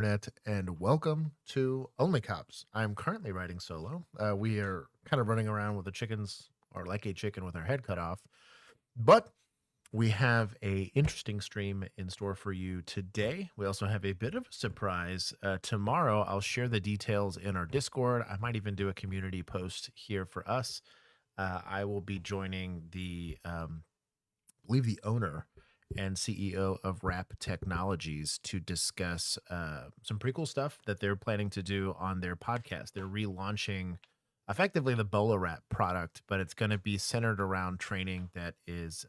Internet, and welcome to OnlyCops. I'm currently riding solo. We are kind of running around with the chickens, or like a chicken with our head cut off, but we have a interesting stream in store for you today. We also have a bit of a surprise. Tomorrow, I'll share the details in our Discord. I might even do a community post here for us. I will be joining I believe the owner and CEO of Wrap Technologies to discuss some pretty cool stuff that they're planning to do on their podcast. They're relaunching effectively the Bola Wrap product, but it's going to be centered around training that is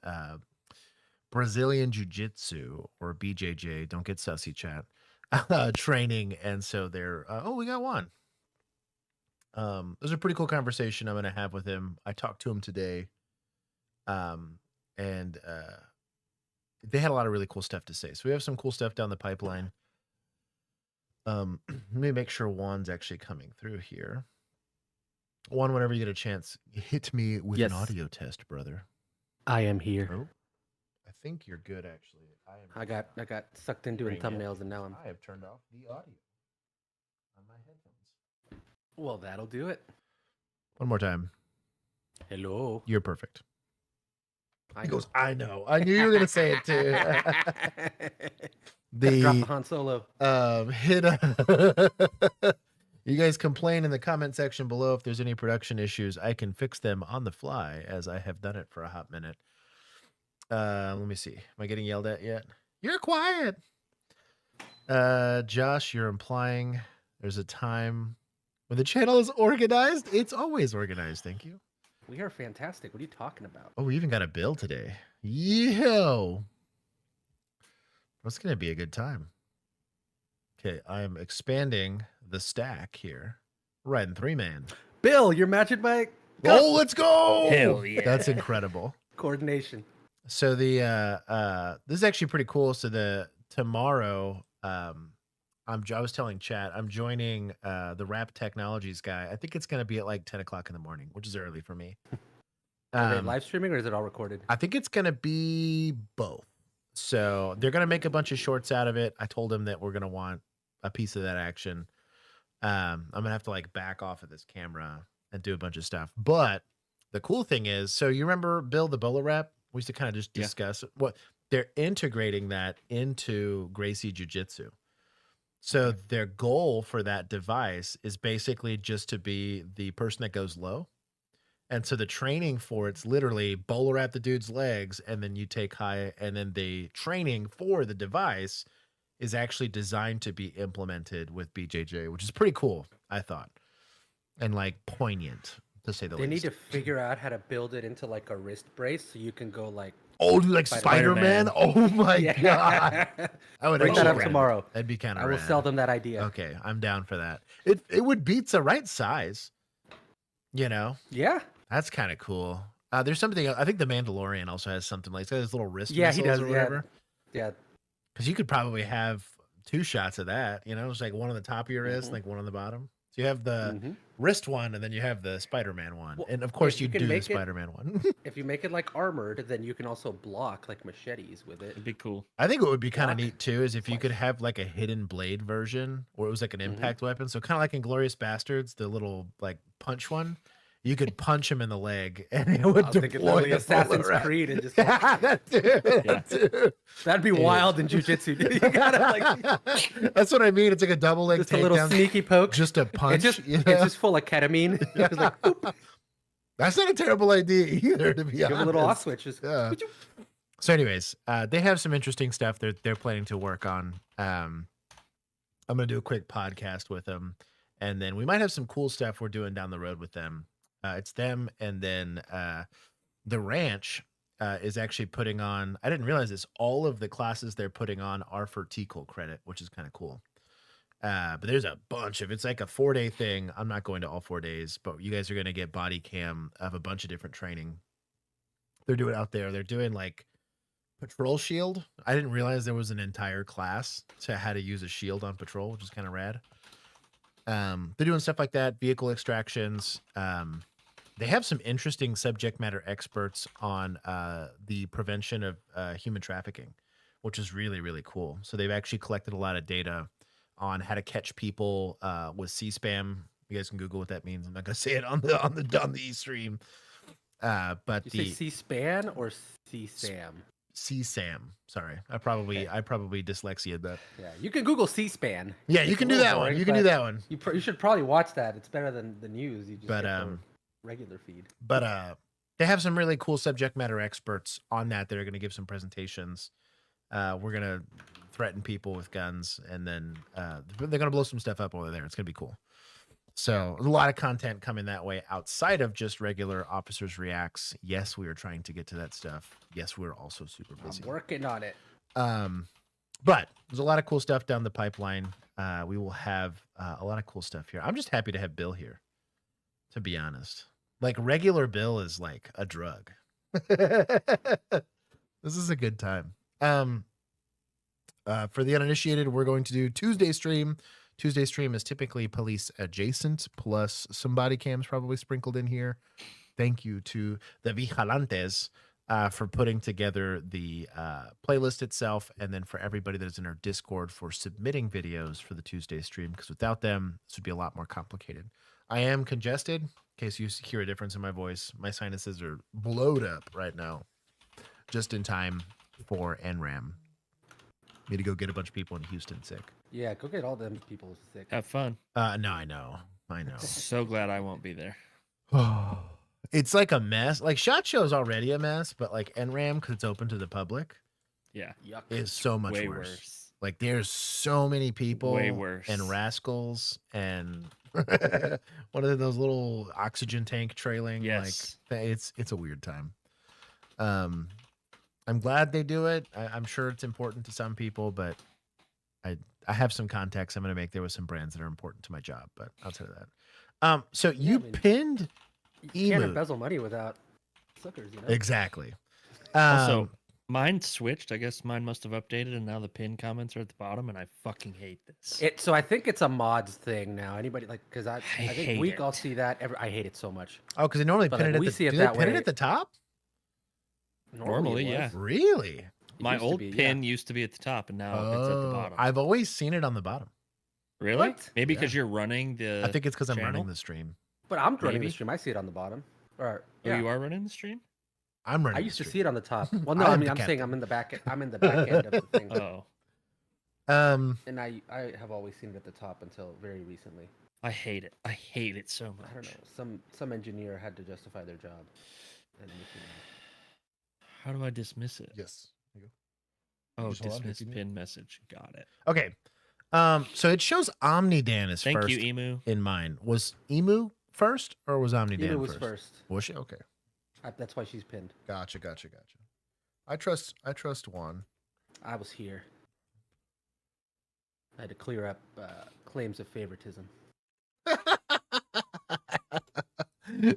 Brazilian Jiu Jitsu or BJJ. Don't get sussy, chat. Training. And so we got one. It was a pretty cool conversation I'm going to have with him. I talked to him today. And they had a lot of really cool stuff to say. So we have some cool stuff down the pipeline. Let me make sure Juan's actually coming through here. Juan, whenever you get a chance, hit me with an audio test, brother. I am here. Oh, I think you're good, actually. I got sucked into doing thumbnails, and now I have turned off the audio on my headphones. Well, that'll do it. One more time. Hello. You're perfect. He goes, I know. I knew you were gonna say it too. Drop the Han Solo. You guys complain in the comment section below if there's any production issues. I can fix them on the fly, as I have done it for a hot minute. Let me see. Am I getting yelled at yet? You're quiet. Josh, you're implying there's a time when the channel is organized. It's always organized. Thank you. We are fantastic. What are you talking about? Oh, we even got a bill today. Yo. It's going to be a good time. Okay, I am expanding the stack here. Riding 3-man. Bill, you're matching my... Oh, let's go! Hell yeah. That's incredible. Coordination. So this is actually pretty cool. So tomorrow, I was telling chat, I'm joining the Wrap Technologies guy. I think it's going to be at like 10 o'clock in the morning, which is early for me. Are they live streaming or is it all recorded? I think it's going to be both. So they're going to make a bunch of shorts out of it. I told them that we're going to want a piece of that action. I'm going to have to like back off of this camera and do a bunch of stuff. But the cool thing is, so you remember, Bill, the Bola Wrap? We used to kind of just discuss what they're integrating that into Gracie Jiu-Jitsu. So their goal for that device is basically just to be the person that goes low. And so the training for it's literally Bola Wrap the dude's legs, and then you take high, and then the training for the device is actually designed to be implemented with BJJ, which is pretty cool, I thought, and like poignant to say the least. They need to figure out how to build it into like a wrist brace so you can go like... Oh, like Spider-Man? Oh my God. I would bring that up tomorrow. That'd be kind of I will sell them that idea. Okay, I'm down for that. It would beat the right size, you know? Yeah. That's kind of cool. There's something, I think the Mandalorian also has something like, it's got his little wrist he does, or whatever. Yeah. Because you could probably have 2 shots of that, you know? It's like one on the top of your wrist, like one on the bottom. So you have the wrist one, and then you have the Spider-Man one. Well, and of course you do the Spider-Man one. If you make it like armored, then you can also block like machetes with it. It'd be cool. I think what would be kind of neat too is if you could have like a hidden blade version, or it was like an impact weapon. So kind of like in Glorious Bastards, the little like punch one. You could punch him in the leg, and it would deploy the Assassin's Creed and just that'd be wild in jiu-jitsu. You gotta like... That's what I mean. It's like a double leg just a little sneaky poke, just a punch. It's just full of ketamine. It's like, that's not a terrible idea either, to be honest. Give a little off switch. So anyways, they have some interesting stuff they're planning to work on. I'm gonna do a quick podcast with them, and then we might have some cool stuff we're doing down the road with them. It's them, and then the ranch is actually putting on, I didn't realize this, all of the classes they're putting on are for TCOL credit, which is kind of cool. But there's a bunch of, it's like a 4-day thing. I'm not going to all 4 days, but you guys are going to get body cam of a bunch of different training. They're doing out there. They're doing like patrol shield. I didn't realize there was an entire class to how to use a shield on patrol, which is kind of rad. They're doing stuff like that, vehicle extractions. They have some interesting subject matter experts on the prevention of human trafficking, which is really, really cool. So they've actually collected a lot of data on how to catch people with C-spam. You guys can Google what that means. I'm not gonna say it on the stream. But You say C-SPAN or C-SAM? C-SAM. Sorry, I probably dyslexia that. Yeah, you can Google C-SPAN. Yeah, you It's can a do little that one. boring, You can do but that one. You should probably watch that. It's better than the news. You just But get the regular feed. But they have some really cool subject matter experts on that that are going to give some presentations. We're going to threaten people with guns, and then they're going to blow some stuff up over there. It's going to be cool. So a lot of content coming that way outside of just regular Officers Reacts. Yes, we are trying to get to that stuff. Yes, we're also super busy. I'm working on it. But there's a lot of cool stuff down the pipeline. We will have a lot of cool stuff here. I'm just happy to have Bill here, to be honest. Like, regular Bill is like a drug. This is a good time. For the uninitiated, we're going to do Tuesday stream. Tuesday stream is typically police adjacent, plus some body cams probably sprinkled in here. Thank you to the Vigilantes for putting together the playlist itself, and then for everybody that is in our Discord for submitting videos for the Tuesday stream, because without them, this would be a lot more complicated. I am congested, in case you hear a difference in my voice. My sinuses are blowed up right now, just in time for NRAM. Need to go get a bunch of people in Houston sick. Yeah, go get all them people sick. Have fun. No, I know. So glad I won't be there. It's like a mess. Like, SHOT Show's already a mess, but like NRAM, because it's open to the public, Yeah. Yuck. is so much Way worse. worse. Like, there's so many people Way worse. and rascals and what are those little oxygen tank trailing? Yes. Like, it's a weird time. I'm glad they do it. I'm sure it's important to some people, but I have some contacts I'm going to make there with some brands that are important to my job. But outside of that, so you pinned You can't Emu. embezzle money without suckers, you know? Exactly. Also, mine switched. I guess mine must have updated, and now the pin comments are at the bottom, and I fucking hate this. So I think it's a mods thing now. Anybody like, because I think hate week I'll it. see that. I hate it so much. Oh, because they normally But, pin like, it we at the. see it Do they that pin it way. at the top? Normally, it yeah. was. Really? It My used to old be, yeah. pin used to be at the top, and now it's at the bottom. I've always seen it on the bottom. Really? What? Maybe Yeah. because you're running the. I think it's because I'm running channel? the stream. But I'm running the Maybe. stream. I see it on the bottom. Or Oh, yeah. you are running the stream? I'm running. I the used to stream. see it on the top. Well, no, I I am mean, the I'm saying captain. I'm in the back. I'm in the back end of the thing. Oh, And I have always seen it at the top until very recently. I hate it. I hate it so much. I don't know. Some engineer had to justify their job. And it makes me mad. How do I dismiss it? Yes. There you go. Oh, Just hold on, dismiss if you pin message. Got it. Okay. So it shows Omnidan is Thank first you, Emu. in mine. Was Emu first or was Omnidan Emu was first? first. Was she? Okay. That's why she's pinned. Gotcha. I trust Juan. I was here. I had to clear up claims of favoritism.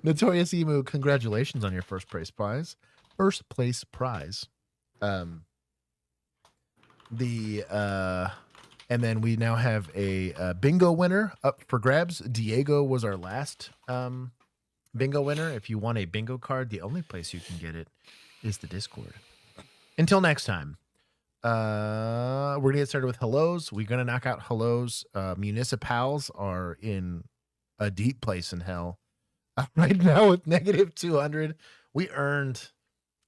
Notorious Emu, congratulations on your first place prize. And then we now have a bingo winner up for grabs. Diego was our last bingo winner. If you want a bingo card, the only place you can get it is the Discord. Until next time, we're gonna get started with hellos. We're gonna knock out hellos. Municipals are in a deep place in hell right now with -200. We earned.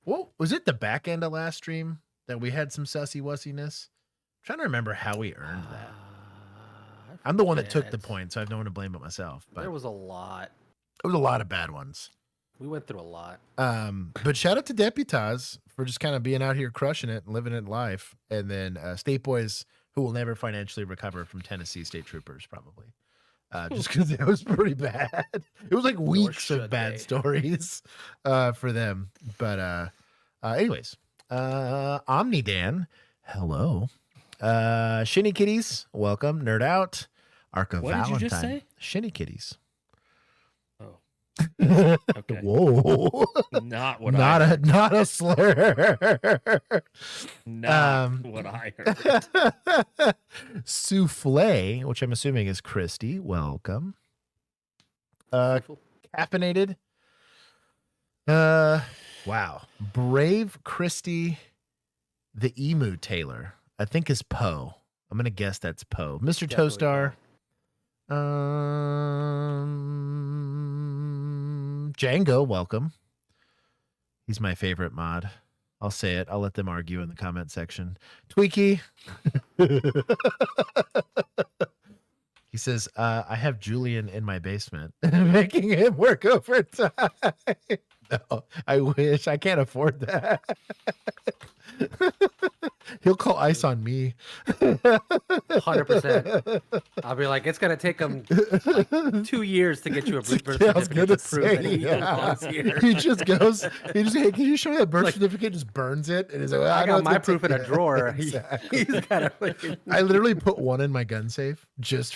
What was it? The back end of last stream that we had some sussy wussiness. I'm trying to remember how we earned that. I I'm the one that took the forget. point, so I have no one to blame but myself. But There was a lot. it was a lot of bad ones. We went through a lot. But shout out to Deputaz for just kind of being out here crushing it and living it life. And then State Boys, who will never financially recover from Tennessee State Troopers, probably. Just because it was pretty bad. It was like weeks of should bad they? stories for them. But anyways, Omnidan, hello. Shinny Kitties, welcome. Nerd Out, Arc of What did Valentine. you just say? Shinny Kitties. Oh, okay. Whoa. Not what I heard. Not a slur. Not what I heard. Souffle, which I'm assuming is Christy. Welcome. Beautiful. Caffeinated. Wow. Brave Christy, the Emu Taylor. I think is Poe. I'm gonna guess that's Poe. Mr. Definitely Toestar. Django, welcome. He's my favorite mod. I'll say it. I'll let them argue in the comment section. Tweaky. He says, I have Julian in my basement, making him work overtime. No, I wish. I can't afford that. He'll call ice on me. 100%. I'll be like, it's gonna take him like 2 years to get you a birth Yeah, I was certificate gonna to prove that say, he yeah. belongs here. He just goes, hey, can you show me that birth certificate? Just burns it. And he's like, well, I know got it's my gonna proof take- in a drawer. Exactly. He's got a fucking... I literally put one in my gun safe just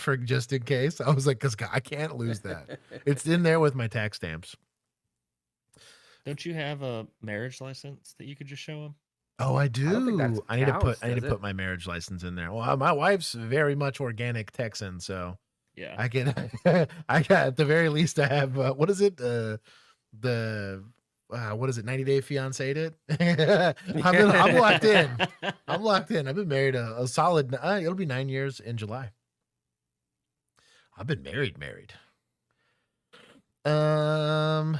in case. I was like, because I can't lose that. It's in there with my tax stamps. Don't you have a marriage license that you could just show him? Oh, I do. don't think that I need to counts, put does it? my marriage license in there. Well, my wife's very much organic Texan, so Yeah. I can I got at the very least I have what is it? What is it? 90 Day Fiancé it? I'm locked in. I'm locked in. I've been married a solid it'll be 9 years in July. I've been married. I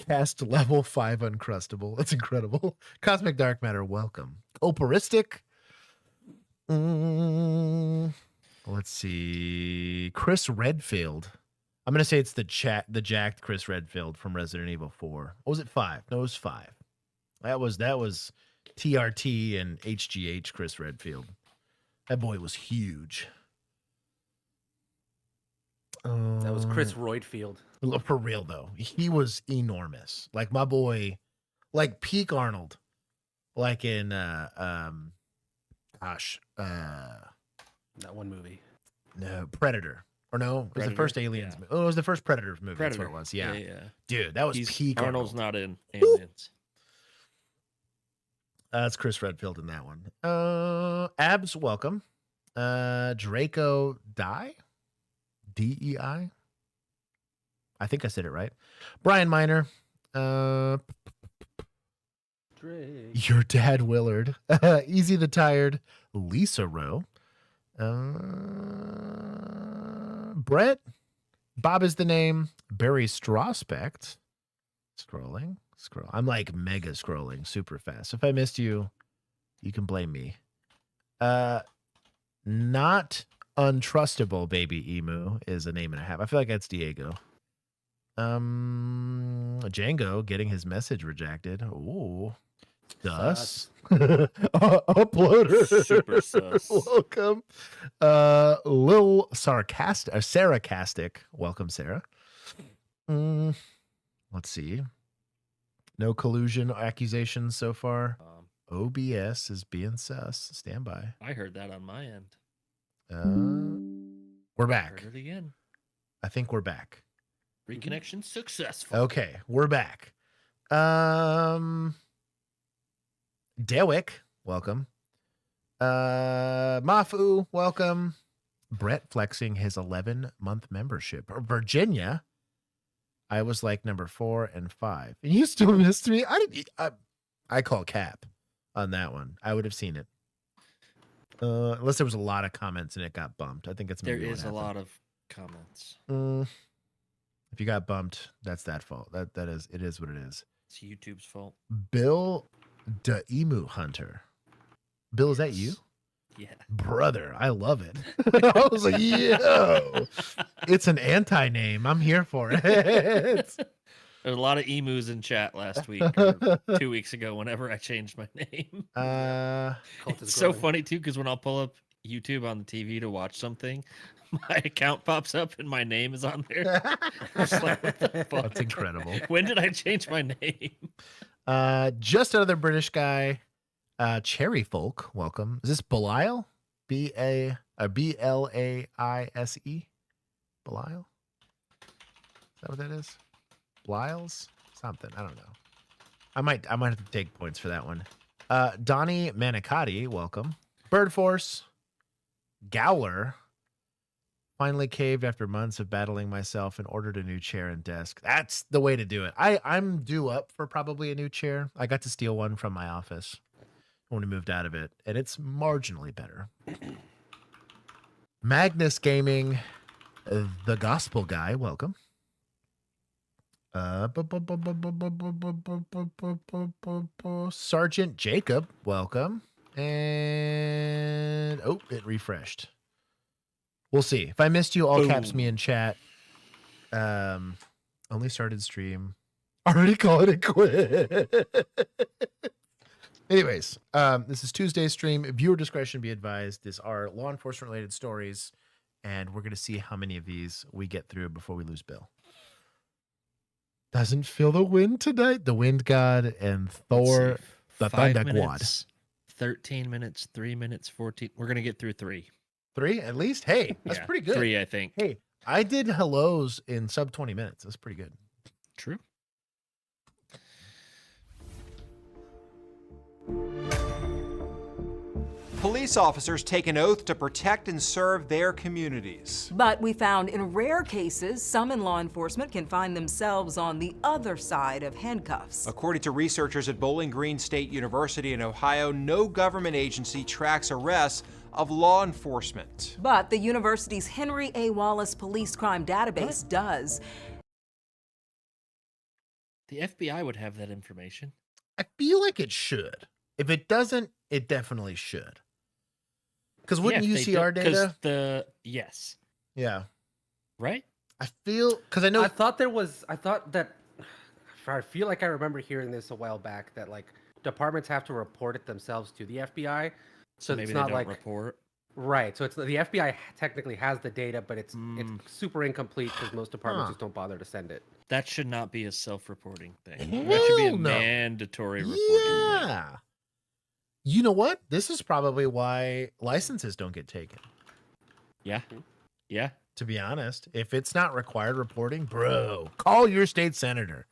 cast level 5 Uncrustable. That's incredible. Cosmic Dark Matter, welcome. Operistic. Let's see. Chris Redfield. I'm gonna say it's the jacked Chris Redfield from Resident Evil 4. What was it? 5? No, it was 5. That was TRT and HGH Chris Redfield. That boy was huge. That was Chris Roydfield. For real though, he was enormous. Like my boy, like peak Arnold, like in That one movie. no Predator or no, it was the Predator? first Aliens. Yeah. Oh, it was the first Predator movie. Predator. That's what it was. Yeah, Yeah. dude, that was He's, peak Arnold's Arnold. not in Aliens. That's Chris Redfield in that one. Abs, welcome. Draco DEI. I think I said it right. Brian Miner. Drake. Your dad Willard. Easy the Tired. Lisa Rowe. Brett. Bob is the name. Barry Strawspect. Scroll. I'm like mega scrolling super fast. If I missed you, you can blame me. Not Untrustable Baby Emu is a name and a half. I feel like that's Diego. Django getting his message rejected. Ooh. Sus. Uploader. Super sus. Welcome. Lil Sarcastic. Saracastic. Welcome, Sarah. Let's see. No collusion accusations so far. OBS is being sus. Stand by. I heard that on my end. We're back. Heard it again. I think we're back. Reconnection successful. Okay, we're back. Dewick, welcome. Mafu, welcome. Brett flexing his 11-month membership. Virginia, I was like number 4 and 5. And you still missed me? I call cap on that one. I would have seen it. Unless there was a lot of comments and it got bumped. I think it's There maybe is a lot of comments. If you got bumped, that's that fault. It is what it is. It's YouTube's fault. Bill the Emu Hunter. Bill, is that you? Yeah. Brother, I love it. I was like, yo, it's an anti-name. I'm here for it. There's a lot of emus in chat last week or 2 weeks ago whenever I changed my name. Cult is It's so growing. funny too because when I'll pull up YouTube on the TV to watch something, my account pops up and my name is on there. I'm just like, what the fuck? That's incredible. When did I change my name? Just another British guy. Cherry Folk, welcome. Is this Belial? Blaise? Belial? Is that what that is? Belial's? Something. I don't know. I might have to take points for that one. Donnie Manicotti, welcome. Bird Force. Gowler. Finally caved after months of battling myself and ordered a new chair and desk. That's the way to do it. I'm due up for probably a new chair. I got to steal one from my office when we moved out of it, and it's marginally better. Magnus Gaming, the Gospel Guy, welcome. Sergeant Jacob, welcome. And oh, it refreshed. We'll see. If I missed you, all caps me in chat. Only started stream. Already calling it quit. Anyways, this is Tuesday's stream. Viewer discretion be advised. These are law enforcement related stories, and we're gonna see how many of these we get through before we lose Bill. Doesn't feel the wind tonight. The wind god and Thor, the 5 thunder god. minutes, 13 minutes, 3 minutes, 14. We're gonna get through 3. 3 at least. Hey, that's Yeah, pretty good. 3, I think. Hey, I did hellos in sub 20 minutes. That's pretty good. True. Police officers take an oath to protect and serve their communities. But we found in rare cases, some in law enforcement can find themselves on the other side of handcuffs. According to researchers at Bowling Green State University in Ohio, no government agency tracks arrests of law enforcement. But the university's Henry A. Wallace Police Crime Database does. The FBI would have that information. I feel like it should. If it doesn't, it definitely should. Because wouldn't Yeah, you if they see our do- 'cause data? Yes. Yeah. Right? I feel, because I know. I thought that, I feel like I remember hearing this a while back, that like departments have to report it themselves to the FBI. So maybe it's they not don't like, report. right. So it's the FBI technically has the data, but it's super incomplete because most departments Huh. just don't bother to send it. That should not be a self-reporting thing. That should be a Hell no. mandatory reporting thing. Yeah. You know what? This is probably why licenses don't get taken. Yeah. Yeah. To be honest, if it's not required reporting, bro, call your state senator.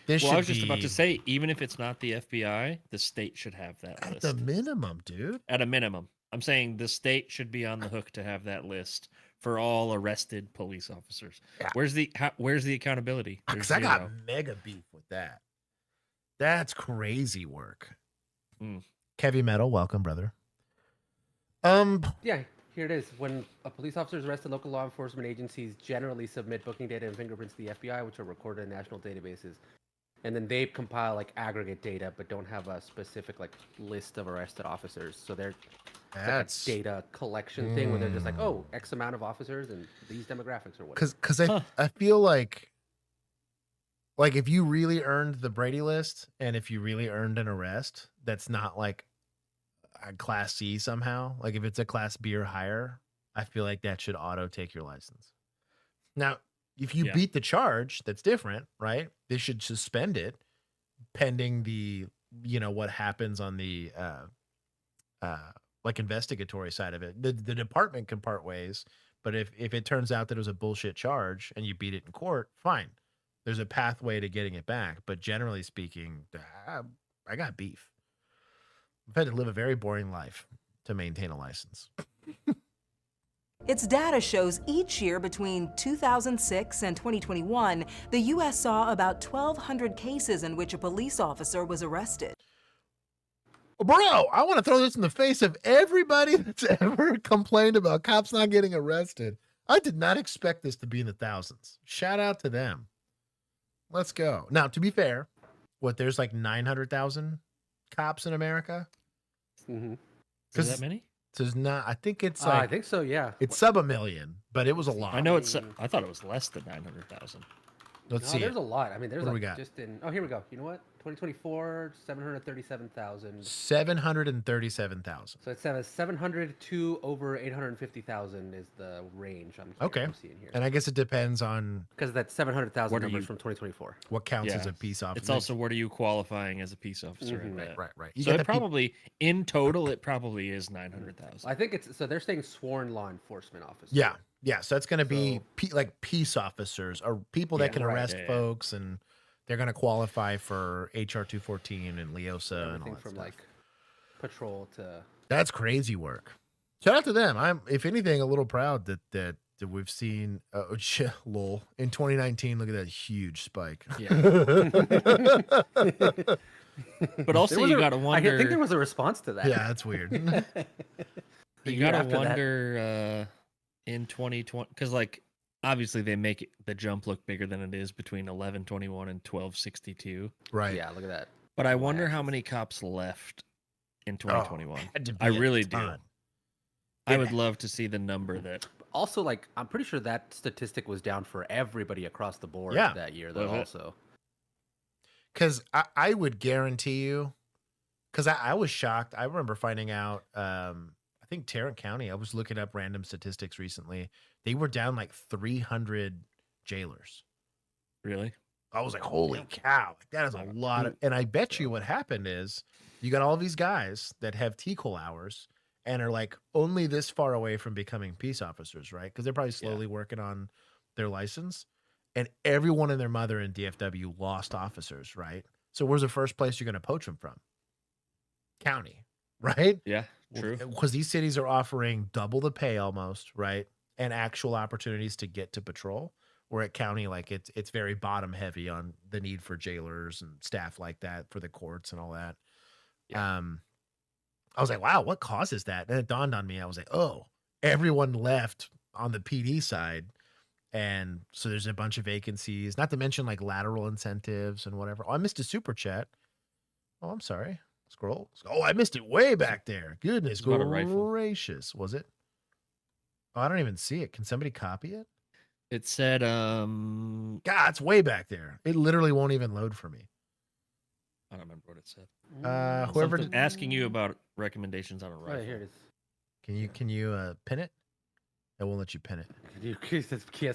This Well, should I was just about be to say, even if it's not the FBI, the state should have that at list. the minimum, dude. At a minimum. I'm saying the state should be on the hook to have that list for all arrested police officers. Yeah. Where's the accountability? There's Because I got zero. mega beef with that. That's crazy work. Mm. Kevy Metal, welcome, brother. Yeah, here it is. When a police officer is arrested, local law enforcement agencies generally submit booking data and fingerprints to the FBI, which are recorded in national databases. And then they compile like aggregate data, but don't have a specific like list of arrested officers. So they're it's like That's a data collection thing where they're just like, oh, X amount of officers and these demographics or whatever. because Huh. I feel like if you really earned the Brady list and if you really earned an arrest, that's not like a class C somehow. Like if it's a class B or higher, I feel like that should auto take your license. Now, if you Yeah. beat the charge, that's different, right? They should suspend it pending the, what happens on the like investigatory side of it. The department can part ways, but if it turns out that it was a bullshit charge and you beat it in court, fine. There's a pathway to getting it back. But generally speaking, I got beef. I've had to live a very boring life to maintain a license. Its data shows each year between 2006 and 2021, the U.S. saw about 1,200 cases in which a police officer was arrested. Bro, I want to throw this in the face of everybody that's ever complained about cops not getting arrested. I did not expect this to be in the thousands. Shout out to them. Let's go. Now, to be fair, there's like 900,000 cops in America? Mm-hmm. Is that many? There's not, I think it's I like, think so, yeah. it's sub 1 million, but it was a lot. I know it's. I thought it was less than 900,000. Let's No, see. there's a lot. I mean, there's What do we like got? just in. Oh, here we go. You know what? 2024, 737,000. 737,000. So it's 700 to over 850,000 is the range Okay. I'm seeing here. And I guess it depends on Because that 700,000 What are numbers you- from 2024. what counts as Yeah. a peace officer. It's also what are you qualifying as a peace officer in that? right. You So got it the peop- probably in total it probably is 900,000. I think it's so they're saying sworn law enforcement officers. Yeah, so that's going to be So- like peace officers or people that Yeah, can right, arrest yeah. folks, and they're going to qualify for HR 214 and LEOSA and all Everything that from stuff. like patrol to. That's crazy work. Shout out to them. I'm, if anything, a little proud that we've seen. Lol. In 2019, look at that huge spike. But also There was you a- got to I wonder. think there was a response to that. Yeah, that's weird. The You year gotta after that- wonder in 2020 because like obviously they make the jump look bigger than it is between 1121 and 1262. Right. Yeah, look at that. But I Y wonder how axis. many cops left in Oh, 2021. had to be I a really do. ton. I would love to see the number that. Also, like, I'm pretty sure that statistic was down for everybody across the board Yeah. that year, though. Was it? Also, Because I would guarantee you, because I was shocked. I remember finding out, I think Tarrant County, I was looking up random statistics recently. They were down like 300 jailers. Really? I was like, holy cow, like, that is a lot of, and I bet you what happened is you got all these guys that have T-call hours and are like only this far away from becoming peace officers, right? Because they're probably slowly working on their license. And everyone and their mother in DFW lost officers, right? So where's the first place you're going to poach them from? County, right? Yeah, true. Because these cities are offering double the pay almost, right? And actual opportunities to get to patrol. Where at county, like it's very bottom heavy on the need for jailers and staff like that for the courts and all that. Yeah. I was like, wow, what causes that? And it dawned on me. I was like, oh, everyone left on the PD side. And so there's a bunch of vacancies, not to mention like lateral incentives and whatever. Oh, I missed a super chat. Oh, I'm sorry. Scroll. Oh, I missed it way back there. Goodness It's about a rifle. gracious. Was it? Oh, I don't even see it. Can somebody copy it? It said, God, it's way back there. It literally won't even load for me. I don't remember what it said. Whoever Something asking you about recommendations on a rifle. right here it is. can you pin it? It won't let you pin it.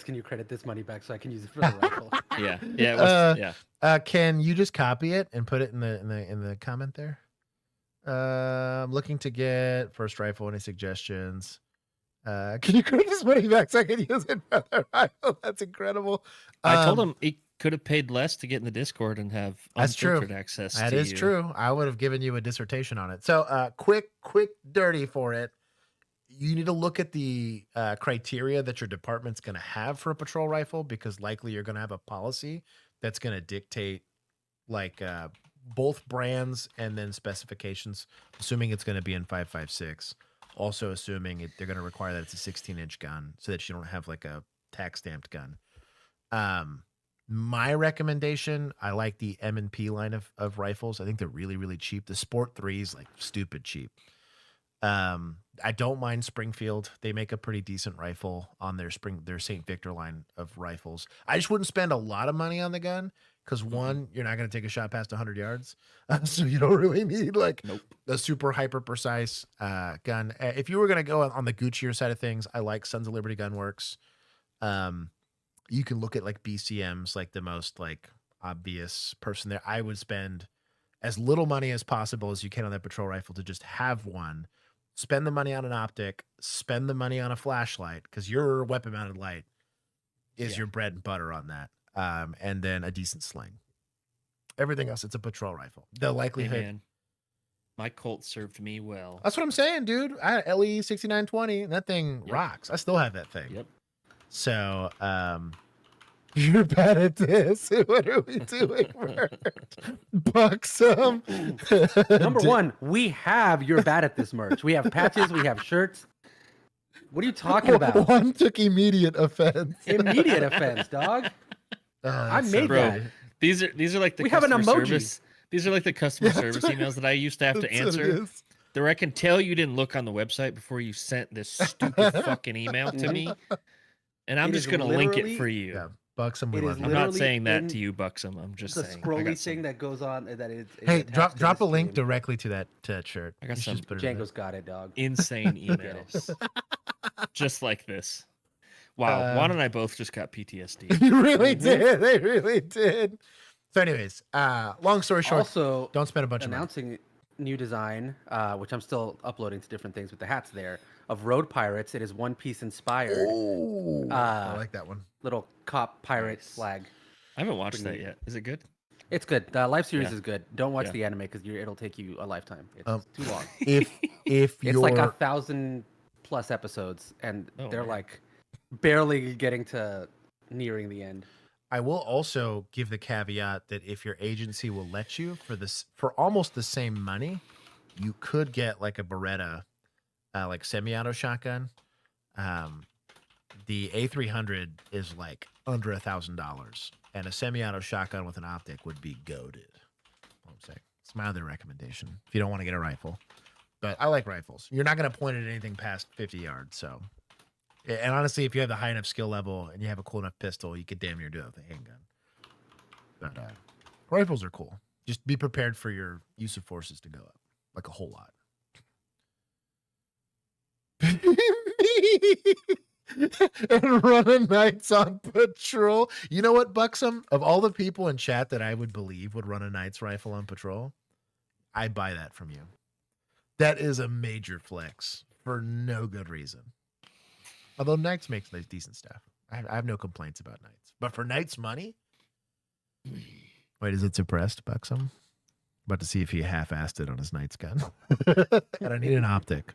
Can you credit this money back so I can use it for the rifle? Yeah, yeah, it was, yeah. Can you just copy it and put it in the comment there? I'm looking to get first rifle. Any suggestions? Can you credit this money back so I can use it for the rifle? That's incredible. I told him he could have paid less to get in the Discord and have That's true. unfiltered access. That to is you. true. I would have given you a dissertation on it. So, quick dirty for it. You need to look at the criteria that your department's going to have for a patrol rifle, because likely you're going to have a policy that's going to dictate like both brands and then specifications, assuming it's going to be in 5.56. Also assuming they're going to require that it's a 16-inch gun so that you don't have like a tax stamped gun. My recommendation, I like the M&P line of rifles. I think they're really, really cheap. The Sport 3 is like stupid cheap. I don't mind Springfield. They make a pretty decent rifle on their St. Victor line of rifles. I just wouldn't spend a lot of money on the gun because one, you're not going to take a shot past 100 yards. So you don't really need like a super hyper precise gun. If you were going to go on the Guccier side of things, I like Sons of Liberty Gun Works. You can look at like BCMs, like the most like obvious person there. I would spend as little money as possible as you can on that patrol rifle to just have one. Spend the money on an optic, spend the money on a flashlight, because your weapon mounted light is your bread and butter on that. And then a decent sling. Everything else, it's a patrol rifle. The likelihood. Hey, man, my Colt served me well. That's what I'm saying, dude. I had LE 6920. That thing rocks. I still have that thing. Yep. So, you're bad at this. What are we doing? Buxom. Number one, we have You're Bad at This merch. We have patches, we have shirts. What are you talking about? One took immediate offense. Immediate offense, dog. I made Bro, that. these are like the We have an customer emoji. service. These are like the customer service emails that I used to have to That's what it answer. is. There, I can tell you didn't look on the website before you sent this stupid fucking email to me, and I'm It just is gonna link it literally- for you. Yeah, Buxom, we It love is you. I'm not literally saying that in to you, Buxom. I'm just The saying. I scrolly got thing some, that goes on that is Hey, attached to drop the a link stream. directly to that shirt. I got You should some just put it in there. Django's got it, dog. insane emails, just like this. Wow, Juan and I both just got PTSD. You really did. They really did. So, anyways, long story short, Also, don't spend a bunch of money. announcing new design, which I'm still uploading to different things with the hats there, of Road Pirates. It is One Piece inspired. Oh, I like that one. Little cop pirate Nice. flag. I haven't watched that yet. Is it good? It's good. The live series Yeah. is good. Don't watch Yeah. the anime because it'll take you a lifetime. It's too long. If It's you're like 1,000+ episodes, and Oh, they're man. like barely getting to nearing the end. I will also give the caveat that if your agency will let you for almost the same money, you could get like a Beretta like semi-auto shotgun, the A300 is like under $1,000, and a semi-auto shotgun with an optic would be goated. I'm saying it's my other recommendation if you don't want to get a rifle. But I like rifles. You're not going to point at anything past 50 yards. So, and honestly, if you have the high enough skill level and you have a cool enough pistol, you could damn near do it with a handgun. But rifles are cool. Just be prepared for your use of forces to go up, like a whole lot. And running nights on patrol. You know what, Buxom? Of all the people in chat that I would believe would run a Knight's rifle on patrol, I buy that from you. That is a major flex for no good reason. Although Knights makes nice, decent stuff. I have no complaints about Knights. But for Knights money? Wait, is it suppressed, Buxom? About to see if he half-assed it on his Knight's gun. And I need an optic.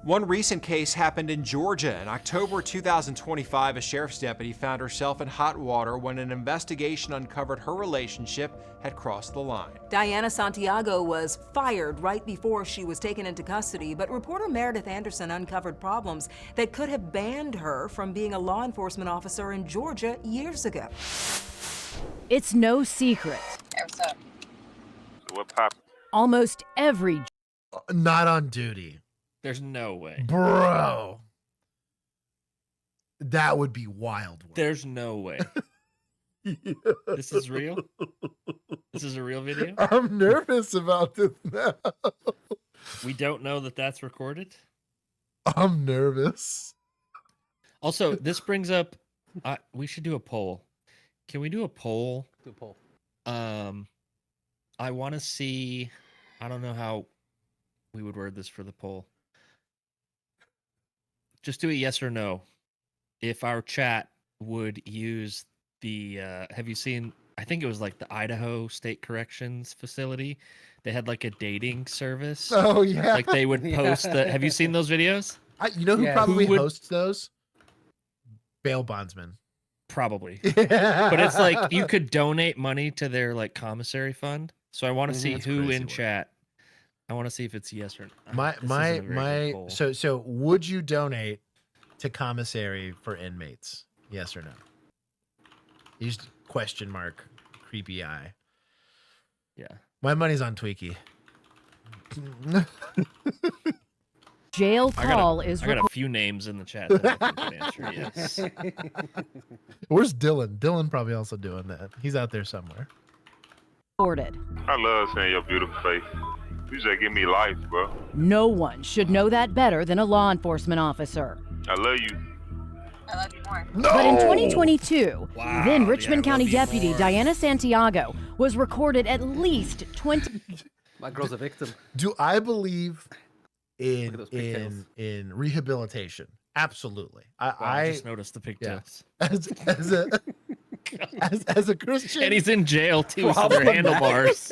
One recent case happened in Georgia. In October 2025, a sheriff's deputy found herself in hot water when an investigation uncovered her relationship had crossed the line. Diana Santiago was fired right before she was taken into custody, but reporter Meredith Anderson uncovered problems that could have banned her from being a law enforcement officer in Georgia years ago. It's no secret. Hey, what's up? So what pop? Almost every Not on duty. There's no way. Bro. That would be wild. Work. There's no way. This is real? This is a real video? I'm nervous about this now. We don't know that that's recorded? I'm nervous. Also, this brings up, we should do a poll. Can we do a poll? Do a poll. I want to see, I don't know how we would word this for the poll. Just do a yes or no. If our chat would use the, have you seen, I think it was like the Idaho State Corrections Facility. They had like a dating service. Oh, yeah. Like they would post have you seen those videos? You know who Yeah. probably Who would- hosts those? Bail bondsman. Probably. Yeah. But it's like you could donate money to their like commissary fund. So I want to see That's who crazy in work. chat. I want to see if it's yes or no. My This isn't my a very good my poll. so would you donate to commissary for inmates? Yes or no? Use question mark creepy eye. Yeah. My money's on Tweaky. jail I got call is I got a few names in the chat that I think could answer yes. Where's Dylan? Dylan probably also doing that. He's out there somewhere. reported. I love seeing your beautiful face. You just give me life, bro. No one should know that better than a law enforcement officer. I love you. I love you more. No! But in 2022, Wow, then yeah, Richmond I love County you Deputy more. Diana Santiago was recorded at least 20. My girl's a victim. Do I believe Look at those pigtails. in rehabilitation? Absolutely. Wow, I I just noticed the pigtails. as a Christian And he's in jail too, so they're handlebars.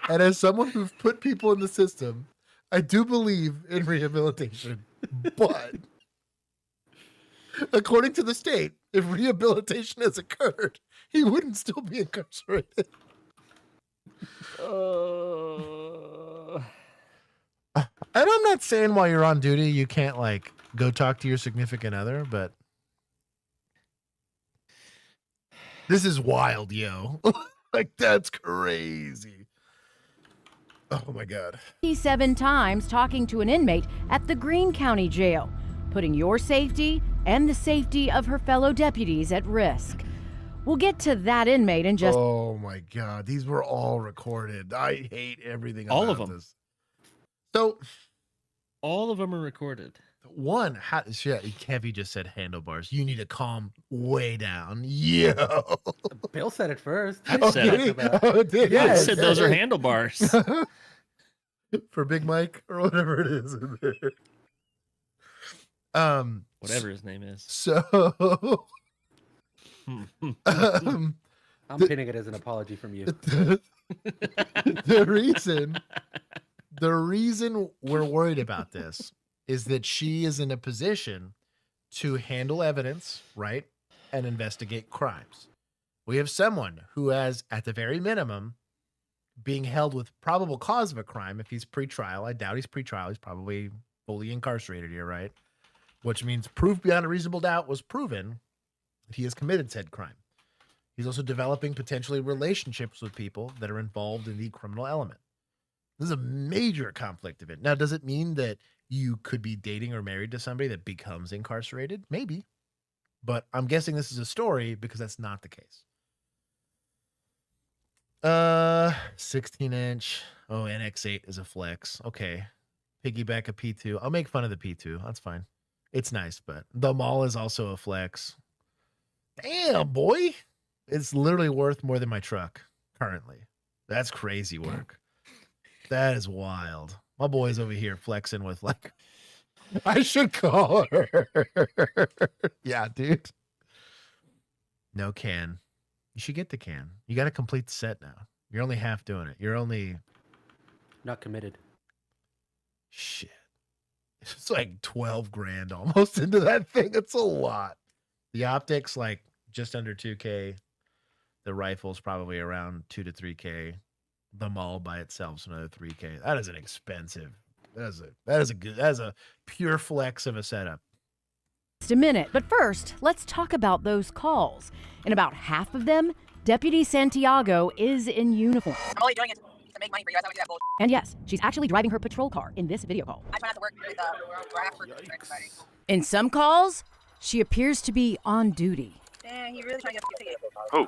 and as someone who's put people in the system, I do believe in rehabilitation. But according to the state, if rehabilitation has occurred, he wouldn't still be incarcerated. And I'm not saying while you're on duty you can't like go talk to your significant other, but this is wild, yo. Like that's crazy. Oh my god. 57 times talking to an inmate at the Greene County Jail, putting your safety and the safety of her fellow deputies at risk. We'll get to that inmate in just Oh my god, these were all recorded. I hate everything All about of 'em. this. So All of them are recorded. one, how shit, Kevy just said handlebars. You need to calm way down. Yo. Bill said it first. I said did it. he? Oh, did he? I said those are handlebars. For Big Mike or whatever it is in there. Whatever his name is. So I'm pinning it as an apology from you. the reason we're worried about this is that she is in a position to handle evidence, right, and investigate crimes. We have someone who has, at the very minimum, being held with probable cause of a crime. If he's pretrial, I doubt he's pretrial. He's probably fully incarcerated here, right? Which means proof beyond a reasonable doubt was proven that he has committed said crime. He's also developing potentially relationships with people that are involved in the criminal element. This is a major conflict of it. Now, does it mean that you could be dating or married to somebody that becomes incarcerated? Maybe. But I'm guessing this is a story because that's not the case. 16-inch. Oh, NX8 is a flex. Okay. Piggyback a P2. I'll make fun of the P2. That's fine. It's nice, but the mall is also a flex. Damn, boy. It's literally worth more than my truck currently. That's crazy work. That is wild. My boy's over here flexing with like, I should call her. Yeah, dude. No can. You should get the can. You got to complete the set now. You're only half doing it. You're only Not committed. shit. It's like 12 grand almost into that thing. It's a lot. The optics like just under 2K. The rifle's probably around 2 to 3K. The mall by itself is another 3K. That is an expensive. That is a pure flex of a setup. Just a minute, but first, let's talk about those calls. In about half of them, Deputy Santiago is in uniform. I'm only doing it to make money for you. That's how we do that bullshit. And yes, she's actually driving her patrol car in this video call. I try not to work with Bradford or anybody. In some calls, she appears to be on duty. Dang, he really trying to get us to Who?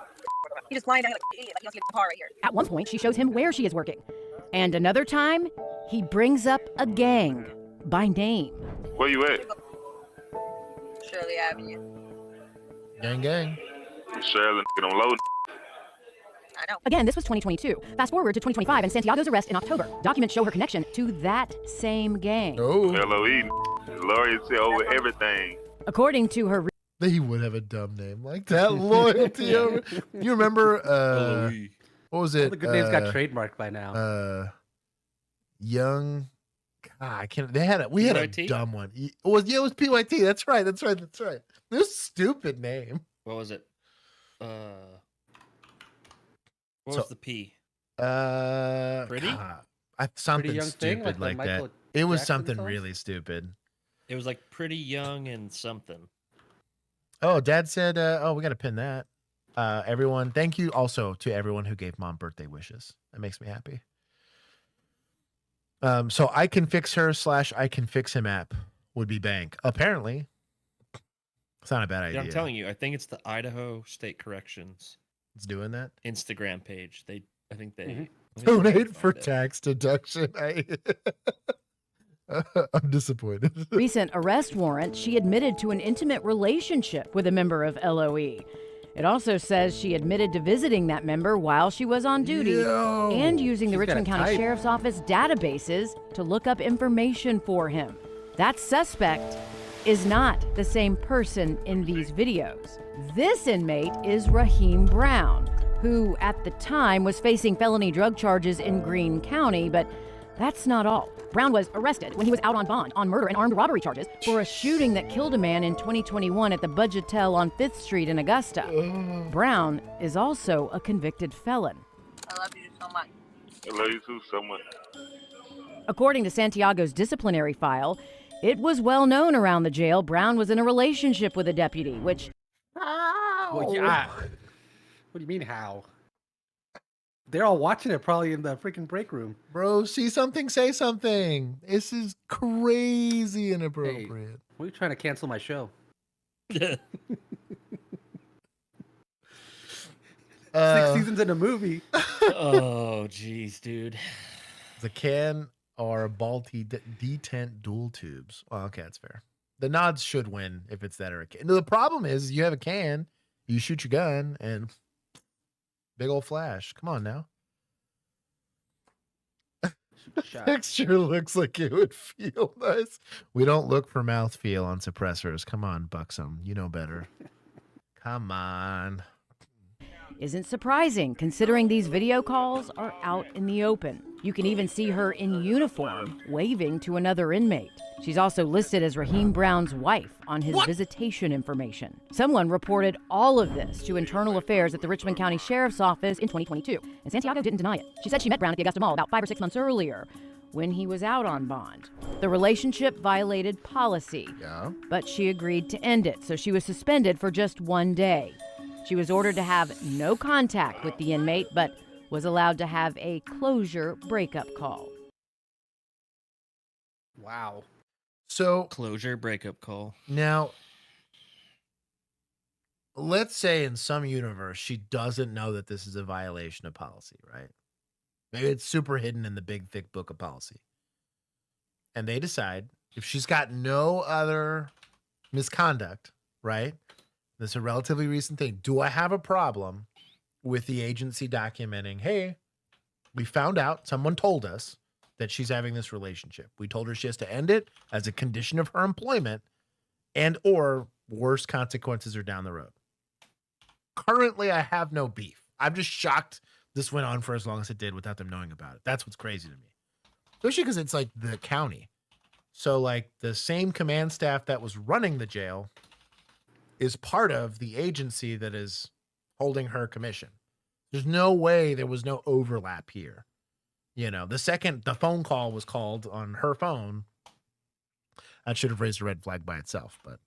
He just lying down like an idiot, like he wants to get the car right here. At one point, she shows him where she is working. And another time, he brings up a gang by name. Where you at? Shirley Avenue. Gang, gang. Shirley, get on load. I know. Again, this was 2022. Fast forward to 2025 and Santiago's arrest in October. Documents show her connection to that same gang. Oh, LOE. Loyalty over everything. According to her he would have a dumb name like that. Loyalty over. You remember? What was All it? the good names got trademarked by now. Young. God, I can't. They had we had a PYT? dumb one. It was PYT. That's right. This stupid name. What was it? What So- was the P? Pretty. Something Young stupid Thing, like the like that. Michael It was Jackson something songs? really stupid. It was like Pretty Young and something. Oh, Dad said, "Oh, we got to pin that." Everyone, thank you also to everyone who gave Mom birthday wishes. That makes me happy. So I can fix her / I can fix him app would be bank. Apparently, it's not a bad idea. Yeah, I'm telling you, I think it's the Idaho State Corrections It's doing that. Instagram page. I think they let me see if I can Donate for find it. tax deduction. I'm disappointed. recent arrest warrant, she admitted to an intimate relationship with a member of LOE. It also says she admitted to visiting that member while she was on duty Yo. and using the She's got Richmond a County type. Sheriff's Office databases to look up information for him. That suspect is not the same person in these videos. This inmate is Raheem Brown, who at the time was facing felony drug charges in Greene County, but that's not all. Brown was arrested when he was out on bond on murder and armed robbery charges for a shooting that killed a man in 2021 at the Budgetel on 5th Street in Augusta. Brown is also a convicted felon. I love you so much. I love you too so much. According to Santiago's disciplinary file, it was well known around the jail Brown was in a relationship with a deputy, which Well, yeah. What do you mean, how? They're all watching it probably in the freaking break room. Bro, see something, say something. This is crazy inappropriate. Why are you trying to cancel my show? 6 seasons in a movie. Oh, jeez, dude. The can or a Balti detent dual tubes. Well, okay, that's fair. The nods should win if it's that or a can. No, the problem is you have a can, you shoot your gun, and big old flash. Come on now. Shot. Texture looks like it would feel nice. We don't look for mouthfeel on suppressors. Come on, Buxom. You know better. Come on. isn't surprising considering these video calls are out in the open. You can even see her in uniform waving to another inmate. She's also listed as Raheem Brown's wife on his visitation information. Someone reported all of this to Internal Affairs at the Richmond County Sheriff's Office in 2022, and Santiago didn't deny it. She said she met Brown at the Augusta Mall about 5 or 6 months earlier. when he was out on bond. The relationship violated policy, Yeah. but she agreed to end it, so she was suspended for just 1 day. She was ordered to have no contact with the inmate, but was allowed to have a closure breakup call. Wow. So Closure breakup call. now, let's say in some universe she doesn't know that this is a violation of policy, right? Maybe it's super hidden in the big thick book of policy. And they decide if she's got no other misconduct, right? This is a relatively recent thing. Do I have a problem with the agency documenting, hey, we found out, someone told us that she's having this relationship. We told her she has to end it as a condition of her employment, and or worse consequences are down the road. Currently, I have no beef. I'm just shocked this went on for as long as it did without them knowing about it. That's what's crazy to me. Especially because it's like the county. So like the same command staff that was running the jail is part of the agency that is holding her commission. There's no way there was no overlap here. You know, the second the phone call was called on her phone, that should have raised a red flag by itself. But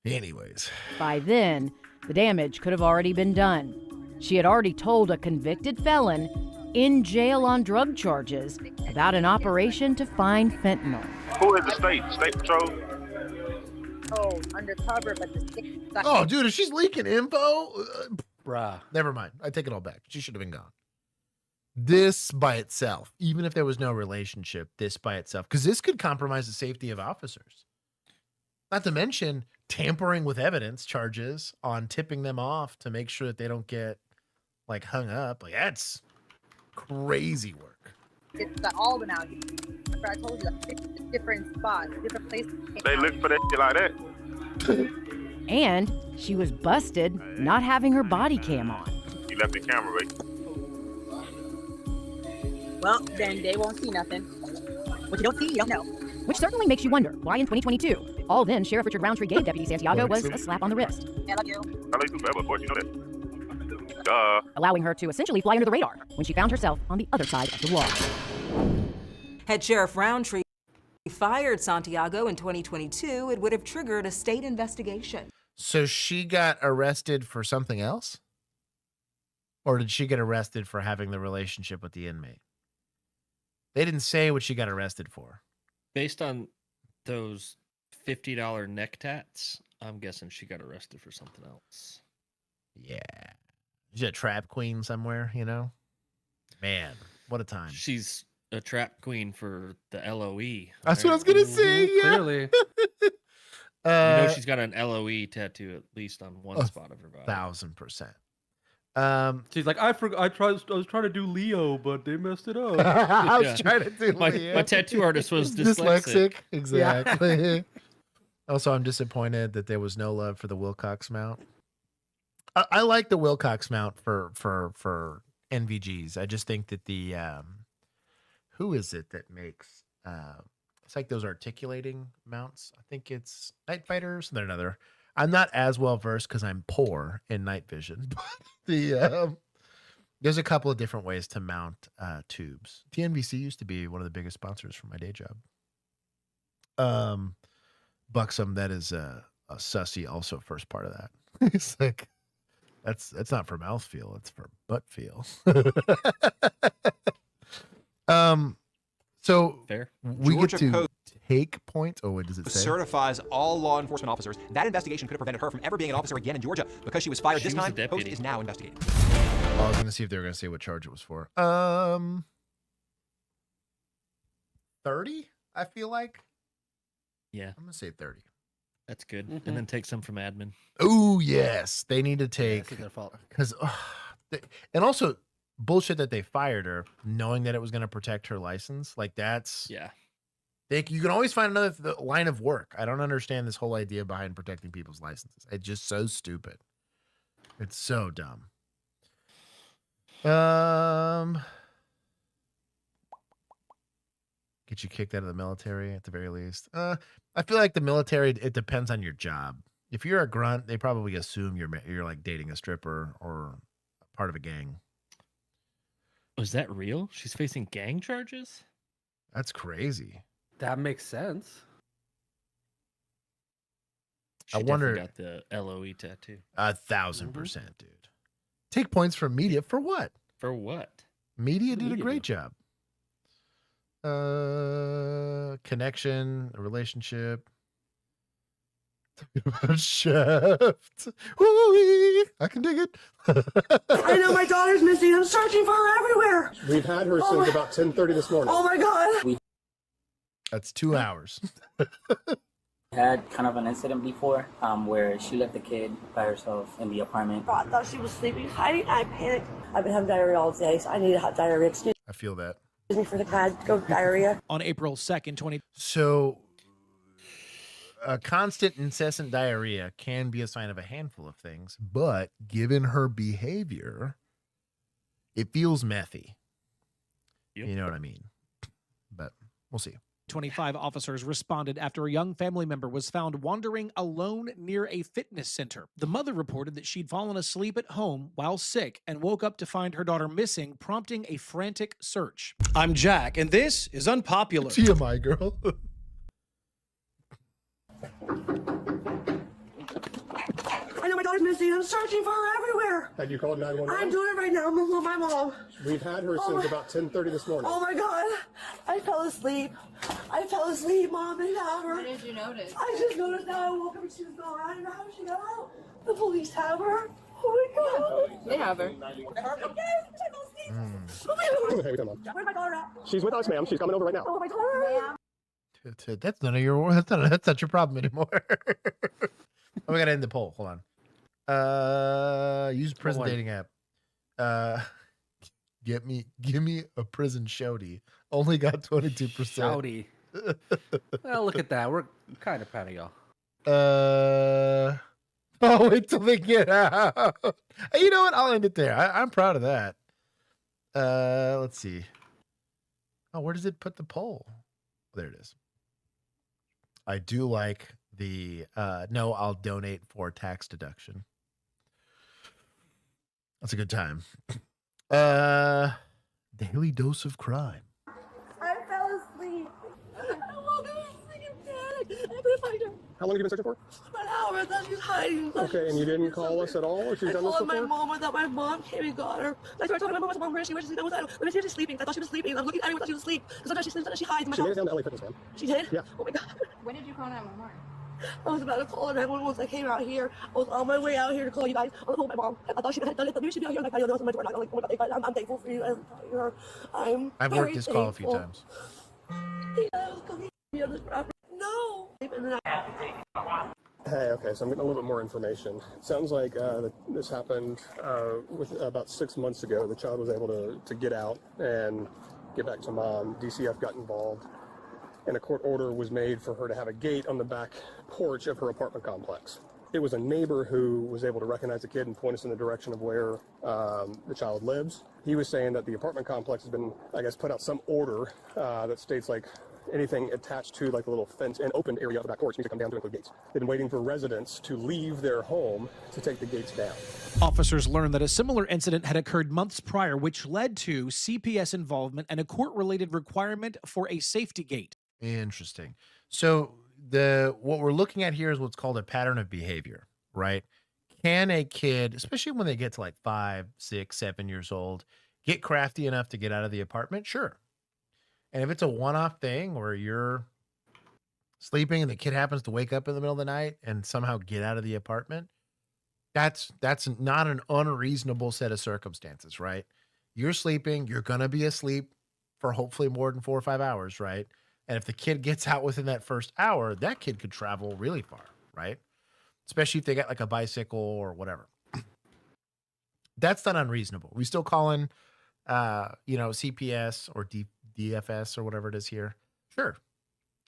anyways. By then, the damage could have already been done. She had already told a convicted felon in jail on drug charges about an operation to find fentanyl. Who is the state? State Patrol? Oh, undercover, but the stick. Oh, dude, if she's leaking info, Bruh. never mind. I take it all back. She should have been gone. This by itself, even if there was no relationship, this by itself, because this could compromise the safety of officers. Not to mention tampering with evidence charges on tipping them off to make sure that they don't get like hung up. Like that's crazy work. It's got all of them out here. Remember I told you, like, it's different spots, different places. They look for that shit like that. And she was busted not having her body cam on. You left the camera, right? Well, then they won't see nothing. What you don't see, you don't know. Which certainly makes you wonder why in 2022, all then Sheriff Richard Roundtree gave Deputy Santiago was a slap on the wrist, I love you. I love you too forever, of course, you know that. Duh. allowing her to essentially fly under the radar when she found herself on the other side of the law. Had Sheriff Roundtree fired Santiago in 2022, it would have triggered a state investigation. So she got arrested for something else? Or did she get arrested for having the relationship with the inmate? They didn't say what she got arrested for. Based on those $50 neck tats, I'm guessing she got arrested for something else. Yeah. She's a trap queen somewhere, you know? Man, what a time. She's a trap queen for the LOE. That's what I was going to say. Yeah. Clearly. You know she's got an LOE tattoo at least on one spot of her body. 1,000%. She's like, I was trying to do Leo, but they messed it up. I was Yeah. trying to do My tattoo artist was dyslexic. Exactly. Also, I'm disappointed that there was no love for the Wilcox mount. I like the Wilcox mount for NVGs. I just think that the who is it that makes it's like those articulating mounts. I think it's Night Fighters. They're another. I'm not as well versed because I'm poor in night vision, but there's a couple of different ways to mount tubes. TNVC used to be one of the biggest sponsors for my day job. Buxom, that is a sussy, also first part of that. It's like that's not for mouthfeel, it's for butt feel. So Fair. we Georgia get to Post take points. Oh, what does it say? certifies all law enforcement officers. That investigation could have prevented her from ever being an officer again in Georgia. Because she was fired She this was a time, Post deputy. is now investigating. Oh, I was gonna see if they were gonna say what charge it was for. 30. I feel like Yeah, I'm gonna say 30. that's good. Mhm. And then take some from admin. Oh yes, they need to Yeah, take it's their fault. because and also bullshit that they fired her knowing that it was going to protect her license. Like that's Yeah. you can always find another line of work. I don't understand this whole idea behind protecting people's licenses. It's just so stupid. It's so dumb. Get you kicked out of the military at the very least. I feel like the military, it depends on your job. If you're a grunt, they probably assume you're like dating a stripper or part of a gang. Was that real? She's facing gang charges? That's crazy. That makes sense. She I wonder- definitely got the LOE tattoo. 1,000%, dude. Take points from media for what? For what? Media What did did a media great do? job. Connection, a relationship. Shaft. Woo-wee. I can dig it. I know my daughter's missing. I'm searching for her everywhere. We've had her since about 10:30 this morning. Oh my God. That's 2 hours. Had kind of an incident before where she left the kid by herself in the apartment. I thought she was sleeping, hiding. I panicked. I've been having diarrhea all day, so I need to have diarrhea. Excuse I feel that. me for the bad diarrhea. On April 2nd, 20. So, a constant, incessant diarrhea can be a sign of a handful of things, but given her behavior, it feels methy. Yep. You know what I mean? But we'll see. 25 officers responded after a young family member was found wandering alone near a fitness center. The mother reported that she'd fallen asleep at home while sick and woke up to find her daughter missing, prompting a frantic search. I'm Jack, and this is Unpopular. TMI, girl. I know my daughter's missing. I'm searching for her everywhere. Had you called 911? I'm doing it right now. I'm with my mom. We've had her since about 10:30 this morning. Oh my God. I fell asleep. Mom. I didn't have her. When did you notice? I just noticed now. I woke up and she was gone. I don't know how she got out. The police have her. Oh my God. They have her. Hey, come on. Where's my daughter at? She's with us, ma'am. She's coming over right now. Oh, my daughter. That's none of your. That's not your problem anymore. Oh, we gotta end the poll. Hold on. Use prison dating app. Give me a prison shouty. Only got 22%. Shouty. Well, look at that. We're kind of proud of y'all. Oh, wait till they get out. You know what? I'll end it there. I'm proud of that. Let's see. Oh, where does it put the poll? There it is. I do like the no, I'll donate for tax deduction. That's a good time. Daily dose of crime. I fell asleep. I woke up sick and panicked. I couldn't find her. How long have you been searching for? For an hour. I thought she was hiding. Okay, and you didn't call us at all, or she's I done this called my before? mom. I thought my mom came and got her. I started talking to my mom. Where is she? Where is she? Let me see if she's sleeping. I thought she was sleeping. I was looking at her. I thought she was asleep. Sometimes she sleeps. Sometimes she hides. In my She made house. it down to LA Fitness, ma'am. She did? Yeah. Oh my God. When did you call 911? I was about to call 911 once I came out here. I was on my way out here to call you guys. I was with my mom. I thought she had done it. Maybe she'd be out here like I know my door. I'm like, oh my God, I'm thankful for you. I've worked this call a few times. No. Hey, okay, so I'm getting a little bit more information. It sounds like this happened with about 6 months ago. The child was able to get out and get back to mom. DCF got involved, and a court order was made for her to have a gate on the back porch of her apartment complex. It was a neighbor who was able to recognize the kid and point us in the direction of where the child lives. He was saying that the apartment complex has been, I guess, put out some order that states like anything attached to like a little fence and open area of the back porch needs to come down to include gates. They've been waiting for residents to leave their home to take the gates down. Officers learned that a similar incident had occurred months prior, which led to CPS involvement and a court-related requirement for a safety gate. Interesting. So what we're looking at here is what's called a pattern of behavior, right? Can a kid, especially when they get to like 5, 6, 7 years old, get crafty enough to get out of the apartment? Sure. And if it's a one-off thing where you're sleeping and the kid happens to wake up in the middle of the night and somehow get out of the apartment, that's not an unreasonable set of circumstances, right? You're sleeping, you're going to be asleep for hopefully more than 4 or 5 hours, right? And if the kid gets out within that first hour, that kid could travel really far, right? Especially if they got like a bicycle or whatever. That's not unreasonable. We still calling, CPS or DFS or whatever it is here. Sure.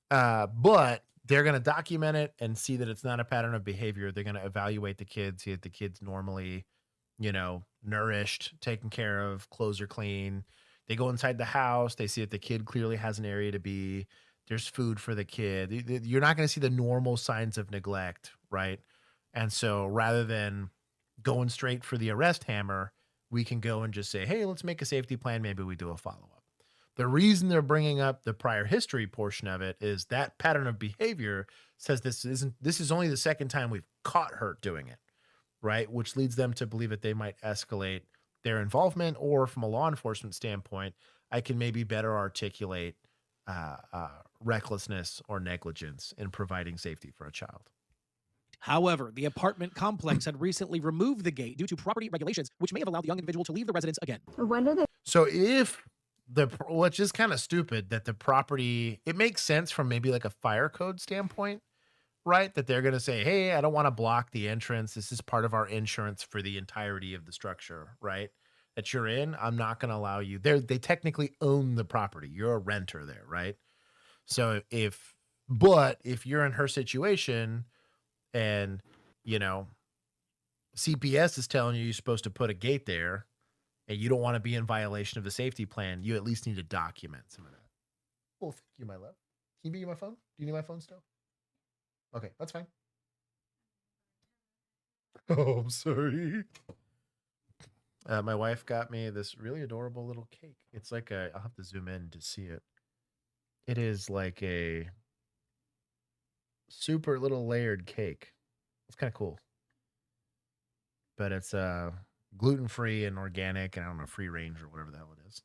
But they're going to document it and see that it's not a pattern of behavior. They're going to evaluate the kids, see if the kid's normally, nourished, taken care of, clothes are clean. They go inside the house. They see if the kid clearly has an area to be. There's food for the kid. You're not going to see the normal signs of neglect, right? And so rather than going straight for the arrest hammer, we can go and just say, hey, let's make a safety plan. Maybe we do a follow-up. The reason they're bringing up the prior history portion of it is that pattern of behavior says this is only the second time we've caught her doing it, right? Which leads them to believe that they might escalate their involvement, or from a law enforcement standpoint, I can maybe better articulate recklessness or negligence in providing safety for a child. However, the apartment complex had recently removed the gate due to property regulations, which may have allowed the young individual to leave the residence again. When did they? So if which is kind of stupid that the property, it makes sense from maybe like a fire code standpoint, right? That they're going to say, hey, I don't want to block the entrance. This is part of our insurance for the entirety of the structure, right? That you're in. I'm not going to allow you there. They technically own the property. You're a renter there, right? So if you're in her situation and, you know, CPS is telling you you're supposed to put a gate there and you don't want to be in violation of the safety plan, you at least need to document some of that. Well, thank you, my love. Can you be my phone? Do you need my phone still? Okay, that's fine. Oh, I'm sorry. My wife got me this really adorable little cake. It's like I'll have to zoom in to see it. It is like a super little layered cake. It's kind of cool. But it's gluten-free and organic, and I don't know, free range or whatever the hell it is.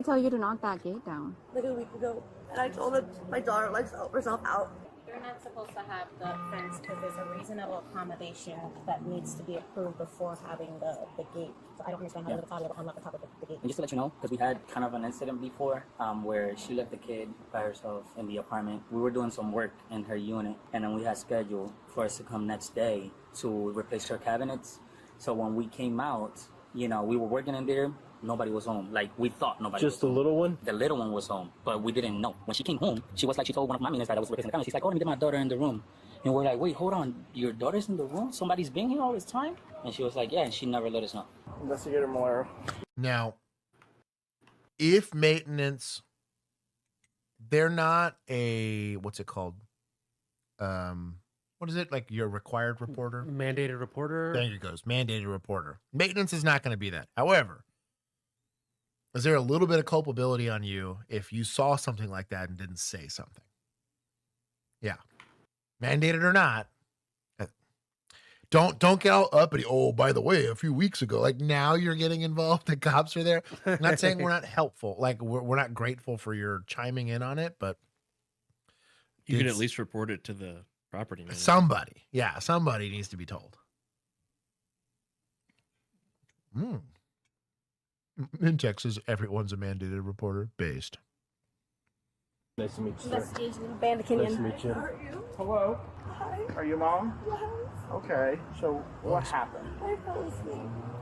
I tell you to knock that gate down. Like a week ago, and I told him my daughter likes to help herself out. You're not supposed to have the fence because there's a reasonable accommodation that needs to be approved before having the gate. So I don't understand how you're able to unlock the top of the gate. And just to let you know, because we had kind of an incident before where she left the kid by herself in the apartment. We were doing some work in her unit, and then we had scheduled for us to come next day to replace her cabinets. So when we came out, you know, we were working in there. Nobody was home. Like, we thought nobody was home. Just the little one? The little one was home, but we didn't know. When she came home, she was like, she told one of my minions that I was replacing the camera. She's like, oh, let me get my daughter in the room. And we're like, wait, hold on. Your daughter's in the room? Somebody's been here all this time? And she was like, yeah, and she never let us know. Investigator Malero. Now, if maintenance, they're not a, what's it called? What is it? Like your required reporter? Mandated reporter? There you goes. Mandated reporter. Maintenance is not going to be that. However, is there a little bit of culpability on you if you saw something like that and didn't say something? Yeah. Mandated or not, don't get all uppity. Oh, by the way, a few weeks ago, like now you're getting involved. The cops are there. I'm not saying we're not helpful. Like we're not grateful for your chiming in on it, but you could at least report it to the property manager. Somebody. Yeah, somebody needs to be told. In Texas, everyone's a mandated reporter based. Nice to meet you, Nice sir. to meet you, Bandit Kenyon. Nice to meet you. How are you? Hello. Hi. Are you mom? Yes. Okay. So what happened? I fell asleep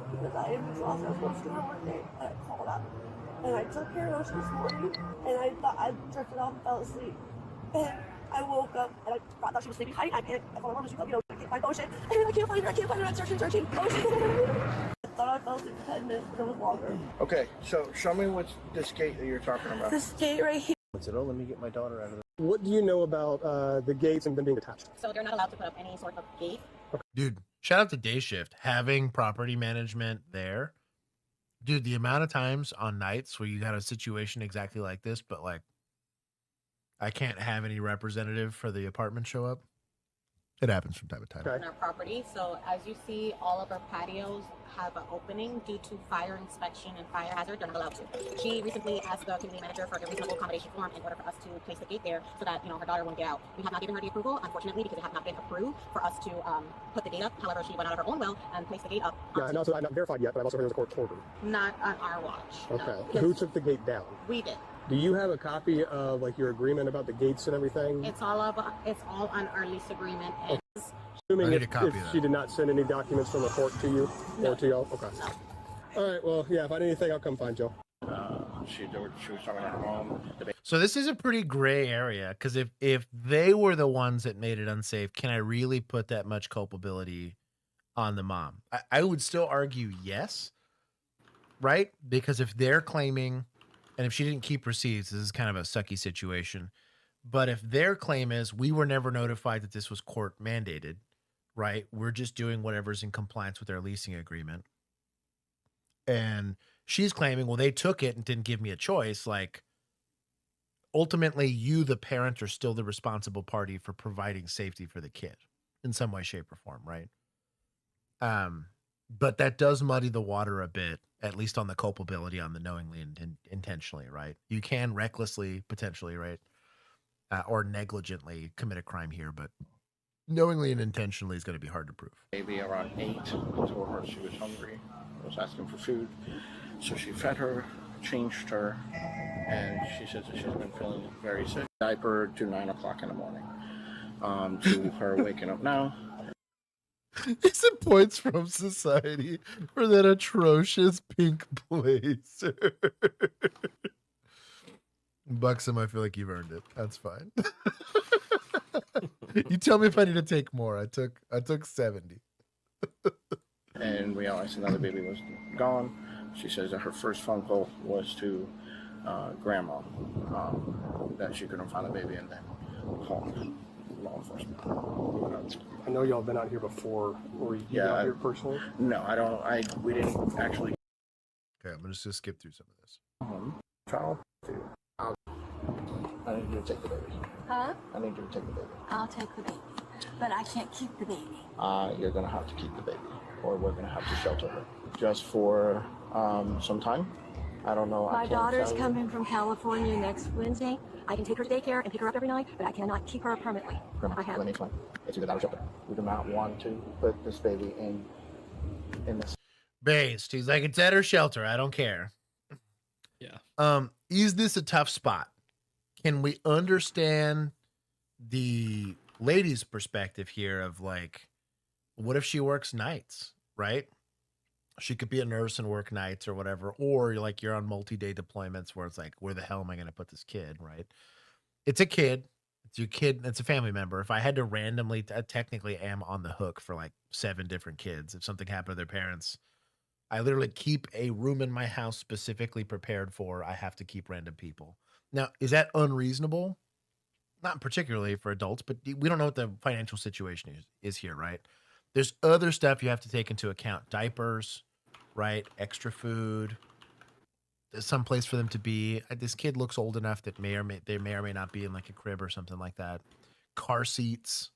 because I was lost. I was going to school one day, and I called up, and I took care of her this morning, and I thought I jerked it off and fell asleep, and I woke up and I thought she was sleeping, hiding. I panicked. I called her mom, and she I can't find Ocean, and I can't find her. I can't find her. I'm searching. Ocean. I thought I fell asleep for 10 minutes, but it was longer. Okay. So show me what's this gate that you're talking about. This gate right here. I said, oh, let me get my daughter out of there. What do you know about the gates and them being attached? So they're not allowed to put up any sort of gate. Dude, shout out to Day Shift. Having property management there. Dude, the amount of times on nights where you got a situation exactly like this, but like, I can't have any representative for the apartment show up. It happens from time to time. On our property. So as you see, all of our patios have an opening due to fire inspection and fire hazard. They're not allowed to. She recently asked the community manager for a reasonable accommodation form in order for us to place the gate there so that, you know, her daughter won't get out. We have not given her the approval, unfortunately, because it has not been approved for us to put the gate up. However, she went out of her own will and placed the gate up. Yeah, and also I've not verified yet, but I've also heard there's a court order. Not on our watch. Okay. No. Who took the gate down? We did. Do you have a copy of like your agreement about the gates and everything? It's all on our lease agreement. And Assuming I need a copy of if that. she did not send any documents from the court to you or to y'all? Okay. No. All right, well, yeah, if I need anything, I'll come find y'all. She was talking to her mom. So this is a pretty gray area because if they were the ones that made it unsafe, can I really put that much culpability on the mom? I would still argue yes, right? Because if they're claiming, and if she didn't keep receipts, this is kind of a sucky situation. But if their claim is we were never notified that this was court mandated, right? We're just doing whatever's in compliance with our leasing agreement. And she's claiming, well, they took it and didn't give me a choice. Like, ultimately, you, the parent, are still the responsible party for providing safety for the kid in some way, shape, or form, right? But that does muddy the water a bit, at least on the culpability on the knowingly and intentionally, right? You can recklessly, potentially, right? Or negligently commit a crime here, but knowingly and intentionally is going to be hard to prove. Maybe around 8, I told her she was hungry. I was asking for food. So she fed her, changed her, and she says that she's been feeling very sick. Diaper to 9 o'clock in the morning. To her waking up now. Is it points from society for that atrocious pink blazer? Buxom, I feel like you've earned it. That's fine. You tell me if I need to take more. I took 70. And realized another baby was gone. She says that her first phone call was to grandma, that she couldn't find the baby, and then called law enforcement. I know y'all been out here before. Were you out here personally? No, I don't. We didn't actually. Okay, I'm just gonna skip through some of this. Child. I need you to take the baby. Huh? I need you to take the baby. I'll take the baby. But I can't keep the baby. You're gonna have to keep the baby, or we're gonna have to shelter her just for some time. I don't know. My daughter's coming from California next Wednesday. I can take her to daycare and pick her up every night, but I cannot keep her permanently. Let me explain. It's either that or shelter. We do not want to put this baby in this. Based. He's like, it's at her shelter. I don't care. Yeah. Is this a tough spot? Can we understand the lady's perspective here of like, what if she works nights, right? She could be a nurse and work nights or whatever, or like you're on multi-day deployments where it's like, where the hell am I going to put this kid, right? It's a kid. It's your kid. It's a family member. If I had to randomly, I technically am on the hook for like 7 different kids. If something happened to their parents, I literally keep a room in my house specifically prepared for, I have to keep random people. Now, is that unreasonable? Not particularly for adults, but we don't know what the financial situation is here, right? There's other stuff you have to take into account. Diapers, right? Extra food. There's some place for them to be. This kid looks old enough that they may or may not be in like a crib or something like that. Car seats.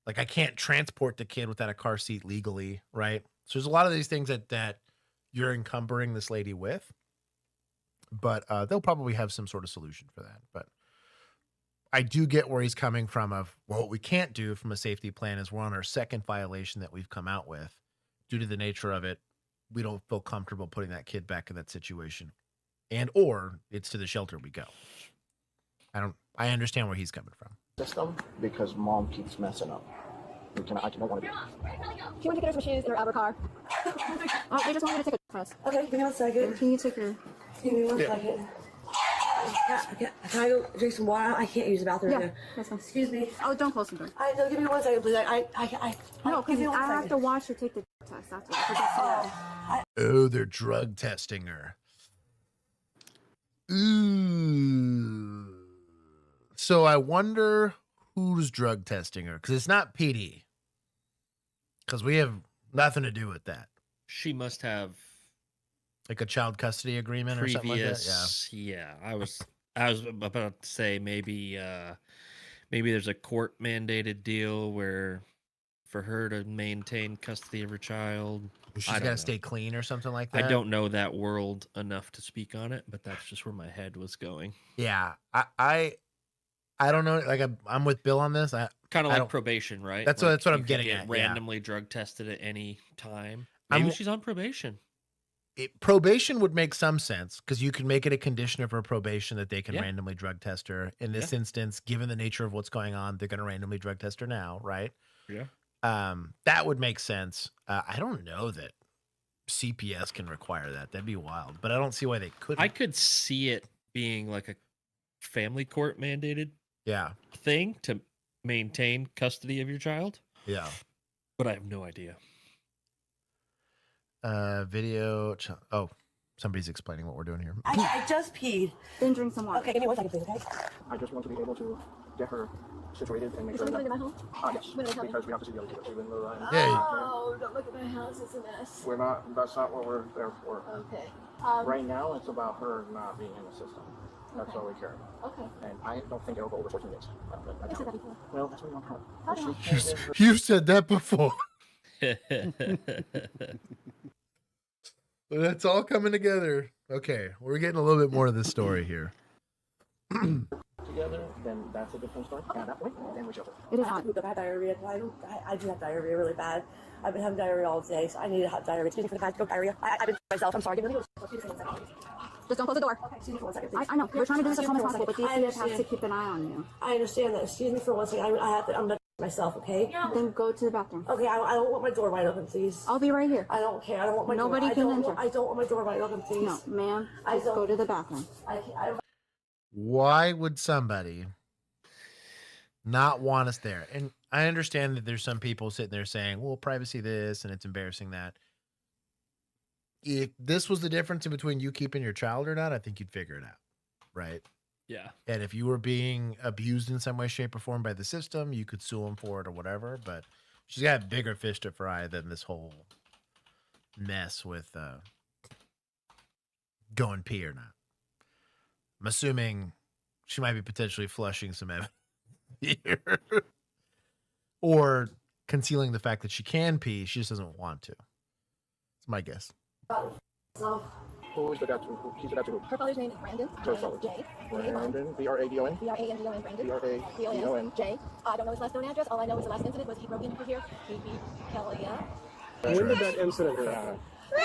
Like I can't transport the kid without a car seat legally, right? So there's a lot of these things that you're encumbering this lady with. But they'll probably have some sort of solution for that. But I do get where he's coming from of, well, what we can't do from a safety plan is we're on our second violation that we've come out with. Due to the nature of it, we don't feel comfortable putting that kid back in that situation. And or it's to the shelter we go. I understand where he's coming from. System because mom keeps messing up. I don't want to be. Do you want to get her some shoes in her Albert car? They just want me to take a first. Okay, give me 1 second. Can you take her? Give me 1 second. Can I go drink some water? I can't use the bathroom. Yeah, that's fine. Excuse me. Oh, don't close the door. No, give me 1 second, please. No, because I have to watch her take the test. That's what. Oh, they're drug testing her. Ooh. So I wonder who's drug testing her, because it's not PD. Because we have nothing to do with that. She must have like a child custody agreement or something like that. Yeah. I was about to say maybe there's a court mandated deal where for her to maintain custody of her child. She's got to stay clean or something like that. I don't know that world enough to speak on it, but that's just where my head was going. Yeah, I don't know. Like I'm with Bill on this. Kind of like probation, right? That's like what I'm getting at. Randomly drug tested at any time. Maybe she's on probation. Probation would make some sense because you can make it a condition of her probation that they can randomly drug test her. In this instance, given the nature of what's going on, they're going to randomly drug test her now, right? Yeah. That would make sense. I don't know that CPS can require that. That'd be wild, but I don't see why they couldn't. I could see it being like a family court mandated thing to maintain custody of your child. Yeah. But I have no idea. Video. Oh, somebody's explaining what we're doing here. I just peed. Then drink some water. Okay, give me 1 second, please, okay? I just want to be able to get her situated and make Is sure somebody that... in my home? Yes, because we have to see the other people. Even though Oh, don't look at my house. It's a mess. we're not, that's not what we're there for. Okay. Right now, it's about her not being in the system. That's Okay. all we care about. Okay. And I don't think it'll go over 14 days. I said that before. Well, that's what we want her. I don't know. You said that before. But it's all coming together. Okay, we're getting a little bit more of this story here. Together, then that's a different story. And at that point, then we show her. It is I hot. have to have diarrhea. I do have diarrhea really bad. I've been having diarrhea all day, so I need to have diarrhea. Excuse me for the fact, go diarrhea. I've been myself. I'm sorry. Give me Just don't close the door. Okay, excuse me for 1 second. I know. We're trying to do this as calm as possible, but I DCF has to understand. keep an eye on you. I understand that. Excuse me for 1 second. I'm not myself, okay? Then go to the bathroom. Okay, I don't want my door wide open, please. I'll be right here. I don't care. I don't want my Nobody door. can I don't, enter. I don't want my door wide open, please. No, ma'am. I Just don't- go to the bathroom. Why would somebody not want us there? And I understand that there's some people sitting there saying, well, privacy this and it's embarrassing that. If this was the difference in between you keeping your child or not, I think you'd figure it out, right? Yeah. And if you were being abused in some way, shape, or form by the system, you could sue them for it or whatever. But she's got bigger fish to fry than this whole mess with going pee or not. I'm assuming she might be potentially flushing some evidence here. Or concealing the fact that she can pee. She just doesn't want to. It's my guess. So, Who is the doctor? He's the doctor. Her father's name is Brandon. So sorry. J. Brandon. B-R-A-D-O-N. B-R-A-N-D-O-N. Brandon. B-R-A-D-O-N. J. I don't know his last known address. All I know is the last incident was he broke into here. He beat Kelly up. When did that incident happen?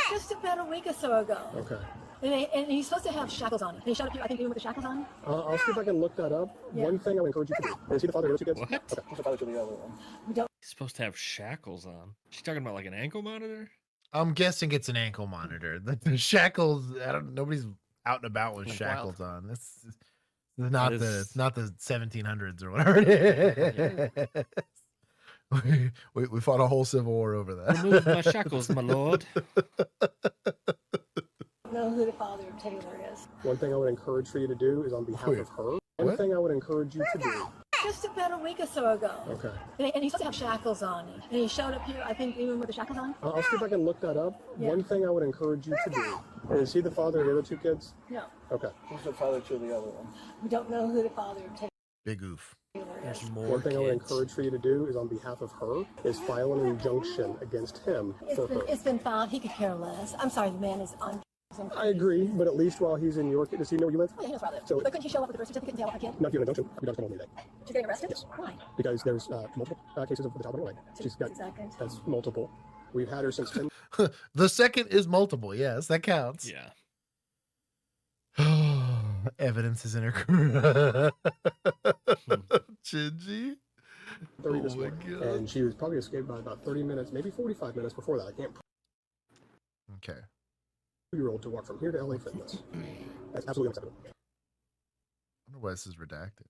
Just about a week or so ago. Okay. And he's supposed to have shackles on him. And he showed up here, I think, even with the shackles on. I'll see if I can look that up. Yeah. One thing I would encourage you to do. Is he the father of those two kids? What? Okay. He's the father to the other one. We don't. He's supposed to have shackles on. She's talking about like an ankle monitor? I'm guessing it's an ankle monitor. The shackles, nobody's out and about with Wild. shackles on. That's not That is- it's not the 1700s or whatever it is. We fought a whole civil war over that. Remove my shackles, my lord. know who the father of Taylor is. One thing I would encourage for you to do is on behalf Wait, of her. what? One thing I would encourage you to do. Just about a week or so ago. Okay. And he's supposed to have shackles on. And he showed up here, I think, even with the shackles on. I'll see if I can look that up. Yeah. One thing I would encourage you to do. Is he the father of the other two kids? No, Okay. Who's the father to the other one? we don't know who the father of Taylor Big oof. is. There's more One thing I would kids. encourage for you to do is on behalf of her is file an injunction against him for her. It's been filed. He could care less. I'm sorry, the man is on. I agree, but at least while he's in York, does he know where you live? Oh, yeah, he knows where I live. So- But couldn't he show up with the birth certificate and tell our kid? Not if you have an injunction. You don't come home today. She's getting arrested? Yes. Why? Because there's multiple cases of the child running away. She's got Second. that's multiple. We've had her since 10. The second is multiple. Yes, that counts. Yeah. Evidence is in her. Gingy. 30 this Oh my morning. God. And she was probably escaped by about 30 minutes, maybe 45 minutes before that. I can't Okay. 2-year-old to walk from here to LA Fitness. That's absolutely unacceptable. I wonder why this is redacted.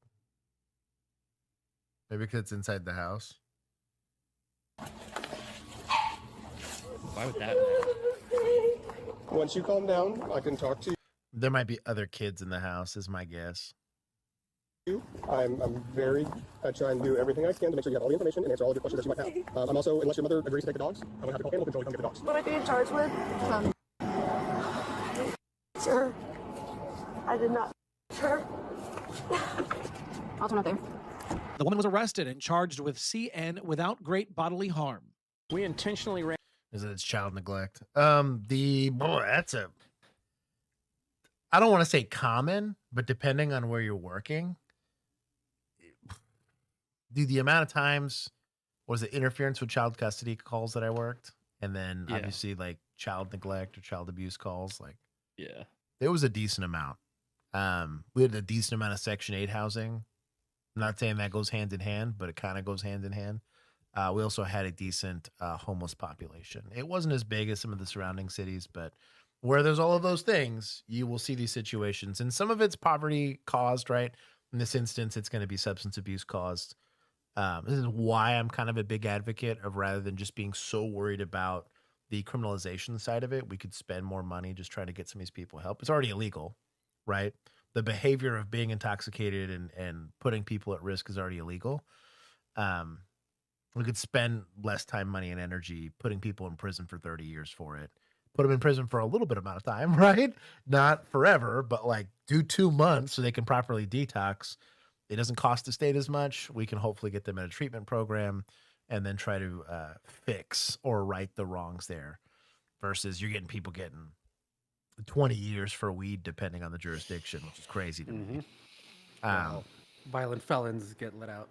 Maybe because it's inside the house. Why would that matter? Once you calm down, I can talk to There might be other kids in the house, is my guess. you. I'm very trying to do everything I can to make sure you have all the information and answer all of your questions that you might have. I'm also, unless your mother agrees to take the dogs, I'm going to have to call animal control to come get the dogs. What am I being charged with? Sir, I did not. Sir. I'll turn up there. The woman was arrested and charged with CN without great bodily harm. We intentionally ran. Is it it's child neglect? That's a. I don't want to say common, but depending on where you're working, the amount of times was it interference with child custody calls that I worked, and then Yeah. obviously like child neglect or child abuse calls, like Yeah. there was a decent amount. We had a decent amount of Section 8 housing. I'm not saying that goes hand in hand, but it kind of goes hand in hand. We also had a decent homeless population. It wasn't as big as some of the surrounding cities, but where there's all of those things, you will see these situations. And some of it's poverty caused, right? In this instance, it's going to be substance abuse caused. This is why I'm kind of a big advocate of, rather than just being so worried about the criminalization side of it, we could spend more money just trying to get some of these people help. It's already illegal, right? the behavior of being intoxicated and putting people at risk is already illegal. We could spend less time, money, and energy putting people in prison for 30 years for it. Put them in prison for a little bit amount of time, right? Not forever, but like do 2 months so they can properly detox. It doesn't cost the state as much. We can hopefully get them in a treatment program and then try to fix or right the wrongs there. Versus you're getting people getting 20 years for weed, depending on the jurisdiction, which is crazy to me. Wow. Violent felons get let out.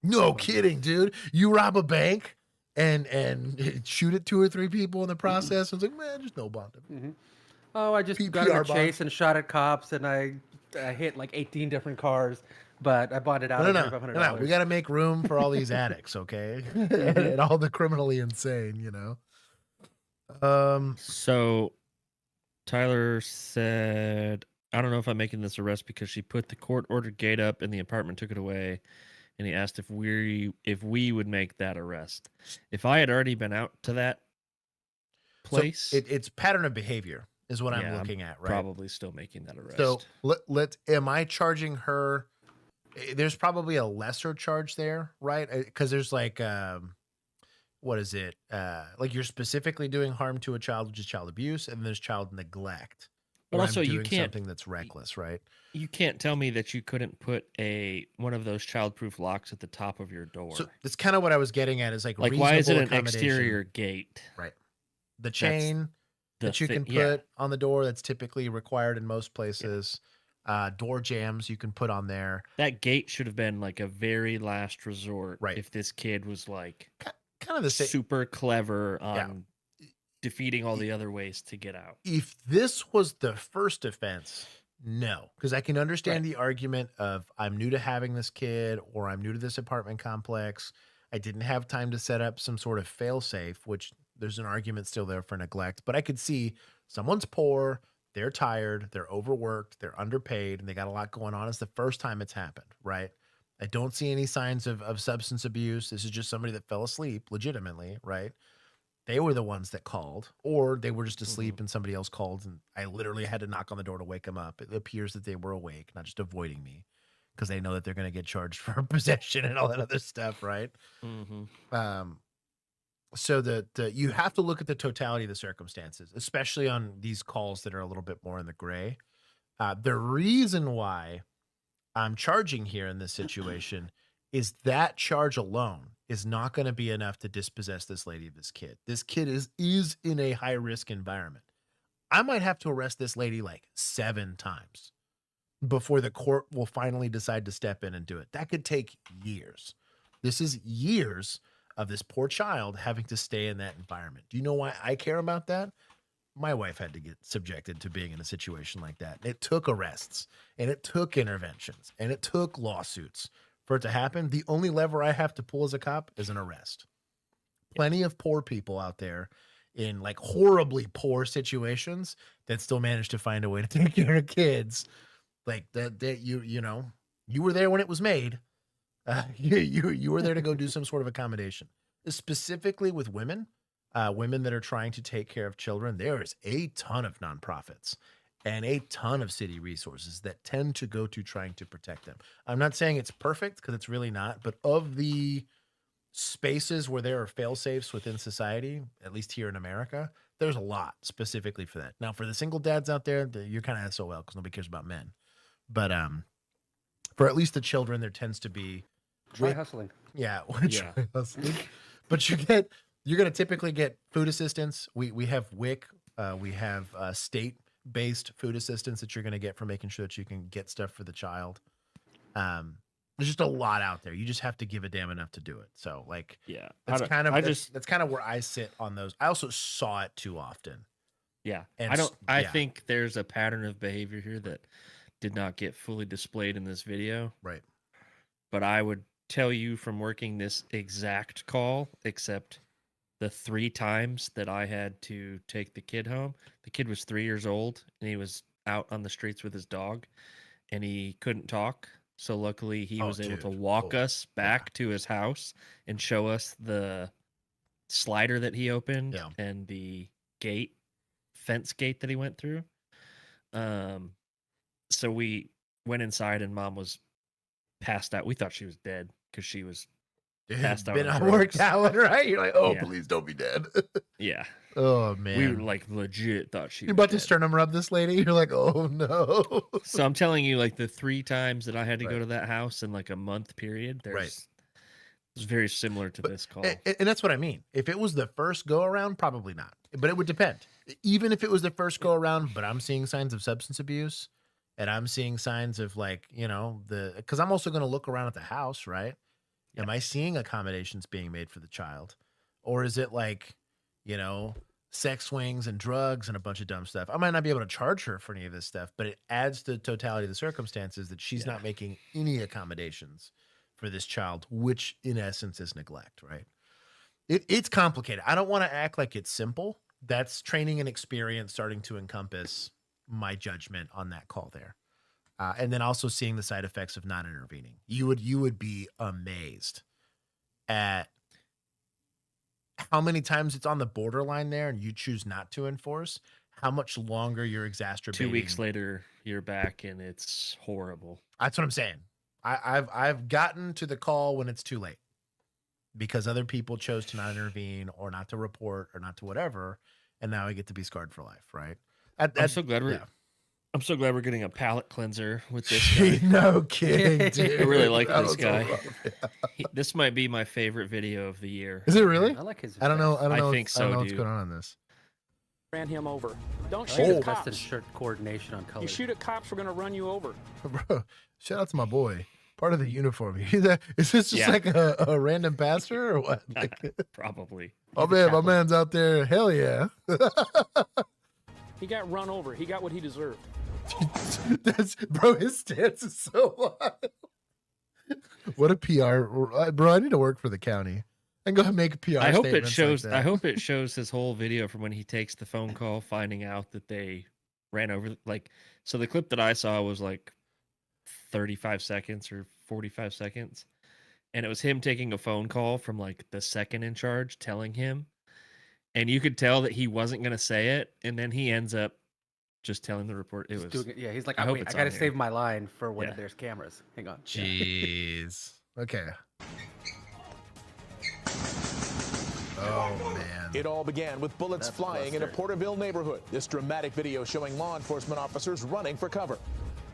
No kidding, dude. You rob a bank and shoot at 2 or 3 people in the process. I was like, man, just no bond. Oh, I just got in a PPR chase and shot at cops, and I hit like 18 different cars, but I bought it out at $3,500. No. We got to make room for all these addicts, okay? and all the criminally insane, you know. So Tyler said, I don't know if I'm making this arrest because she put the court-ordered gate up and the apartment took it away. And he asked if we would make that arrest. If I had already been out to that place, so it's pattern of behavior is what I'm looking at, right? Probably still making that arrest. So am I charging her? There's probably a lesser charge there, right? Because there's like, what is it? Like you're specifically doing harm to a child, which is child abuse, and there's child neglect. But also, you doing can't something that's reckless, right? You can't tell me that you couldn't put one of those childproof locks at the top of your door. So that's kind of what I was getting at. Is like why is it an accommodation. exterior gate? Right. The chain that you can put on the door that's typically required in most places. Door jams you can put on there. That gate should have been like a very last resort. Right. If this kid was like kind of the same, super clever on defeating all the other ways to get out. If this was the first offense, no, because I can understand the argument of I'm new to having this kid or I'm new to this apartment complex. I didn't have time to set up some sort of fail safe, which there's an argument still there for neglect. But I could see someone's poor, they're tired, they're overworked, they're underpaid, and they got a lot going on. It's the first time it's happened, right? I don't see any signs of substance abuse. This is just somebody that fell asleep legitimately, right? They were the ones that called, or they were just asleep and somebody else called, and I literally had to knock on the door to wake them up. It appears that they were awake, not just avoiding me, because they know that they're going to get charged for possession and all that other stuff, right? So you have to look at the totality of the circumstances, especially on these calls that are a little bit more in the gray. The reason why I'm charging here in this situation is that charge alone is not going to be enough to dispossess this lady of this kid. This kid is in a high risk environment. I might have to arrest this lady like 7 times before the court will finally decide to step in and do it. That could take years. This is years of this poor child having to stay in that environment. Do you know why I care about that? My wife had to get subjected to being in a situation like that. It took arrests and it took interventions and it took lawsuits for it to happen. The only lever I have to pull as a cop is an arrest. Plenty of poor people out there in like horribly poor situations that still manage to find a way to take care of kids. Like that you were there when it was made. You were there to go do some sort of accommodation. Specifically with women, women that are trying to take care of children, there is a ton of nonprofits and a ton of city resources that tend to go to trying to protect them. I'm not saying it's perfect because it's really not, but of the spaces where there are fail safes within society, at least here in America, there's a lot specifically for that. Now, for the single dads out there, you're kind of SOL because nobody cares about men. But for at least the children, there tends to be try hustling. Yeah, try hustling. But you're going to typically get food assistance. We have WIC. We have state-based food assistance that you're going to get for making sure that you can get stuff for the child. There's just a lot out there. You just have to give a damn enough to do it. So that's kind of where I sit on those. I also saw it too often. Yeah. And I think there's a pattern of behavior here that did not get fully displayed in this video. Right. But I would tell you from working this exact call, except the 3 times that I had to take the kid home. The kid was 3 years old and he was out on the streets with his dog and he couldn't talk. So luckily he was able to walk us back to his house and show us the slider that he opened and the fence gate that he went through. So we went inside and mom was passed out. We thought she was dead because she was passed out. Been on all worked drugs. out, right? You're like, oh, Yeah. please don't be dead. Yeah. Oh We man. like legit thought she You're was about to dead. sternum rub this lady. You're like, oh no. So I'm telling you, like the 3 times that I had to Right. go to that house in like a month period, Right. it was very similar to this call. And that's what I mean. If it was the first go around, probably not. But it would depend. Even if it was the first go around, but I'm seeing signs of substance abuse, and I'm seeing signs of like, because I'm also going to look around at the house, right? Yeah. Am I seeing accommodations being made for the child? Or is it like, sex swings and drugs and a bunch of dumb stuff? I might not be able to charge her for any of this stuff, but it adds to the totality of the circumstances that she's not making any accommodations for this child, which in essence is neglect, right? It's complicated. I don't want to act like it's simple. That's training and experience starting to encompass my judgment on that call there. And then also seeing the side effects of not intervening. You would be amazed at how many times it's on the borderline there and you choose not to enforce, how much longer you're exacerbating. 2 weeks later, you're back and it's horrible. That's what I'm saying. I've gotten to the call when it's too late because other people chose to not intervene or not to report or not to whatever, and now I get to be scarred for life, right? I'm so glad we're getting a palate cleanser with this guy. No kidding, dude. I really like That this was guy. so rough, yeah. This might be my favorite video of the year. Is it really? I like his. I don't know. I don't know. think I don't so, know what's dude. going on in this. Ran him over. Don't I shoot like at his vest and cops. shirt coordination on color. You shoot at cops, we're gonna run you over. Bro, shout out to my boy. Part of the uniform. Is this just Yeah. like a random passer or what? Like, Probably. oh man, my man's out there. Hell yeah. He got run over. He got what he deserved. Bro, his stance is so wild. What a PR, bro. I need to work for the county and go make a PR. I hope it statements shows. like I that. hope it shows his whole video from when he takes the phone call, finding out that they ran over. Like, so the clip that I saw was like 35 seconds or 45 seconds, and it was him taking a phone call from like the second in charge, telling him, and you could tell that he wasn't gonna say it, and then he ends up just telling the report. It was. Yeah, he's like, I hope wait, it's I gotta on here. save my line for when Yeah. there's cameras. Hang on. Jeez. Okay. Oh man. It all began with bullets That's flying in a bluster. Porterville neighborhood. This dramatic video showing law enforcement officers running for cover.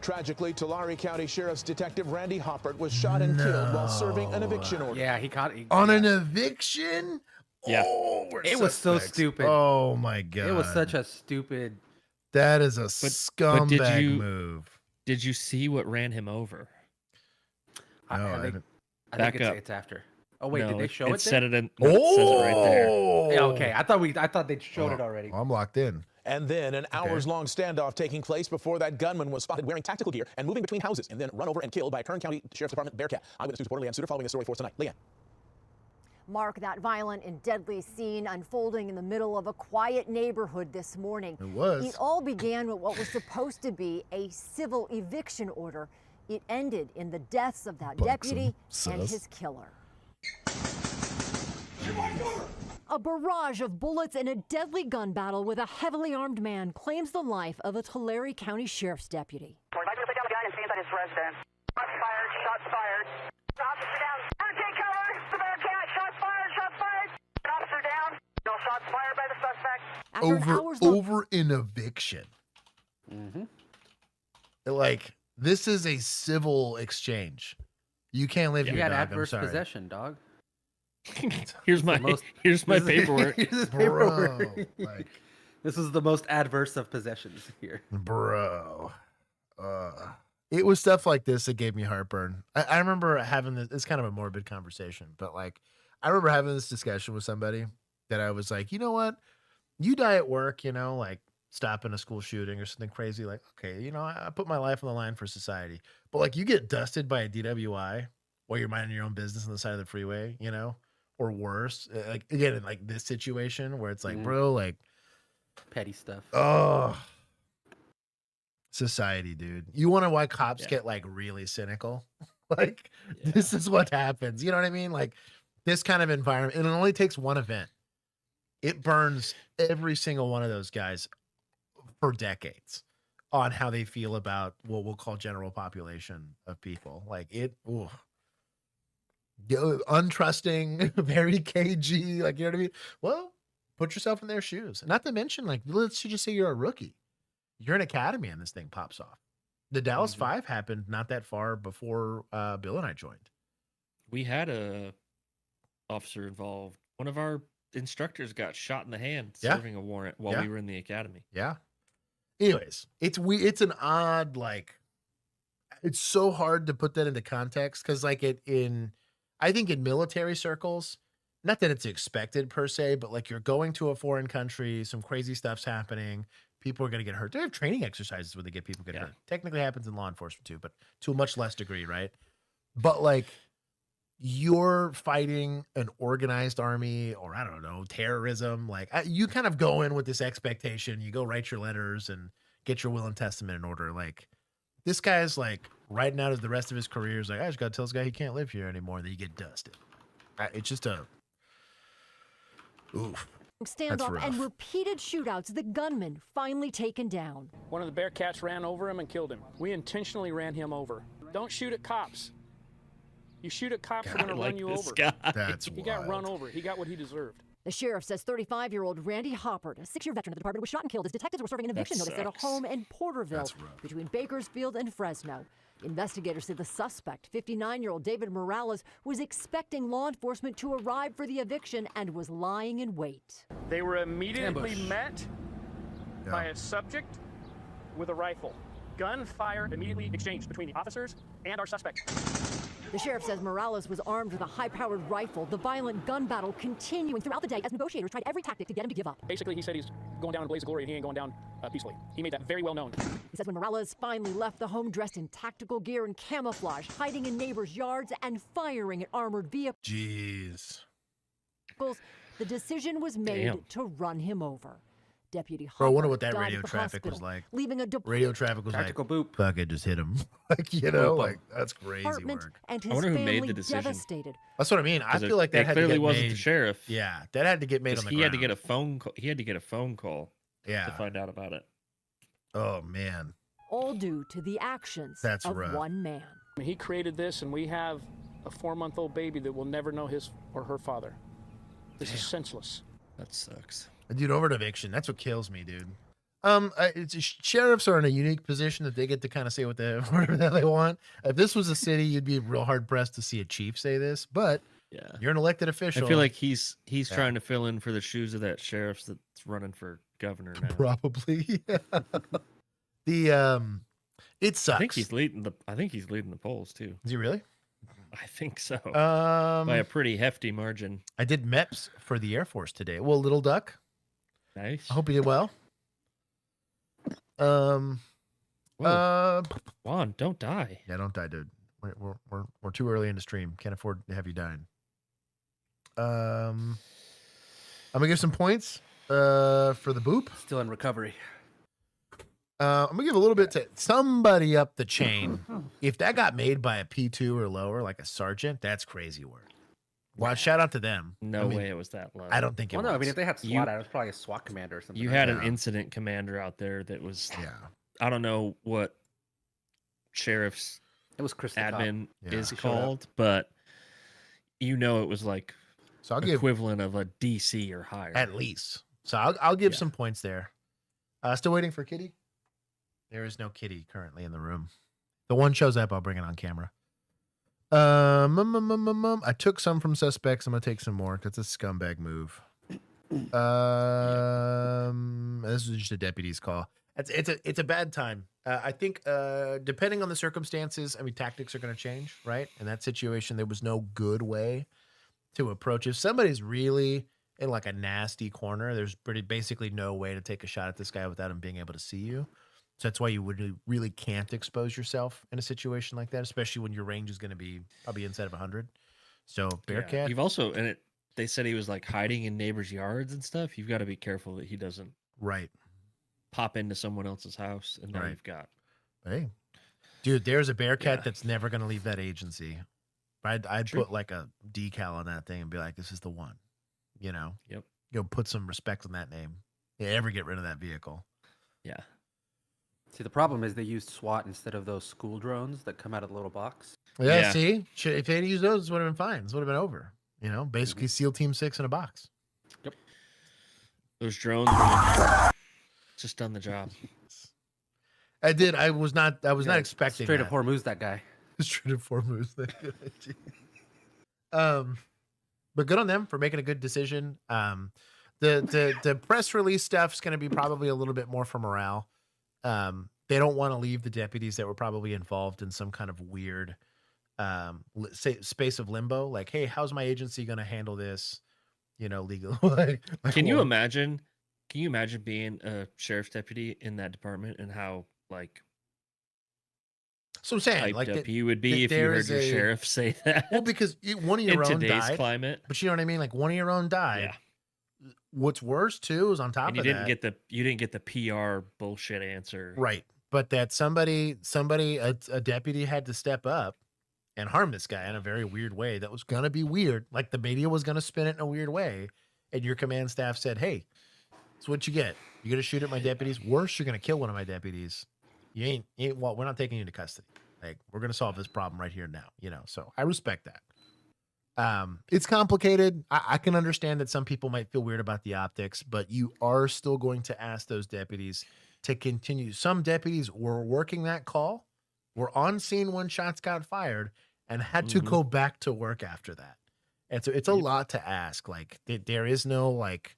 Tragically, Tulare County Sheriff's Detective Randy Hoppert was shot and killed while serving an eviction order. Yeah, he caught On an eviction? Yeah. Oh, we're It was so suspects. stupid. Oh my god. It was such a stupid. That is a But scumbag move. Did you see what ran him over? I No, I think, didn't. I Back think it's, up. it's after. Oh wait, No, did they show it? said there? it in. No, it says it right there. Yeah, okay. I thought they showed it already. I'm locked in. And then an Okay. hours-long standoff taking place before that gunman was spotted wearing tactical gear and moving between houses and then run over and killed by a Kern County Sheriff's Department Bearcat. Eyewitness News reporter Leanne Suter following the story for us tonight. Leanne. Mark, that violent and deadly scene unfolding in the middle of a quiet neighborhood this morning. It was. It all began with what was supposed to be a civil eviction order. It ended in the deaths of that deputy and his killer. A barrage of bullets and a deadly gun battle with a heavily armed man claims the life of a Tulare County Sheriff's deputy. I'd like to take down the guy and see inside his residence. Shots fired, shots fired. Officer down. Take cover. The Bearcat. Shots fired, shots fired. Officer down. No shots fired by the suspect. Over an eviction. Mm-hmm. Like, this is a civil exchange. You can't live You here, had dog. I'm adverse sorry. possession, dog. Here's my here's my paperwork. Here's his Bro, paperwork. like, This is the most adverse of possessions here. bro. It was stuff like this that gave me heartburn. I remember having this. It's kind of a morbid conversation, but like, I remember having this discussion with somebody that I was like, you know what? You die at work, like stopping a school shooting or something crazy. Like, okay, I put my life on the line for society, but like, you get dusted by a DWI while you're minding your own business on the side of the freeway, or worse. Like, again, in like this situation where it's like, bro, like petty stuff. Oh, society, dude. You wonder why cops get like really cynical? Like, this is what happens. You know what I mean? Like, this kind of environment, and it only takes one event. It burns every single one of those guys for decades. on how they feel about what we'll call general population of people. Like untrusting, very cagey. Like, you know what I mean? Well, put yourself in their shoes. Not to mention, like, let's just say you're a rookie. You're an academy and this thing pops off. The Dallas 5 happened not that far before Bill and I joined. We had a officer involved. One of our instructors got shot in the hand serving a warrant while we were in the academy. Yeah. Anyways, it's an odd, like, it's so hard to put that into context because, like, I think in military circles, not that it's expected per se, but like you're going to a foreign country, some crazy stuff's happening. People are going to get hurt. They have training exercises where they get people get hurt. Technically happens in law enforcement too, but to a much less degree, right? But like you're fighting an organized army or I don't know, terrorism. Like you kind of go in with this expectation. You go write your letters and get your will and testament in order. Like this guy's like writing out as the rest of his career is like, I just got to tell this guy he can't live here anymore. And then you get dusted. It's just a oof. Standoff and repeated shootouts, the gunman finally taken down. One of the Bearcats ran over him and killed him. We intentionally ran him over. Don't shoot at cops. You shoot at cops, they're going to run you over. He got run over. He got what he deserved. The sheriff says 35-year-old Randy Hoppert, a 6-year veteran of the department, was shot and killed as detectives were serving an eviction notice at a home in Porterville between Bakersfield and Fresno. Investigators say the suspect, 59-year-old David Morales, was expecting law enforcement to arrive for the eviction and was lying in wait. They were immediately met by a subject with a rifle. Gunfire immediately exchanged between the officers and our suspect. The sheriff says Morales was armed with a high-powered rifle. The violent gun battle continuing throughout the day as negotiators tried every tactic to get him to give up. Basically, he said he's going down in a blaze of glory and he ain't going down peacefully. He made that very well known. He says when Morales finally left the home dressed in tactical gear and camouflage, hiding in neighbors' yards and firing at armored vehicles. Jeez. The decision was made to run him over. Deputy Bro, I wonder Hopper what that died radio at the traffic was hospital, like. leaving a Radio traffic was Tactical like, boop. Fuck it, just hit him. Like, you know, like that's crazy work. And his I wonder who family made the decision. devastated. That's what I mean. I feel like that it had clearly to get wasn't made. the sheriff. Yeah, that had to get made on the He ground. had to get a phone call. He had to get a phone call. Yeah. To find out about it. Oh man. All due to the actions of one man. He created this, and we have a 4-month-old baby that will never know his or her father. This is senseless. That sucks. Dude, over to eviction. That's what kills me, dude. Sheriffs are in a unique position that they get to kind of say whatever the hell they want. If this was a city, you'd be real hard pressed to see a chief say this. But you're an elected official. I feel like he's trying to fill in for the shoes of that sheriff that's running for governor now. Probably. It sucks. I think he's leading the polls too. Is he really? I think so. By a pretty hefty margin. I did MEPS for the Air Force today. Well, little duck. Nice. I hope you did well. Juan, don't die. Yeah, don't die, dude. We're too early in the stream. Can't afford to have you dying. I'm gonna give some points for the boop. Still in recovery. I'm gonna give a little bit to somebody up the chain. If that got made by a P2 or lower, like a sergeant, that's crazy work. Well, shout out to them. No way it was that low. I don't think it was. No, I mean, if they had SWAT, it was probably a SWAT commander or something. You had an incident commander out there that was. Yeah. I don't know what sheriff's admin is called, but you know it was like so I'll give equivalent of a DC or higher at least. So I'll give some points there. Still waiting for Kitty. There is no Kitty currently in the room. The one shows up, I'll bring it on camera. I took some from suspects. I'm gonna take some more. That's a scumbag move. This is just a deputy's call. It's a bad time. I think depending on the circumstances, I mean, tactics are gonna change, right? In that situation, there was no good way to approach. If somebody's really in like a nasty corner, there's basically no way to take a shot at this guy without him being able to see you. So that's why you really can't expose yourself in a situation like that, especially when your range is going to be probably inside of 100. So Bearcat. You've also, and they said he was like hiding in neighbors' yards and stuff. You've got to be careful that he doesn't pop into someone else's house. And now you've got. Hey, dude, there's a Bearcat that's never going to leave that agency. I'd put like a decal on that thing and be like, this is the one, you know? Put some respect on that name. Yeah, ever get rid of that vehicle. Yeah. See, the problem is they used SWAT instead of those school drones that come out of the little box. Yeah, see? If they had used those, it would have been fine. This would have been over. You know, basically SEAL Team 6 in a box. Yep. Those drones would just done the job. I was not expecting Straight that. up Hormuz, that guy. Straight up Hormuz. But good on them for making a good decision. The press release stuff is going to be probably a little bit more for morale. They don't want to leave the deputies that were probably involved in some kind of weird space of limbo. Like, hey, how's my agency going to handle this? You know, legal. Can you imagine? Can you imagine being a sheriff's deputy in that department and how like? So I'm saying, hyped like, up you would be if you heard your sheriff say that. Well, because one of your in own today's died, climate. but you know what I mean. Like one of your own died. Yeah. What's worse too is on top And you of didn't that, get the PR bullshit answer. right? But that a deputy had to step up and harm this guy in a very weird way. That was gonna be weird. Like the media was gonna spin it in a weird way, and your command staff said, "Hey, that's what you get. You're gonna shoot at my deputies. Worse, you're gonna kill one of my deputies. You ain't. Well, we're not taking you into custody. Like we're gonna solve this problem right here and now. You know. So I respect that. It's complicated. I can understand that some people might feel weird about the optics, but you are still going to ask those deputies to continue. Some deputies were working that call, were on scene when shots got fired, and had to go back to work after that. And so it's a lot to ask. Like there is no like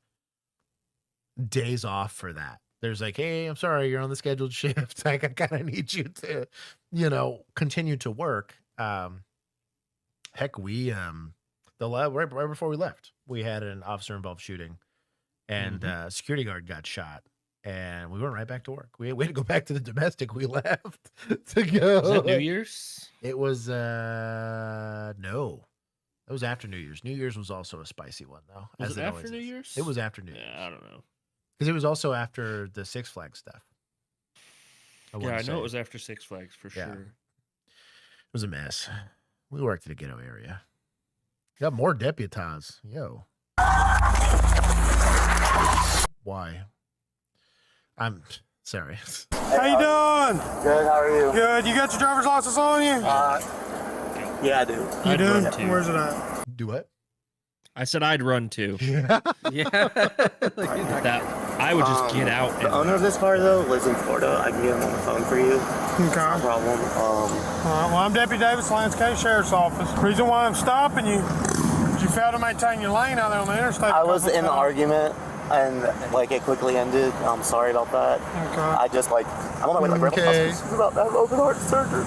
days off for that. There's like, hey, I'm sorry, you're on the scheduled shift. Like I kind of need you to, you know, continue to work. Heck, we right before we left, we had an officer involved shooting, and a security guard got shot, and we went right back to work. We had to go back to the domestic. We left to go. Was that New Year's? It was no, it was after New Year's. New Year's was also a spicy one though. Was as it after always New is. Year's? It was after New Year's. Yeah, I don't know. Because it was also after the Six Flags stuff. I know it was after Six Flags for sure. It was a mess. We worked in a ghetto area. Got more deputies. Yo. Why? I'm sorry. How you doing? Good, how are you? Good. You got your driver's license on you? Yeah, I do. You do? Where's it at? Do what? I said I'd run too. Yeah. That I would just get out. The owner of this car, though, lives in Florida. I can get him on the phone for you. Okay. No problem. All right, well, I'm Deputy Davis, Lance County Sheriff's Office. Reason why I'm stopping you is you failed to maintain your lane out there on the interstate. I was in an argument, and, like, it quickly ended. I'm sorry about that. Okay. I just, like, I'm on my way to my grandma's house. She's about to have open heart surgery.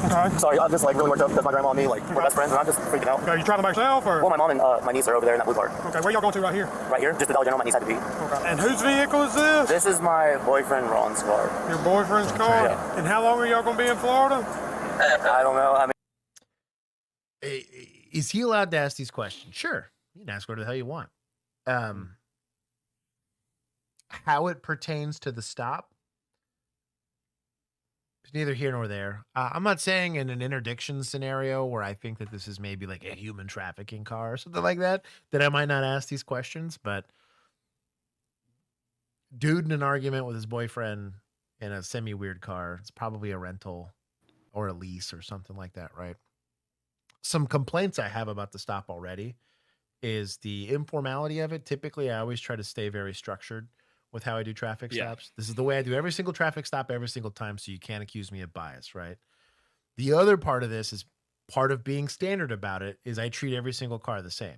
Okay. Sorry, I'm just, like, really worked up because my grandma and me, like, we're best friends, and I'm just freaking out. Okay, you trying to make yourself, or? Well, my mom and my niece are over there in that blue car. Okay, where y'all going to right here? Right here, just the Dollar General my niece had to be. Okay. And whose vehicle is this? This is my boyfriend Ron's car. Your boyfriend's car? Yeah. And how long are y'all going to be in Florida? I don't know. I mean, is he allowed to ask these questions? Sure. You can ask whatever the hell you want. How it pertains to the stop, it's neither here nor there. I'm not saying in an interdiction scenario where I think that this is maybe like a human trafficking car or something like that I might not ask these questions, but dude in an argument with his boyfriend in a semi-weird car, it's probably a rental or a lease or something like that, right? Some complaints I have about the stop already is the informality of it. Typically, I always try to stay very structured with how I do traffic stops. This is the way I do every single traffic stop every single time, so you can't accuse me of bias, right? The other part of this is part of being standard about it is I treat every single car the same.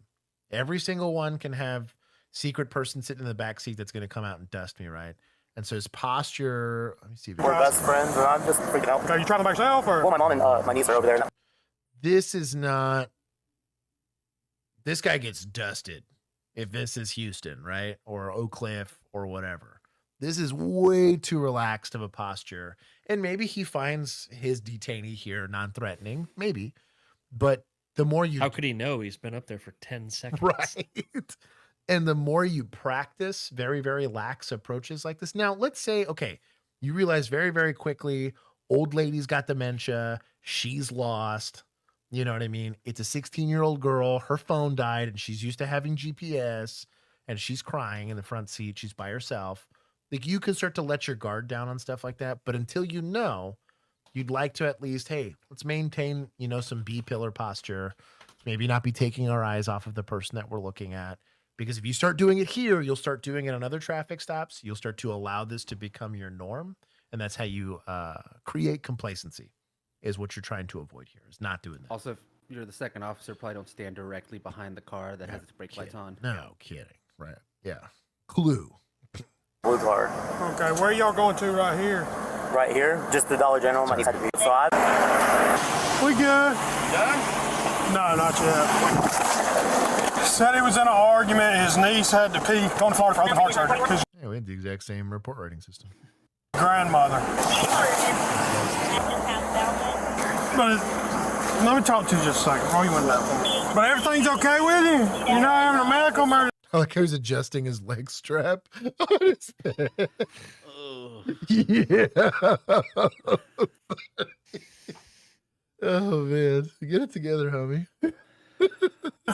Every single one can have secret person sitting in the back seat that's going to come out and dust me, right? And so his posture, let me see. we're best friends, and I'm just freaking out. Okay, you trying to make yourself, or? Well, my mom and my niece are over there. This is not, this guy gets dusted if this is Houston, right? Or Oak Cliff or whatever. This is way too relaxed of a posture. And maybe he finds his detainee here non-threatening, maybe. But the more you... How could he know? He's been up there for 10 seconds. Right. And the more you practice very, very lax approaches like this. Now, let's say, okay, you realize very, very quickly, old lady's got dementia. She's lost. You know what I mean? It's a 16-year-old girl. Her phone died, and she's used to having GPS, and she's crying in the front seat. She's by herself. Like you can start to let your guard down on stuff like that, but until you know, you'd like to at least, hey, let's maintain, some B pillar posture. Maybe not be taking our eyes off of the person that we're looking at. Because if you start doing it here, you'll start doing it on other traffic stops. You'll start to allow this to become your norm. And that's how you create complacency, is what you're trying to avoid here, is not doing that. Also, if you're the second officer, probably don't stand directly behind the car that has its brake lights on. No kidding. Right. Yeah. Clue. Blue car. Okay, where y'all going to right here? Right here, just the Dollar General. My niece had to be. So We good? Done? No, not yet. Said he was in an argument. His niece had to pee. Going to Florida for open heart surgery. Yeah, we had the exact same report writing system. Grandmother. But let me talk to you just a second. Before you went that. But everything's okay with you? You're not having a medical emergency? I like how he's adjusting his leg strap. What is that? Yeah. Oh man, get it together, homie.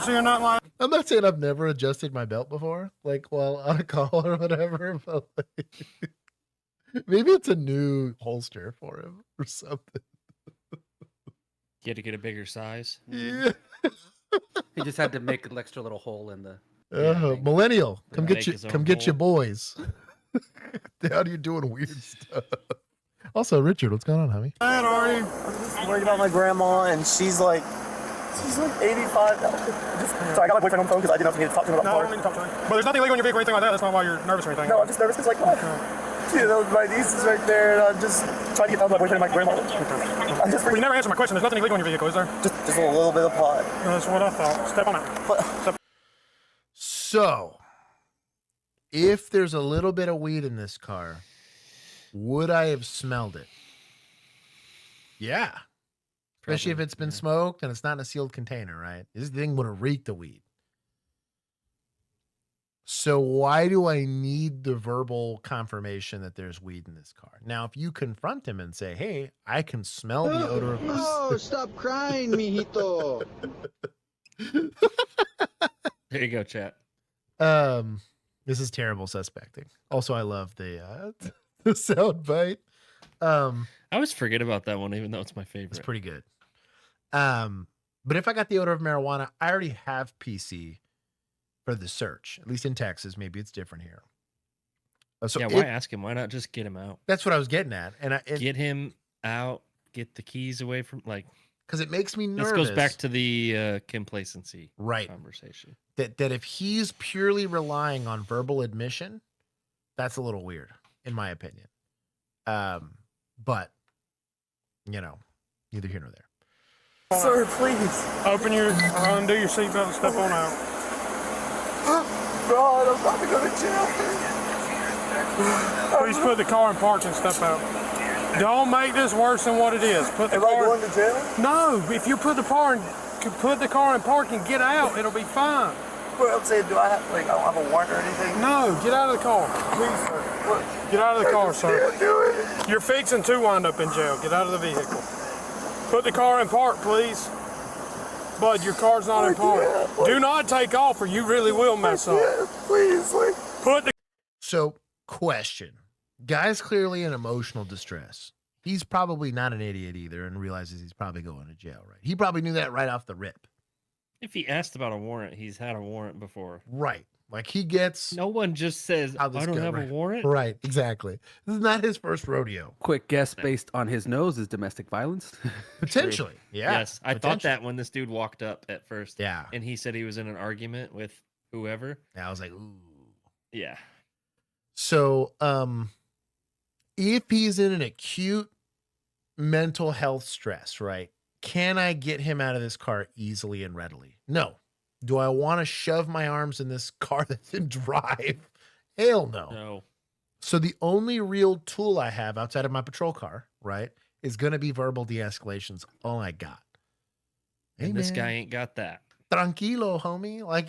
So you're not like... I'm not saying I've never adjusted my belt before, like while on a call or whatever, but like, maybe it's a new holster for him or something. You had to get a bigger size. Yeah. He just had to make an extra little hole in the. Millennial, come Make get you, his own come get your hole. boys. How you doing weird stuff? Also, Richard, what's going on, homie? How are you? worried about my grandma, and she's like 85. So I got my boyfriend on the phone because I didn't know if I needed to talk to him about No, I don't need to talk to him. But there's nothing illegal in your vehicle or anything like that. That's not why you're nervous or anything. No, I'm just nervous because, my niece is right there, and I'm just trying to get down to my boyfriend and my grandma. Well, you never answered my question. There's nothing illegal in your vehicle, is there? Just a little bit of pot. That's what I thought. Step on it. So, if there's a little bit of weed in this car, would I have smelled it? Yeah. Especially if it's been smoked and it's not in a sealed container, right? This thing would have reeked of weed. So why do I need the verbal confirmation that there's weed in this car? Now, if you confront him and say, hey, I can smell the odor of No, stop crying, mijito. There you go, chat. This is terrible suspecting. Also, I love the sound bite. I always forget about that one, even though it's my favorite. It's pretty good. But if I got the odor of marijuana, I already have PC for the search. At least in Texas, maybe it's different here. So yeah, why ask him? Why not just get him out? That's what I was getting at, and get him out. Get the keys away from because it makes me nervous. This goes back to the complacency conversation. That if he's purely relying on verbal admission, that's a little weird, in my opinion. But neither here nor there. Sir, please. Undo your seatbelt and step on out. God, I'm about to go to jail. Please put the car in park and step out. Don't make this worse than what it is. Put the Am car. I going to jail? No, if you put the car in park and get out, it'll be fine. But I'm saying, I don't have a warrant or anything? No, get out of the car. Please, sir. Get out of the car, sir. Can't do it. You're fixing to wind up in jail. Get out of the vehicle. Put the car in park, please. Bud, your car's not in park. Do not take off or you really will mess up. Please, Put the... So, question. Guy's clearly in emotional distress. He's probably not an idiot either and realizes he's probably going to jail, right? He probably knew that right off the rip. If he asked about a warrant, he's had a warrant before. Right. Like he gets... No one just says, I don't have a warrant. Right, exactly. This is not his first rodeo. Quick guess based on his nose is domestic violence. Potentially, yeah. Yes, I thought that when this dude walked up at first. Yeah. And he said he was in an argument with whoever. Yeah, I was like, ooh. Yeah. So, if he's in an acute mental health stress, right? Can I get him out of this car easily and readily? No. Do I want to shove my arms in this car that's in drive? Hell no. No. So the only real tool I have outside of my patrol car, right, is going to be verbal de-escalations. All I got. And this guy ain't got that. Tranquilo, homie. Like,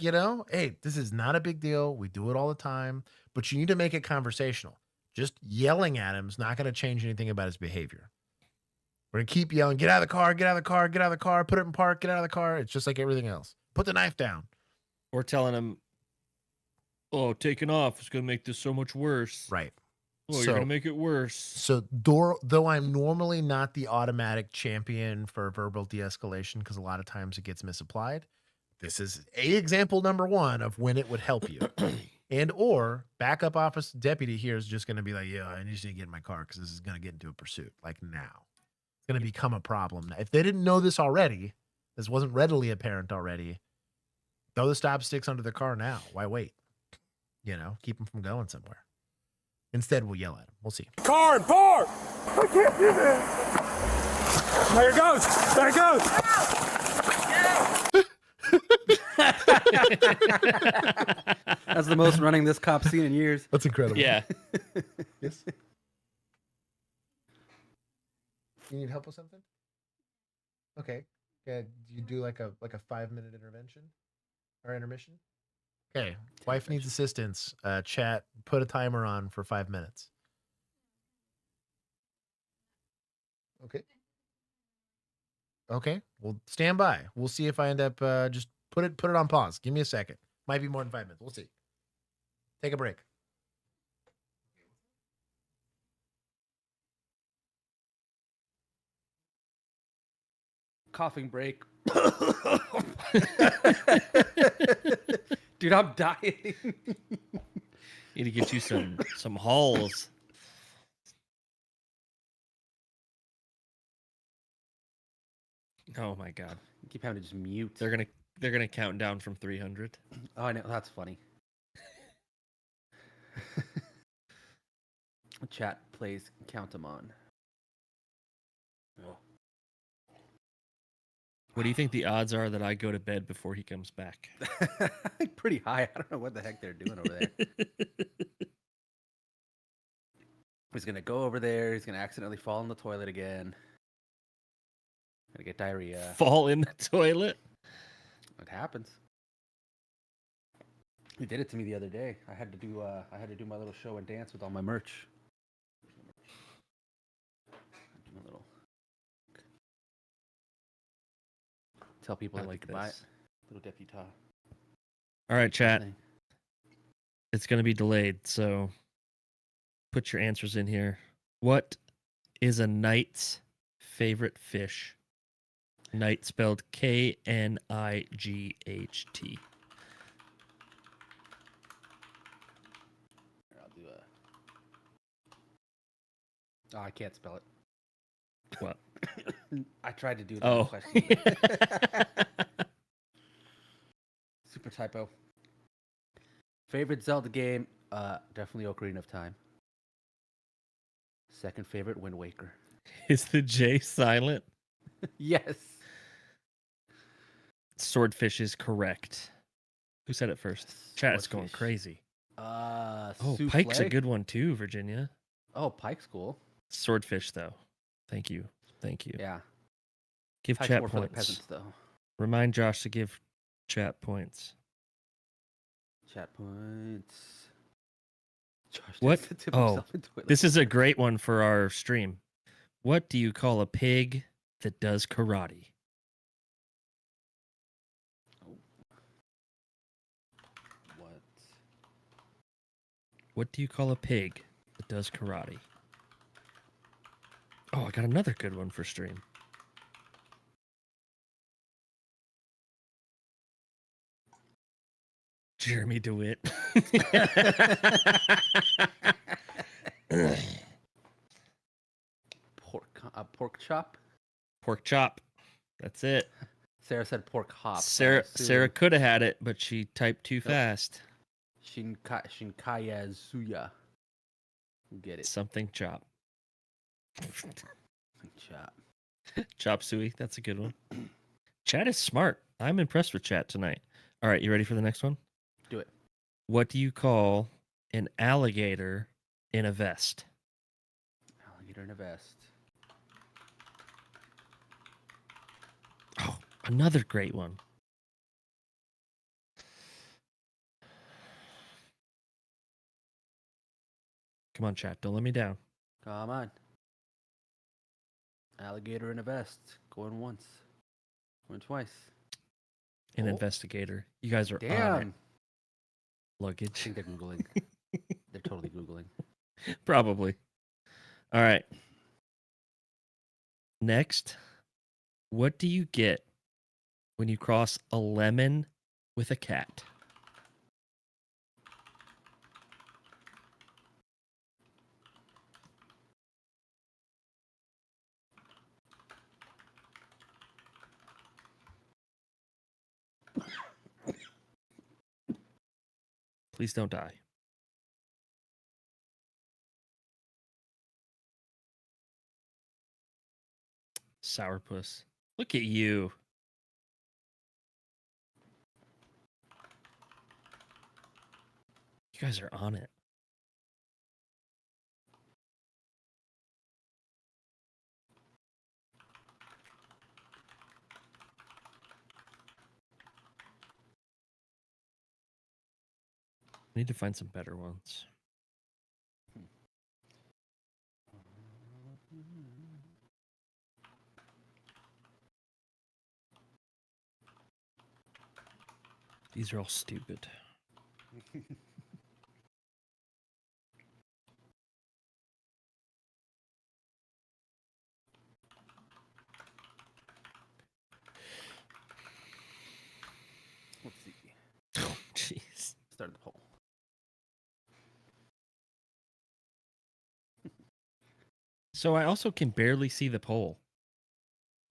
hey, this is not a big deal. We do it all the time, but you need to make it conversational. Just yelling at him is not going to change anything about his behavior. We're going to keep yelling, get out of the car, get out of the car, get out of the car, put it in park, get out of the car. It's just like everything else. Put the knife down. Or telling him, oh, taking off is going to make this so much worse. Right. Oh, you're gonna make it worse. So, though I'm normally not the automatic champion for verbal de-escalation because a lot of times it gets misapplied, this is example number one of when it would help you. And or backup office deputy here is just going to be like, yeah, I need you to get in my car because this is going to get into a pursuit. Like now, it's going to become a problem. If they didn't know this already, this wasn't readily apparent already. Throw the stop sticks under the car now. Why wait? Keep them from going somewhere. Instead, we'll yell at them. We'll see. Car and park! I can't do this. There it goes. There it goes. That's the most running this cop's seen in years. That's incredible. Yeah. Yes. You need help with something? Okay. Yeah. You do like a 5-minute intervention or intermission? Okay. Wife needs assistance. Chat. Put a timer on for 5 minutes. Okay. Okay. Well, stand by. We'll see if I end up just put it on pause. Give me a second. Might be more than 5 minutes. We'll see. Take a break. Coughing break. Dude, I'm dying. Need to get you some halls. Oh my god. You keep having to just mute. They're gonna count down from 300. Oh, I know. That's funny. Chat plays count them on. Oh. What do you think the odds are that I go to bed before he comes back? Pretty high. I don't know what the heck they're doing over there. He's going to go over there. He's going to accidentally fall in the toilet again. Gonna get diarrhea. Fall in the toilet? It happens. He did it to me the other day. I had to do my little show and dance with all my merch. My little tell people I that like they can buy it. this. Little deputy. All right, chat. It's going to be delayed, so put your answers in here. What is a knight's favorite fish? Knight spelled Knight. I'll do a. Oh, I can't spell it. What? I tried to do that. Oh. Question. Super typo. Favorite Zelda game? Definitely Ocarina of Time. Second favorite, Wind Waker. Is the J silent? Yes. Swordfish is correct. Who said it first? Chat is going crazy. Oh, Pike's a good one too, Virginia. Oh, Pike's cool. Swordfish, though. Thank you. Yeah. Give Pike's chat more for the points. peasants, though. Remind Josh to give chat points. Chat points. Josh What? takes the tip Oh, himself into it. this is a great one for our stream. What do you call a pig that does karate? What? What do you call a pig that does karate? Oh, I got another good one for stream. Jeremy DeWitt. Pork chop? Pork chop. That's it. Sarah said pork hop. Sarah could have had it, but she typed too fast. Shinkaya Zuya. Get it. Something chop. Chop. Chop suey. That's a good one. Chat is smart. I'm impressed with chat tonight. All right, you ready for the next one? Do it. What do you call an alligator in a vest? Alligator in a vest. Oh, another great one. Come on, chat. Don't let me down. Come on. Alligator in a vest. Going once. Going twice. An investigator. You guys are on it. Damn. I Luggage. think they're Googling. They're totally Googling. Probably. All right. Next, what do you get when you cross a lemon with a cat? Please don't die. Sourpuss. Look at you. You guys are on it. I need to find some better ones. These are all stupid. Let's see. Oh, jeez. Start the poll. So I also can barely see the poll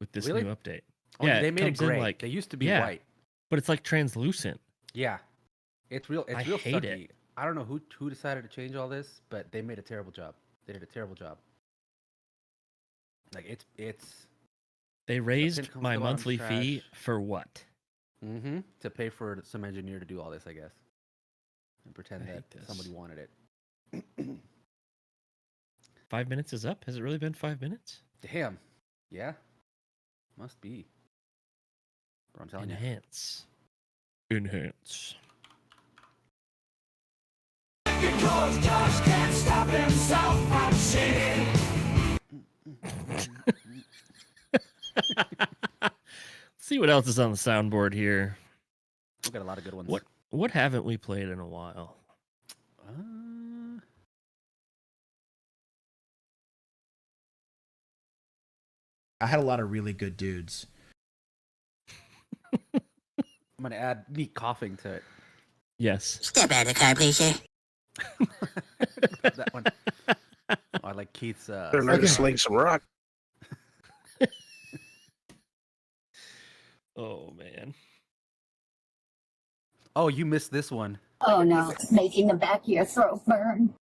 with this Really? new update. Oh, yeah, they made it comes in gray. like They used to be yeah, white. but it's like translucent. Yeah, it's real. It's I real hate sucky. it. I don't know who decided to change all this, but they made a terrible job. They did a terrible job. Like it's. They the raised pin comes my at the bottom, monthly trash. fee for what? Mm-hmm. To pay for some engineer to do all this, I guess, and pretend I that hate this. somebody wanted it. 5 minutes is up. Has it really been 5 minutes? Damn. Yeah. Must be. Bro, I'm telling you. Enhance. Enhance. Because Josh can't stop himself from singing. See what else is on the soundboard here. We got a lot of good ones. What haven't we played in a while? I had a lot of really good dudes. I'm gonna add me coughing to it. Yes. Step out of the car, please, sir. That one. Oh, I like Keith's. They're learning to sling some rock. Oh man. Oh, you missed this one. Oh no, it's making the back of your throat burn.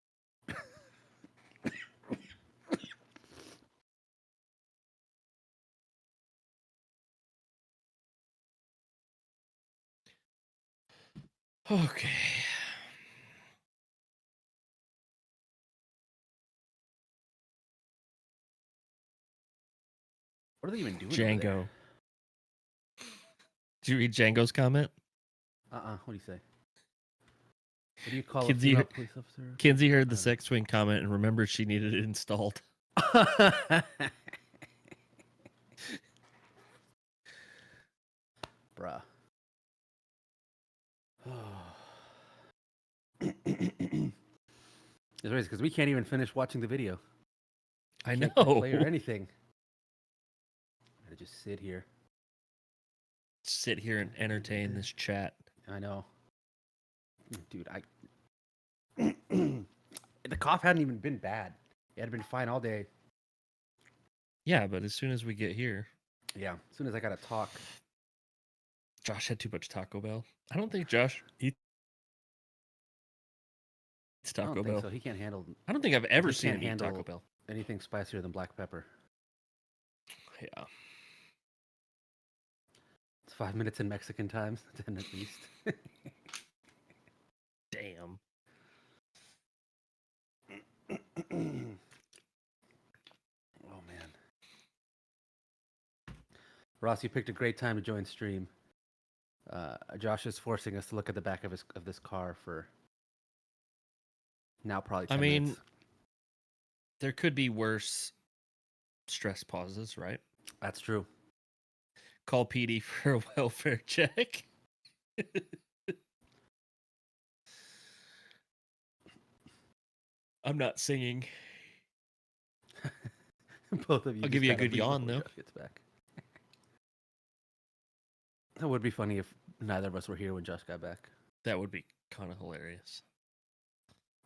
Okay. What are they even doing? Django. Did you read Django's comment? What do you say? What do you call Kinsey, a female police officer? Kinsey heard the sex swing comment and remembered she needed it installed. Bruh. It's crazy because we can't even finish watching the video. I Can't know. play or anything. Gotta just sit here. Sit here and entertain this chat. I know. Dude, the cough hadn't even been bad. It had been fine all day. Yeah, but as soon as we get here. Yeah, as soon as I gotta talk. Josh had too much Taco Bell. I don't think Josh eats I don't Taco think Bell. so. He can't handle. I don't think I've ever he seen can't him eat handle Taco Bell. anything spicier than black pepper. Yeah. It's 5 minutes in Mexican time, 10 at least. Damn. Oh man. Ross, you picked a great time to join stream. Josh is forcing us to look at the back of this car for now probably 10 minutes. There could be worse stress pauses, right? That's true. Call PD for a welfare check. I'm not singing. Both of you. I'll just give you a gotta good leave yawn, before though. Josh gets back. That would be funny if neither of us were here when Josh got back. That would be kind of hilarious.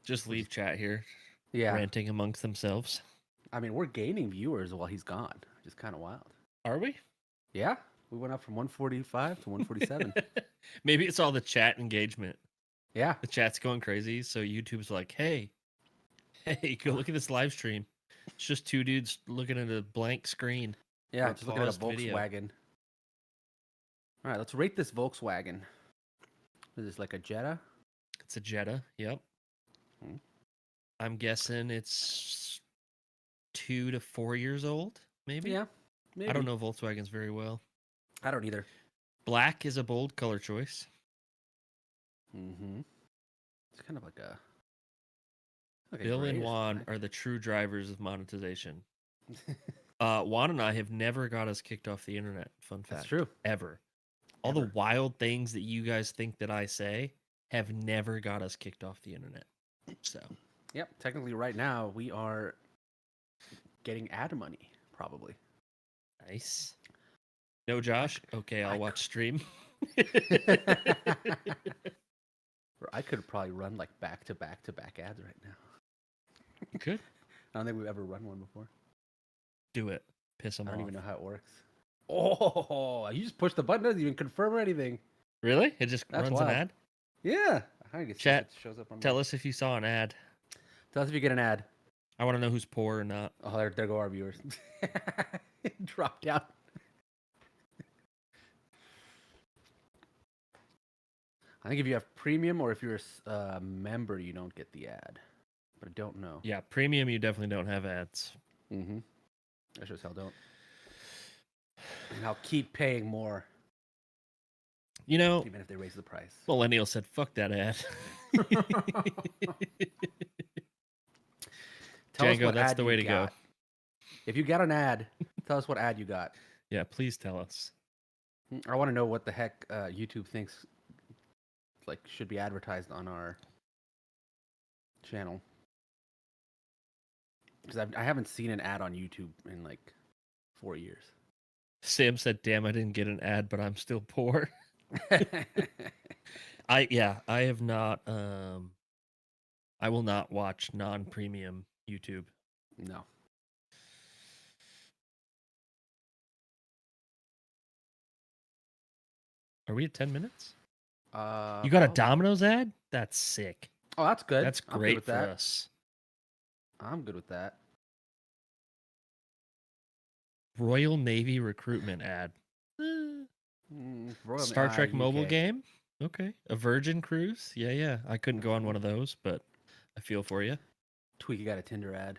Just leave chat here. Yeah. Ranting amongst themselves. I mean, we're gaining viewers while he's gone, which is kind of wild. Are we? Yeah. We went up from 145 to 147. Maybe it's all the chat engagement. Yeah. The chat's going crazy, so YouTube's like, hey, go look at this live stream. It's just two dudes looking at a blank screen. Yeah, or just looking at a paused video. Volkswagen. All right, let's rate this Volkswagen. Is this like a Jetta? It's a Jetta, yep. Hmm. I'm guessing it's 2 to 4 years old, maybe? Yeah, maybe. I don't know Volkswagens very well. I don't either. Black is a bold color choice. Mm-hmm. It's kind of like a... Bill and grayish Juan black. are the true drivers of monetization. Juan and I have never got us kicked off the internet. Fun fact. That's true. Ever. All the wild things that you guys think that I say have never got us kicked off the internet. So, Yep, technically right now we are getting ad money, probably. nice. No, Josh? Okay, I'll watch stream. Or I could probably run like back-to-back-to-back ads right now. You could. I don't think we've ever run one before. Do it. Piss them I off. don't even know how it works. Oh, you just push the button, doesn't even confirm or anything. Really? It just That's runs wild. an ad? Yeah. I guess Chat, it shows up on tell us if you saw an ad. Tell us if you get an ad. I want to know who's poor or not. Oh, there go our viewers. Drop down. I think if you have premium or if you're a member, you don't get the ad. But I don't know. Yeah, premium, you definitely don't have ads. Mm-hmm. I sure as hell don't. And I'll keep paying more. You know, Even if they raise the price. Millennial said, fuck that ad. Tell us Django, what that's ad the way you to go. got. If you got an ad, tell us what ad you got. Yeah, please tell us. I want to know what the heck YouTube thinks like should be advertised on our channel. Because I haven't seen an ad on YouTube in like 4 years. Sam said, damn, I didn't get an ad, but I'm still poor. I have not I will not watch non-premium YouTube. No. Are we at 10 minutes? You got a probably. Domino's ad? That's sick. Oh, that's good. That's I'm good great with for that. us. I'm good with that. Royal Navy recruitment ad. Star Trek mobile UK. game? Okay. A Virgin cruise? Yeah. I couldn't go on one of those, but I feel for you. Tweaky got a Tinder ad.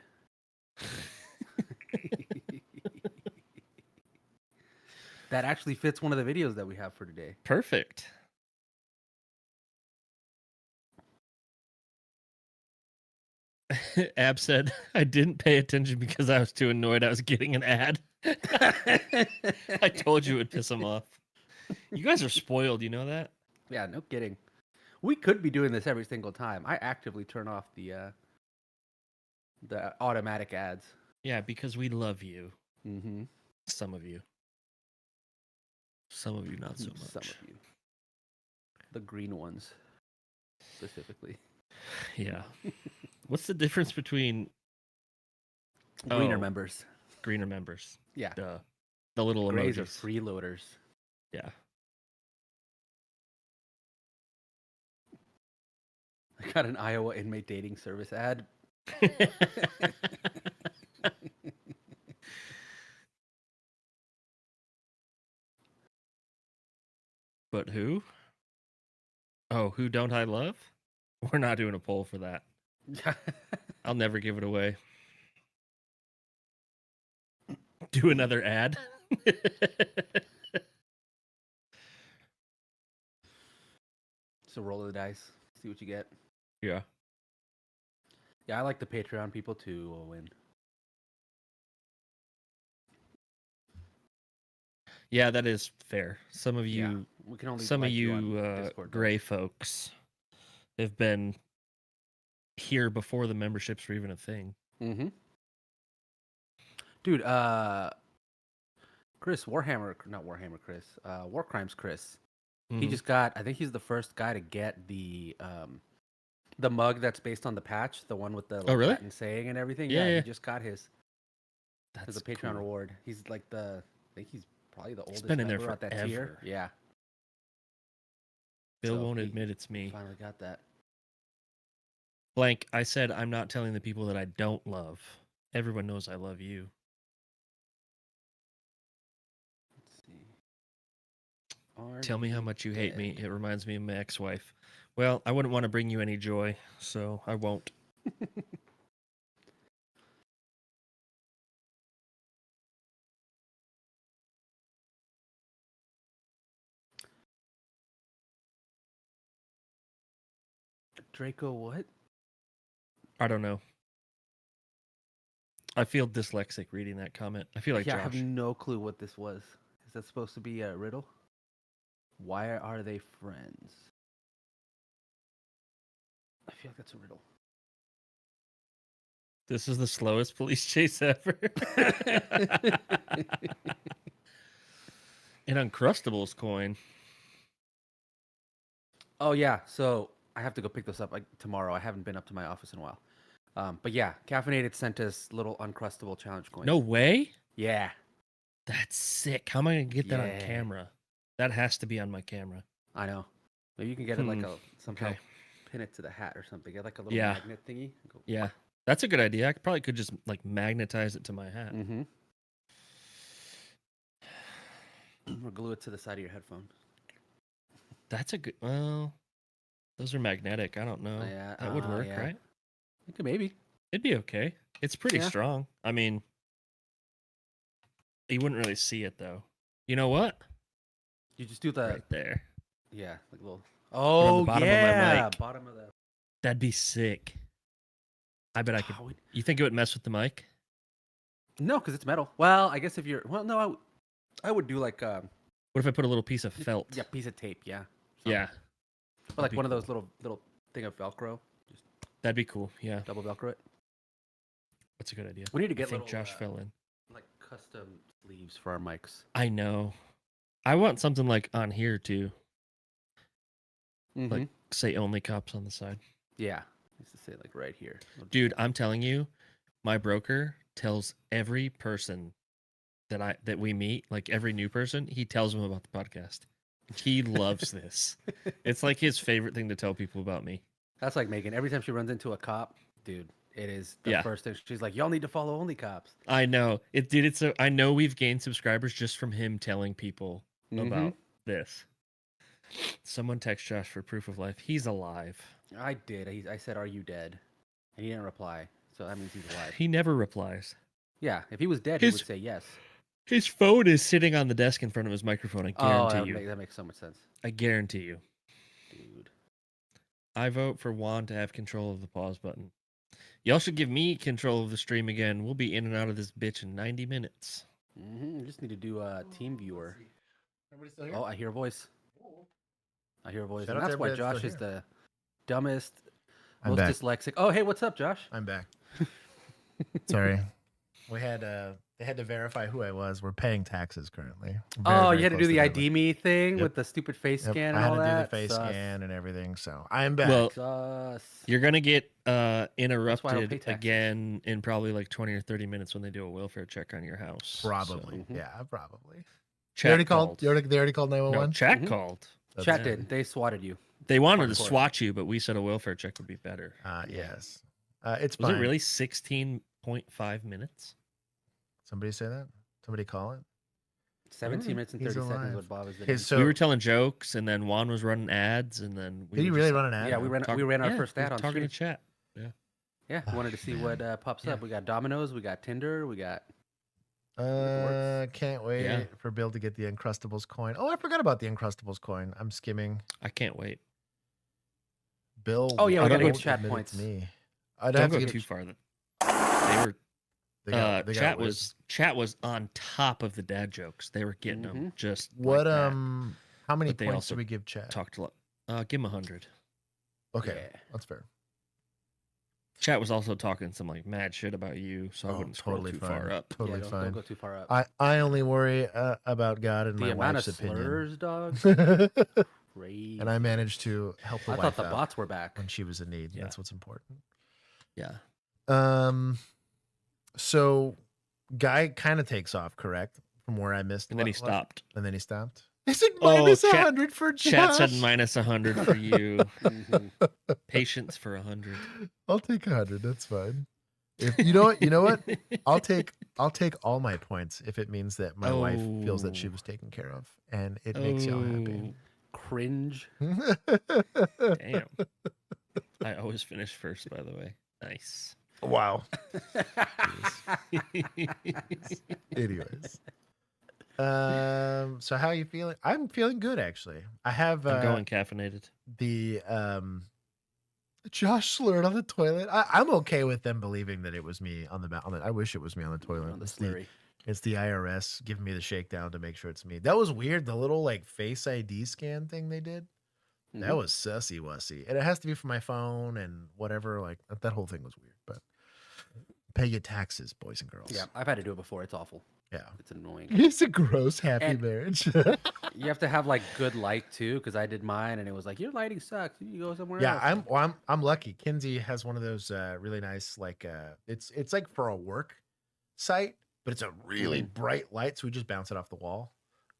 That actually fits one of the videos that we have for today. Perfect. Ab said, I didn't pay attention because I was too annoyed I was getting an ad. I told you it would piss him off. You guys are spoiled, you know that? Yeah, no kidding. We could be doing this every single time. I actively turn off the automatic ads. Yeah, because we love you. Mm-hmm. Some of you. Some of you not so much. Some of you. The green ones, specifically. Yeah. What's the difference between Greener members? Greener members. Yeah. Duh. The little Grays are emojis. freeloaders. Yeah. I got an Iowa inmate dating service ad. But who? Oh, who don't I love? We're not doing a poll for that. I'll never give it away. Do another ad. So roll the dice, see what you get. Yeah. Yeah, I like the Patreon people to win. Yeah, that is fair. Some of you, Yeah, we can only some of like you on you Discord, though. gray folks have been here before the memberships were even a thing. Mm-hmm. Dude, Chris Warhammer, not Warhammer Chris, War Crimes Chris. He just got, I think he's the first guy to get the mug that's based on the patch, the one with the really? Latin saying and everything. Yeah. He just got his. That's as a Patreon cool. reward. He's like I think he's probably the oldest been in there member at that tier. forever. Yeah. Bill won't admit it's me. Finally got that. Blank, I said I'm not telling the people that I don't love. Everyone knows I love you. Tell me how much you hate me. It reminds me of my ex-wife. Well, I wouldn't want to bring you any joy, so I won't. Draco what? I don't know. I feel dyslexic reading that comment. I feel like I Josh. have no clue what this was. Is that supposed to be a riddle? Why are they friends? I feel like that's a riddle. This is the slowest police chase ever. An Uncrustables coin. Oh yeah, so I have to go pick this up tomorrow. I haven't been up to my office in a while. But yeah, Caffeinated sent us little Uncrustable challenge coins. No way? Yeah. That's sick. How am I going to get that on Yeah. camera? That has to be on my camera. I know. Maybe you can get it like somehow pin it to the hat or something. Get like a little magnet thingy. Go. Yeah. That's a good idea. I probably could just like magnetize it to my hat. Mm-hmm. Or glue it to the side of your headphone. That's a good. Well, those are magnetic. I don't know. Yeah, that would work, yeah. right? Maybe. It'd be okay. It's pretty Yeah. strong. I mean, you wouldn't really see it though. You know what? You just do the right there. Yeah, like a little. Put it on Oh the bottom yeah, of my mic. bottom of the. That'd be sick. I bet I could. You think it would mess with the mic? No, because it's metal. Well, I guess if you're no, I would do like What if I put a little piece of felt? yeah, piece of tape, yeah. Yeah. Or like be one of those little thing of Velcro. Just That'd be cool. Yeah. double Velcro it. That's a good idea. We need to I get think little, Josh fell in. like custom sleeves for our mics. I know. I want something like on here too. Like say OnlyCops on the side. Yeah, I used to say like right here. Dude, I'm telling you, my broker tells every person that we meet, like every new person, he tells them about the podcast. He loves this. It's like his favorite thing to tell people about me. That's like Megan. Every time she runs into a cop, dude, it is the first thing. She's like, "Y'all need to follow OnlyCops." I know it, dude. It's I know we've gained subscribers just from him telling people about this. Someone text Josh for proof of life. He's alive. I did. I said, "Are you dead?" And he didn't reply. So that means he's alive. He never replies. Yeah, if he was dead, he would say yes. His phone is sitting on the desk in front of his microphone. I guarantee you. That makes so much sense. I guarantee you. Dude. I vote for Juan to have control of the pause button. Y'all should give me control of the stream again. We'll be in and out of this bitch in 90 minutes. We just need to do a team viewer. Everybody still here? Oh, I hear a voice. I hear a voice. Shout And out to that's why everybody that's Josh still is the dumbest, I'm most back. dyslexic. Oh, hey, what's up, Josh? I'm back. Sorry. We had they had to verify who I was. We're paying taxes currently. You had to do the ID me thing with the stupid face scan and I had all to that. do the face scan and everything. So I'm back. Well, you're gonna get I don't interrupted pay taxes. again in probably like 20 or 30 minutes when they do a welfare check on your house. Probably. So. Yeah, probably. Chat They already called. They already called No, 911. chat called. Chat did. They swatted you. They wanted to Hardcore. swat you, but we said a welfare check would be better. Yes. It's Was fine. it really 16.5 minutes? Somebody say that? Somebody call it? 17 minutes and He's 30 seconds alive. what Bob is Okay, doing. so we were telling jokes, and then Juan was running ads, and then we Did he were really just run an ad? Yeah, we ran our first ad on targeted stream. chat. Yeah. Yeah, we wanted to see what pops up. We got Domino's, we got Tinder, we got. Can't wait for Bill to get the Uncrustables coin. Oh, I forgot about the Uncrustables coin. I'm skimming. I can't wait. Bill. Oh, yeah, we gotta won't get chat admit points. it's Me. I'd Don't have go to get too far. They were. They got chat whipped. chat was on top of the dad jokes. They were getting them just. What like that. How many But they points also do we give chat? Talked a lot. Give him 100. Okay, that's fair. Chat was also talking some like mad shit about you, so I wouldn't scroll too far up. Totally don't fine. go too far up. I only worry about God and The my amount wife's of slurs, opinion. dog. Crazy. And I managed to help the I wife thought the out bots were back when she was in need. Yeah. That's what's important. Yeah. So Guy kind of takes off, correct? From where I missed. And then he stopped. And then he stopped. They said minus chat- 100 for Josh. Chat said minus 100 for you. Patience for 100. I'll take 100. That's fine. If you know what? I'll take all my points if it means that my wife feels that she was taken care of and it makes y'all happy. Cringe. Damn. I always finish first, by the way. Nice. Wow. Anyways. So how are you feeling? I'm feeling good actually. I have I'm going caffeinated. The Josh slurred on the toilet. I'm okay with them believing that it was me on the I wish it was me on the toilet. On the slurry. It's the IRS giving me the shakedown to make sure it's me. That was weird. The little like Face ID scan thing they did. That was sussy wussy. And it has to be for my phone and whatever. Like that whole thing was weird. But pay your taxes, boys and girls. Yeah, I've had to do it before. It's awful. Yeah. It's annoying. It's a gross happy And- marriage. You have to have like good light too, because I did mine and it was like your lighting sucks. You go somewhere Yeah, else. I'm lucky. Kinsey has one of those really nice like it's like for a work site, but it's a really bright light, so we just bounce it off the wall,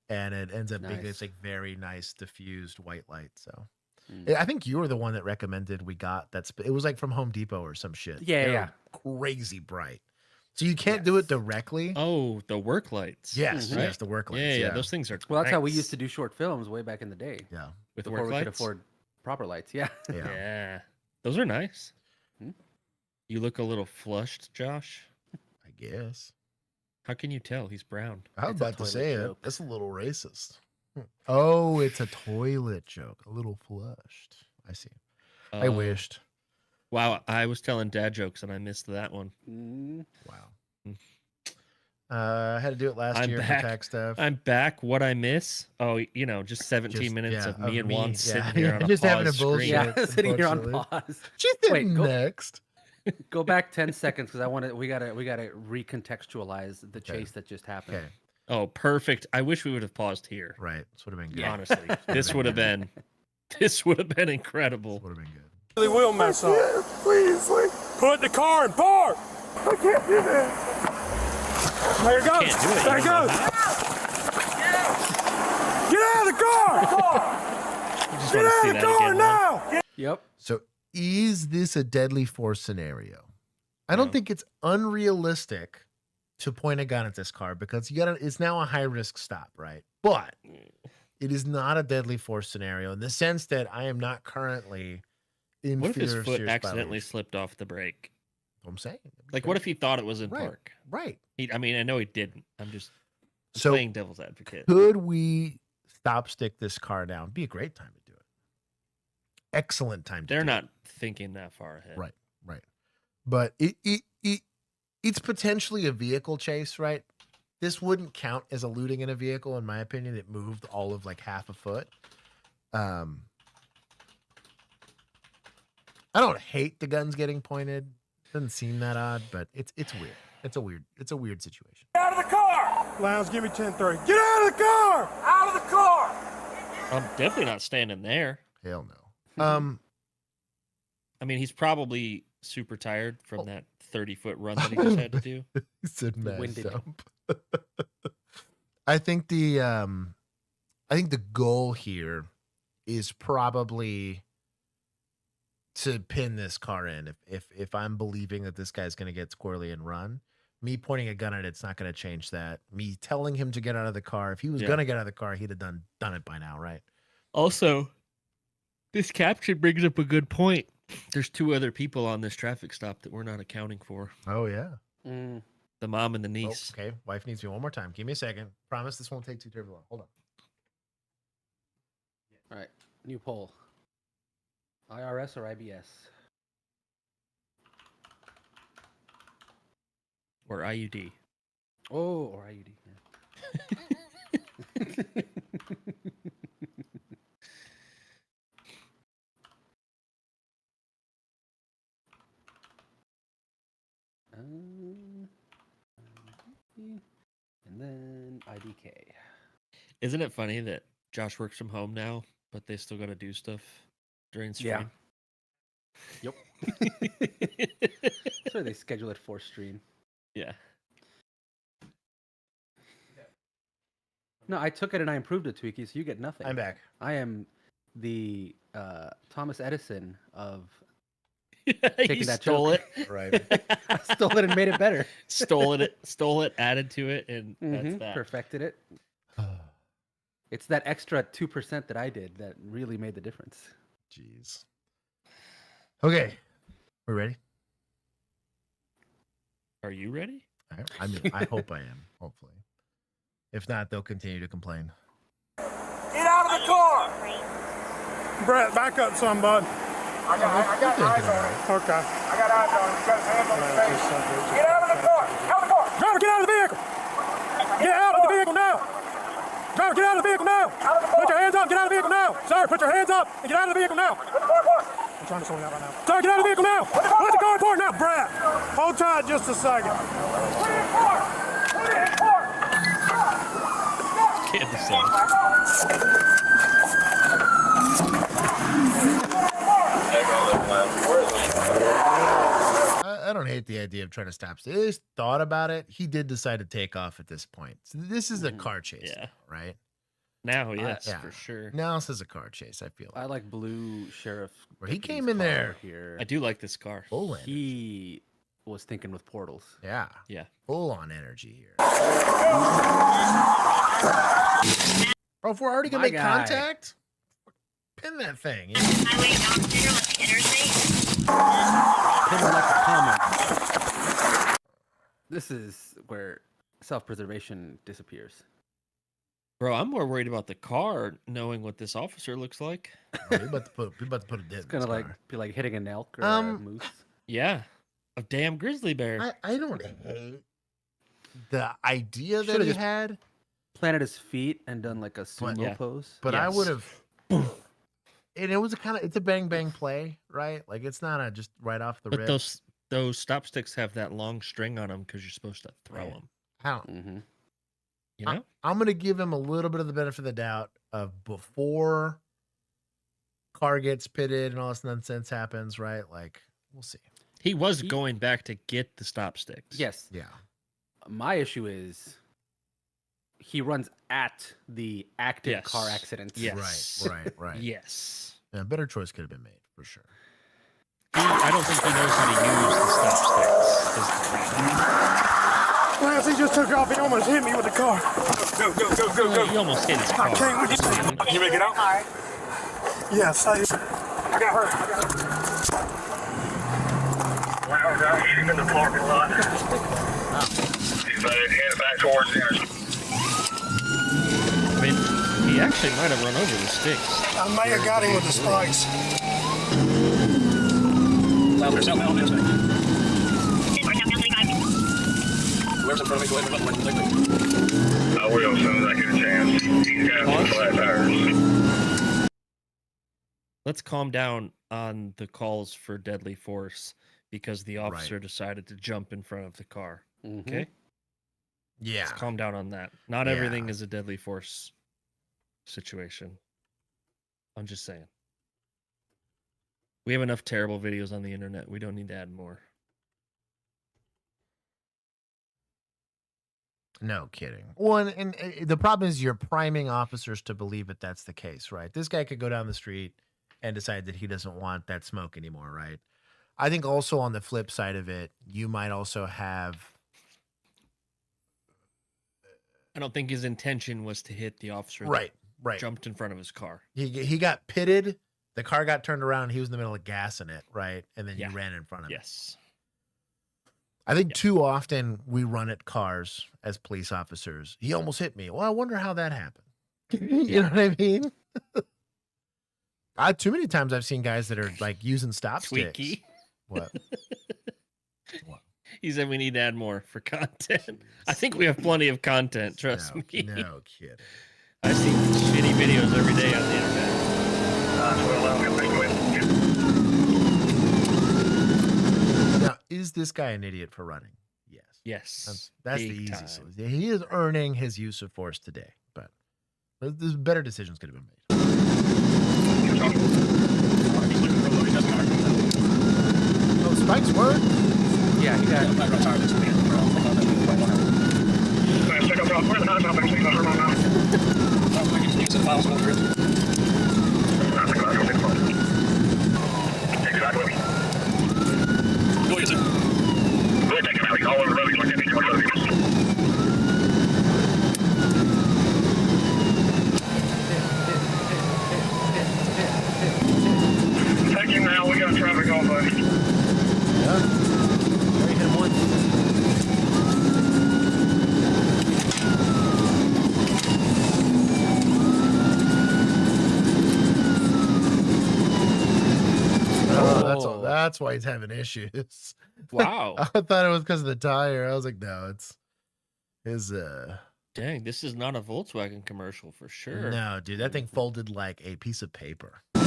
and it ends up being this like very nice diffused white light. So I think you were the one that recommended we got that. It was like from Home Depot or some shit. Yeah, They yeah. were crazy bright. So you can't do it directly. Oh, the work lights. Yes, right? yes, the work lights. Yeah, those things are. Well, that's how we nice. used to do short films way back in the day. Yeah, with before work we could lights? afford proper lights. Yeah. Yeah, those are nice. You look a little flushed, Josh. I guess. How can you tell? He's brown. I was It's a about to toilet say joke. it. That's a little racist. Oh, it's a toilet joke. A little flushed. I see. I Oh. wished. Wow, I was telling dad jokes and I missed that one. Wow. I had to do it last year for tax stuff. I'm back. What I miss? Oh, just 17 Just- minutes yeah, of me and Juan sitting yeah. here on a Just having a pause bullshit. screen. Yeah, sitting here on unfortunately. pause. She's Wait, go, next. go back 10 seconds because we gotta recontextualize the chase that just happened. Okay. Oh, perfect. I wish we would have paused here. Right. This would have been good. Yeah. Honestly, this would have been incredible. Would have been good. Really will mess up. Please, like, Put the car in park. I can't do this. There it goes. Can't do it. There it You don't goes. know Get out of the car. You just Get want to out see of the that car again, now. Yep. So is this a deadly force scenario? I don't think it's unrealistic to point a gun at this car because it's now a high risk stop, right? But it is not a deadly force scenario in the sense that I am not currently in What if his fear of foot serious accidentally violation. slipped off the brake? I'm saying. Like, what if he thought it was in Right. park? Right. I mean, I know he didn't. I'm So playing devil's advocate. Could we stop stick this car down? Be a great time to do it. Excellent time to They're do not thinking that far ahead. Right, right. But it's potentially a vehicle chase, right? This wouldn't count as eluding in a vehicle, in my opinion. It moved all of like half a foot. I don't hate the guns getting pointed. Doesn't seem that odd, but it's weird. It's a weird situation. Get out of the car. Lounge, give me 10-3. Get out of the car. Out of the car. I'm definitely not standing there. Hell no. I mean, he's probably super tired from that 30-foot run that he just had to do. He said mad Winded. jump. I think the goal here is probably to pin this car in. If I'm believing that this guy's going to get squirrely and run, me pointing a gun at it's not going to change that. Me telling him to get out of the car, if he was going to get out of the car, he'd have done it by now, right? Also, this caption brings up a good point. There's two other people on this traffic stop that we're not accounting for. Oh yeah. The mom and the niece. Oh, okay, wife needs me one more time. Give me a second. Promise this won't take too terribly long. Hold on. All right. New poll. IRS or IBS? Or IUD. Oh, or IUD. Yeah. And then IDK. Isn't it funny that Josh works from home now, but they still got to do stuff during stream? Yeah. Yep. That's why they schedule it for stream. Yeah. No, I took it and I improved it, Tweaky, so you get nothing. I'm back. I am the Thomas Edison of You taking that stole joke. it. Right. I stole it and made it better. Stole it, added to it, and that's that. Perfected it. It's that extra 2% that I did that really made the difference. Jeez. Okay. We ready? Are you ready? I mean, I hope I am, hopefully. If not, they'll continue to complain. Get out of the car! Brett, back up some, bud. I got eyes on it. Okay. I got eyes on it. You got his hands on his face. Get out of the car! Out of the car! Driver, get out of the vehicle! Get out of the vehicle now! Driver, get out of the vehicle now! Put your hands up, get out of the vehicle now! Sir, put your hands up and get out of the vehicle now! I'm trying to sort it out right now. Sir, get out of the vehicle now! Put the car in park now, Brett! Hold tight just a second. Put it in park! Put it in park! Can't decide. I don't hate the idea of trying to stop. He thought about it. He did decide to take off at this point. So this is a car chase, Yeah. right? Now, yes, Yeah. for sure. Now this is a car chase, I feel like. I like blue sheriff. Where he deputy's came in car there. Here. I do like this car. Full energy. He was thinking with portals. Yeah. Yeah. Full on energy here. Bro, if we're already going to make contact, pin that thing. Pin it like a comment. This is where self-preservation disappears. Bro, I'm more worried about the car knowing what this officer looks like. We're about to put a dent. It's gonna be like hitting an elk or a moose. Yeah. A damn grizzly bear. I don't hate the idea that Should've he just had. Planted his feet and done like a sumo pose. But I would have. And it was it's a bang bang play, right? Like it's not a just right off the But rip. those stop sticks have that long string on them because you're supposed to throw them. I don't. You know? I'm going to give him a little bit of the benefit of the doubt of before car gets pitted and all this nonsense happens, right? Like, we'll see. He was going back to get the stop sticks. Yes. Yeah. My issue is he runs at the active car accident. Yes. Right. Yes. Yeah, a better choice could have been made for sure. I don't think he knows how to use the stop sticks. Lance, he just took off. He almost hit me with the car. Go. He almost hit his car. I can't with you. You make it out? Yes, I got hurt. Wow, guys, she's in the parking lot. He's headed back towards the intersection. I mean, he actually might have run over the sticks. I may have got him with the spikes. There's something else missing. Whoever's in front of me, go ahead and run quickly. I will as soon as I get a chance. He's got flat tires. Let's calm down on the calls for deadly force because the officer decided to jump in front of the car. Okay? Yeah. Let's calm down on that. Not everything is a deadly force situation. I'm just saying. We have enough terrible videos on the internet. We don't need to add more. No kidding. One, and the problem is you're priming officers to believe that that's the case, right? This guy could go down the street and decide that he doesn't want that smoke anymore, right? I think also on the flip side of it, you might also have. I don't think his intention was to hit the officer. Right. Jumped in front of his car. He got pitted. The car got turned around. He was in the middle of gassing it, right? And then you ran in front of him. Yes. I think too often we run at cars as police officers. He almost hit me. Well, I wonder how that happened. You know what I mean? Too many times I've seen guys that are like using stop sticks. What? He said we need to add more for content. I think we have plenty of content. Trust me. No kidding. I see shitty videos every day on the internet. Now, is Is this guy an idiot for running? Yes. Yes. That's the big easy time. solution. He is earning his use of force today, but there's better decisions could have been made. Oh, Spike's work? Yeah, he got. Exactly. Go ahead, sir. Go ahead, take him out. He's all over the road. He's like 15, 20 other vehicles. Take him now. We got traffic on, buddy. Yeah. Already hit him once. That's why he's having issues. Wow. I thought it was because of the tire. I was like, no, it's his. Dang, this is not a Volkswagen commercial for sure. No, dude, that thing folded like a piece of paper. Well,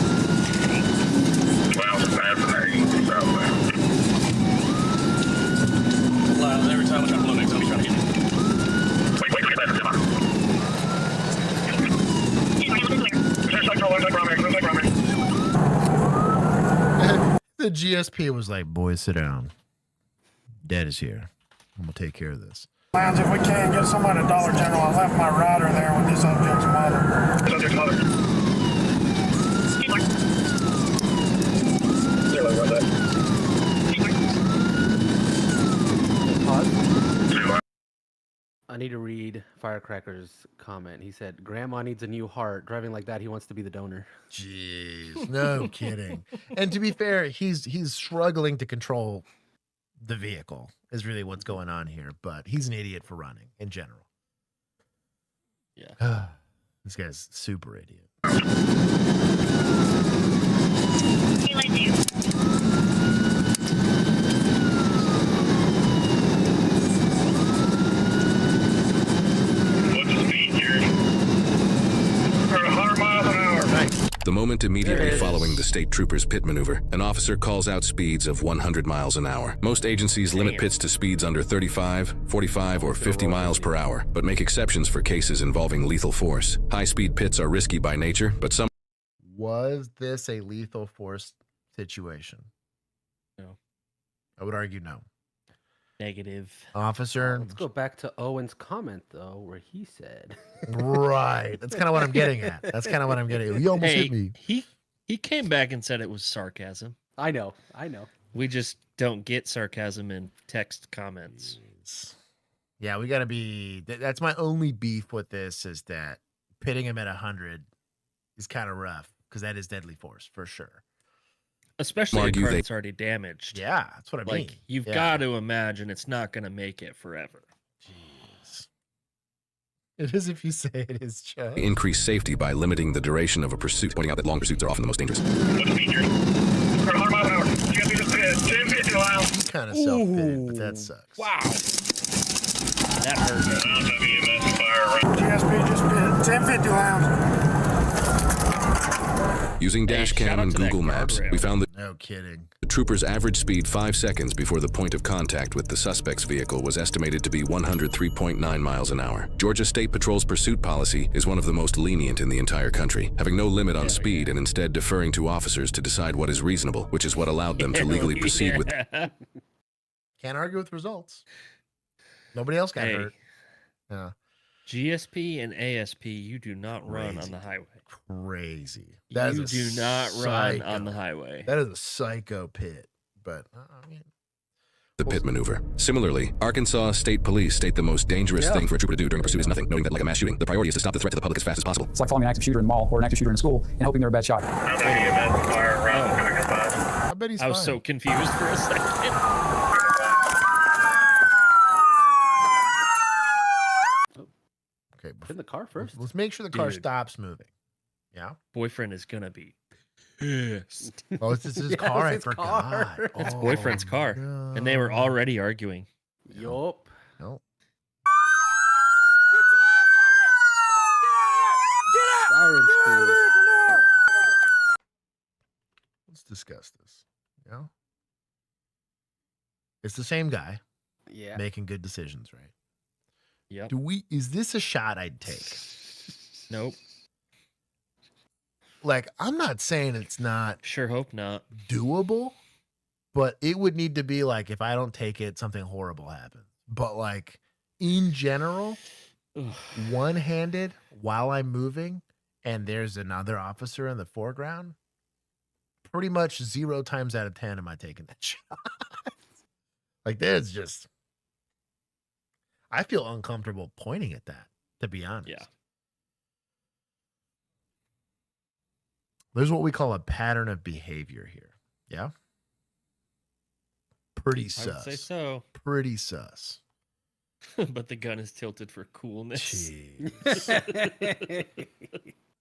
every time I try to blow next time, he's trying to get it. Wait, get back. Come on. The GSP was like, boys, sit down. Dad is here. I'm going to take care of this. Lounge, if we can, get someone at Dollar General. I left my rider there with this object's mother. Subject's mother. I need to read Firecracker's comment. He said, "Grandma needs a new heart. Driving like that, he wants to be the donor." Jeez, no kidding. And to be fair, he's struggling to control the vehicle is really what's going on here, but he's an idiot for running in general. Yeah. This guy's super idiot. The moment immediately following the state trooper's pit maneuver, an officer calls out speeds of 100 miles an hour. Most agencies limit pits to speeds under 35, 45, or 50 miles per hour, but make exceptions for cases involving lethal force. High-speed pits are risky by nature, but some... Was this a lethal force situation? No. I would argue no. Negative. Officer. Let's go back to Owen's comment, though, where he said... Right. That's kind of what I'm getting at. You almost hit me. He came back and said it was sarcasm. I know. We just don't get sarcasm in text comments. Yeah, we got to be... That's my only beef with this is that pitting him at 100 is kind of rough because that is deadly force for sure. Especially a car that's already damaged. Yeah, that's what I mean. Like, you've got to imagine it's not going to make it forever. Jeez. It is if you say it is, Chuck. Increase safety by limiting the duration of a pursuit, pointing out that long pursuits are often the most dangerous. Kind of self-pitted, but that sucks. Wow. That hurt. GSP just pitted 1050 lounge. Using dash cam and Google Maps, we found that no kidding. The trooper's average speed 5 seconds before the point of contact with the suspect's vehicle was estimated to be 103.9 miles an hour. Georgia State Patrol's pursuit policy is one of the most lenient in the entire country, having no limit on speed and instead deferring to officers to decide what is reasonable, which is what allowed them to legally proceed with... Can't argue with results. Nobody else got hurt. Yeah. GSP and ASP, you do not run on the highway. Crazy. You do not run on the highway. That is a psycho pit. But, I mean... The pit maneuver. Similarly, Arkansas State Police state the most dangerous thing for a trooper to do during a pursuit is nothing, knowing that like a mass shooting, the priority is to stop the threat to the public as fast as possible. It's like following an active shooter in the mall or an active shooter in school and hoping they're a bad shot. I bet he's I was so confused for a second. Okay, in the car first. Let's make sure the car stops moving. Yeah. Boyfriend is gonna be pissed. Oh, it's his car. I forgot. It's boyfriend's car, and they were already arguing. Yup. Nope. Sirens, please. Let's discuss this. Yeah. It's the same guy. Yeah. Making good decisions, right? Yep. Is this a shot I'd take? Nope. Like, I'm not saying it's not. Sure hope not. Doable, but it would need to be like, if I don't take it, something horrible happens. But like, in general, one-handed while I'm moving and there's another officer in the foreground, pretty much 0 times out of 10 am I taking that shot. Like, there's just, I feel uncomfortable pointing at that, to be honest. Yeah. There's what we call a pattern of behavior here. Yeah. Pretty sus. I would say so. Pretty sus. But the gun is tilted for coolness.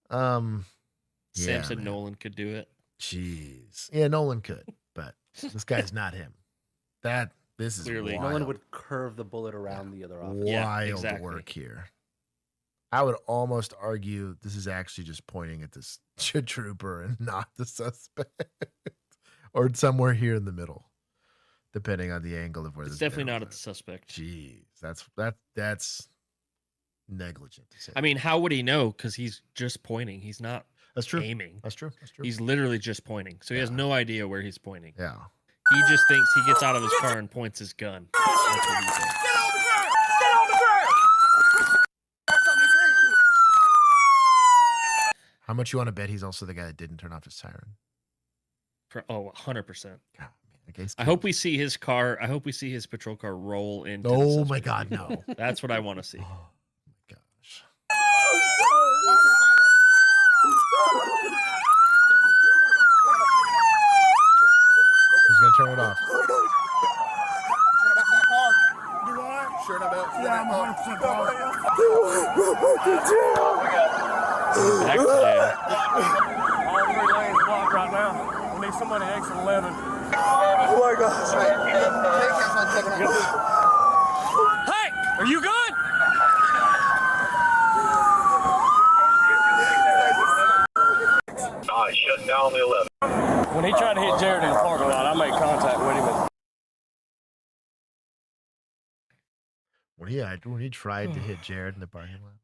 Sam said Nolan could do it. Jeez. Yeah, Nolan could, but this guy's not him. This is Clearly. wild. Nolan would curve the bullet around the other officer. Wild work here. I would almost argue this is actually just pointing at this trooper and not the suspect, or somewhere here in the middle, depending on the angle of where. It's definitely not at the suspect. Jeez, that's negligent to say. I mean, how would he know? Because he's just pointing. He's not. That's true. Aiming. That's true. That's true. He's literally just pointing, so he has no idea where he's pointing. Yeah. He just thinks he gets out of his car and points his gun. That's what he thinks. How much you want to bet he's also the guy that didn't turn off his siren? 100%. God, I hope we see his car. I hope we see his patrol car roll into. Oh my God, no! That's what I want to see. Oh my gosh! Who's gonna turn it off? Sure about yeah, I'm 100% Back to jail. All 3 lanes blocked right now. We need somebody to exit 11. Oh my gosh. Hey, are you good? Shut down the 11. When he tried to hit Jared in the parking lot, I made contact with him. When he tried to hit Jared in the parking lot,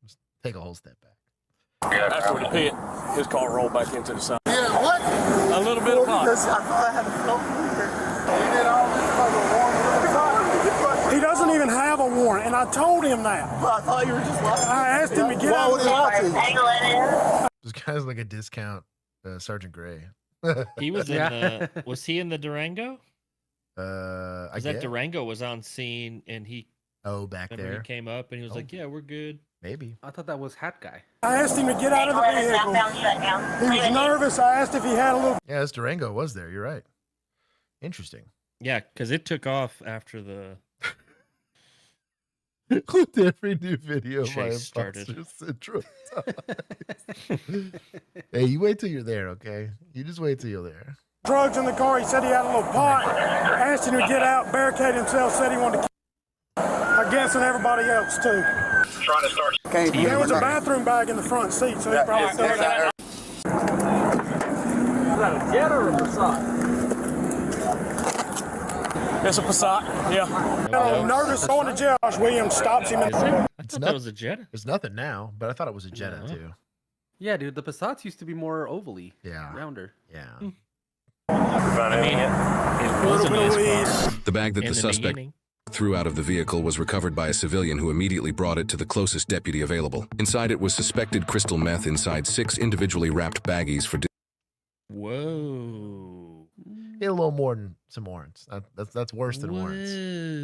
just take a whole step back. After he hit, his car rolled back into the side. Yeah, what? A little bit of pop. I thought I had a phone. He doesn't even have a warrant, and I told him that. I thought you were just lying. I asked him to get out of the car. This guy's like a discount Sergeant Gray. He was in the. Was he in the Durango? I Because that Durango was on scene, and he. Back there. He came up and he was like, "Yeah, we're good." Maybe. I thought that was Hat Guy. I asked him to get out of the vehicle. He was nervous. I asked if he had a little. Yeah, this Durango was there. You're right. Interesting. Yeah, because it took off after the. With every new video, my chase started. imposter syndrome. Hey, you wait till you're there, okay? You just wait till you're there. Drugs in the car. He said he had a little pot. Asked him to get out, barricade himself. Said he wanted to. I guess and everybody else too. Trying to start. There was a bathroom bag in the front seat, so he probably still had that. Is that a Jetta or a Passat? It's a Passat, yeah. Nervous going to jail. Josh Williams stops him. I thought that was a Jetta. There's nothing now, but I thought it was a Jetta too. Yeah, dude, the Passats used to be more ovally. Yeah. Rounder. Yeah. It was a nice car. The bag that In the the suspect beginning. threw out of the vehicle was recovered by a civilian who immediately brought it to the closest deputy available. Inside it was suspected crystal meth inside 6 individually wrapped baggies for Whoa. Get a little more than some warrants. That's worse than warrants.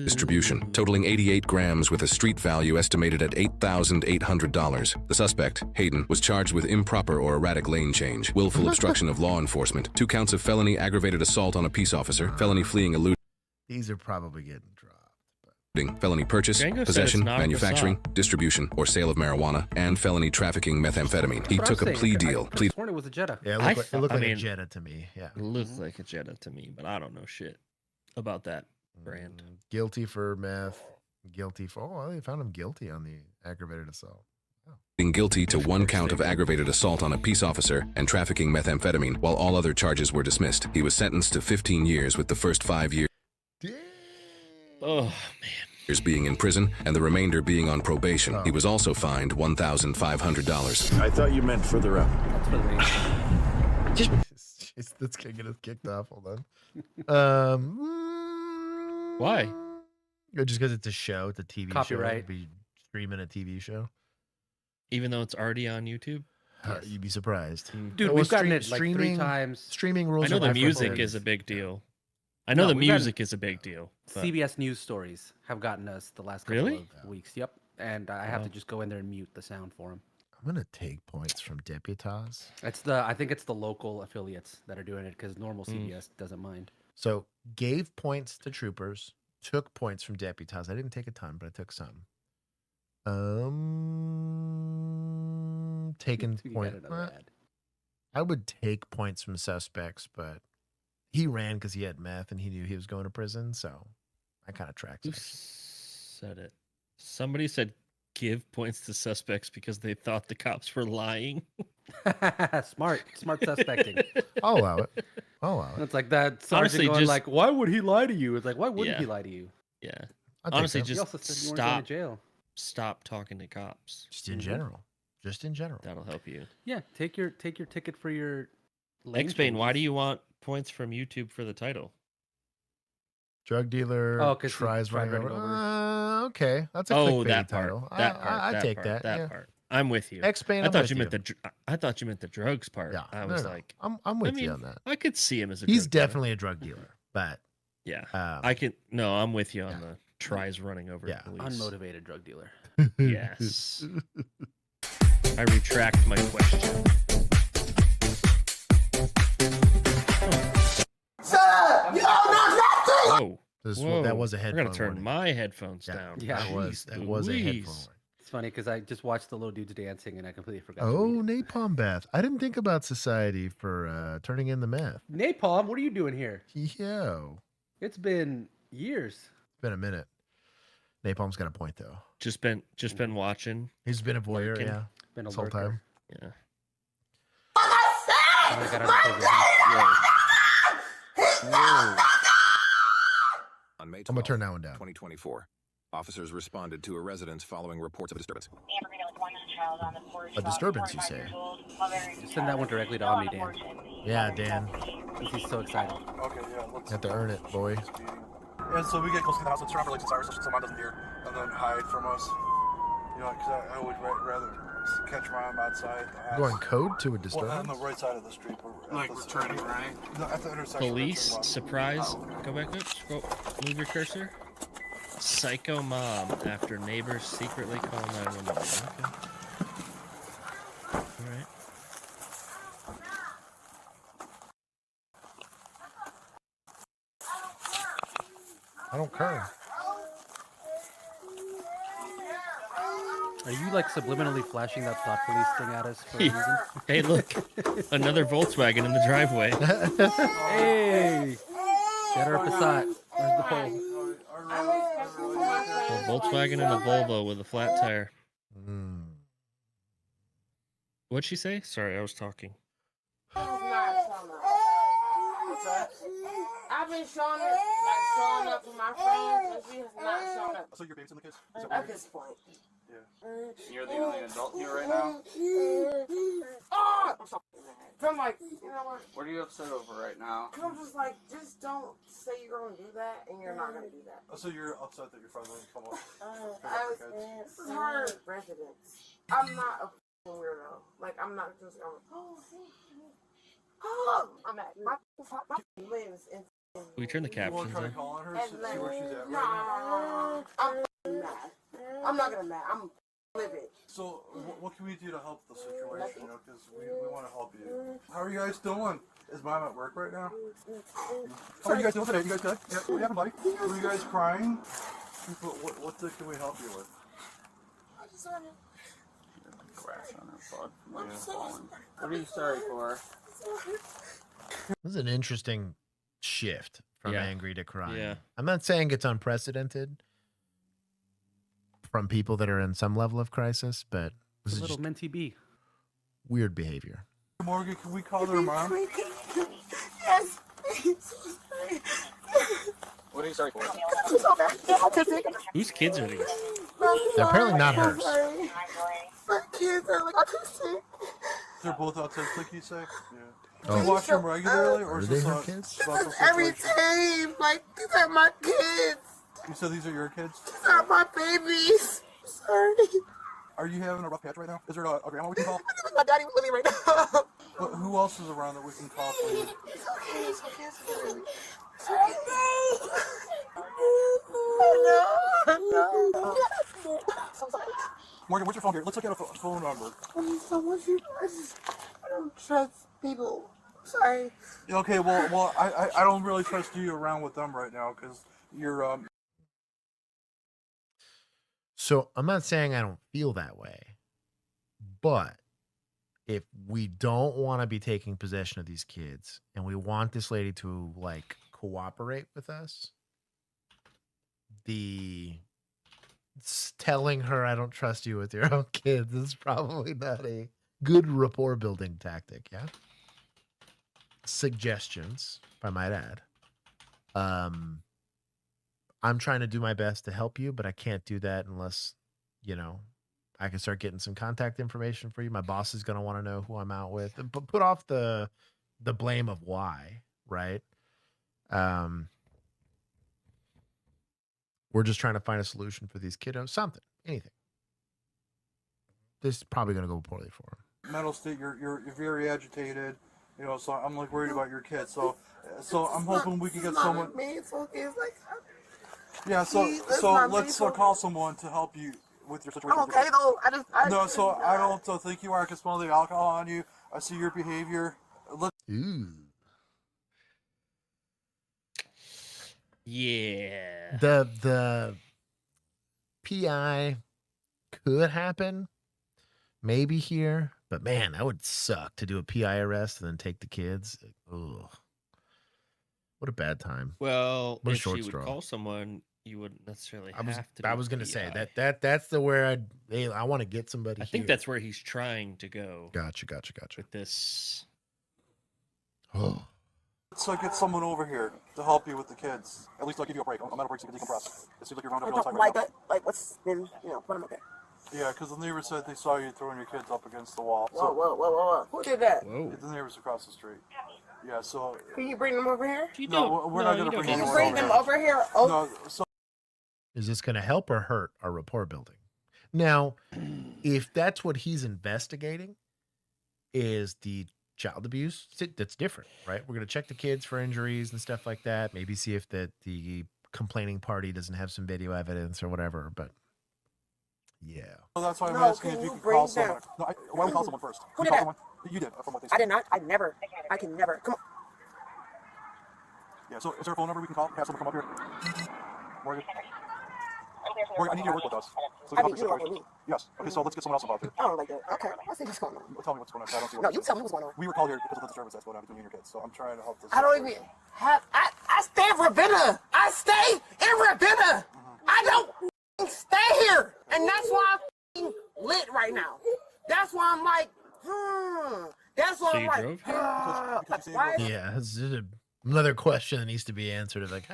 distribution, totaling 88 grams with a street value estimated at $8,800. The suspect, Hayden, was charged with improper or erratic lane change, willful obstruction of law enforcement, 2 counts of felony aggravated assault on a peace officer, felony fleeing eluding. These are probably getting dropped. Felony purchase, Django said possession, it's not a manufacturing, distribution, or sale of marijuana, and felony trafficking methamphetamine. He took a plea deal. I sworn it was a Jetta. Yeah, it looked like a Jetta to me. Yeah, It looks like a Jetta to me, but I don't know shit about that brand. Guilty for meth. Guilty for. Oh, they found him guilty on the aggravated assault. Being guilty to 1 count of aggravated assault on a peace officer and trafficking methamphetamine, while all other charges were dismissed. He was sentenced to 15 years with the first 5 years. Oh, man. Years being in prison and the remainder being on probation. He was also fined $1,500. I thought you meant further up. That's for the range. That's gonna get us kicked off. Hold on. Why? Just because it's a show, it's a TV Copyright. show. Be streaming a TV show. Even though it's already on YouTube? You'd be surprised. Dude, we've gotten it like 3 times. Streaming rules. I know the music is a big deal. I know the music is a big deal. But... CBS News stories have gotten us the last couple of weeks. Yep. And I have to just go in there and mute the sound for them. I'm gonna take points from Deputaz. I think it's the local affiliates that are doing it because normal CBS doesn't mind. So gave points to troopers, took points from Deputaz. I didn't take a ton, but I took some. Taken point. I would take points from suspects, but he ran because he had meth and he knew he was going to prison. So I kind of tracked Who it. said it? Somebody said give points to suspects because they thought the cops were lying. Smart suspecting. I'll allow it. It's like that sergeant Honestly, going just- like, why would he lie to you? It's like, why wouldn't Yeah. he lie to you? Yeah. I'll take Honestly, that. He just also said you weren't going stop. to jail. Stop talking to cops. Just in general. Just in general. That'll help you. Yeah, take your ticket for your lane X-Bane, why do changes. you want points from YouTube for the title? Drug dealer because he tries tried running running over. Okay, that's a Oh, clickbait that part. title. That part. I that take part, that. That yeah. part. I'm with you. X-Bane, I I'm thought with you meant you. I thought you meant the drugs part. Yeah, I no, was no. like, I'm with I mean, you on that. I could see him as a. He's drug dealer. definitely a drug dealer, but Yeah, um, I can. No, I'm with you on the tries running over police. Unmotivated drug dealer. Yes. I retract my question. Shut up! You don't know nothing! Whoa. That was a I'm headphone gonna turn warning. my headphones down. Yeah, that was a headphone warning. It's funny because I just watched the little dudes dancing and I completely forgot. to Oh, read it. napalm bath. I didn't think about society for turning in the meth. Napalm, what are you doing here? Yo, It's been years. it's been a minute. Napalm's got a point though. Just been watching. He's been a voyeur, Lurking. yeah. Been a this whole lurker. time. Yeah. Oh, I got On May I'm gonna 12th, turn that one down. 2024, officers responded to a residence following reports of a disturbance. A disturbance, you say? Just send that one directly to Omni Dan. Yeah, Dan. Since he's so excited. Okay, yeah. Let's, You have to earn it, boy. and so we get close to the house and surround for like 6 hours so mom doesn't hear and then hide from us. You know, because I would rather catch mom outside. Going code to a Well, on disturbance? the right side of the street. Like we're turning right? No, at the intersection. Police surprise. Go back up. Scroll. Move your cursor. Psycho mom after neighbors secretly call 911. Okay. All right. I don't care. Are you like subliminally flashing that thought police thing at us for a reason? Hey, look. Another Volkswagen in the driveway. Hey! Get her Passat. Where's the pole? A Volkswagen and a Volvo with a flat tire. What'd she say? Sorry, I was talking. What's that? I've been showing up for my friends, and she has not shown up. So your baby's in the case? At this point. Yeah. You're the only adult here right now? Oh! I'm so mad. I'm like, you know what? What are you upset over right now? I'm just like, just don't say you're going to do that, and you're not going to do that. Oh, so you're upset that your friend didn't come up? This is her residence. I'm not a f***ing weirdo. Like, I'm not just going, I'm at my lives in. We turn the captions on. Call on her, see where she's at No, I'm mad. I'm not gonna mad. I'm livid. So, what can we do to help the situation? You know, because we want to help you. How are you guys doing? Is mom at work right now? How are you guys doing today? You guys good? Yeah, what happened, buddy? Were you guys crying? What can we help you with? I just want to. Crash on her butt. What are you sorry for? This is an interesting shift from Yeah. angry to crying. Yeah. I'm not saying it's unprecedented from people that are in some level of crisis, but this A is little just minty bee. weird behavior. Morgan, can we call their mom? Yes. What are you sorry for? I'm so bad. I'm autistic. Whose kids are these? They're apparently not hers. Sorry. My kids are like autistic. They're both autistic, you say? Yeah. Do Oh. you watch them regularly, or Are is they this her a kids? special Every situation? time, like, these are my kids. You said these are your kids? These are my babies. Sorry. Are you having a rough patch right now? Is there a grandma we can call? My daddy was living right now. Who else is around that we can call, please? It's okay, it's okay, it's okay. It's okay. No. So sorry. Morgan, what's your phone here? Let's look at a phone number. So much. I don't trust people. Sorry. Okay, well, I don't really trust you around with them right now because you're So I'm not saying I don't feel that way, but if we don't want to be taking possession of these kids and we want this lady to like cooperate with us, telling her I don't trust you with your own kids is probably not a good rapport building tactic. Yeah. Suggestions, if I might add. I'm trying to do my best to help you, but I can't do that unless, I can start getting some contact information for you. My boss is going to want to know who I'm out with, but put off the blame of why, right? We're just trying to find a solution for these kiddos, anything. This is probably going to go poorly for them. mental state. You're very agitated. So I'm like worried about your kids. So I'm hoping we can get someone. It's okay. It's like. Yeah. So let's call someone to help you with your situation. I'm okay though. I don't think you are. I can smell the alcohol on you. I see your behavior. Ooh. Yeah. The PI could happen, maybe here, but man, that would suck to do a PI arrest and then take the kids. Ugh. What a bad time. Well, what a if short she would straw. call someone, you wouldn't necessarily have to. I was going to say that's the where I want to get somebody. I think that's where he's trying to go. Gotcha. With this. Oh. So get someone over here to help you with the kids. At least I'll give you a break. I'm out of break so you can decompress. It seems like you're around every outside right now. Like what's been, what am I there? Yeah, because the neighbors said they saw you throwing your kids up against the wall. Whoa. Who did that? Whoa. The neighbors across the street. Yeah, so... Can you bring them over here? No, we're not going to bring them over here. Can you bring them over here? Oh. No, so... Is this going to help or hurt our rapport building? Now, if that's what he's investigating, is the child abuse, that's different, right? We're going to check the kids for injuries and stuff like that. Maybe see if the complaining party doesn't have some video evidence or whatever, but yeah. Well, that's why I'm asking if you can call someone. No, why don't we call someone first? Who did that? You did, from what they said. I did not. I can never. Come on. Yeah, so is there a phone number we can call? Have someone come up here? Morgan, I need you to work with us. So we can help your situation. Yes. Okay, so let's get someone else involved here. I don't like that. Okay, let's see what's going on. Tell me what's going on. I don't see No, you tell me what's going on. We were called here because of the disturbance that's going on between you and your kids, so I'm trying to help this. I don't even have. I stay in Ravenna. I stay in Ravenna. I don't stay here, and that's why I'm lit right now. That's why I'm like, That's why I'm like, why? Yeah, this is another question that needs to be answered. It's like,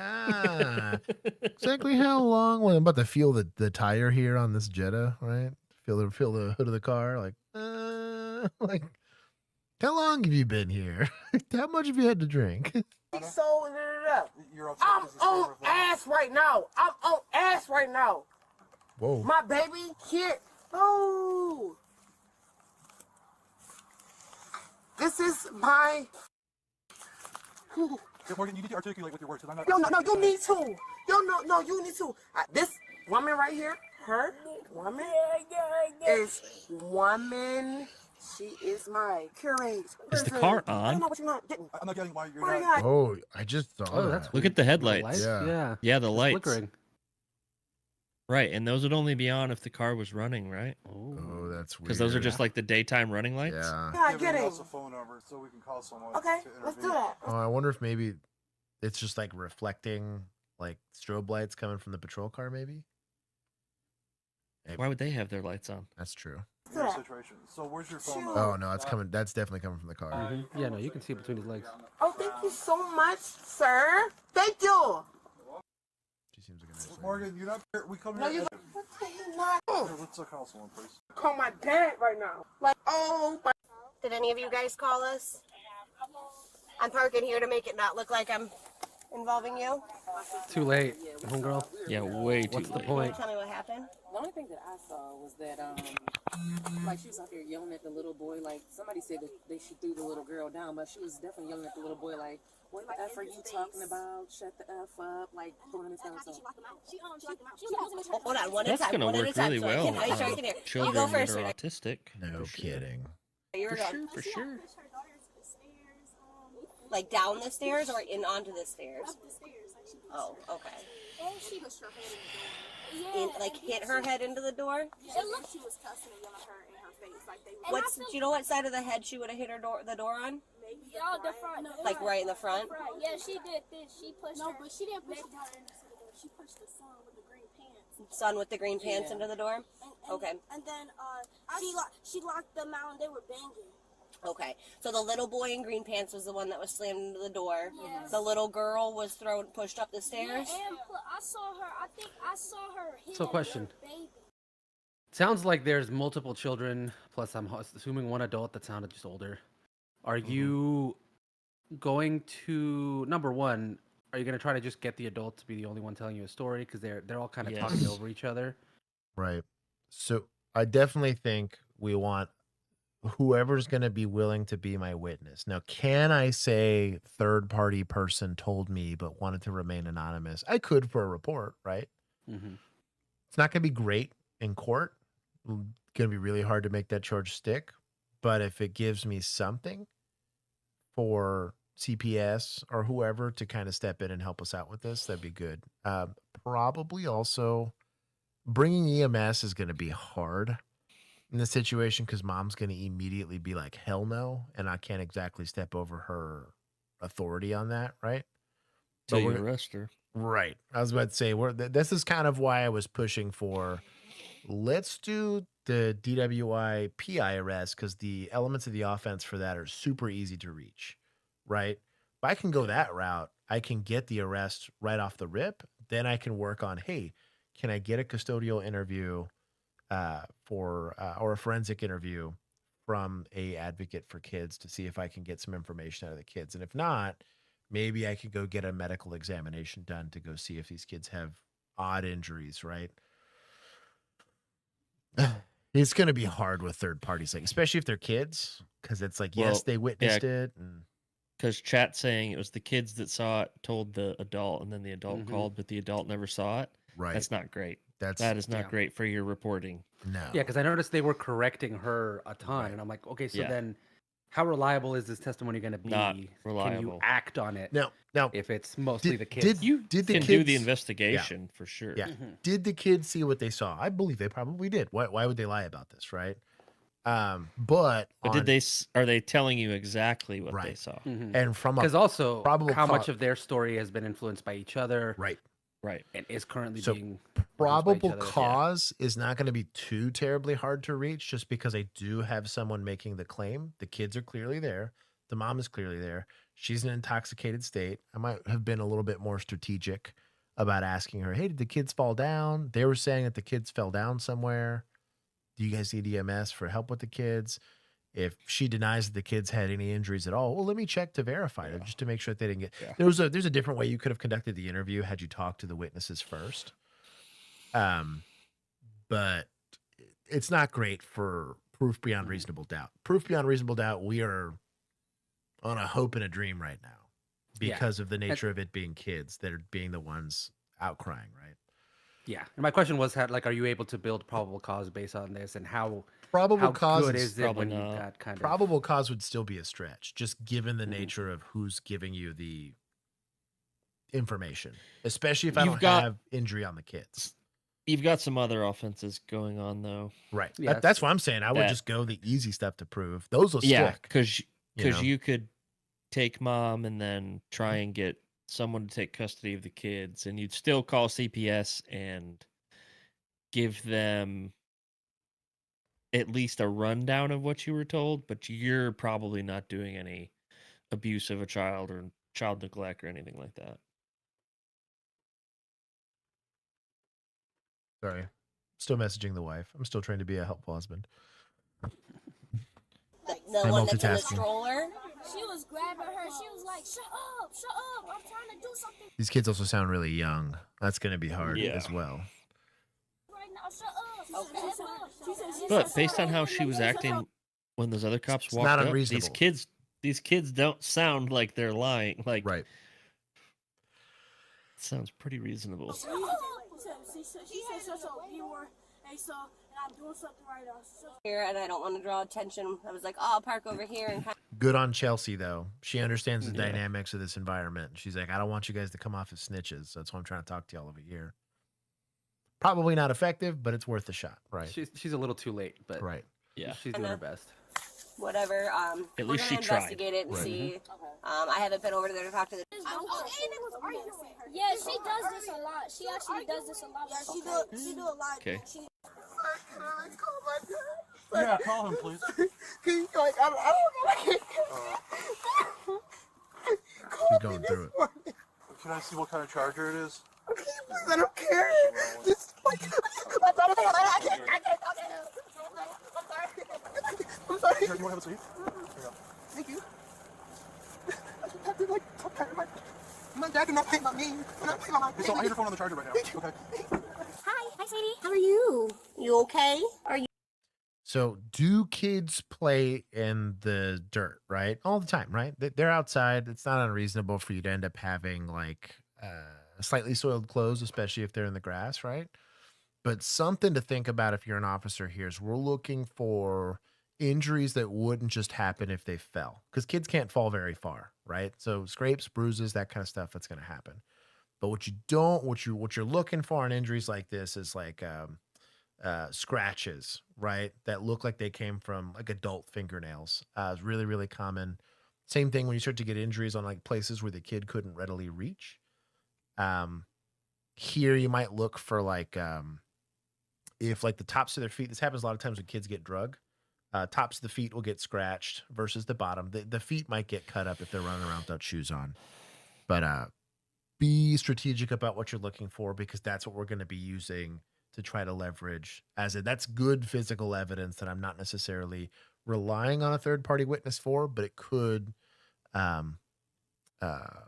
exactly how long? Well, I'm about to feel the tire here on this Jetta, right? Feel the hood of the car, like how long have you been here? How much have you had to drink? So, I'm on ass right now. I'm on ass right now. Whoa. My baby here. Oh. This is my. Morgan, you need to articulate with your words. I'm not. No, you need to. You need to. This woman right here, her woman is woman. She is my curate. Is the car on? I don't know what you're not getting. I'm not getting why you're not. Oh, I just saw that. That's Look at the headlights. Yeah, the lights. Flickering. Right, and those would only be on if the car was running, right? Oh, that's weird. Because those are just like the daytime running lights. Yeah. I get it. Give us a phone number so we can call someone. Okay, let's do that. Oh, I wonder if maybe it's just like reflecting like strobe lights coming from the patrol car, maybe. Why would they have their lights on? That's true. Situation. So where's your phone number? Oh no, it's coming. That's definitely coming from the car. Yeah, no, you can see it between his legs. Oh, thank you so much, sir. Thank you. Morgan, you're not. We come No, here. you. What the hell? Here, let's call someone, please. Call my dad right now. Like, oh my. Did any of you guys call us? I'm parking here to make it not look like I'm involving you. Too late, homegirl. Yeah, way too What's the late. point? Tell me what happened. The only thing that I saw was that, like, she was out there yelling at the little boy. Like, somebody said that she threw the little girl down, but she was definitely yelling at the little boy, like, what the F are you talking about? Shut the F up. Like, throwing his hands up. Hold on, one at a That's time. gonna One at work a time. really So well. I can hear. You Children go that first, are sweetheart. autistic. No kidding. You were For going. sure, for sure. Like down the stairs or in onto the stairs? Up the stairs. Like she pushed Oh, her. okay. And she pushed her head in the door. In, like hit her head into the door? It looked she was cussing and yelling her in her face. Like they were. What's, do you know what side of the head she would have hit her the door on? Maybe the front. Like right in the front? Yeah, she did this. She pushed her. No, but she didn't push the daughter into the door. She pushed the son with the green pants. Son with the green pants into the door? Okay. And then she locked them out and they were banging. Okay, so the little boy in green pants was the one that was slammed into the door. Yes. The little girl was pushed up the stairs. Yeah, and I saw her. I think I saw her hit So, question. a baby. Sounds like there's multiple children, plus I'm assuming one adult that sounded just older. Are you going to, number one, are you going to try to just get the adult to be the only one telling you a story? Because they're all kind of talking over each other. Right. So I definitely think we want whoever's going to be willing to be my witness. Now, can I say third party person told me but wanted to remain anonymous? I could for a report, right? Mm-hmm. It's not going to be great in court. Going to be really hard to make that charge stick. But if it gives me something for CPS or whoever to kind of step in and help us out with this, that'd be good. Probably also bringing EMS is going to be hard in this situation because mom's going to immediately be like, hell no. And I can't exactly step over her authority on that, right? Till you arrest her. Right. I was about to say, this is kind of why I was pushing for, let's do the DWI PI arrest because the elements of the offense for that are super easy to reach, right? If I can go that route, I can get the arrest right off the rip. Then I can work on, hey, can I get a custodial interview or a forensic interview from a advocate for kids to see if I can get some information out of the kids. And if not, maybe I could go get a medical examination done to go see if these kids have odd injuries, right? It's going to be hard with third parties, like especially if they're kids, because it's like, yes, they witnessed it. Because chat saying it was the kids that saw it, told the adult, and then the adult called, but the adult never saw it. Right. That's not great. That is not great for your reporting. No. Yeah, because I noticed they were correcting her a ton, and I'm like, okay, so then how reliable is this testimony going to be? Not Can you reliable. act on it? Now, if it's mostly the kids. Did the can kids do the investigation for sure. Yeah. Did the kids see what they saw? I believe they probably did. Why would they lie about this, right? But are they telling you exactly what they saw? And from because also probable how much of their story has been influenced by each other, right? And is currently So being probable each other. cause is not going to be too terribly hard to reach, just because I do have someone making the claim. The kids are clearly there. The mom is clearly there. She's in an intoxicated state. I might have been a little bit more strategic about asking her, hey, did the kids fall down? They were saying that the kids fell down somewhere. Do you guys need EMS for help with the kids? If she denies that the kids had any injuries at all, well, let me check to verify it, just to make sure that they didn't get. There's a different way you could have conducted the interview had you talked to the witnesses first. But it's not great for proof beyond reasonable doubt. Proof beyond reasonable doubt, we are on a hope and a dream right now because of the nature of it being kids that are being the ones outcrying, right? Yeah, and my question was, are you able to build probable cause based on this, and how probable cause good is it when you've got kind of probable cause would still be a stretch, just given the nature of who's giving you the information, especially if I don't have injury on the kids. You've got some other offenses going on though, right? That's what I'm saying. I would just go the easy stuff to prove those will stick. because you could take mom and then try and get someone to take custody of the kids, and you'd still call CPS and give them at least a rundown of what you were told, but you're probably not doing any abuse of a child or child neglect or anything like that. Sorry. Still messaging the wife. I'm still trying to be a helpful husband. The I'm one that's in the multitasking. stroller. She was grabbing her. She was like, "Shut up, shut up! I'm trying to do something These kids also sound really young. That's going to be hard Yeah. as well. right now. Shut up." Okay. But based on how she was acting when those other cops It's walked not up, unreasonable. these kids don't sound like they're lying. Like, right. Sounds pretty reasonable. She said, "Shut up, you were and I'm doing something right now." Here, and I don't want to draw attention. I was like, oh, I'll park over here and kind Good on Chelsea, though. She understands the dynamics of this environment. She's like, I don't want you guys to come off as snitches. That's why I'm trying to talk to y'all over here. Probably not effective, but it's worth a shot, right? She's a little too late, but right. Yeah, she's doing her best. whatever. At We're least she gonna tried. investigate it and Right. see. I haven't been over there to talk to the. Yeah, she does this a lot. She actually does this a lot. Yeah, she do a lot. Okay. Yeah, call him, please. She's going through it. Can I see what kind of charger it is? I don't care. Just like, I'm sorry. Here, you want to have a seat? Thank you. My dad did not pay my me. So I have your phone on the charger right now. Okay. Hi, sweetie. How are you? You okay? Are you? So, do kids play in the dirt, right? All the time, right? They're outside. It's not unreasonable for you to end up having like slightly soiled clothes, especially if they're in the grass, right? But something to think about if you're an officer here is we're looking for injuries that wouldn't just happen if they fell, because kids can't fall very far, right? So scrapes, bruises, that kind of stuff, that's going to happen. But what you're looking for in injuries like this is like scratches, right? That look like they came from like adult fingernails. Is really, really common. Same thing when you start to get injuries on like places where the kid couldn't readily reach. Here you might look for like if like the tops of their feet. This happens a lot of times when kids get drug. Tops of the feet will get scratched versus the bottom. The feet might get cut up if they're running around without shoes on. But be strategic about what you're looking for, because that's what we're going to be using to try to leverage that's good physical evidence that I'm not necessarily relying on a third-party witness for, but it could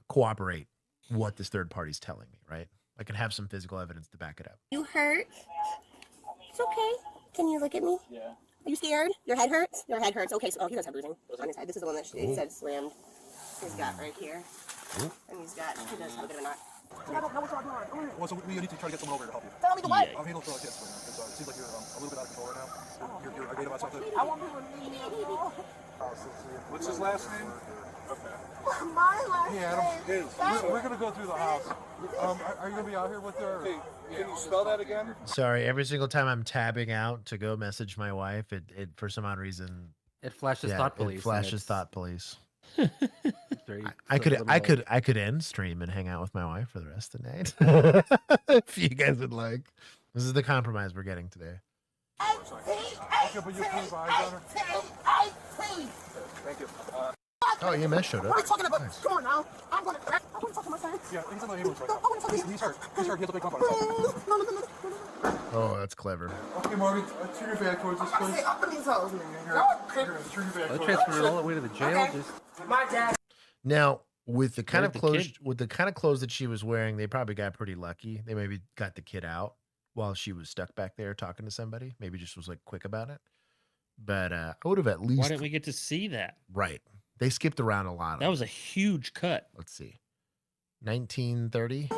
corroborate what this third party's telling me, right? I can have some physical evidence to back it up. You hurt? It's okay. Can you look at me? Yeah. Are you scared? Your head hurts? Your head hurts. Okay, so he does have bruising on his head. This is the one that she said slammed his gut right here. Ooh. And he does have a bit of a knot. Well, so we need to try to get someone over here to help you. Tell me the what? I'm handling for our kids right now, because it seems like you're a little bit out of control right now. You're irate about something. I want people to leave me alone. What's his last name? My last Hey, Adam. We're going to go through the house. Are you going to be out here with her? Hey, can you spell that again? Sorry, every single time I'm tabbing out to go message my wife, it for some odd reason It flashes thought police. It flashes thought police. Very, I could end stream and hang out with my wife for the rest of the night. If you guys would like. This is the compromise we're getting today. Okay, but you keep eyes on her. Thank you. Oh, EMS showed up. What are you talking about? Nice. Come on now. I'm going to crack. I want to talk to my friends. Yeah, he's in the ambulance right now. He's hurt. He's hurt. He has a big bump on himself. No. Oh, that's clever. Okay, Morgan, turn your back towards this place. Open these holes, man. Turn your back They towards transferred her all the way to the jail. Okay. Just My dad. Now, with the kind Where'd of the clothes, kid- with the kind of clothes that she was wearing, they probably got pretty lucky. They maybe got the kid out while she was stuck back there talking to somebody. Maybe just was like quick about it. But I would have at least. Why didn't we get to see that? Right. They skipped around a lot. That was a huge cut. Let's see. 1930.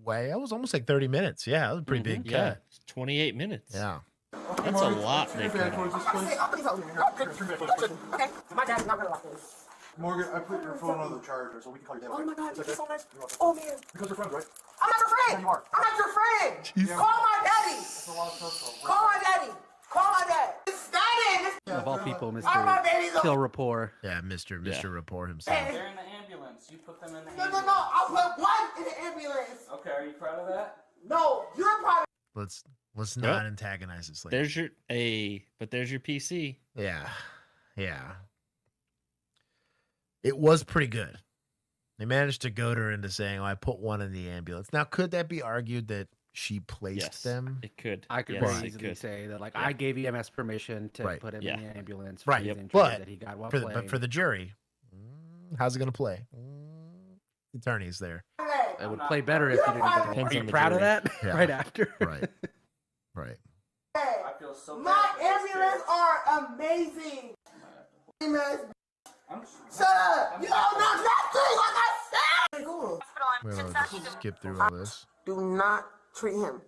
Way. That was almost like 30 minutes. Yeah, that was a pretty big Yeah, cut. it's 28 minutes. Yeah. Okay, That's a Morgan, lot turn they your back cut towards off. this place. Open these holes, man. Turn your back towards this place. Okay. My dad's not going to lock this. Morgan, I put your phone on the charger so we can call your dad. Oh my God, Is that you're so okay? nice. You're welcome. Oh man. Because we're friends, right? I'm not your friend. Yeah, you are. I'm not your friend. Yeah. Call my daddy. That's a lot of stuff, though. Call my daddy. Call my dad. It's daddy. of all people, All my Mr. babies are- Kill Rapport. Yeah, Mr. Rapport himself. They're in the ambulance. You put them in the No. ambulance. I'll put one in the ambulance. Okay, are you proud of that? No, you're proud of Let's not antagonize this lady. There's your PC. Yeah. Yeah. It was pretty good. They managed to goad her into saying, "Oh, I put one in the ambulance." Now, could that be argued that she placed them? It could. I could very easily say that, like, I gave EMS permission to put him in the ambulance for his injuries that he got while playing. But for the jury, how's it going to play? Attorneys there. It would play better if you didn't. Are you proud of that? Right after. Right. Right. I feel so bad. My ambulances are amazing. Shut up! You don't know nothing like I said! Cool. We're going to just skip through all this. Do not treat him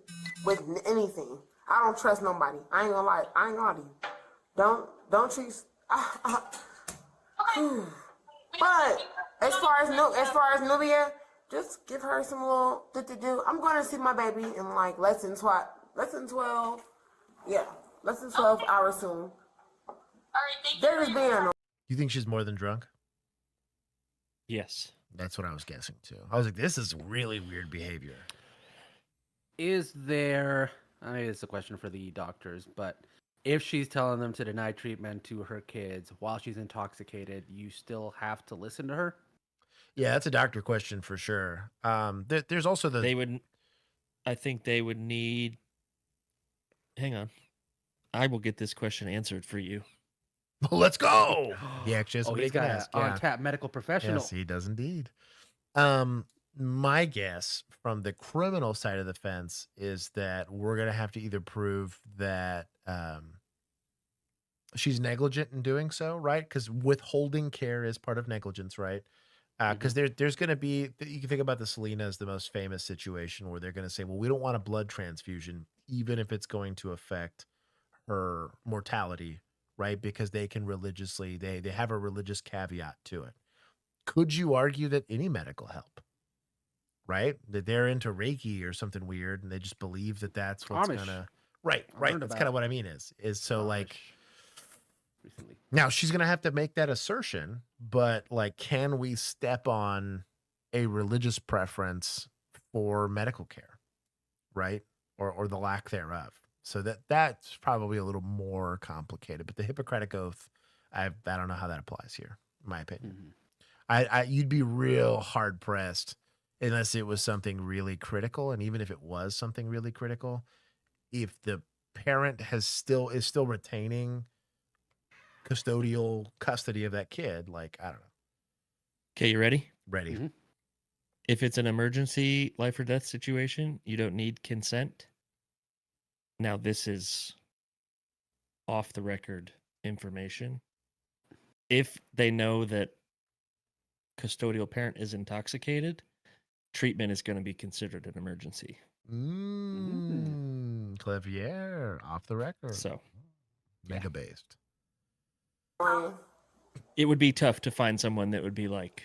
with anything. I don't trust nobody. I ain't gonna lie. I ain't gonna lie to you. Don't treat. But as far as Nubia, just give her some little do. I'm going to see my baby in like less than 12. Yeah, less than 12 hours soon. They're just being. You think she's more than drunk? Yes. That's what I was guessing too. I was like, this is really weird behavior. Is there, I mean, it's a question for the doctors, but if she's telling them to deny treatment to her kids while she's intoxicated, you still have to listen to her? Yeah, that's a doctor question for sure. There's also I think they would need, hang on. I will get this question answered for you. Let's go. He actually has he's got an on-tap medical professional. Yes, he does indeed. My guess from the criminal side of the fence is that we're going to have to either prove that she's negligent in doing so, right? Because withholding care is part of negligence, right? Because there's going to be, you can think about the Selena as the most famous situation where they're going to say, well, we don't want a blood transfusion, even if it's going to affect her mortality, right? Because they can religiously, they have a religious caveat to it. Could you argue that any medical help, right? That they're into Reiki or something weird and they just believe that that's what's going to, right. That's kind of what I mean is so Amish. Like, recently. Now she's going to have to make that assertion, but like, can we step on a religious preference for medical care, right? Or the lack thereof. So that's probably a little more complicated, but the Hippocratic Oath, I don't know how that applies here, in my opinion. You'd be real hard pressed unless it was something really critical. And even if it was something really critical, if the parent is still retaining custodial custody of that kid, like, I don't know. Okay, you ready? Ready. If it's an emergency life or death situation, you don't need consent. Now, this is off the record information. If they know that custodial parent is intoxicated, treatment is going to be considered an emergency. Clavier, off the record. So, mega based. It would be tough to find someone that would be like,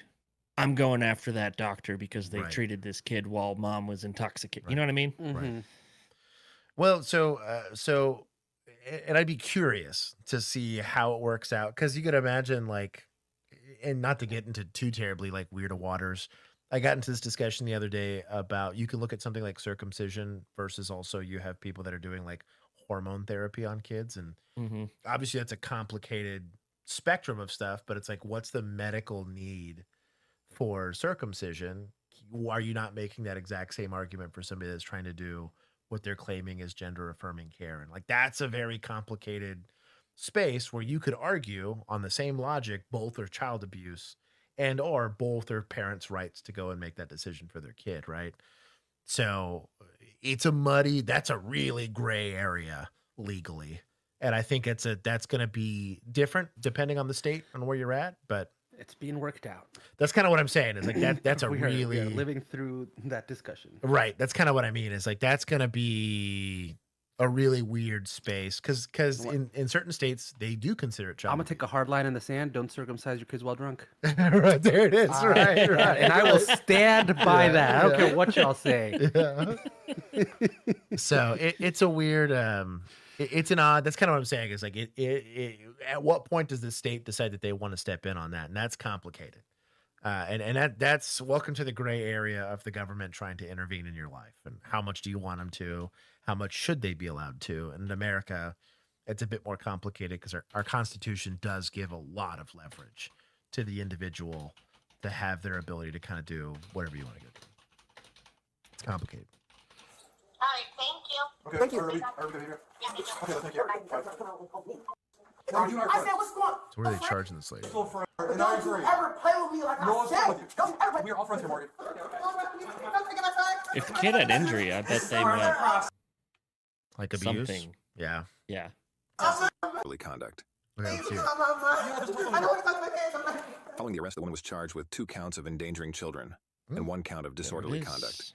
I'm going after that doctor because they treated this kid while mom was intoxicated. You know what I mean? Right. Well, so, and I'd be curious to see how it works out. Cause you could imagine like, and not to get into too terribly like weird waters. I got into this discussion the other day about, you can look at something like circumcision versus also you have people that are doing like hormone therapy on kids. And obviously that's a complicated spectrum of stuff, but it's like, what's the medical need for circumcision? Are you not making that exact same argument for somebody that's trying to do what they're claiming is gender affirming care? And like, that's a very complicated space where you could argue on the same logic, both are child abuse and or both are parents' rights to go and make that decision for their kid. Right. So it's that's a really gray area legally. And I think that's going to be different depending on the state and where you're at, but it's being worked out. That's kind of what I'm saying. Is like that's we are living through that discussion. Right. That's kind of what I mean. Is like, that's going to be a really weird space because in certain states they do consider it child. I'm gonna take a hard line in the sand. Don't circumcise your kids while drunk. Right, there it is. Right. And I will stand by that. I don't care what y'all say. Yeah. So it's a weird. It's an odd. That's kind of what I'm saying. Is like at what point does the state decide that they want to step in on that? And that's complicated. And that's welcome to the gray area of the government trying to intervene in your life. And how much do you want them to? How much should they be allowed to? And in America, it's a bit more complicated because our Constitution does give a lot of leverage to the individual to have their ability to kind of do whatever you want to do. It's complicated. All right, thank you. Okay, Thank you. are we good here? Yeah. Okay, thank you. I said, what's going on? So where are they charging this lady? Don't you ever play with me like I said. Don't you ever. We're all friends here, Morgan. If the kid had injury, I bet they meant Like abuse? something. Yeah. Yeah. Disorderly conduct. Okay, let's see it. Following the arrest, the woman was charged with 2 counts of endangering children and 1 count of disorderly conduct.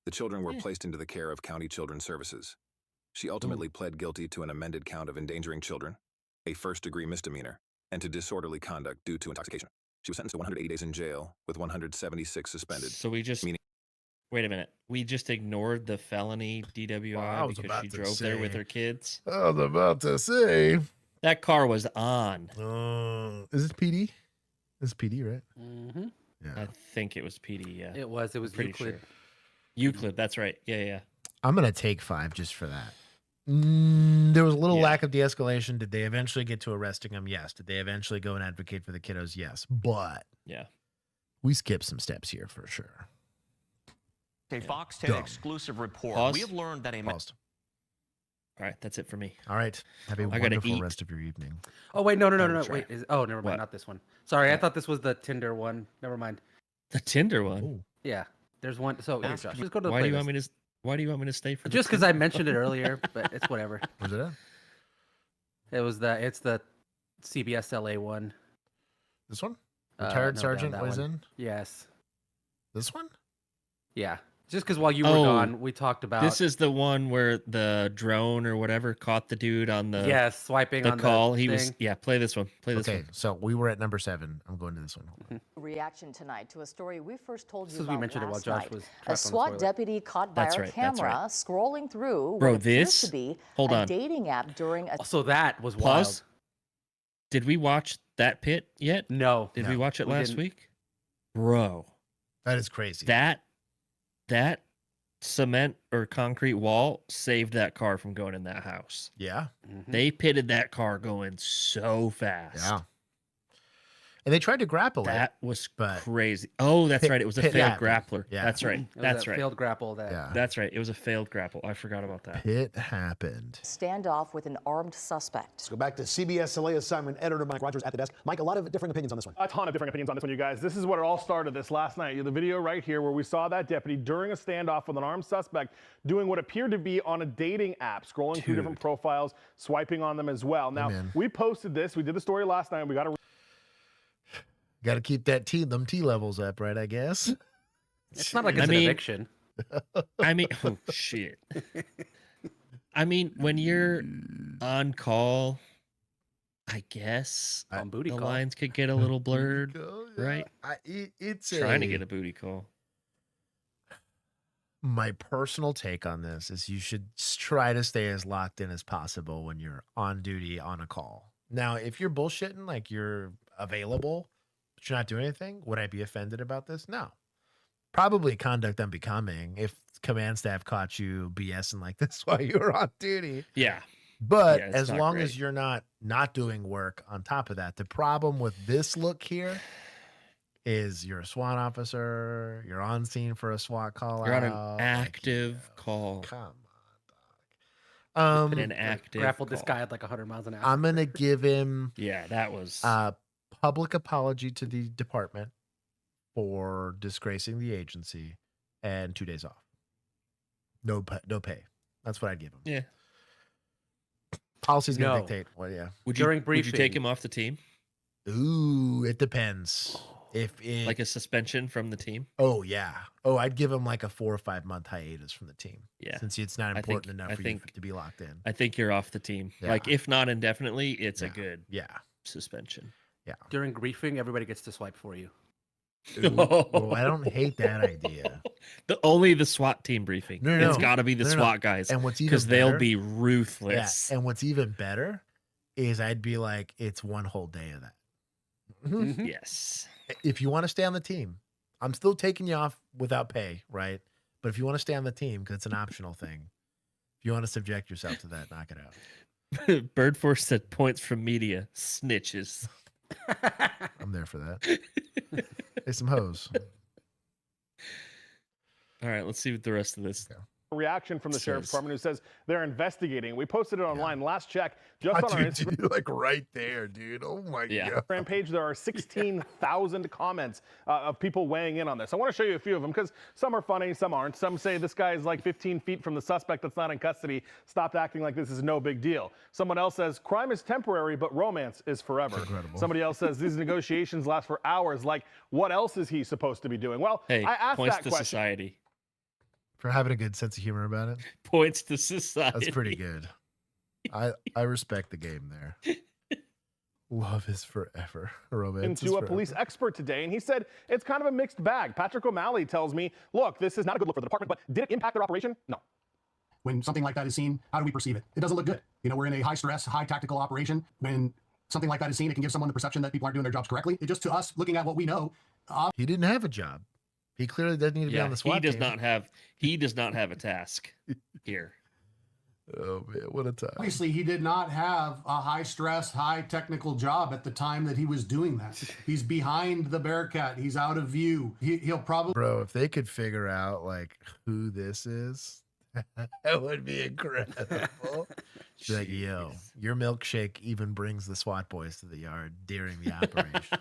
The children were placed into the care of County Children's Services. She ultimately pled guilty to an amended count of endangering children, a first-degree misdemeanor, and to disorderly conduct due to intoxication. She was sentenced to 180 days in jail, with 176 suspended. So we just wait a minute. We just ignored the felony DWI because she drove there with her kids. I was about to say that car was on. Is this PD? This is PD, right? Mm-hmm. Yeah. I think it was PD. Yeah, It was pretty Euclid. sure. Euclid. That's right. Yeah. I'm gonna take 5 just for that. There was a little lack of de-escalation. Did they eventually get to arresting him? Yes. Did they eventually go and advocate for the kiddos? Yes. But we skipped some steps here for sure. A Fox 10 exclusive report. Pause. We have learned that a Paused. All right, that's it for me. All right. Have a I gotta wonderful eat. rest of your evening. Oh wait, no. try. Wait, never mind. What? Not this one. Sorry, I thought this was the Tinder one. Never mind. The Tinder one. Yeah, there's one. So here, Josh, just go to the Why do you playlist. want me to? Why do you want me to stay for? Just because I mentioned it earlier, but it's whatever. Was it at? It's the CBS LA one. This one? Retired no, Sergeant that was one. in? Yes. This one? Yeah. Just because while you were gone, we talked about. This is the one where the drone or whatever caught the dude on the swiping the on call. the He was thing. play this one. Play this Okay, one. so we were at number 7. I'm going to this one. Reaction tonight to a story we first told you This is we about mentioned it while last Josh night. was A trapped on the SWAT toilet. deputy caught by That's our right, that's camera right. scrolling through Bro, what appears this- to be hold a on. dating app during a So that was Pause. wild. Did we watch that pit yet? No. Did No, we watch it we last didn't. week? Bro, That is crazy. that cement or concrete wall saved that car from going in that house. Yeah. They pitted that car going so fast. Yeah. And they tried to grapple That it. was but crazy. Oh, that's pit- right. It was a pit failed happened. grappler. Yeah. That's right. It was That's that right. Failed grapple. That. Yeah. That's right. It was a failed grapple. I forgot about that. Pit happened. standoff with an armed suspect. Let's go back to CBS LA assignment editor Mike Rogers at the desk. Mike, a lot of different opinions on this one. A ton of different opinions on this one, you guys. This is what it all started this last night. The video right here where we saw that deputy during a standoff with an armed suspect doing what appeared to be on a dating app, scrolling through different profiles, swiping on them as well. Now, we posted this. We did the story last night. We got to Got to keep them T levels up, right? I guess. It's not like it's an eviction. I mean, oh shit. I mean, when you're on call, I guess On booty the call. lines could get a little blurred, right? It's Trying to get a booty call. My personal take on this is you should try to stay as locked in as possible when you're on duty on a call. Now, if you're bullshitting, like you're available, but you're not doing anything, would I be offended about this? No. Probably conduct unbecoming if command staff caught you BSing like this while you were on duty. Yeah. But Yeah, it's as not long great. as you're not doing work on top of that, the problem with this look here is you're a SWAT officer, you're on scene for a SWAT call You're on out. an active call. Come on, dog. An active grappled this call. guy at like 100 miles an hour. I'm gonna give him Yeah, that was public apology to the department for disgracing the agency and 2 days off. No pay. That's what I'd give him. yeah. Policy's gonna No. dictate. Well, yeah. Would During you take briefing. him off the team? Ooh, it depends. If it, Like a suspension from the team? oh yeah, I'd give him like a 4 or 5 month hiatus from the team. Yeah. since it's not I important think- enough I for think- you to be locked in. I think you're off the team. Yeah. Like, if not indefinitely, it's a Yeah. good Yeah, suspension. yeah. During griefing, everybody gets to swipe for you. Oh, I don't hate that idea. Only the SWAT team briefing. No, It's got to be the No, no, no. SWAT guys. And what's even because they'll better- be Yeah, ruthless. and what's even better is I'd be like, it's one whole day of that. Mm-hmm. Yes. If you want to stay on the team, I'm still taking you off without pay, right? But if you want to stay on the team, because it's an optional thing, if you want to subject yourself to that, knock it out. Bird Force said points from media snitches. I'm there for that. Hey, some hoes. All right, let's see what the rest of this. Reaction from the sheriff's says. department who says they're investigating. We posted it online. Last check, just Oh, on our dude, Instagram. you're like right there, dude. Oh my god. Instagram page, there are 16,000 comments of people weighing in on this. I want to show you a few of them because some are funny, some aren't. Some say this guy is like 15 feet from the suspect that's not in custody. Stop acting like this is no big deal. Someone else says crime is temporary, but romance is forever. Incredible. Somebody else says these negotiations last for hours. Like, what else is he supposed to be doing? Well, Hey, I asked points that to question. society. For having a good sense of humor about it. Points to society. That's pretty good. I respect the game there. Love is forever. Romance is Into a forever. police expert today, and he said it's kind of a mixed bag. Patrick O'Malley tells me, look, this is not a good look for the department, but did it impact their operation? No. When something like that is seen, how do we perceive it? It doesn't look good. You know, we're in a high stress, high tactical operation. When something like that is seen, it can give someone the perception that people aren't doing their jobs correctly. It just, to us, looking at what we know. He didn't have a job. He clearly doesn't need to be on the SWAT he does team. not have a task here. Oh man, what a time. Obviously, he did not have a high stress, high technical job at the time that he was doing that. He's behind the Bearcat. He's out of view. He'll probably. Bro, if they could figure out like who this is, that would be incredible. Be like, yo, your milkshake even brings the SWAT boys to the yard during the operation.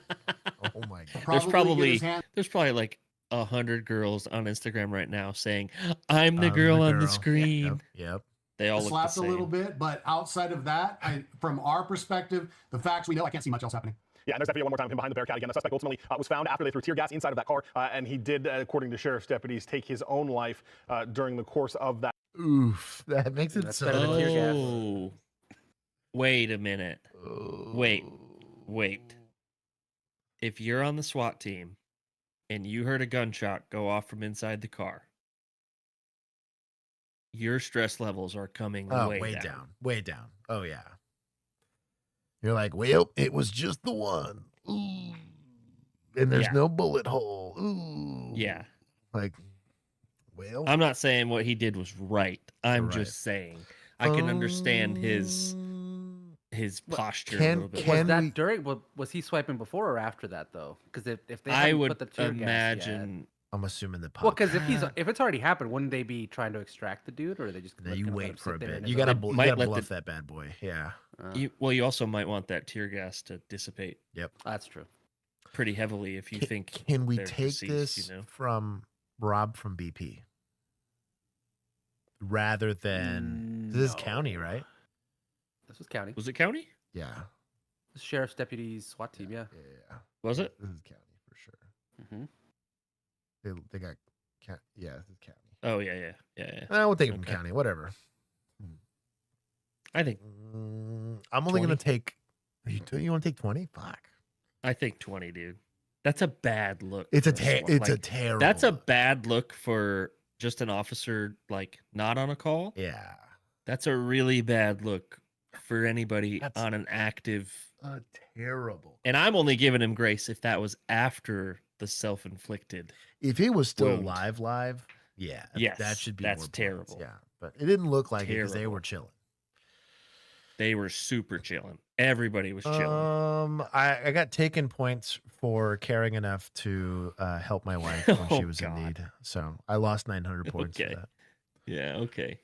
Oh my god. There's probably like 100 girls on Instagram right now saying, "I'm the girl on the screen." Yep. They all look the slapped a same. little bit, but outside of that, from our perspective, the facts we know, I can't see much else happening. Yeah, and there's that video one more time of him behind the Bearcat again. The suspect ultimately was found after they threw tear gas inside of that car, and he did, according to sheriff's deputies, take his own life during the course of that. Oof, that makes it so. Oh, wait a minute. Wait. If you're on the SWAT team and you heard a gunshot go off from inside the car, your stress levels are coming way down. Way down. Oh yeah. You're like, well, it was just the one. Ooh. And there's no bullet hole. Ooh. Yeah. Like, well, I'm not saying what he did was right. I'm just saying I can understand his posture a little bit. Was that during? Was he swiping before or after that though? Because if they hadn't put the tear gas yet, I'm assuming the pop. well, because if it's already happened, wouldn't they be trying to extract the dude, or are they just? No, you gonna let wait him for a sit there bit. and You it's gotta, like- you gotta bluff that bad boy. Yeah. You also might want that tear gas to dissipate. Yep, that's true. Pretty heavily if you think. Can we they're take deceased, this you know? from Rob from BP rather than this is county, right? This was county. Was it county? Yeah. The sheriff's deputies, SWAT team. Yeah. Yeah. Was it? This is county for sure. Mm-hmm. They got yeah, this is county. Oh yeah. We'll take it from county, whatever. I think I'm only 20? gonna take. You want to take 20? Fuck. I think 20, dude. That's a bad look. It's a for SWAT. it's a Like, terrible. That's a bad look for just an officer like not on a call. Yeah. That's a really bad look for anybody on an active. Terrible. And I'm only giving him grace if that was after the self-inflicted. If he was still wound. live, yeah, Yes, that should be. that's more points, terrible. Yeah, but it didn't look like it because they Terrible. were chilling. They were super chilling. Everybody was chilling. I got taken points for caring enough to help my wife when she Oh, was in God. need. So I lost 900 points Okay. for that. Yeah, okay.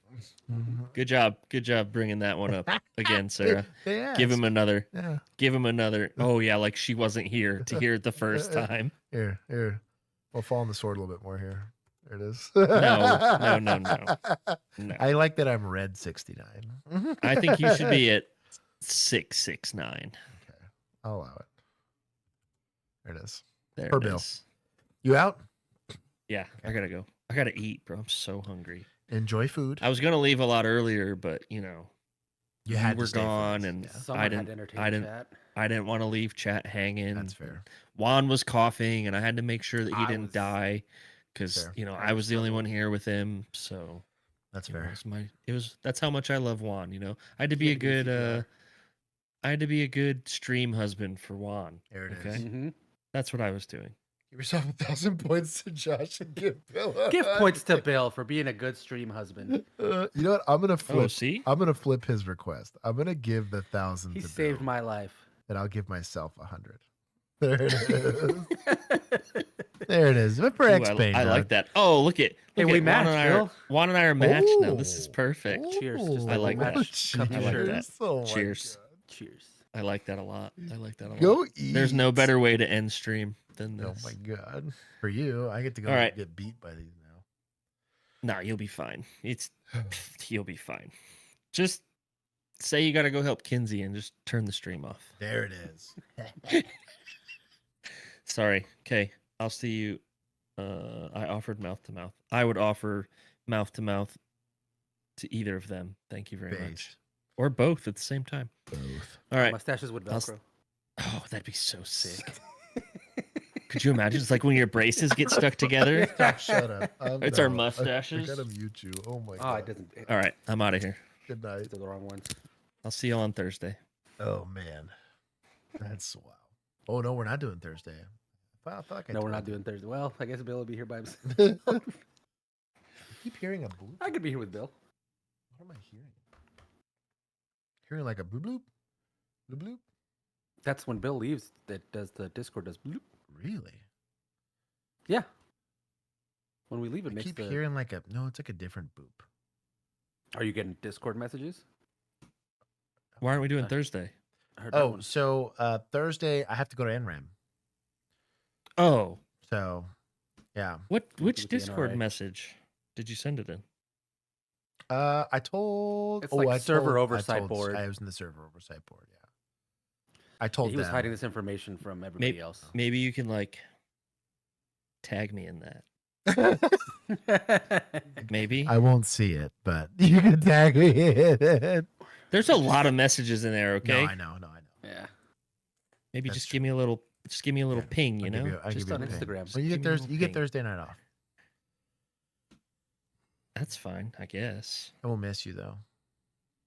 Mm-hmm. Good job bringing that one up again, Sarah. They Give him asked. another. Yeah. Give him another. Oh yeah, like she wasn't here to hear it the first time. Here. We'll fall on the sword a little bit more here. There it is. No. I like that I'm red 69. I think you should be at 669. Okay, I'll allow it. There it is. There Per it bill. is. You out? Yeah, I gotta go. I gotta eat, bro. I'm so hungry. Enjoy food. I was gonna leave a lot earlier, but you know, You had to were stay for gone, this, and yeah. Someone I had didn't. to entertain I didn't. chat. I didn't want to leave chat hanging. That's fair. Juan was coughing, and I had to make sure that he I didn't was- die, because Fair. you know I was the only one here with him. So That's you know, fair. that's how much I love Juan. You know, I had to be a good. I had to be a good stream husband for Juan. There it is. Okay, Mhm. that's what I was doing. Give yourself 1,000 points to Josh and give Bill. Give points to Bill for being a good stream husband. You know what? I'm gonna flip. see? I'm gonna flip his request. I'm gonna give the 1,000 He to saved Bill, my life. and I'll give myself 100. There it is. There it is. But for Ooh, XP, I like that. Oh, look at Hey, look we at matched, Bill. Juan and I are matched now. This is perfect. Cheers. Just I like match. that. Cup I to like shirt. that. Oh my Cheers. Cheers. I like that a lot. I like that a lot. Go There's no eat. better way to end stream than Oh this. my god. For you, I get to go All right. get beat by these now. No, you'll be fine. You'll be fine. Just say you got to go help Kinsey and just turn the stream off. There it is. Sorry. Okay. I'll see you. I offered mouth to mouth. I would offer mouth to mouth to either of them. Thank you very much. Or both at the same time. Both. All right. Mustaches with Velcro. Oh, that'd be so sick. Could you imagine? It's like when your braces get stuck together. Shut up. It's our mustaches. I gotta mute you. Oh my Oh, god. it doesn't. All right. I'm out of here. Good night. These are the wrong ones. I'll see you on Thursday. Oh man. That's wow. Oh no, we're not doing Thursday. I thought I No, we're told not you. doing Thursday. Well, I guess Bill will be here by himself. I keep hearing a bloop. I could be here with Bill. What am I hearing? Hearing like a bloop bloop? Bloop bloop? That's when Bill leaves. That does the Discord does bloop. Really? Yeah. When we leave, it I makes keep the. hearing like a no, it's like a different boop. Are you getting Discord messages? Why aren't we doing Thursday? I heard that Oh, one. so Thursday I have to go to NRAM. Oh. So yeah. Which with the Discord NRA. message did you send it in? I told It's like I server told- oversight I told- board. I was in the server oversight board, yeah. I told he was them. hiding this information from everybody Maybe, else. maybe you can like tag me in that. Maybe. I won't see it, but you can tag me in it. There's a lot of messages in there, okay? No, I know. Yeah. Maybe That's just give me a little ping, you I'll give know? I'll Just give you on a ping. Instagram. Well, you Give get me a little You get ping. Thursday night off. That's fine, I guess. I will miss you though.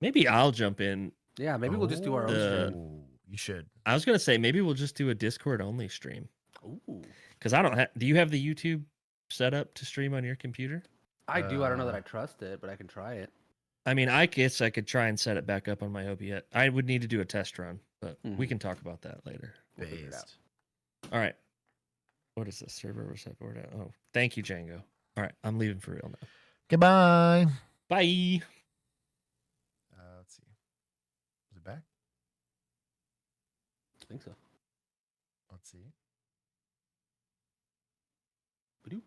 Maybe I'll jump in. Yeah, maybe we'll just do our own stream. Ooh, you should. I was gonna say maybe we'll just do a Discord only stream. Ooh. Because I don't have. Do you have the YouTube set up to stream on your computer? I do. I don't know that I trust it, but I can try it. I mean, I guess I could try and set it back up on my OBS. I would need to do a test run, but we can talk about that later. We'll figure it out. Based. All right. What is this? Server reset board? Oh, thank you, Django. All right, I'm leaving for real now. Goodbye. Bye. Let's see. Is it back? I think so. Let's see. Ba-doop.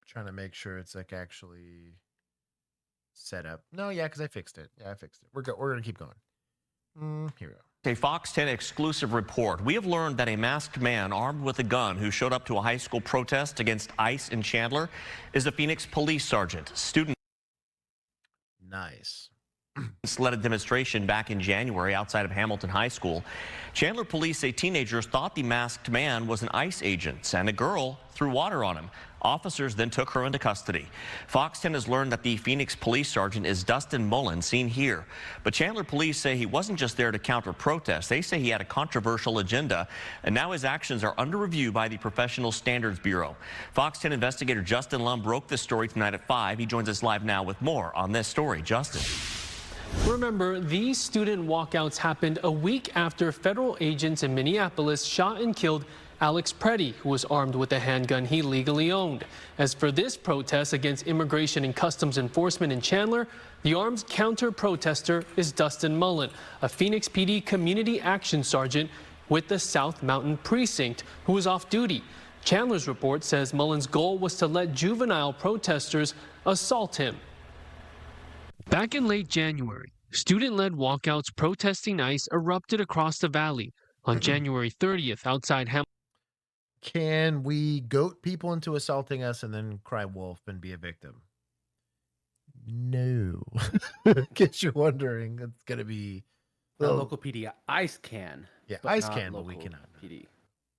Trying to make sure it's like actually set up. No, yeah, because I fixed it. Yeah, I fixed it. We're gonna keep going. Here we go. A Fox 10 exclusive report. We have learned that a masked man armed with a gun who showed up to a high school protest against ICE in Chandler is a Phoenix police sergeant. Students Nice. led a demonstration back in January outside of Hamilton High School. Chandler police say teenagers thought the masked man was an ICE agent and a girl threw water on him. Officers then took her into custody. Fox 10 has learned that the Phoenix police sergeant is Dustin Mullen, seen here. But Chandler police say he wasn't just there to counter protests. They say he had a controversial agenda, and now his actions are under review by the Professional Standards Bureau. Fox 10 investigator Justin Lum broke this story tonight at 5. He joins us live now with more on this story. Justin. Remember, these student walkouts happened a week after federal agents in Minneapolis shot and killed Alex Preddy, who was armed with a handgun he legally owned. As for this protest against Immigration and Customs Enforcement in Chandler, the armed counter-protester is Dustin Mullen, a Phoenix PD Community Action Sergeant with the South Mountain Precinct, who was off duty. Chandler's report says Mullen's goal was to let juvenile protesters assault him. Back in late January, student-led walkouts protesting ICE erupted across the valley. On January 30th, outside Hamilton. Can we goat people into assaulting us and then cry wolf and be a victim? No. In case you're wondering, it's going to be... Well, local PD, ICE can. Yeah, but ICE not can, but we local cannot. PD.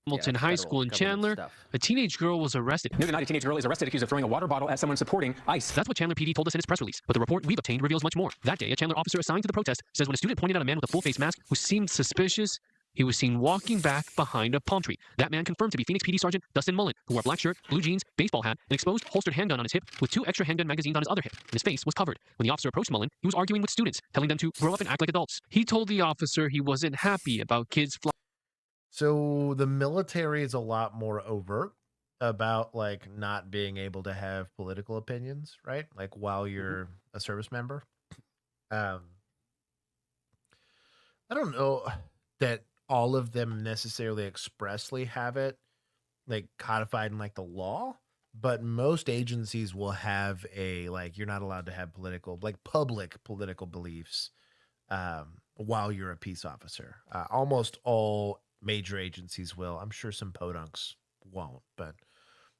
Hamilton High School in Chandler, a teenage girl was arrested. Near the night, a teenage girl is arrested accused of throwing a water bottle at someone supporting ICE. That's what Chandler PD told us in its press release, but the report we've obtained reveals much more. That day, a Chandler officer assigned to the protest says when a student pointed out a man with a full-face mask who seemed suspicious, he was seen walking back behind a palm tree. That man confirmed to be Phoenix PD Sergeant Dustin Mullen, who wore a black shirt, blue jeans, baseball hat, an exposed holstered handgun on his hip with 2 extra handgun magazines on his other hip, and his face was covered. When the officer approached Mullen, he was arguing with students, telling them to grow up and act like adults. He told the officer he wasn't happy about kids So the military is a lot more overt about like not being able to have political opinions, right? Like while you're a service member. Um, I don't know that all of them necessarily expressly have it like codified in like the law, but most agencies will have a like you're not allowed to have political like public political beliefs while you're a peace officer. Almost all major agencies will. I'm sure some podunks won't, but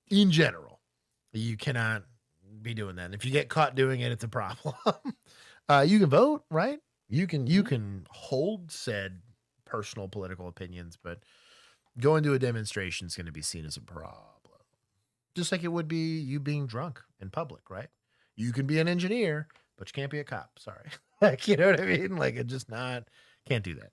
in general, you cannot be doing that. And if you get caught doing it, it's a problem. You can vote, right? You can hold said personal political opinions, but going to a demonstration is going to be seen as a problem. Just like it would be you being drunk in public, right? You can be an engineer, but you can't be a cop. Sorry. Like, you know what I mean? Like, can't do that.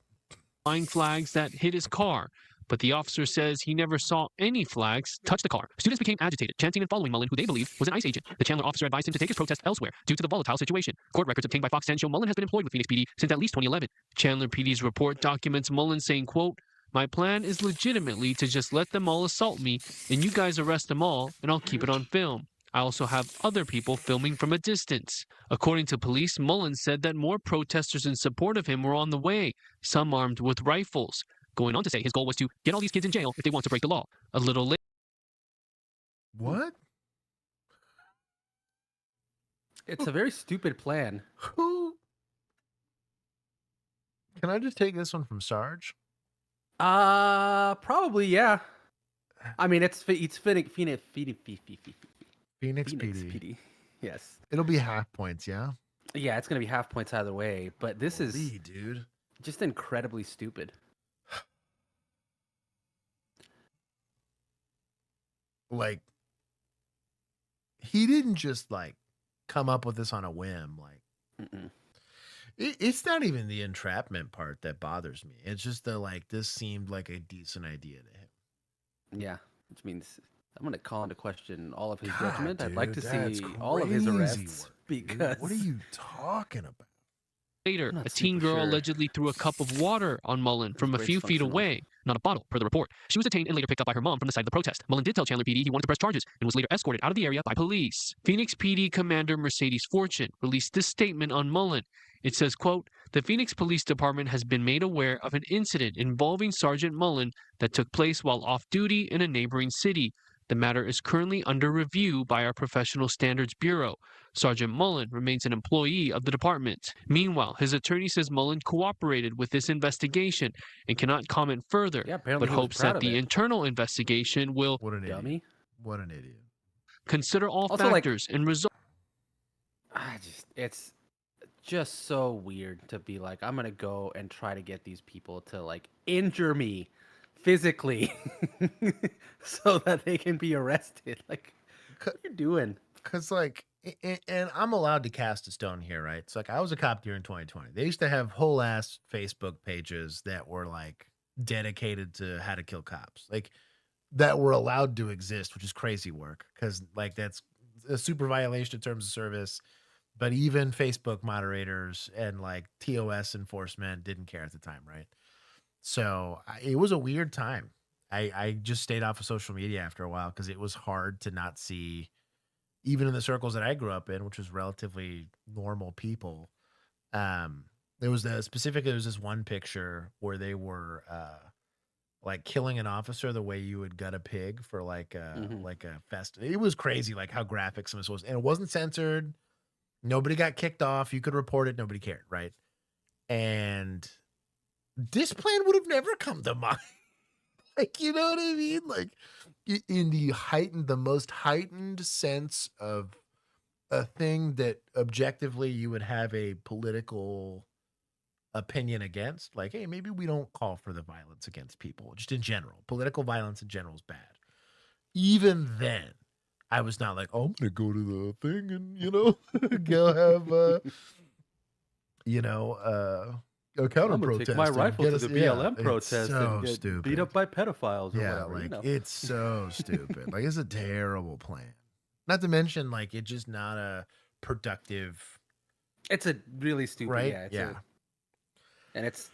Flying flags that hit his car, but the officer says he never saw any flags touch the car. Students became agitated, chanting and following Mullen, who they believe was an ICE agent. The Chandler officer advised him to take his protest elsewhere due to the volatile situation. Court records obtained by Fox 10 show Mullen has been employed with Phoenix PD since at least 2011. Chandler PD's report documents Mullen saying, quote, "My plan is legitimately to just let them all assault me, and you guys arrest them all, and I'll keep it on film. I also have other people filming from a distance." According to police, Mullen said that more protesters in support of him were on the way, some armed with rifles. Going on to say his goal was to get all these kids in jail if they want to break the law. A little later. What? It's a very stupid plan. Who? Can I just take this one from Sarge? Probably, yeah. I mean, it's Phoenix PD. Yes. It'll be half points, yeah? Yeah, it's going to be half points either way, but this is dude. Just incredibly stupid. Like, he didn't just like come up with this on a whim. Like, it's not even the entrapment part that bothers me. It's just that like this seemed like a decent idea to him. Yeah, which means I'm going to call into question all of his God, judgment. I'd dude, like to that's see all of his crazy arrests work, dude. because What are you talking about? Later, not a teen super girl sure. allegedly threw a cup of water on Mullen from a brain's few feet functional. away, not a bottle, per the report. She was detained and later picked up by her mom from the site of the protest. Mullen did tell Chandler PD he wanted to press charges and was later escorted out of the area by police. Phoenix PD Commander Mercedes Fortune released this statement on Mullen. It says, quote, "The Phoenix Police Department has been made aware of an incident involving Sergeant Mullen that took place while off duty in a neighboring city. The matter is currently under review by our Professional Standards Bureau. Sergeant Mullen remains an employee of the department." Meanwhile, his attorney says Mullen cooperated with this investigation and cannot comment further, apparently but he was hopes proud that of the it. internal investigation will What an Dummy. idiot. What an idiot. consider all Also, like- factors and result. It's just so weird to be like, I'm going to go and try to get these people to like injure me physically so that they can be arrested. Like, what are you doing? Because, like, and I'm allowed to cast a stone here, right? It's like I was a cop during 2020. They used to have whole ass Facebook pages that were like dedicated to how to kill cops, like that were allowed to exist, which is crazy work because, like, that's a super violation of terms of service. But even Facebook moderators and like TOS enforcement didn't care at the time, right? So it was a weird time. I just stayed off of social media after a while because it was hard to not see, even in the circles that I grew up in, which was relatively normal people. There was this one picture where they were like killing an officer the way you would gut a pig for like a fest. It was crazy, like how graphic some of this was, and it wasn't censored. Nobody got kicked off. You could report it. Nobody cared, right? And this plan would have never come to mind. Like, you know what I mean? Like, in the most heightened sense of a thing that objectively you would have a political opinion against. Like, hey, maybe we don't call for the violence against people. Just in general. Political violence in general is bad. Even then, I was not like, oh, I'm going to go to the thing and, go have, a counter I'm gonna protest. take my and rifle get to us- the yeah, BLM it's protest so and get stupid. beat up by pedophiles or Yeah, whatever. like, it's so stupid. Like, it's a terrible plan. Not to mention, like, it's just not a productive. It's a really stupid, Right? yeah. Yeah. And it's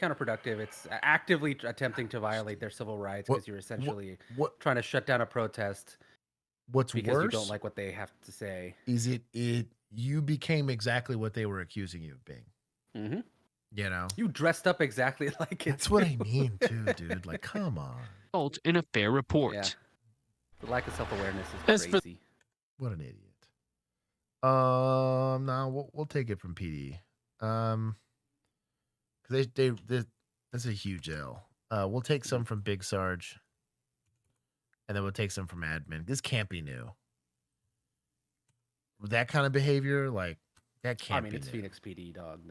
counterproductive. It's actively attempting to violate their civil rights because you're essentially trying to shut down a protest. What's because worse you don't like what they have to say. Is it you became exactly what they were accusing you of being. Mm-hmm. You know, you dressed up exactly like it. That's what I mean, too, dude. Like, come on. In a fair report. Yeah. The lack of self-awareness is crazy. What an idiot. No, we'll take it from PD. That's a huge L. We'll take some from Big Sarge, and then we'll take some from admin. This can't be new. That kind of behavior, like that can't be. It's new. Phoenix PD, dog.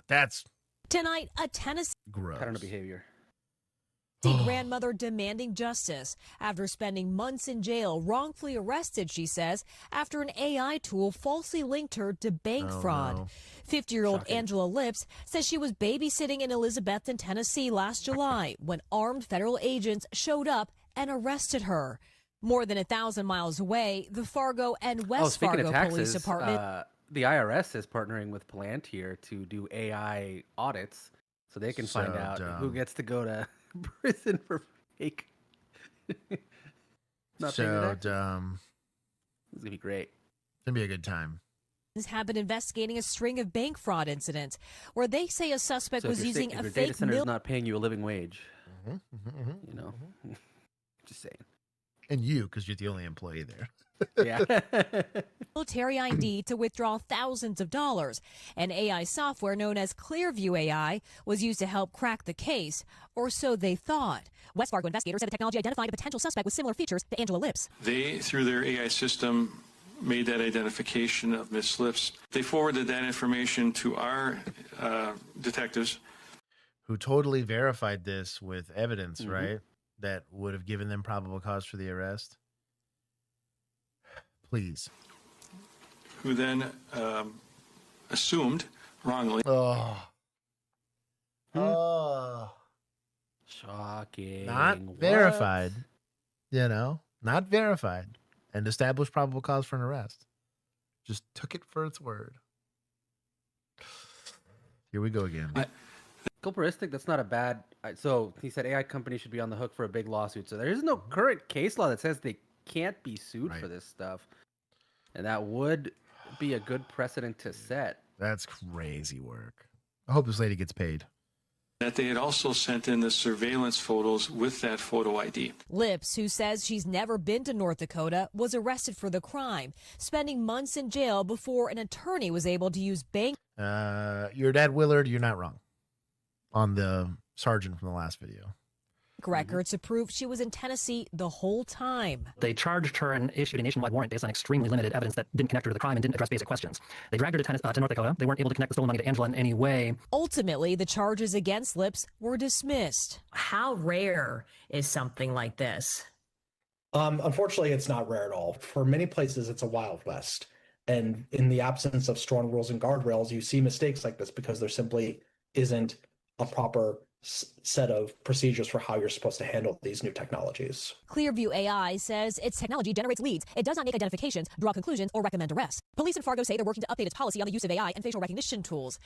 That's tonight. A Tennessee gross pattern of behavior. Grandmother demanding justice after spending months in jail, wrongfully arrested, she says, after an AI tool falsely linked her to bank fraud. No. 50-year-old Angela Lips says she was babysitting in Elizabethton, Tennessee last July when armed federal agents showed up and arrested her. More than 1,000 miles away, the Fargo and West Fargo Police Department. The IRS is partnering with Palantir to do AI audits so they can find out who gets to go to prison for fake. So dumb. It's gonna be great. It's gonna be a good time. Have been investigating a string of bank fraud incidents where they say a suspect was using a your fake data center is not paying you a living wage. You know, just saying. And you, because you're the only employee there. Yeah. Military ID to withdraw thousands of dollars. And AI software known as Clearview AI was used to help crack the case, or so they thought. West Fargo investigators said the technology identified a potential suspect with similar features to Angela Lips. They, through their AI system, made that identification of Miss Lips. They forwarded that information to our detectives. Who totally verified this with evidence, right? That would have given them probable cause for the arrest. Please. Who then assumed wrongly. Shocking. Not verified. You know, not verified. And established probable cause for an arrest. Just took it for its word. Here we go again. Culperistic, that's not a bad. So he said AI companies should be on the hook for a big lawsuit. So there is no current case law that says they can't be sued for this stuff. And that would be a good precedent to set. That's crazy work. I hope this lady gets paid. That they had also sent in the surveillance photos with that photo ID. Lips, who says she's never been to North Dakota, was arrested for the crime, spending months in jail before an attorney was able to use bank. Your dad, Willard, you're not wrong. On the sergeant from the last video. Records to prove she was in Tennessee the whole time. They charged her and issued a nationwide warrant based on extremely limited evidence that didn't connect her to the crime and didn't address basic questions. They dragged her to North Dakota. They weren't able to connect the stolen money to Angela in any way. Ultimately, the charges against Lips were dismissed. How rare is something like this? Unfortunately, it's not rare at all. For many places, it's a Wild West. And in the absence of strong rules and guardrails, you see mistakes like this because there simply isn't a proper set of procedures for how you're supposed to handle these new technologies. Clearview AI says its technology generates leads. It does not make identifications, draw conclusions, or recommend arrests. Police in Fargo say they're working to update its policy on the use of AI and facial recognition tools.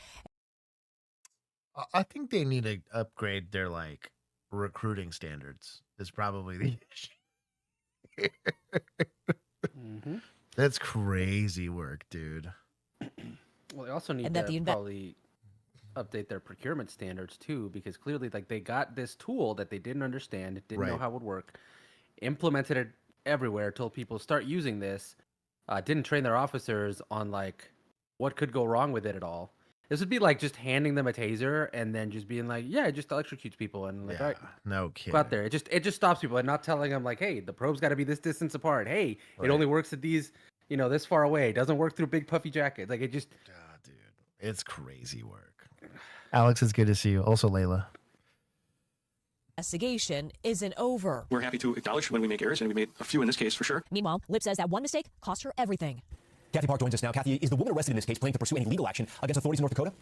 I think they need to upgrade their recruiting standards. Is probably the issue. That's crazy work, dude. Well, they also need to probably update their procurement standards too, because clearly they got this tool that they didn't understand, didn't know how it would work, implemented it everywhere, told people start using this, didn't train their officers on what could go wrong with it at all. This would be like just handing them a taser and then just being like, yeah, it just electrocutes people and all right, no kidding. Go out there. It just stops people and not telling them hey, the probe's got to be this distance apart. Hey, it only works at these, this far away. It doesn't work through big puffy jackets. It just. Dude, it's crazy work. Alex, it's good to see you. Also, Layla. Investigation isn't over. We're happy to acknowledge when we make errors, and we made a few in this case for sure. Meanwhile, Lip says that one mistake cost her everything. Kathy Park joins us now. Kathy, is the woman arrested in this case planning to pursue any legal action against authorities in North Dakota?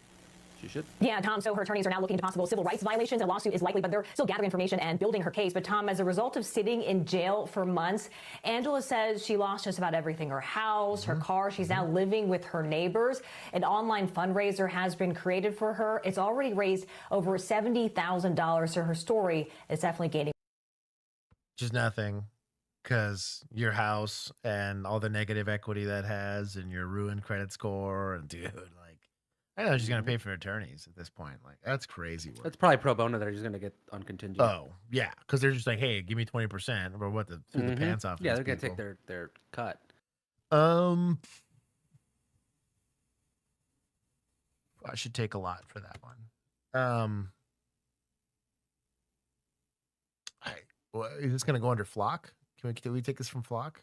She should. Yeah, Tom, so her attorneys are now looking into possible civil rights violations. A lawsuit is likely, but they're still gathering information and building her case. But Tom, as a result of sitting in jail for months, Angela says she lost just about everything, her house, her car. She's now living with her neighbors. An online fundraiser has been created for her. It's already raised over $70,000, so her story is definitely gaining. Just nothing, because your house and all the negative equity that has and your ruined credit score. And dude, like, I know she's going to pay for attorneys at this point. Like, that's crazy work. That's probably pro bono. They're just going to get on contingent. Oh, yeah, because they're just like, hey, give me 20% or what, the through the pants off. Yeah, these they're going to people. take their cut. I should take a lot for that one. Is this going to go under Flock? Can we take this from Flock?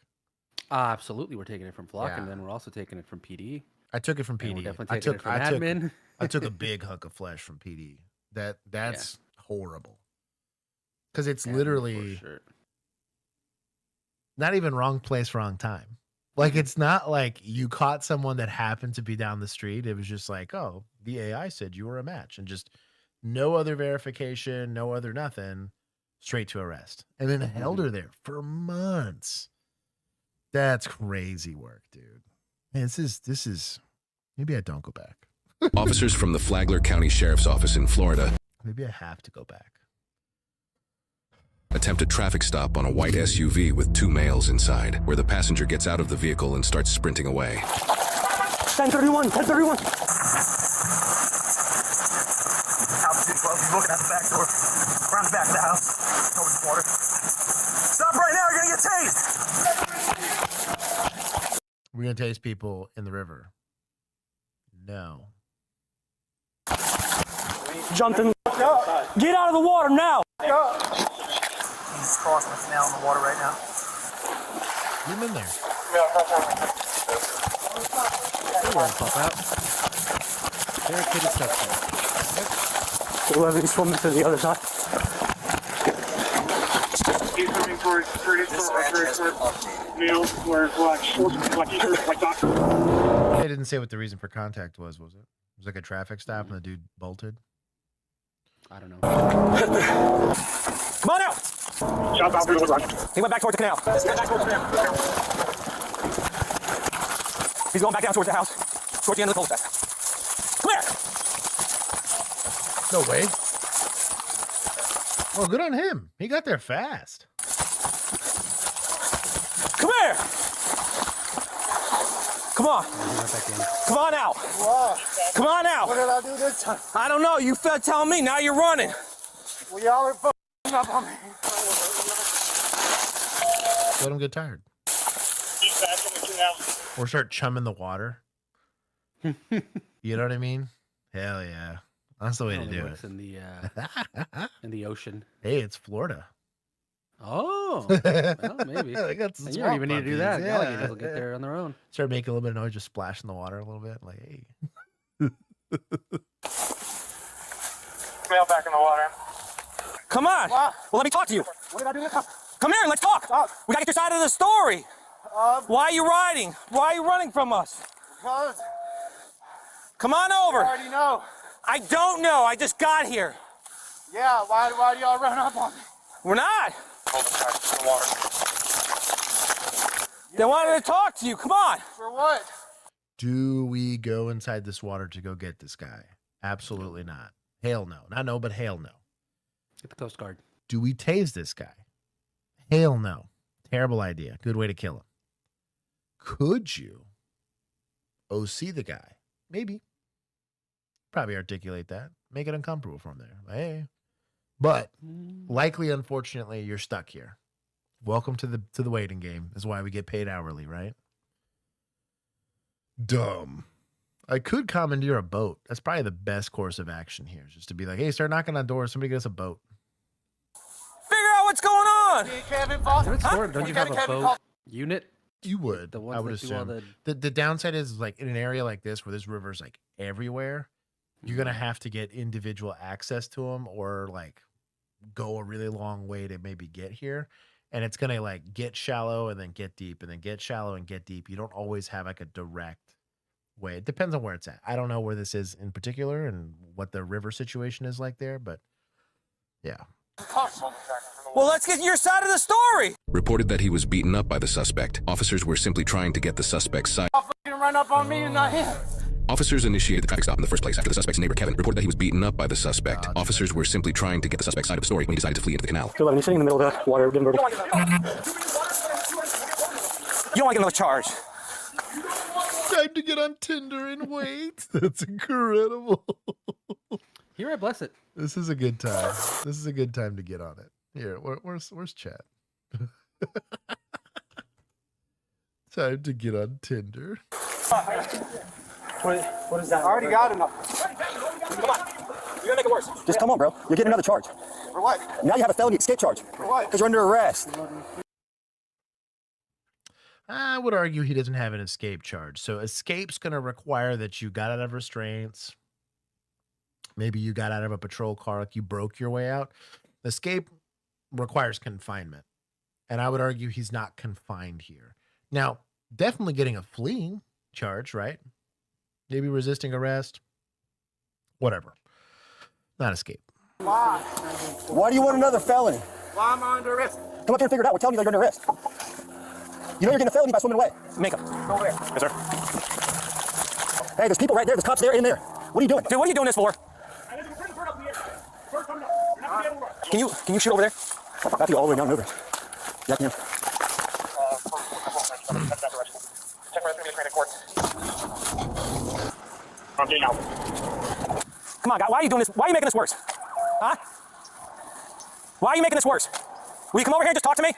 Absolutely, we're taking it from Flock, Yeah. and then we're also taking it from PD. I took it from And we're PD. definitely taking it from admin. I took a big hunk of flesh from PD. That's horrible. Because it's Yeah, literally for sure. not even wrong place, wrong time. Like, it's not like you caught someone that happened to be down the street. It was just like, oh, the AI said you were a match, and just no other verification, no other nothing, straight to arrest. And then held her there for months. That's crazy work, dude. Man, this is maybe I don't go back. Officers from the Flagler County Sheriff's Office in Florida Maybe I have to go back. attempt a traffic stop on a white SUV with 2 males inside, where the passenger gets out of the vehicle and starts sprinting away. 1031, 1031. He's looking at the back door. Around the back of the house. Over the water. Stop right now, you're gonna get tased. We're gonna taste people in the river. No. Jumping. Get out of the water now. He's crossing the canal in the water right now. Leave him in there. Pop out. Barricaded section. 11 swimming to the other side. He's moving towards male wearing black shorts, black t-shirt, black doctor. They didn't say what the reason for contact was it? It was like a traffic stop and the dude bolted. I don't know. Come on out! Shots out through the run. He went back towards the canal. He's going back down towards the house. Towards the end of the cul-de-sac. Clear! No way. Well, good on him. He got there fast. Come here! Come on. Come on out. Come on out. What did I do this time? I don't know. You felt telling me. Now you're running. Well, y'all are f***ing up on me. Let him get tired. He's back in the canal. Or start chumming the water. You know what I mean? Hell yeah. That's the way to Only do works it. in the ocean. Hey, it's Florida. Oh, well, maybe. They got some And you don't even need to do that. swamp Alligators puppies. will get there on their own. Start making a little bit of noise, just splashing the water a little bit. Like, hey. Male back in the water. Come on. Well, let me talk to you. What did I do this time? Come here and let's talk. We gotta get your side of the story. Why are you riding? Why are you running from us? Because Come on you over. already know. I don't know. I just got here. Yeah, why do y'all run up on me? We're not. They wanted to talk to you. Come on. For what? Do we go inside this water to go get this guy? Absolutely not. Hail no. Not no, but hail no. Get the Coast Guard. Do we tase this guy? Hail no. Terrible idea. Good way to kill him. Could you OC the guy? Maybe. Probably articulate that. Make it uncomfortable for him there. Like, hey. But likely, unfortunately, you're stuck here. Welcome to the waiting game. Is why we get paid hourly, right? Dumb. I could commandeer a boat. That's probably the best course of action here. Just to be like, hey, start knocking on doors. Somebody get us a boat. Figure out what's going on. Kevin Foster. Don't you have a boat unit? You would. The ones I would that do all assume. The downside is like in an area like this where there's rivers like everywhere, you're gonna have to get individual access to them or like go a really long way to maybe get here. And it's gonna like get shallow and then get deep and then get shallow and get deep. You don't always have like a direct way. It depends on where it's at. I don't know where this is in particular and what the river situation is like there, but yeah. Well, let's get your side of the story. Reported that he was beaten up by the suspect. Officers were simply trying to get the suspect's side. Run up on me and not him. Officers initiated the traffic stop in the first place after the suspect's neighbor, Kevin, reported that he was beaten up by the suspect. Officers were simply trying to get the suspect's side of the story when he decided to flee into the canal. He's sitting in the middle of the water. You don't want to get another charge. Time to get on Tinder and wait. That's incredible. Here, I bless it. This is a good time. This is a good time to get on it. Here, where's chat? Time to get on Tinder. What is that? I already got enough. Come on. You're gonna make it worse. Just come on, bro. You're getting another charge. For what? Now you have a felony escape charge. For what? Because you're under arrest. I would argue he doesn't have an escape charge. So escape's going to require that you got out of restraints. Maybe you got out of a patrol car, like you broke your way out. Escape requires confinement. And I would argue he's not confined here. Now, definitely getting a fleeing charge, right? Maybe resisting arrest. Whatever. Not escape. Why? Why do you want another felony? Why am I under arrest? Come up here and figure it out. We're telling you that you're under arrest. You know you're getting a felony by swimming away. Make them. Go where? Yes, sir. Hey, there's people right there. There's cops there in there. What are you doing? Dude, what are you doing this for? Can you shoot over there? I got you all the way down and over. Yeah, I can. I'm getting out. Come on, guy. Why are you doing this? Why are you making this worse? Huh? Why are you making this worse? Will you come over here and just talk to me?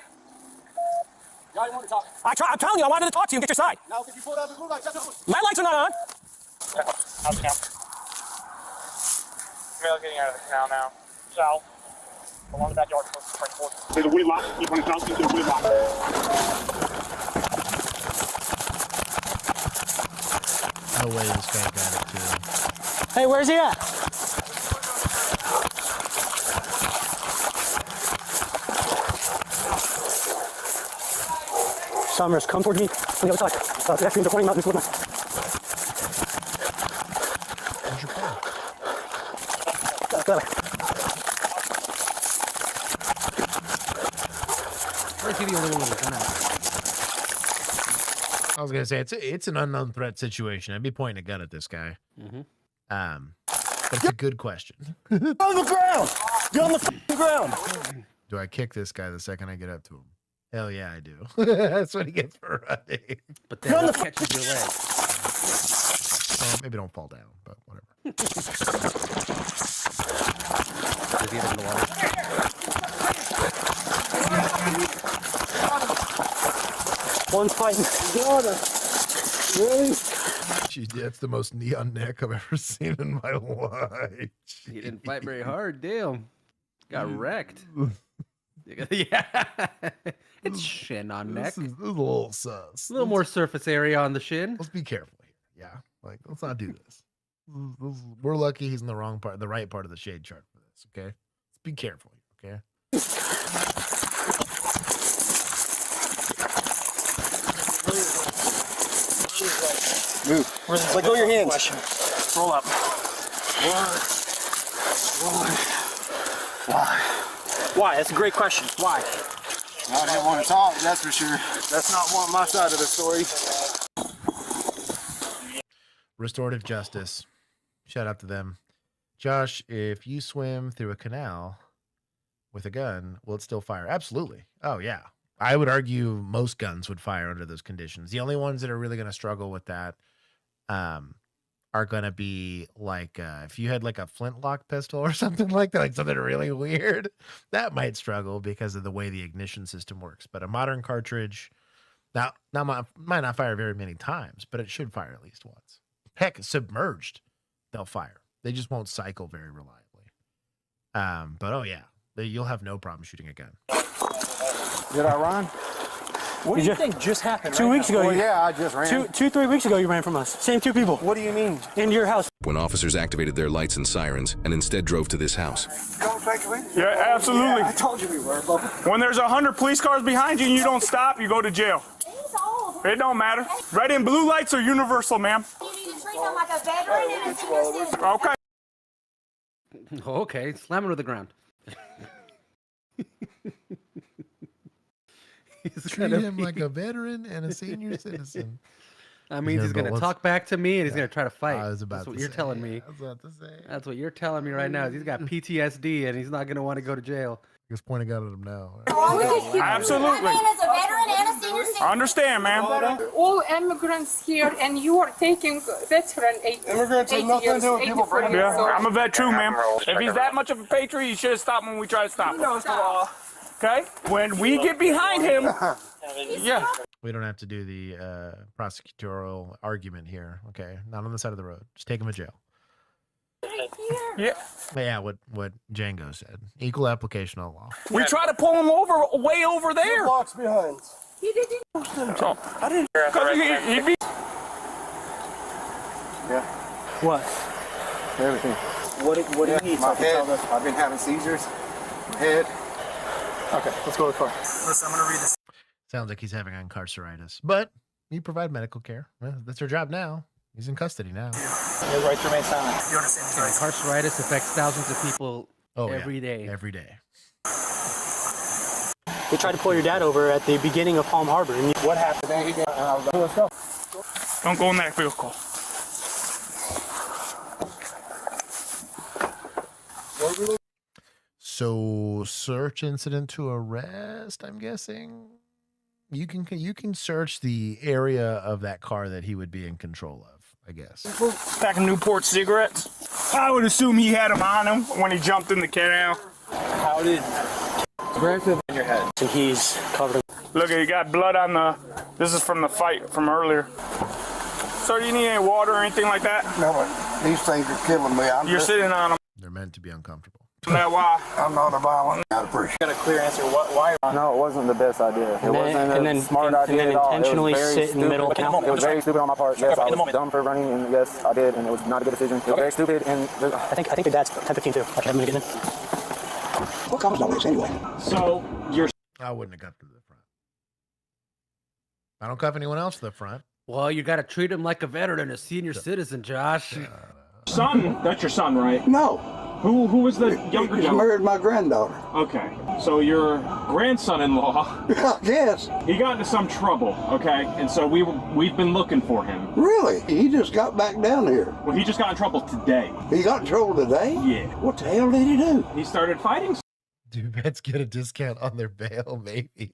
Yeah, I want to talk. I'm telling you, I wanted to talk to you and get your side. Now, could you pull out the blue lights? My lights are not on. How's the count? Male's getting out of the canal now. South. Along the backyard. There's a weed lot. Keep on the south. There's a weed lot. No way this guy got it too. Hey, where's he at? Summers, come toward me on the other side. Pedestrians are pointing out this woodland. Where's your car? Where's he the only one with a gun out? I was gonna say it's an unknown threat situation. I'd be pointing a gun at this guy. Mm-hmm. But it's a good question. On the ground! Get on the ground! Do I kick this guy the second I get up to him? Hell yeah, I do. That's what he gets for running. But then he catches your leg. Well, maybe don't fall down, but whatever. Is he in the water? One's fighting. Really? Gee, that's the most neon neck I've ever seen in my life. He didn't fight very hard. Damn. Got wrecked. Yeah. It's shin on neck. This is a little sus. A little more surface area on the shin. Let's be careful here. Yeah. Like, let's not do this. We're lucky he's in the right part of the shade chart for this, okay? Let's be careful here, okay? Move. Let go of your hands. Roll up. Why? That's a great question. Why? I didn't want to talk, that's for sure. That's not my side of the story. Restorative justice. Shout out to them. Josh, if you swim through a canal with a gun, will it still fire? Absolutely. Oh, yeah. I would argue most guns would fire under those conditions. The only ones that are really going to struggle with that are going to be like if you had like a flintlock pistol or something like that, like something really weird, that might struggle because of the way the ignition system works. But a modern cartridge, now might not fire very many times, but it should fire at least once. Heck, submerged, they'll fire. They just won't cycle very reliably. But oh yeah, you'll have no problem shooting a gun. Did I run? What do you think just happened? 2 weeks ago. Well, yeah, I just ran. 3 weeks ago, you ran from us. Same two people. What do you mean? Into your house. When officers activated their lights and sirens and instead drove to this house. Don't take me. Yeah, absolutely. Yeah, I told you we were, Bubba. When there's 100 police cars behind you and you don't stop, you go to jail. It don't matter. Red and blue lights are universal, ma'am. sound like a veteran and a senior citizen. Okay. Okay, slam him to the ground. Treat him like a veteran and a senior citizen. That means he's going to talk back to me and he's going to try to fight. That's what you're telling me. I was about to say. That's what you're telling me right now. Is he's got PTSD and he's not going to want to go to jail. Just pointing out at him now. Absolutely. That man is a veteran and a senior citizen. I understand, ma'am. All immigrants here, and you are taking veteran 8 Immigrants have nothing to do with people bringing Yeah, I'm a vet too, ma'am. If he's that much of a patriot, you should have stopped when we tried to stop him. Okay? When we get behind him, yeah. We don't have to do the prosecutorial argument here. Okay, not on the side of the road. Just take him to jail. Yeah. Yeah, what Django said. Equal application of the law. We try to pull him over, way over there. 2 blocks behind. He didn't. Oh, I didn't. Because he'd be. Yeah. What? Everything. What do you need? My head. I've been having seizures. My head. Okay, let's go to the car. Listen, I'm going to read this. Sounds like he's having incarceritis, but you provide medical care. Well, that's your job now. He's in custody now. Your right to remain silent. You understand? Incarceritis affects thousands of people every day. Every day. They tried to pull your dad over at the beginning of Palm Harbor. And what happened? Let's go. Don't go in that vehicle. So search incident to arrest, I'm guessing. You can search the area of that car that he would be in control of, I guess. Pack of Newport cigarettes. I would assume he had them on him when he jumped in the canal. how did in your head? So he's covered. Look, he got blood on the. This is from the fight from earlier. Sir, do you need any water or anything like that? No, but these things are killing me. You're sitting on them. They're meant to be uncomfortable. Isn't that why? I'm not a violent. I appreciate. Got a clear answer. Why? No, it wasn't the best idea. It wasn't a smart idea and then at all. intentionally It was very sit in the middle. stupid. It was very stupid on my part. Yes, I was dumb for running, and yes, I did, and it was not a good decision. It was very stupid, and I think your dad's 10-15 too. Okay, I'm gonna get in. What comes on this anyway? So you're. I wouldn't have cuffed him to the front. I don't cuff anyone else to the front. Well, you got to treat him like a veteran and a senior citizen, Josh. Son, that's your son, right? No. Who was the younger He gentleman? married my granddaughter. Okay, so your grandson-in-law. Yes. He got into some trouble, okay, and so we've been looking for him. Really? He just got back down here. Well, he just got in trouble today. He got in trouble today? Yeah. What the hell did he do? He started fighting. Do vets get a discount on their bail? Maybe.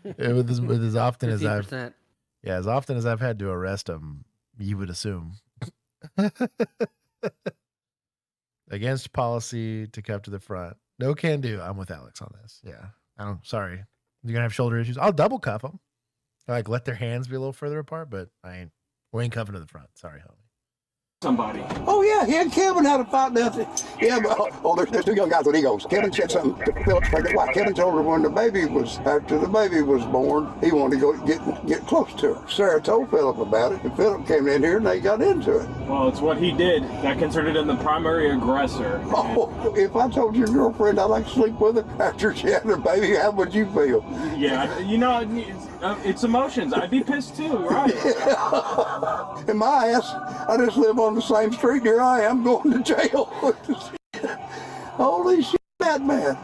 with as often as 15%. as often as I've had to arrest him, you would assume. Against policy to cuff to the front. No can do. I'm with Alex on this. Yeah. Sorry. You're gonna have shoulder issues. I'll double cuff them. Like let their hands be a little further apart, but we ain't cuffing to the front. Sorry, homie. Somebody. Oh, yeah, he and Kevin had a fight down there. Yeah, but there's two young guys with egos. Kevin said something to Philip's pregnant wife. Kevin told her when after the baby was born, he wanted to go get close to her. Sarah told Philip about it, and Philip came in here and they got into it. Well, it's what he did that considered him the primary aggressor. Oh, if I told your girlfriend I'd like to sleep with her after she had her baby, how would you feel? Yeah, you know, it's emotions. I'd be pissed too, right? Yeah. And my ass, I just live on the same street. Here I am going to jail. Holy shit, that man.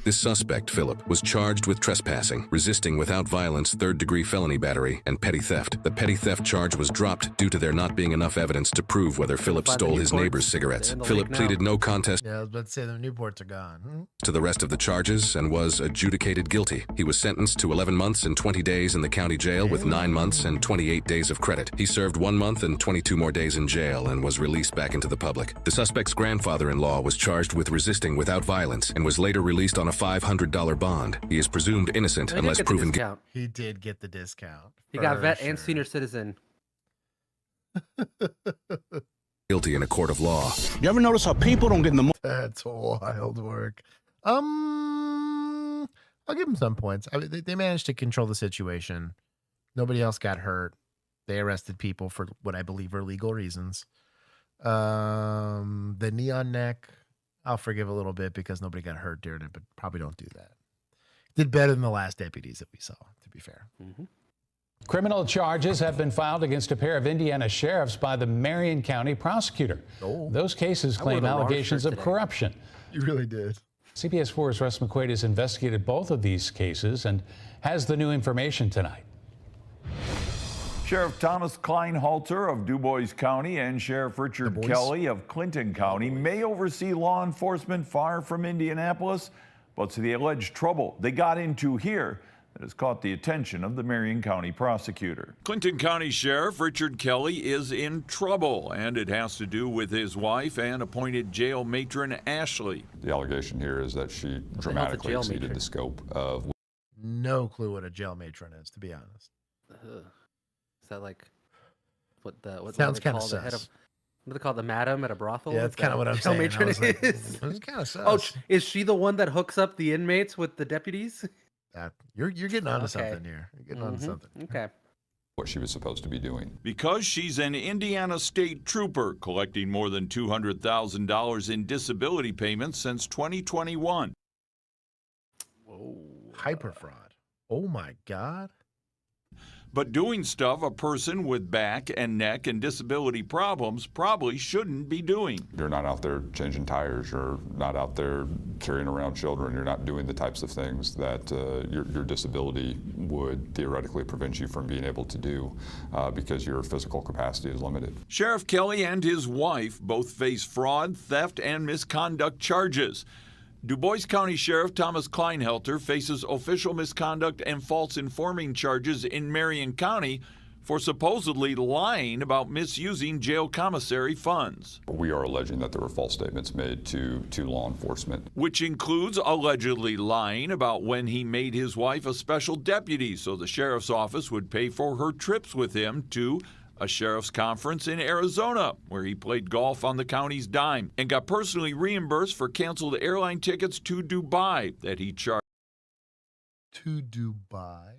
This suspect, Philip, was charged with trespassing, resisting without violence, third-degree felony battery, and petty theft. The petty theft charge was dropped due to there not being enough evidence to prove whether Philip stole his neighbor's cigarettes. Philip pleaded no contest Yeah, I was about to say the Newports are gone. to the rest of the charges and was adjudicated guilty. He was sentenced to 11 months and 20 days in the county jail with 9 months and 28 days of credit. He served 1 month and 22 more days in jail and was released back into the public. The suspect's grandfather-in-law was charged with resisting without violence and was later released on a $500 bond. He is presumed innocent unless proven guilty. He did get the discount. He got vet and senior citizen. Guilty in a court of law. You ever notice how people don't get in the That's wild work. I'll give him some points. I mean, they managed to control the situation. Nobody else got hurt. They arrested people for what I believe are legal reasons. The neon neck, I'll forgive a little bit because nobody got hurt during it, but probably don't do that. Did better than the last deputies that we saw, to be fair. Criminal charges have been filed against a pair of Indiana sheriffs by the Marion County prosecutor. Those cases claim allegations of corruption. You really did. CBS 4's Russ McQuaid has investigated both of these cases and has the new information tonight. Sheriff Thomas Kleinhalter of Du Bois County and Sheriff Richard Kelly of Clinton County may oversee law enforcement far from Indianapolis, but it's the alleged trouble they got into here that has caught the attention of the Marion County prosecutor. Clinton County Sheriff Richard Kelly is in trouble, and it has to do with his wife and appointed jail matron Ashley. The allegation here is that she dramatically exceeded the scope of... No clue what a jail matron is, to be honest. Is that like what sounds kind of the head sus. of? What do they call the madam at a brothel? Yeah, that's kind of what I'm jail saying. matron I was like, is? it's kind of sus. Oh, is she the one that hooks up the inmates with the deputies? You're getting onto something here. You're getting onto something. Okay. what she was supposed to be doing. Because she's an Indiana state trooper collecting more than $200,000 in disability payments since 2021. Whoa. Hyper fraud. Oh my God. But doing stuff a person with back and neck and disability problems probably shouldn't be doing. You're not out there changing tires. You're not out there carrying around children. You're not doing the types of things that your disability would theoretically prevent you from being able to do because your physical capacity is limited. Sheriff Kelly and his wife both face fraud, theft, and misconduct charges. Du Bois County Sheriff Thomas Kleinhalter faces official misconduct and false informing charges in Marion County for supposedly lying about misusing jail commissary funds. We are alleging that there were false statements made to law enforcement. Which includes allegedly lying about when he made his wife a special deputy so the sheriff's office would pay for her trips with him to a sheriff's conference in Arizona, where he played golf on the county's dime and got personally reimbursed for canceled airline tickets to Dubai that he charged. To Dubai?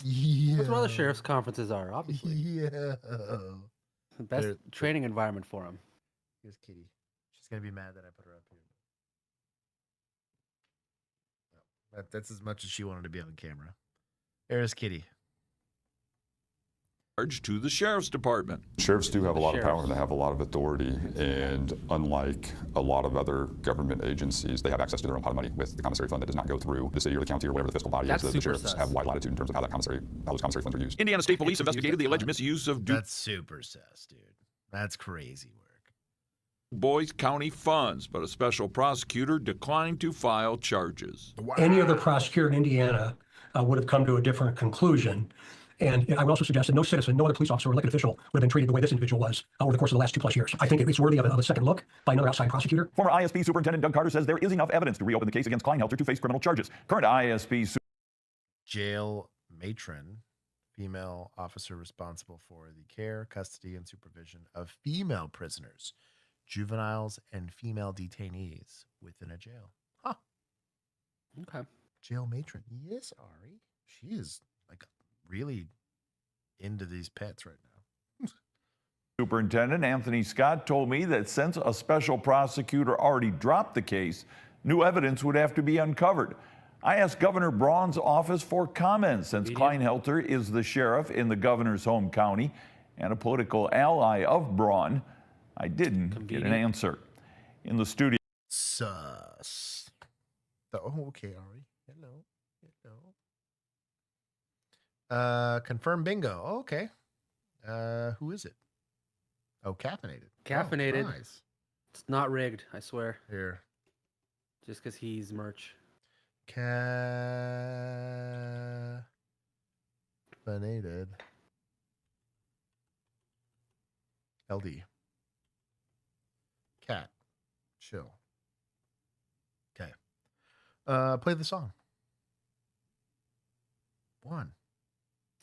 Yeah. That's what other sheriff's conferences are, obviously. Yeah. The best training environment for him. Here's Kitty. She's going to be mad that I put her up here. No, that's as much as she wanted to be on camera. There's Kitty. To the sheriff's department. Sheriffs do have a lot of power and they have a lot of authority, and unlike a lot of other government agencies, they have access to their own pot of money with the commissary fund that does not go through the city or the county or whatever the fiscal body is. The sheriffs have wide latitude in terms of how those commissary funds are used. Indiana State Police investigated the alleged misuse of That's super sus, dude. That's crazy work. Du Bois County funds, but a special prosecutor declined to file charges. Wow. Any other prosecutor in Indiana would have come to a different conclusion. And I would also suggest that no citizen, no other police officer or elected official would have been treated the way this individual was over the course of the last 2+ years. I think it's worthy of a second look by another outside prosecutor. Former ISP Superintendent Doug Carter says there is enough evidence to reopen the case against Kleinhalter to face criminal charges. Current ISP Jail matron, female officer responsible for the care, custody, and supervision of female prisoners, juveniles, and female detainees within a jail. Huh. Okay. Jail matron. Yes, Ari. She is like really into these pets right now. Superintendent Anthony Scott told me that since a special prosecutor already dropped the case, new evidence would have to be uncovered. I asked Governor Braun's office for comments since Kleinhalter is the sheriff in the governor's home county and a political ally of Braun. I didn't get an answer. In the studio. Sus. Oh, okay, Ari. Hello. Confirm bingo. Oh, okay. Who is it? Oh, caffeinated. Caffeinated. Oh, nice. It's not rigged, I swear. Here. Just because he's merch. Caffeinated. LD. Cat. Chill. Okay. Play the song. One.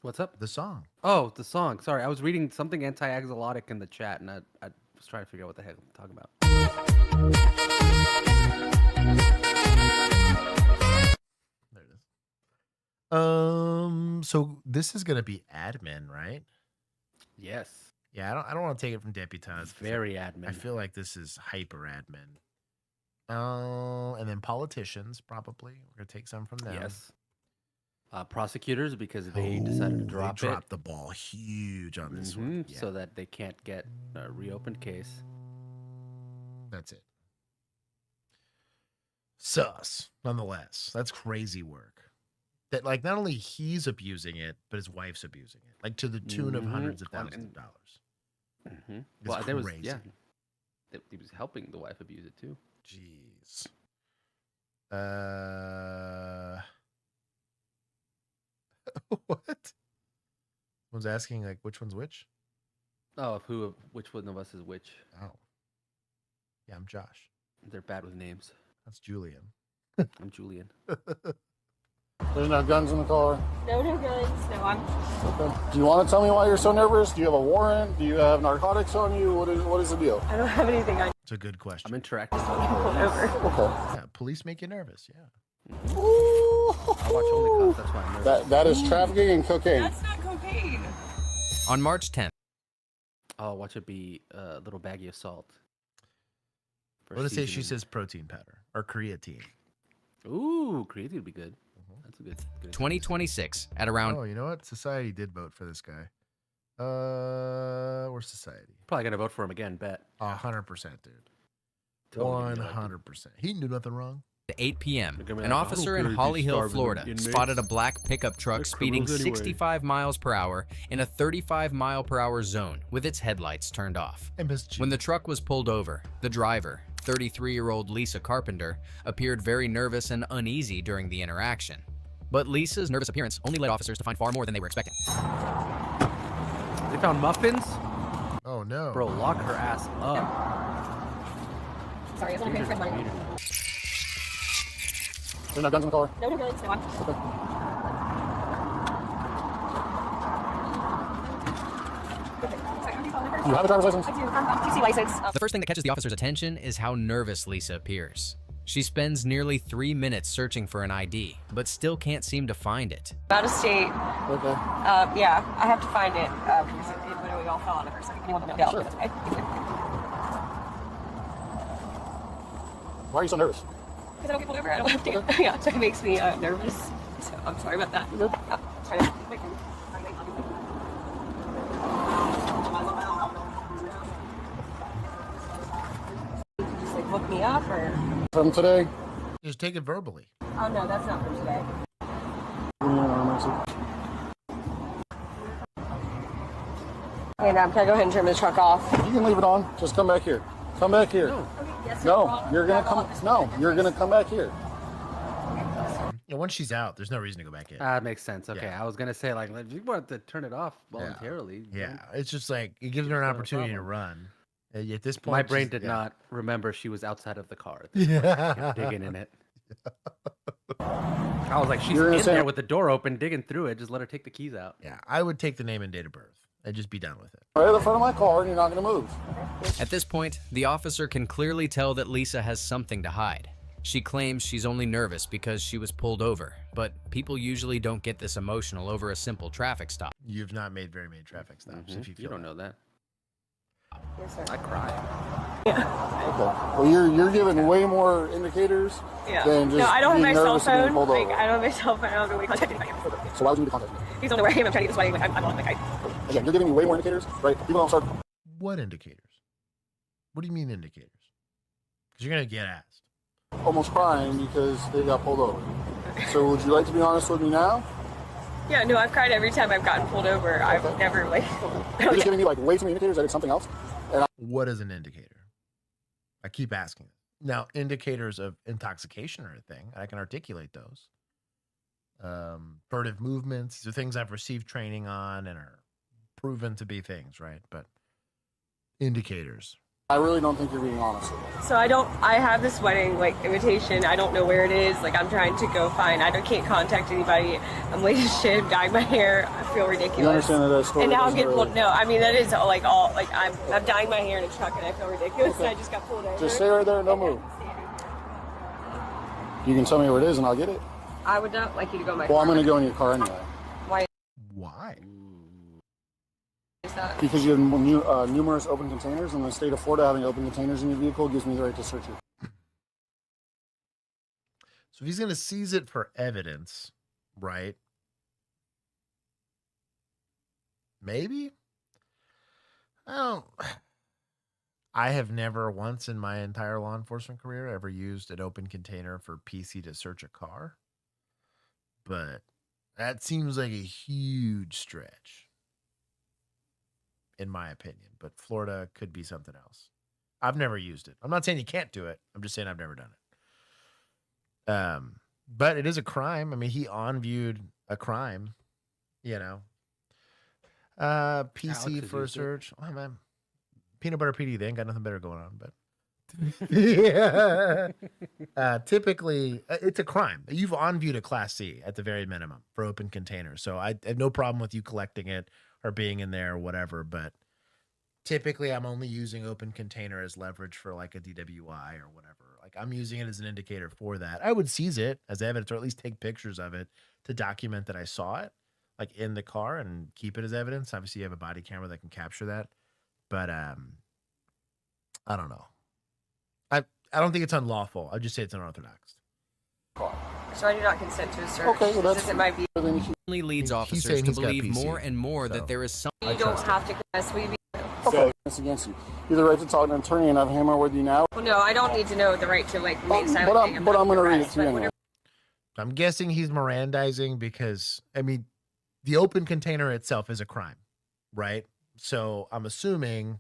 What's up? The song. Oh, the song. Sorry, I was reading something anti-axolotic in the chat, and I was trying to figure out what the heck I'm talking about. There it is. So this is gonna be admin, right? Yes. Yeah, I don't want to take it from deputized. Very admin. I feel like this is hyper admin. And then politicians, probably. We're gonna take some from them. Yes. prosecutors because they decided to drop they dropped the ball huge on this one. Yeah. So that they can't get a reopened case. That's it. Sus, nonetheless. That's crazy work. That, like, not only he's abusing it, but his wife's abusing it, like to the tune of hundreds of thousands of dollars. Well, there was crazy. he was helping the wife abuse it too. Jeez. What? Someone's asking, like, which one's which? Oh, which one of us is which? Oh. Yeah, I'm Josh. They're bad with names. That's Julian. I'm Julian. There's no guns in the car. No guns. No, I'm. Okay. Do you want to tell me why you're so nervous? Do you have a warrant? Do you have narcotics on you? What is the deal? I don't have anything on. It's a good question. I'm interacting. Okay. Yeah, police make you nervous. Yeah. I watch OnlyCops. That's why I'm nervous. That is trafficking and cocaine. That's not cocaine. On March 10th. Oh, watch it be a little baggie of salt. Let's say she says protein powder or creatine. Ooh, creatine would be good. That's a good 2026 at around. Oh, you know what? Society did vote for this guy. Where's Society? Probably gonna vote for him again. Bet. 100%, dude. Totally 100%. He didn't do nothing wrong. At 8 p.m., Look at me an like, officer I in don't care if Holly he's Hill, starving Florida, inmates. spotted a black pickup truck They're speeding criminals anyway. 65 miles per hour in a 35-mile-per-hour zone with its headlights turned off. When the truck was pulled over, the driver, 33-year-old Lisa Carpenter, appeared very nervous and uneasy during the interaction. But Lisa's nervous appearance only led officers to find far more than they were expecting. They found muffins? Oh, no. Bro, lock her ass up. Sorry, I was on a for my. There's no guns in the car. No guns. No, I'm. Okay. Do you have a driver's license? I do. I'm TC license. The first thing that catches the officer's attention is how nervous Lisa appears. She spends nearly 3 minutes searching for an ID, but still can't seem to find it. Out of state. Okay. Yeah, I have to find it because it literally all fell out of her. So anyone would know. Sure. Why are you so nervous? Because I don't get pulled over. I don't have to. Yeah, so it makes me nervous. So I'm sorry about that. Good. Sorry. Just like look me up or. From today? Just take it verbally. Oh no, that's not from today. And can I go ahead and turn the truck off? You can leave it on. Just come back here. Come back here. No. Yes, No, you're gonna come. No, you're gonna come back here. Yeah, once she's out, there's no reason to go back in. That makes sense. Okay, Yeah. I was gonna say, like, if you want to turn it off voluntarily. Yeah, it's just like it gives her an opportunity to run. At this point, My brain she's- did not remember she was outside of the car. Yeah. Kept digging in it. I was like, she's You're in gonna say- there with the door open, digging through it. Just let her take the keys out. Yeah, I would take the name and date of birth and just be done with it. Right at the front of my car, and you're not gonna move. At this point, the officer can clearly tell that Lisa has something to hide. She claims she's only nervous because she was pulled over, but people usually don't get this emotional over a simple traffic stop. You've not made very many traffic stops. If you feel don't know that. Yes, sir. I cry. Okay. Well, you're giving way more indicators than just No, I don't have being my cell nervous and being phone. pulled Like, over. I don't have my cell phone. I don't know where to contact anybody. So why would you need to contact me? He's on the way. I'm trying to get this wedding. Like, I'm on. Like, Again, you're giving me way more indicators, right? People don't start. What indicators? What do you mean indicators? Because you're gonna get asked. Almost crying because they got pulled over. So would you like to be honest with me now? yeah, no, I've cried every time I've gotten pulled over. I've never like. You're just giving me like way too many indicators that it's something else. And What is an indicator? I keep asking. Now, indicators of intoxication are a thing. I can articulate those. Furtive movements, these are things I've received training on and are proven to be things, right? But indicators. I really don't think you're being honest with me. So I have this wedding like invitation. I don't know where it is. Like I'm trying to go find. Can't contact anybody. I'm late as shit. I'm dyeing my hair. I feel ridiculous. You understand that that story And now I'm doesn't getting really- pulled. No, I mean that is like all like I'm dyeing my hair in a truck and I feel ridiculous. Okay. And I just got pulled over. Just stay right there and don't move. You can tell me where it is and I'll get it. I would not like you to go in my Well, car. I'm going to go in your car anyway. Why Why? is that? Because you have numerous open containers, and the state of Florida having open containers in your vehicle gives me the right to search it. So if he's going to seize it for evidence, right? Maybe. I have never once in my entire law enforcement career ever used an open container for PC to search a car. But that seems like a huge stretch, in my opinion. But Florida could be something else. I've never used it. I'm not saying you can't do it. I'm just saying I've never done it. But it is a crime. I mean, he on-viewed a crime, you know. PC for a search. Oh, man. Peanut butter PD, they ain't got nothing better going on, but yeah. Typically, it's a crime. You've on-viewed a Class C at the very minimum for open containers. So I have no problem with you collecting it or being in there or whatever, but typically I'm only using open container as leverage for like a DWI or whatever. Like I'm using it as an indicator for that. I would seize it as evidence or at least take pictures of it to document that I saw it like in the car and keep it as evidence. Obviously you have a body camera that can capture that. But I don't know. I don't think it's unlawful. I'll just say it's unorthodox. So I do not consent to a search. Okay, well, This isn't my view. Only leads officers to believe more and more that there is some. You don't have to confess. Okay, it's against you. You have the right to talk to an attorney, and I have a hammer with you now. Well, no, I don't need to know the right to like remain silent. But I'm going to read it to you anyway. I'm guessing he's Mirandizing because, I mean, the open container itself is a crime, right? So I'm assuming,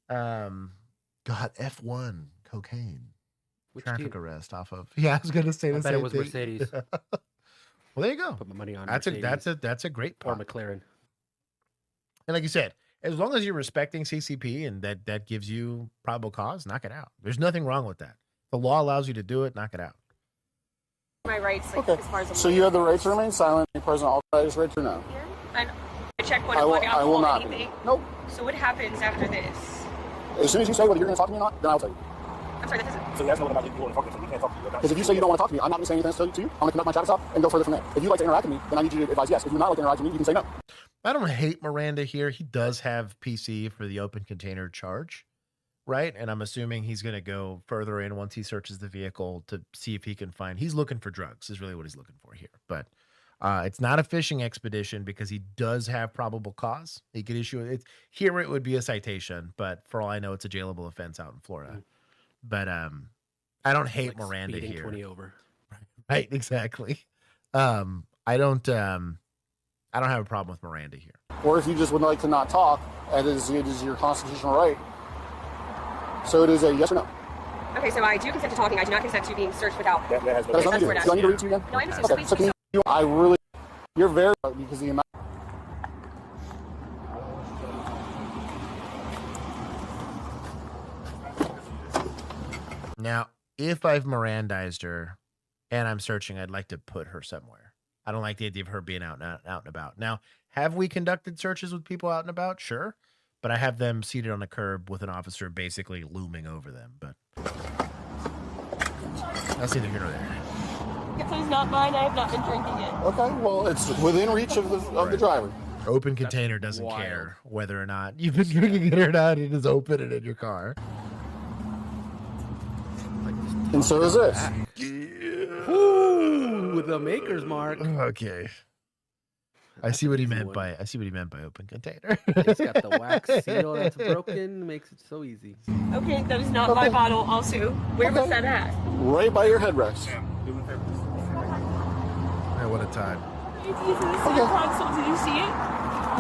F1 cocaine. Traffic arrest off of. Yeah, I was going to say the same thing. I bet it was Mercedes. Well, there you go. Put my money on that's Mercedes. That's a great point. Or McLaren. And like you said, as long as you're respecting CCP and that gives you probable cause, knock it out. There's nothing wrong with that. The law allows you to do it. Knock it out. My rights, like, okay. as far as I'm so you have the right to remain silent. The president authorized right to know. I check one I will not. Anything. Nope. So what happens after this? As soon as you say whether you're going to talk to me or not, then I'll tell you. I'm sorry, that doesn't. So you ask me about you want to talk to me. You can't talk to me. Because if you say you don't want to talk to me, I'm not going to say anything to you. I'm going to conduct my chat stop and go further from there. If you'd like to interact with me, then I need you to advise yes. If you're not like to interact with me, you can say no. I don't hate Miranda here. He does have PC for the open container charge, right? And I'm assuming he's going to go further in once he searches the vehicle to see if he can find. He's looking for drugs is really what he's looking for here. But it's not a fishing expedition because he does have probable cause. He could issue it. Here it would be a citation, but for all I know, it's a jailable offense out in Florida. But I don't hate like Miranda here. 20 over. Right, exactly. I don't have a problem with Miranda here. Or if you just would like to not talk, it is your constitutional right. So it is a yes or no. Okay, so I do consent to talking. I do not consent to being searched without. That has no. Do I need to read to you again? No, I understand. Okay, so can you, I really, you're very because the amount. Now, if I've Mirandized her and I'm searching, I'd like to put her somewhere. I don't like the idea of her being out and about. Now, have we conducted searches with people out and about? Sure. But I have them seated on a curb with an officer basically looming over them. But that's neither here nor there. If it's not mine, I have not been drinking it. Okay, well, it's within reach of the driver. Open container doesn't care whether or not you've been drinking it or not. It is open and in your car. And so is this. Ooh, with the maker's mark. Okay. I see what he meant by open container. It's got the wax seal that's broken, makes it so easy. Okay, that was not my bottle. Also, where was that at? Right by your headrest. Hey, what a time. Console, did you see it?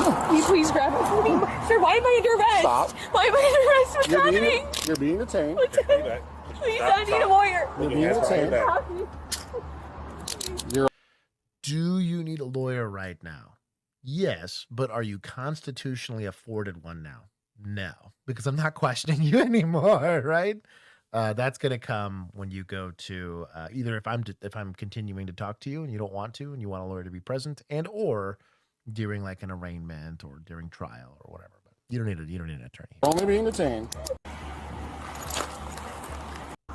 Can you please grab it for me? Sir, why am I under arrest? Stop. Why am I under arrest? What's happening? You're being detained. What's happening? Please, I need a lawyer. You're being detained. Do you need a lawyer right now? Yes, but are you constitutionally afforded one now? No, because I'm not questioning you anymore, right? That's going to come when you go to either if I'm continuing to talk to you and you don't want to and you want a lawyer to be present, and or during like an arraignment or during trial or whatever. But you don't need an attorney. Only being detained.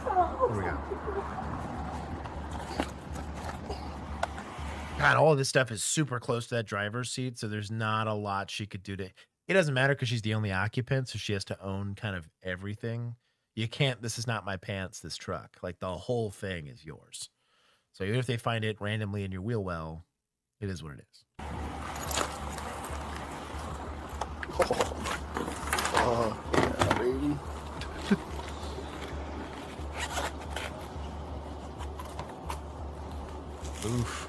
What do we got? God, all of this stuff is super close to that driver's seat, so there's not a lot she could do to. It doesn't matter because she's the only occupant, so she has to own kind of everything. You can't. This is not my pants. This truck, like the whole thing, is yours. So even if they find it randomly in your wheel well, it is what it is. Yeah, baby. Oof.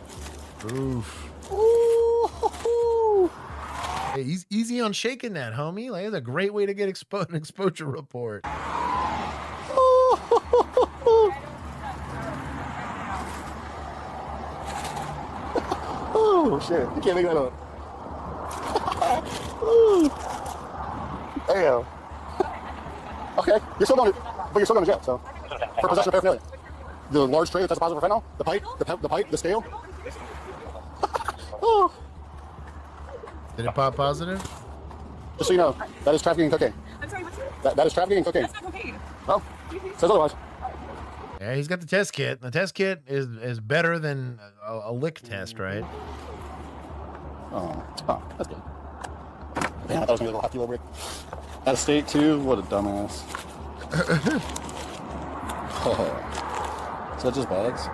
Oof. Ooh. Hey, he's easy on shaking that, homie. Like, that's a great way to get an exposure report. Oh shit! You can't make that up. Ooh. Damn. Okay, you're still going to, but you're still going to jail. So, for possession of paraphernalia, the large tray that tests positive for fentanyl, the pipe, the scale. Oh. Did it pop positive? Just so you know, that is trafficking in cocaine. I'm sorry, what's That is trafficking in cocaine. That's not cocaine. Oh, says otherwise. Yeah, he's got the test kit. The test kit is better than a lick test, right? Oh, that's good. Damn, I thought it was gonna be a little hot kilo break. Out of state too. What a dumbass. Is that just bags?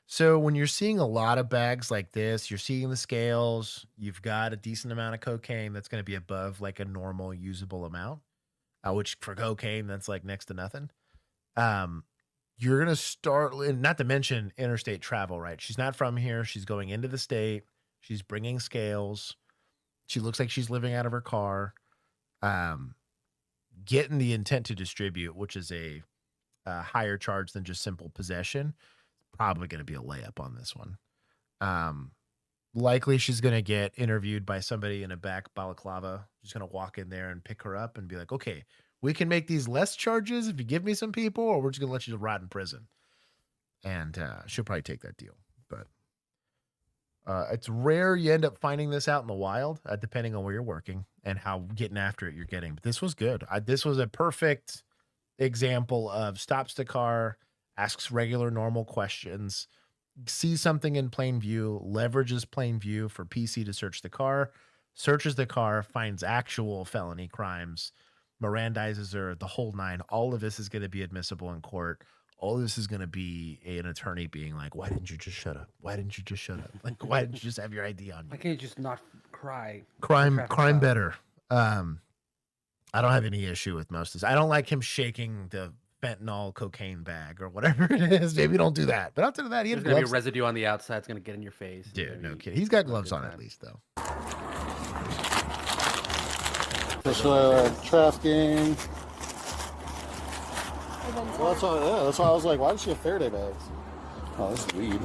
So when you're seeing a lot of bags like this, you're seeing the scales, you've got a decent amount of cocaine that's going to be above like a normal usable amount, which for cocaine, that's like next to nothing. You're going to start, not to mention interstate travel, right? She's not from here. She's going into the state. She's bringing scales. She looks like she's living out of her car. Getting the intent to distribute, which is a higher charge than just simple possession. Probably going to be a layup on this one. Likely she's going to get interviewed by somebody in a back balaclava. She's going to walk in there and pick her up and be like, okay, we can make these less charges if you give me some people, or we're just going to let you rot in prison. And she'll probably take that deal. But it's rare you end up finding this out in the wild, depending on where you're working and how getting after it you're getting. But this was good. This was a perfect example of stops the car, asks regular, normal questions, sees something in plain view, leverages plain view for PC to search the car, searches the car, finds actual felony crimes, Mirandizes her, the whole nine. All of this is going to be admissible in court. All of this is going to be an attorney being like, why didn't you just shut up? Why didn't you just shut up? Like, why didn't you just have your ID on you? Why can't you just not cry? Crime better. I don't have any issue with most of this. I don't like him shaking the fentanyl cocaine bag or whatever it is. Maybe don't do that. But after that, he had There's gonna gloves. be residue on the outside. It's gonna get in your face. Dude, no kidding. He's got gloves on at least, though. Trafficking. Well, that's why I was like, why does she have Faraday bags? Oh, this is weed.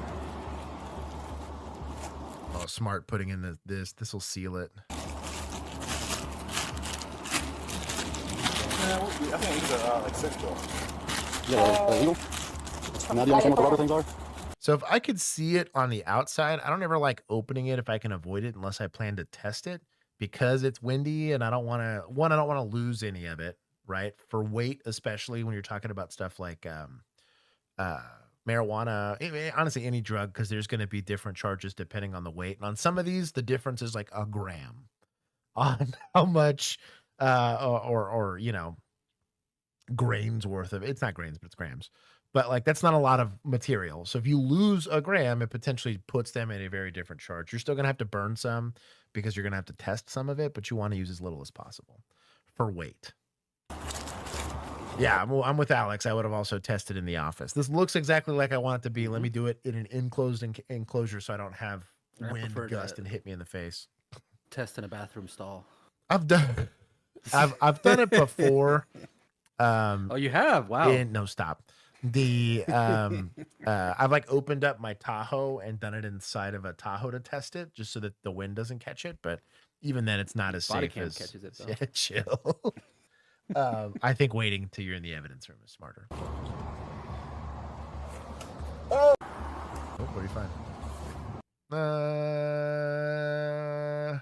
Oh, smart putting in this. This will seal it. I think these are like central. Yeah, illegal. Now do you understand what the rubber things are? So if I could see it on the outside, I don't ever like opening it if I can avoid it unless I plan to test it because it's windy and I don't want to. I don't want to lose any of it. Right, for weight, especially when you're talking about stuff like marijuana, honestly, any drug, because there's going to be different charges depending on the weight. And on some of these, the difference is like a gram on how much, or you know, grains worth of. It's not grains, but it's grams. But like that's not a lot of material. So if you lose a gram, it potentially puts them in a very different charge. You're still going to have to burn some because you're going to have to test some of it, but you want to use as little as possible for weight. Yeah, I'm with Alex. I would have also tested in the office. This looks exactly like I want it to be. Let me do it in an enclosed enclosure so I don't have wind gust and hit me in the face. Test in a bathroom stall. I've done it before. Oh, you have? Wow. No, stop. I've like opened up my Tahoe and done it inside of a Tahoe to test it, just so that the wind doesn't catch it. But even then, it's not as safe as catches it, though. Yeah, chill. I think waiting until you're in the evidence room is smarter. Oh, what do you find?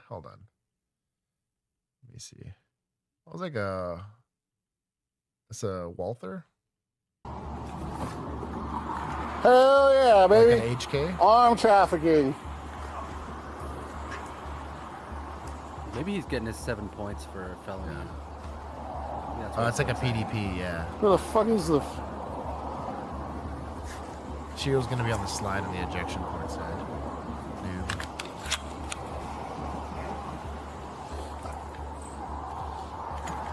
Hold on. Let me see. I was like it's a Walther. Hell yeah, baby! Like an HK? Armed trafficking. Maybe he's getting his 7 points for a felony. Yeah. Oh, it's like a PDP, yeah. Where the fuck is the... Shield's gonna be on the slide on the ejection port side. Noob.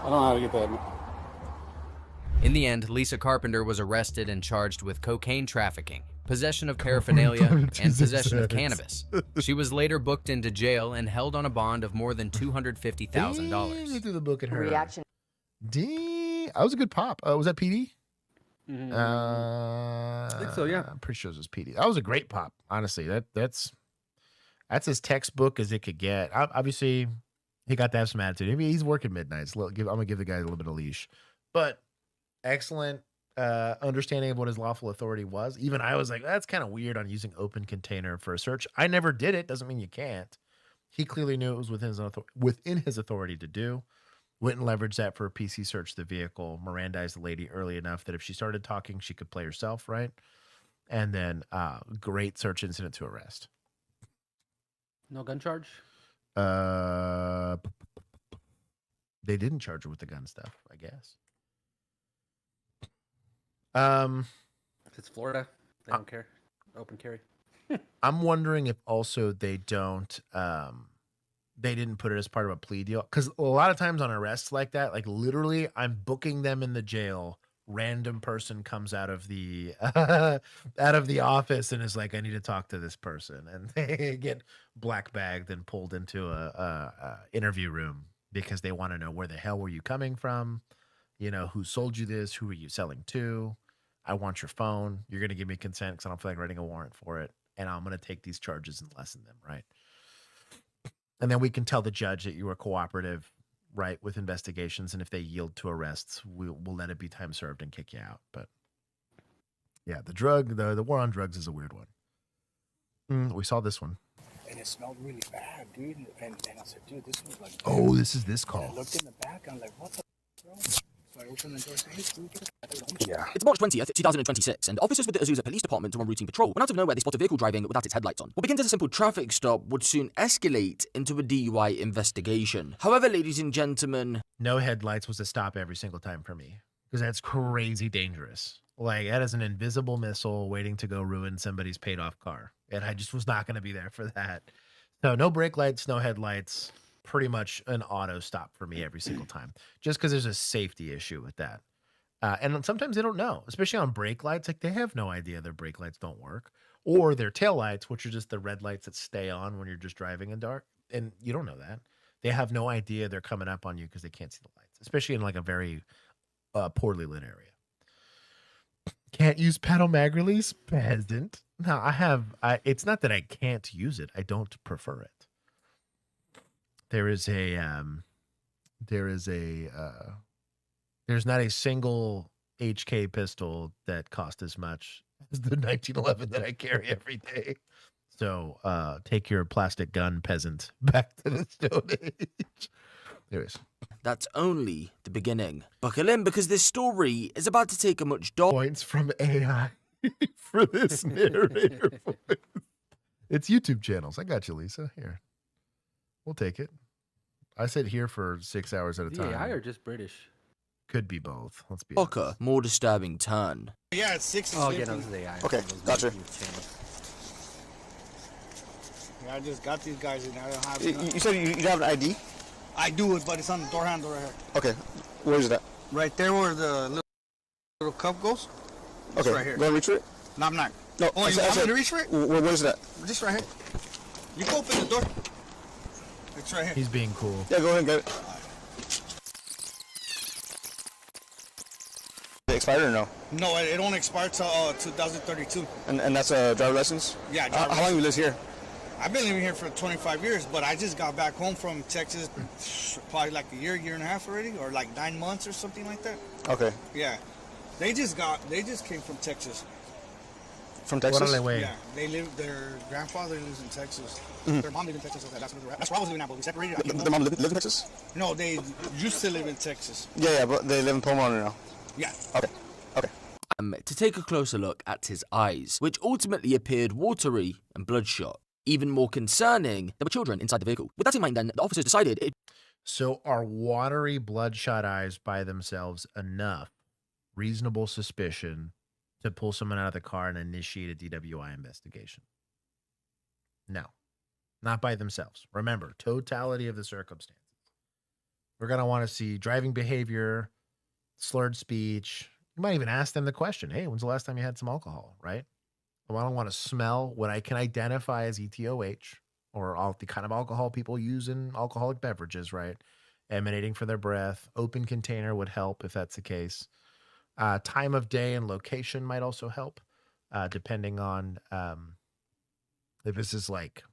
I don't know how to get that. In the end, Lisa Carpenter was arrested and charged with cocaine trafficking, possession of paraphernalia, and possession of cannabis. She was later booked into jail and held on a bond of more than $250,000. They threw the book at her. Reaction. That was a good pop. Was that PD? I think so, yeah. I'm pretty sure it was PD. That was a great pop. Honestly, that's as textbook as it could get. Obviously, he got to have some attitude. I mean, he's working midnights. I'm gonna give the guy a little bit of leash, but excellent understanding of what his lawful authority was. Even I was like, that's kind of weird on using open container for a search. I never did it. Doesn't mean you can't. He clearly knew it was within his authority to do. Went and leveraged that for a PC search the vehicle. Mirandized the lady early enough that if she started talking, she could play herself, right? And then great search incident to arrest. No gun charge? They didn't charge her with the gun stuff, I guess. If it's Florida, they don't care. Open carry. I'm wondering if also they don't they didn't put it as part of a plea deal, because a lot of times on arrests like that, like literally I'm booking them in the jail, random person comes out of the office and is like, I need to talk to this person, and they get black bagged and pulled into a interview room because they want to know, where the hell were you coming from, you know, who sold you this, who are you selling to, I want your phone, you're going to give me consent because I don't feel like writing a warrant for it, and I'm going to take these charges and lessen them, right? And then we can tell the judge that you were cooperative, right, with investigations, and if they yield to arrests, we'll let it be time served and kick you out. But yeah, the war on drugs is a weird one. We saw this one. And it smelled really bad, dude. And I said, dude, this was like... Oh, this is this call. I looked in the back, I'm like, what the bro? So I opened the door and said, hey, dude, get Yeah. It's March 20th, 2026, and officers with the Azusa Police Department are on routine patrol when out of nowhere they spot a vehicle driving without its headlights on. What begins as a simple traffic stop would soon escalate into a DUI investigation. However, ladies and gentlemen... No headlights was a stop every single time for me, because that's crazy dangerous. Like, that is an invisible missile waiting to go ruin somebody's paid-off car, and I just was not going to be there for that. So no brake lights, no headlights, pretty much an auto stop for me every single time, just because there's a safety issue with that. And sometimes they don't know, especially on brake lights. Like, they have no idea their brake lights don't work, or their tail lights, which are just the red lights that stay on when you're just driving in dark. And you don't know that. They have no idea they're coming up on you because they can't see the lights, especially in like a very poorly lit area. Can't use pedal mag release, peasant. No, it's not that I can't use it. I don't prefer it. There's not a single HK pistol that cost as much as the 1911 that I carry every day. So take your plastic gun, peasant, back to the Stone Age. Anyways. That's only the beginning. Buckle in, because this story is about to take a much darker... Points from AI for this narrator voice. It's YouTube channels. I got you, Lisa. Here. We'll take it. I sit here for 6 hours at a time. AI or just British? Could be both. Let's be honest. More disturbing turn. Yeah, it's 6 and Oh, 50. yeah, no, this is AI. Okay, gotcha. Yeah, I just got these guys and I don't have... You said you have an ID? I do it, but it's on the door handle right here. Okay, where is that? Right there where the little cup goes. It's Okay, right here. go and reach for it? No, I'm not. No, Oh, you want me to reach for it? Where is that? Just right here. You can open the door. It's right here. He's being cool. Yeah, go ahead and get it. They expired or no? No, it don't expire till 2032. And that's a driver license? Yeah, How long have you lived here? I've been living here for 25 years, but I just got back home from Texas probably like a year and a half already, or like 9 months or something like that. Okay. Yeah. They just came from Texas. From Texas? Yeah. Their grandfather lives in Texas. Mm-hmm. Their mom lived in Texas. Okay, that's where I was living at, but we separated. Their mom lived in Texas? No, they used to live in Texas. Yeah, but they live in Pomona now. Yeah. Okay. To take a closer look at his eyes, which ultimately appeared watery and bloodshot. Even more concerning, there were children inside the vehicle. With that in mind, then, the officers decided it... So are watery, bloodshot eyes by themselves enough reasonable suspicion to pull someone out of the car and initiate a DWI investigation? No, not by themselves. Remember, totality of the circumstances. We're going to want to see driving behavior, slurred speech. You might even ask them the question, hey, when's the last time you had some alcohol, right? Well, I don't want to smell what I can identify as ETOH or all the kind of alcohol people use in alcoholic beverages, right? Emanating from their breath. Open container would help if that's the case. Time of day and location might also help, depending on if this is like,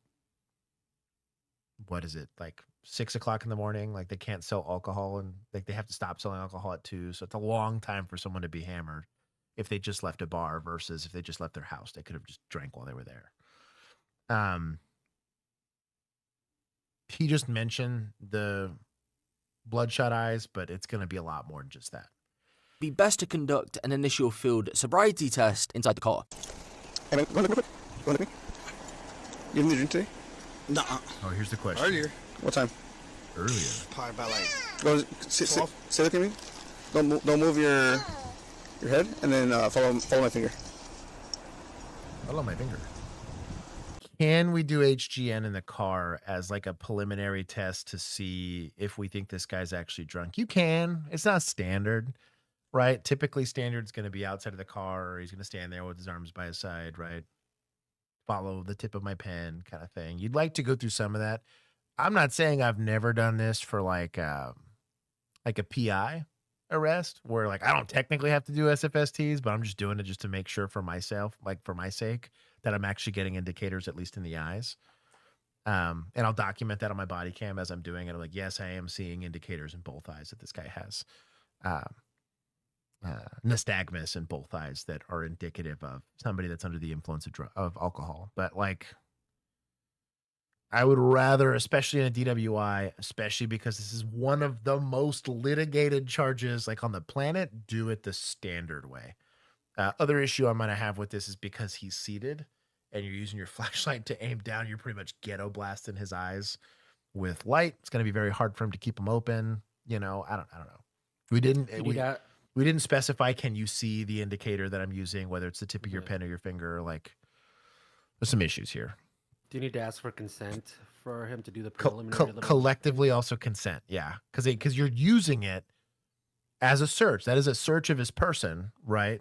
what is it, like 6 o'clock in the morning? Like they can't sell alcohol and like they have to stop selling alcohol at 2. So it's a long time for someone to be hammered if they just left a bar versus if they just left their house. They could have just drank while they were there. He just mentioned the bloodshot eyes, but it's going to be a lot more than just that. Be best to conduct an initial field sobriety test inside the car. Hey, man, go ahead, go ahead. You didn't drink today? Nuh Oh, here's the question. Earlier. What time? Earlier. Probably about like. Go sit, look at me. Don't move your head, and then follow my finger. Follow my finger. Can we do HGN in the car as like a preliminary test to see if we think this guy's actually drunk? You can. It's not standard, right? Typically, standard's going to be outside of the car, or he's going to stand there with his arms by his side, right? Follow the tip of my pen kind of thing. You'd like to go through some of that. I'm not saying I've never done this for like a PI arrest where like I don't technically have to do SFSTs, but I'm just doing it just to make sure for myself, like for my sake, that I'm actually getting indicators, at least in the eyes. And I'll document that on my body cam as I'm doing it. I'm like, yes, I am seeing indicators in both eyes that this guy has nystagmus in both eyes that are indicative of somebody that's under the influence of alcohol. But like, I would rather, especially in a DWI, especially because this is one of the most litigated charges like on the planet, do it the standard way. Other issue I'm going to have with this is because he's seated and you're using your flashlight to aim down, you're pretty much ghetto blasting his eyes with light. It's going to be very hard for him to keep them open. You know, I don't know. We didn't specify, can you see the indicator that I'm using, whether it's the tip of your pen or your finger? Like, there's some issues here. Do you need to ask for consent for him to do the preliminary? Collectively also consent, yeah. Because you're using it as a search. That is a search of his person, right?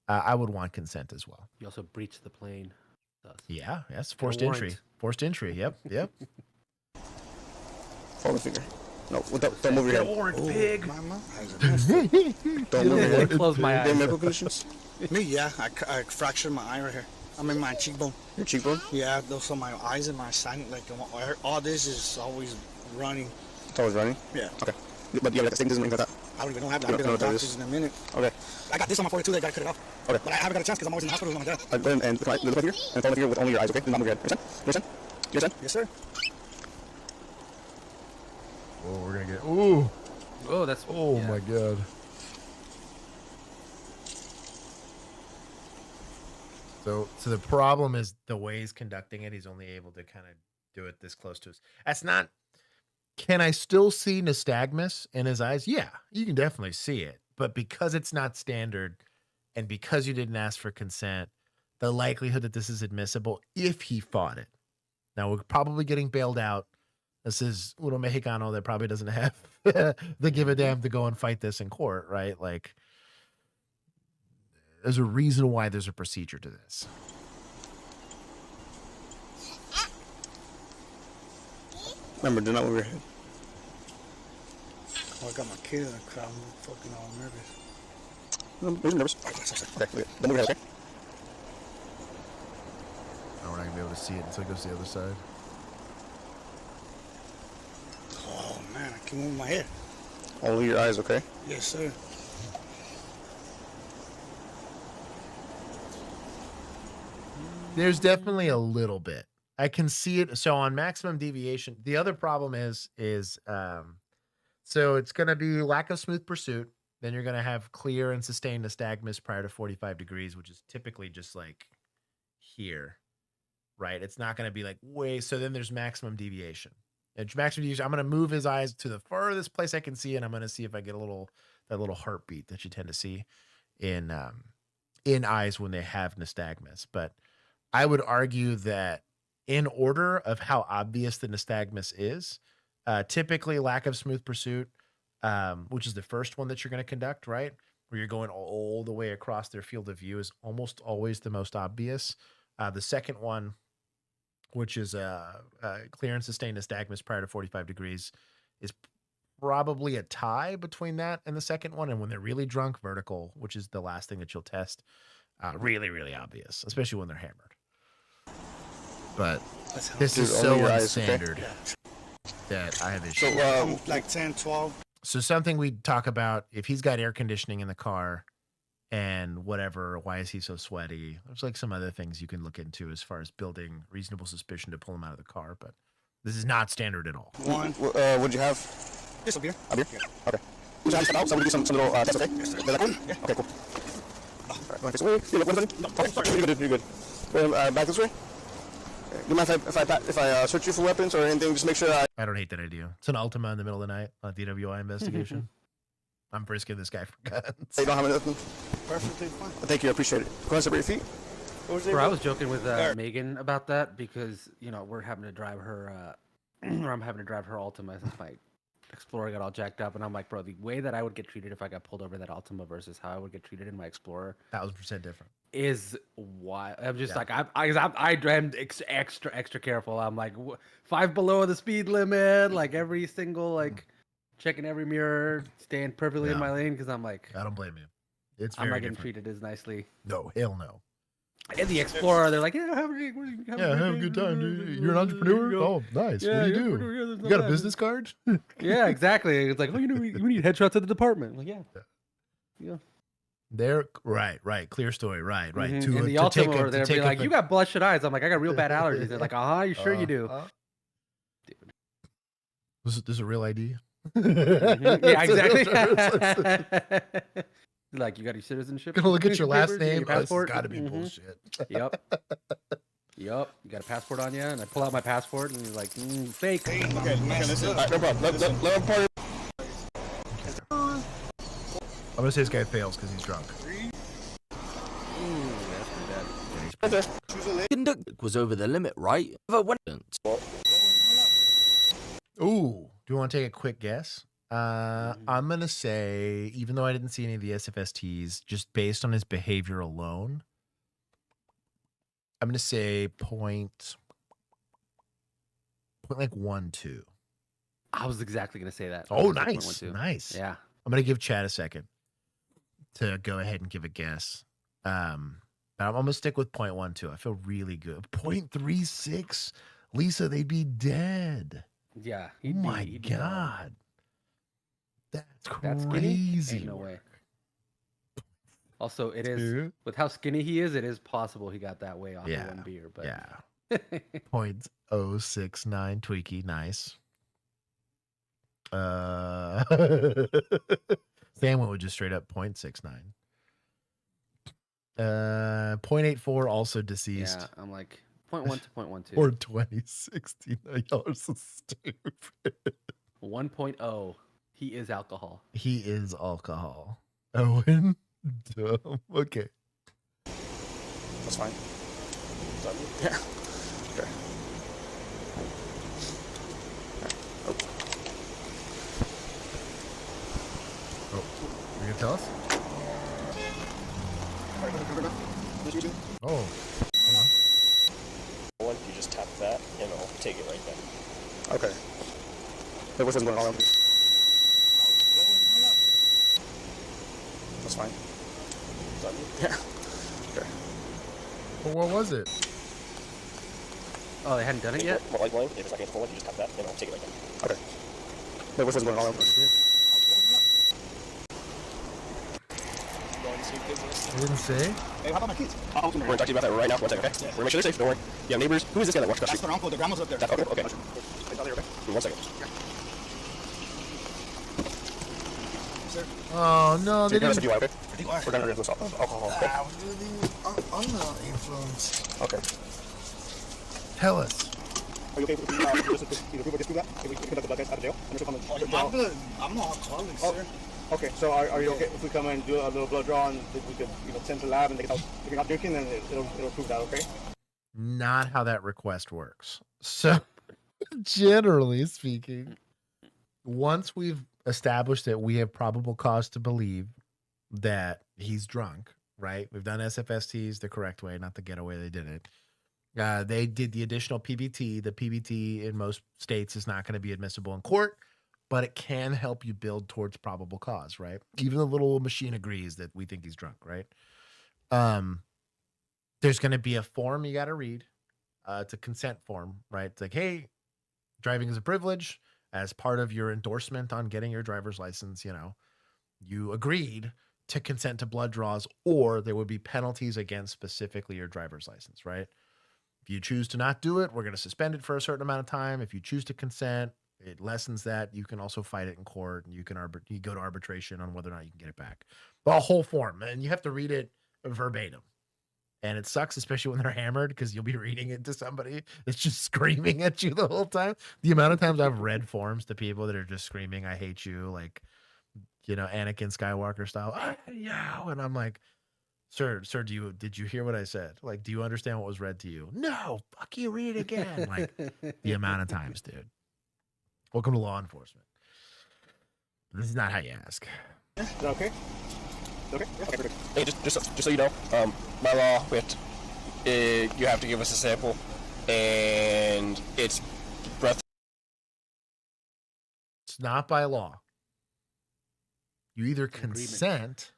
I would want consent as well. You also breached the plane. Yeah, yes, forced entry. Forced entry, yep. Follow the finger. No, don't move your head. Orange pig. Don't move your head. Close my eyes. Medical conditions? Me, yeah. I fractured my eye right here. I mean my cheekbone. Your cheekbone? Yeah, those are my eyes and my sinus. Like all this is always running. It's always running? Yeah. Okay. But you have like astigmatism and things like that? I don't even know how to. I'll get on the doctors in a minute. Okay. I got this on my 42. They got to cut it off. Okay. But I haven't got a chance because I'm always in the hospital with my dad. And look right here and follow here with only your eyes, okay? Do not move your head. Understand? You understand? Yes, sir. Oh, we're gonna get. Ooh. Oh, that's. Oh my god. So the problem is the way he's conducting it. He's only able to kind of do it this close to us. That's not. Can I still see nystagmus in his eyes? Yeah, you can definitely see it. But because it's not standard, and because you didn't ask for consent, the likelihood that this is admissible if he fought it. Now we're probably getting bailed out. This is Uno Mexicano that probably doesn't have the give a damn to go and fight this in court, right? Like, there's a reason why there's a procedure to this. Remember, do not move your head. Oh, I got my kid in the crowd. I'm fucking all nervous. No, you're nervous. Okay, don't move your head, okay? No, we're not going to be able to see it until it goes to the other side. Oh, man, I can't move my head. Only your eyes, okay? Yes, sir. There's definitely a little bit. I can see it. So on maximum deviation, the other problem is so it's going to be lack of smooth pursuit. Then you're going to have clear and sustained nystagmus prior to 45 degrees, which is typically just like here, right? It's not going to be like way. So then there's maximum deviation. And maximum deviation, I'm going to move his eyes to the furthest place I can see, and I'm going to see if I get that little heartbeat that you tend to see in eyes when they have nystagmus. But I would argue that in order of how obvious the nystagmus is, typically lack of smooth pursuit, which is the first one that you're going to conduct, right? Where you're going all the way across their field of view, is almost always the most obvious. The second one, which is clear and sustained nystagmus prior to 45 degrees, is probably a tie between that and the second one. And when they're really drunk, vertical, which is the last thing that you'll test, really, really obvious, especially when they're hammered. But this is so unstandard that I have issues. So, like 10, 12. So something we talk about, if he's got air conditioning in the car and whatever, why is he so sweaty? There's like some other things you can look into as far as building reasonable suspicion to pull him out of the car, but this is not standard at all. One. What'd you have? Just a beer. A beer? Okay. Would you have step out? So I'm going to do some little tests, okay? Yes, sir. Is that cool? Yeah. Okay, cool. All right, want to face away? You look one second? No, okay, you're good, you're good. Back this way? Do you mind if I search you for weapons or anything? Just make sure I don't hate that idea. It's an Ultima in the middle of the night on a DWI investigation. I'm frisking this guy for guns. They don't have anything? Perfectly fine. Thank you, I appreciate it. Go ahead, separate your feet. Bro, I was joking with Megan about that because, you know, we're having to drive her, or I'm having to drive her Ultima since my Explorer got all jacked up. And I'm like, bro, the way that I would get treated if I got pulled over in that Ultima versus how I would get treated in my Explorer 1000% different. Is why I'm just like I'm extra careful. I'm like 5 below the speed limit, like every single like checking every mirror, staying perfectly in my lane because I'm like I don't blame you. It's I'm very not getting different. treated as nicely. No, hell no. In the Explorer, they're like, yeah, have a good time, dude. You're an entrepreneur? Oh, nice. Yeah, what do you do? You got a business card? Yeah, exactly. It's like, oh, you know, we need headshots at the department. I'm like, yeah. They're right. Clear story. Right. Mm-hmm. And the Ultima, they're be like, you got bloodshot eyes. I'm like, I got real bad allergies. They're like, you sure you do? This is a real ID. Mm-hmm. Yeah, exactly. Like, you got your citizenship? Gonna look at your last papers, name. your passport. It's got to be bullshit. Yep. You got a passport on you? And I pull out my passport, and he's like, fake. Okay, listen. All right, no problem. Let him part. I'm gonna say this guy fails because he's drunk. Conduct was over the limit, right? Ooh, do you want to take a quick guess? I'm gonna say, even though I didn't see any of the SFSTs, just based on his behavior alone, I'm gonna say point like 1-2. I was exactly gonna say that. Oh, nice. Yeah. I'm gonna give Chad a second to go ahead and give a guess. But I'm gonna stick with 0.12. I feel really good. 0.36, Lisa, they'd be dead. Yeah. Oh my God. That's crazy. Ain't no way. Also, it is with how skinny he is. It is possible he got that way off of one beer. But 0.069 Tweaky, nice. Sam went with just straight up 0.69. 0.84 also deceased. Yeah, I'm like 0.1 to 0.12. Or 2016. Y'all are so stupid. 1.0. He is alcohol. He is alcohol. Owen? Dumb. Okay. That's fine. Done? Yeah. Okay. Oh, you gonna tell us? Oh. Once you just tap that, and it'll take it right then. Okay. Hey, what's going on? That's fine. Done? Yeah. Okay. Well, what was it? Oh, they hadn't done it yet? Well, like if it's like a full one, you just tap that, and it'll take it right then. Okay. Hey, what's going on? I didn't say. Hey, how about my kids? We're going to talk to you about that right now. One second, okay? We're going to make sure they're safe. Don't worry. You have neighbors. Who is this guy that walks across the street? That's their uncle. Their grandma's up there. Okay, okay. One second. Oh, no, they didn't. DUI, okay? We're going to rinse this off of alcohol, okay? I'm not influenced. Okay. Tell us. Are you okay if we just do that? If we conduct the blood test out of jail? I'm not alcoholic, sir. Okay, so are you okay if we come and do a little blood draw and we could, send to the lab and they can, if you're not drinking, then it'll prove that, okay? Not how that request works. So, generally speaking, once we've established that we have probable cause to believe that he's drunk, right? We've done SFSTs the correct way, not the getaway they did it. They did the additional PBT. The PBT in most states is not going to be admissible in court, but it can help you build towards probable cause, right? Even the little machine agrees that we think he's drunk, right? There's going to be a form you got to read. It's a consent form, right? It's like, hey, driving is a privilege. As part of your endorsement on getting your driver's license, you agreed to consent to blood draws, or there would be penalties against specifically your driver's license, right? If you choose to not do it, we're going to suspend it for a certain amount of time. If you choose to consent, it lessens that. You can also fight it in court, and you go to arbitration on whether or not you can get it back. The whole form, and you have to read it verbatim. And it sucks, especially when they're hammered, because you'll be reading it to somebody that's just screaming at you the whole time. The amount of times I've read forms to people that are just screaming, "I hate you," like, Anakin Skywalker style. Yeah, and I'm like, Sir, did you hear what I said? Like, do you understand what was read to you? No, fuck you, read it again. Like, the amount of times, dude. Welcome to law enforcement. This is not how you ask. Is that okay? Okay. Okay. Hey, just so you know, by law, you have to give us a sample, and it's breath. It's not by law. You either consent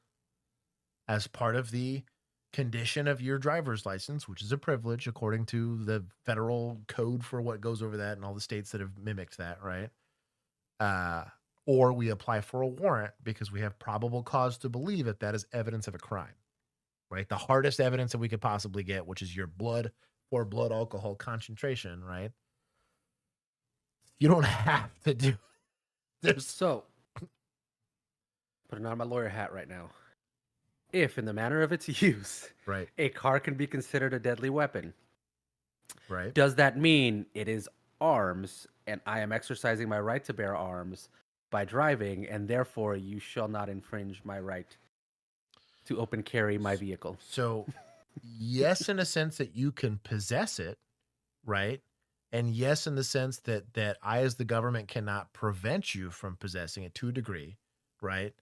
as part of the condition of your driver's license, which is a privilege according to the federal code for what goes over that and all the states that have mimicked that, right? Or we apply for a warrant because we have probable cause to believe that is evidence of a crime, right? The hardest evidence that we could possibly get, which is your blood or blood alcohol concentration, right? You don't have to do this. So, putting on my lawyer hat right now. If, in the manner of its use, right, a car can be considered a deadly weapon, right, does that mean it is arms and I am exercising my right to bear arms by driving, and therefore you shall not infringe my right to open carry my vehicle? So, yes, in a sense that you can possess it, right? And yes, in the sense that I, as the government, cannot prevent you from possessing it to a degree, right?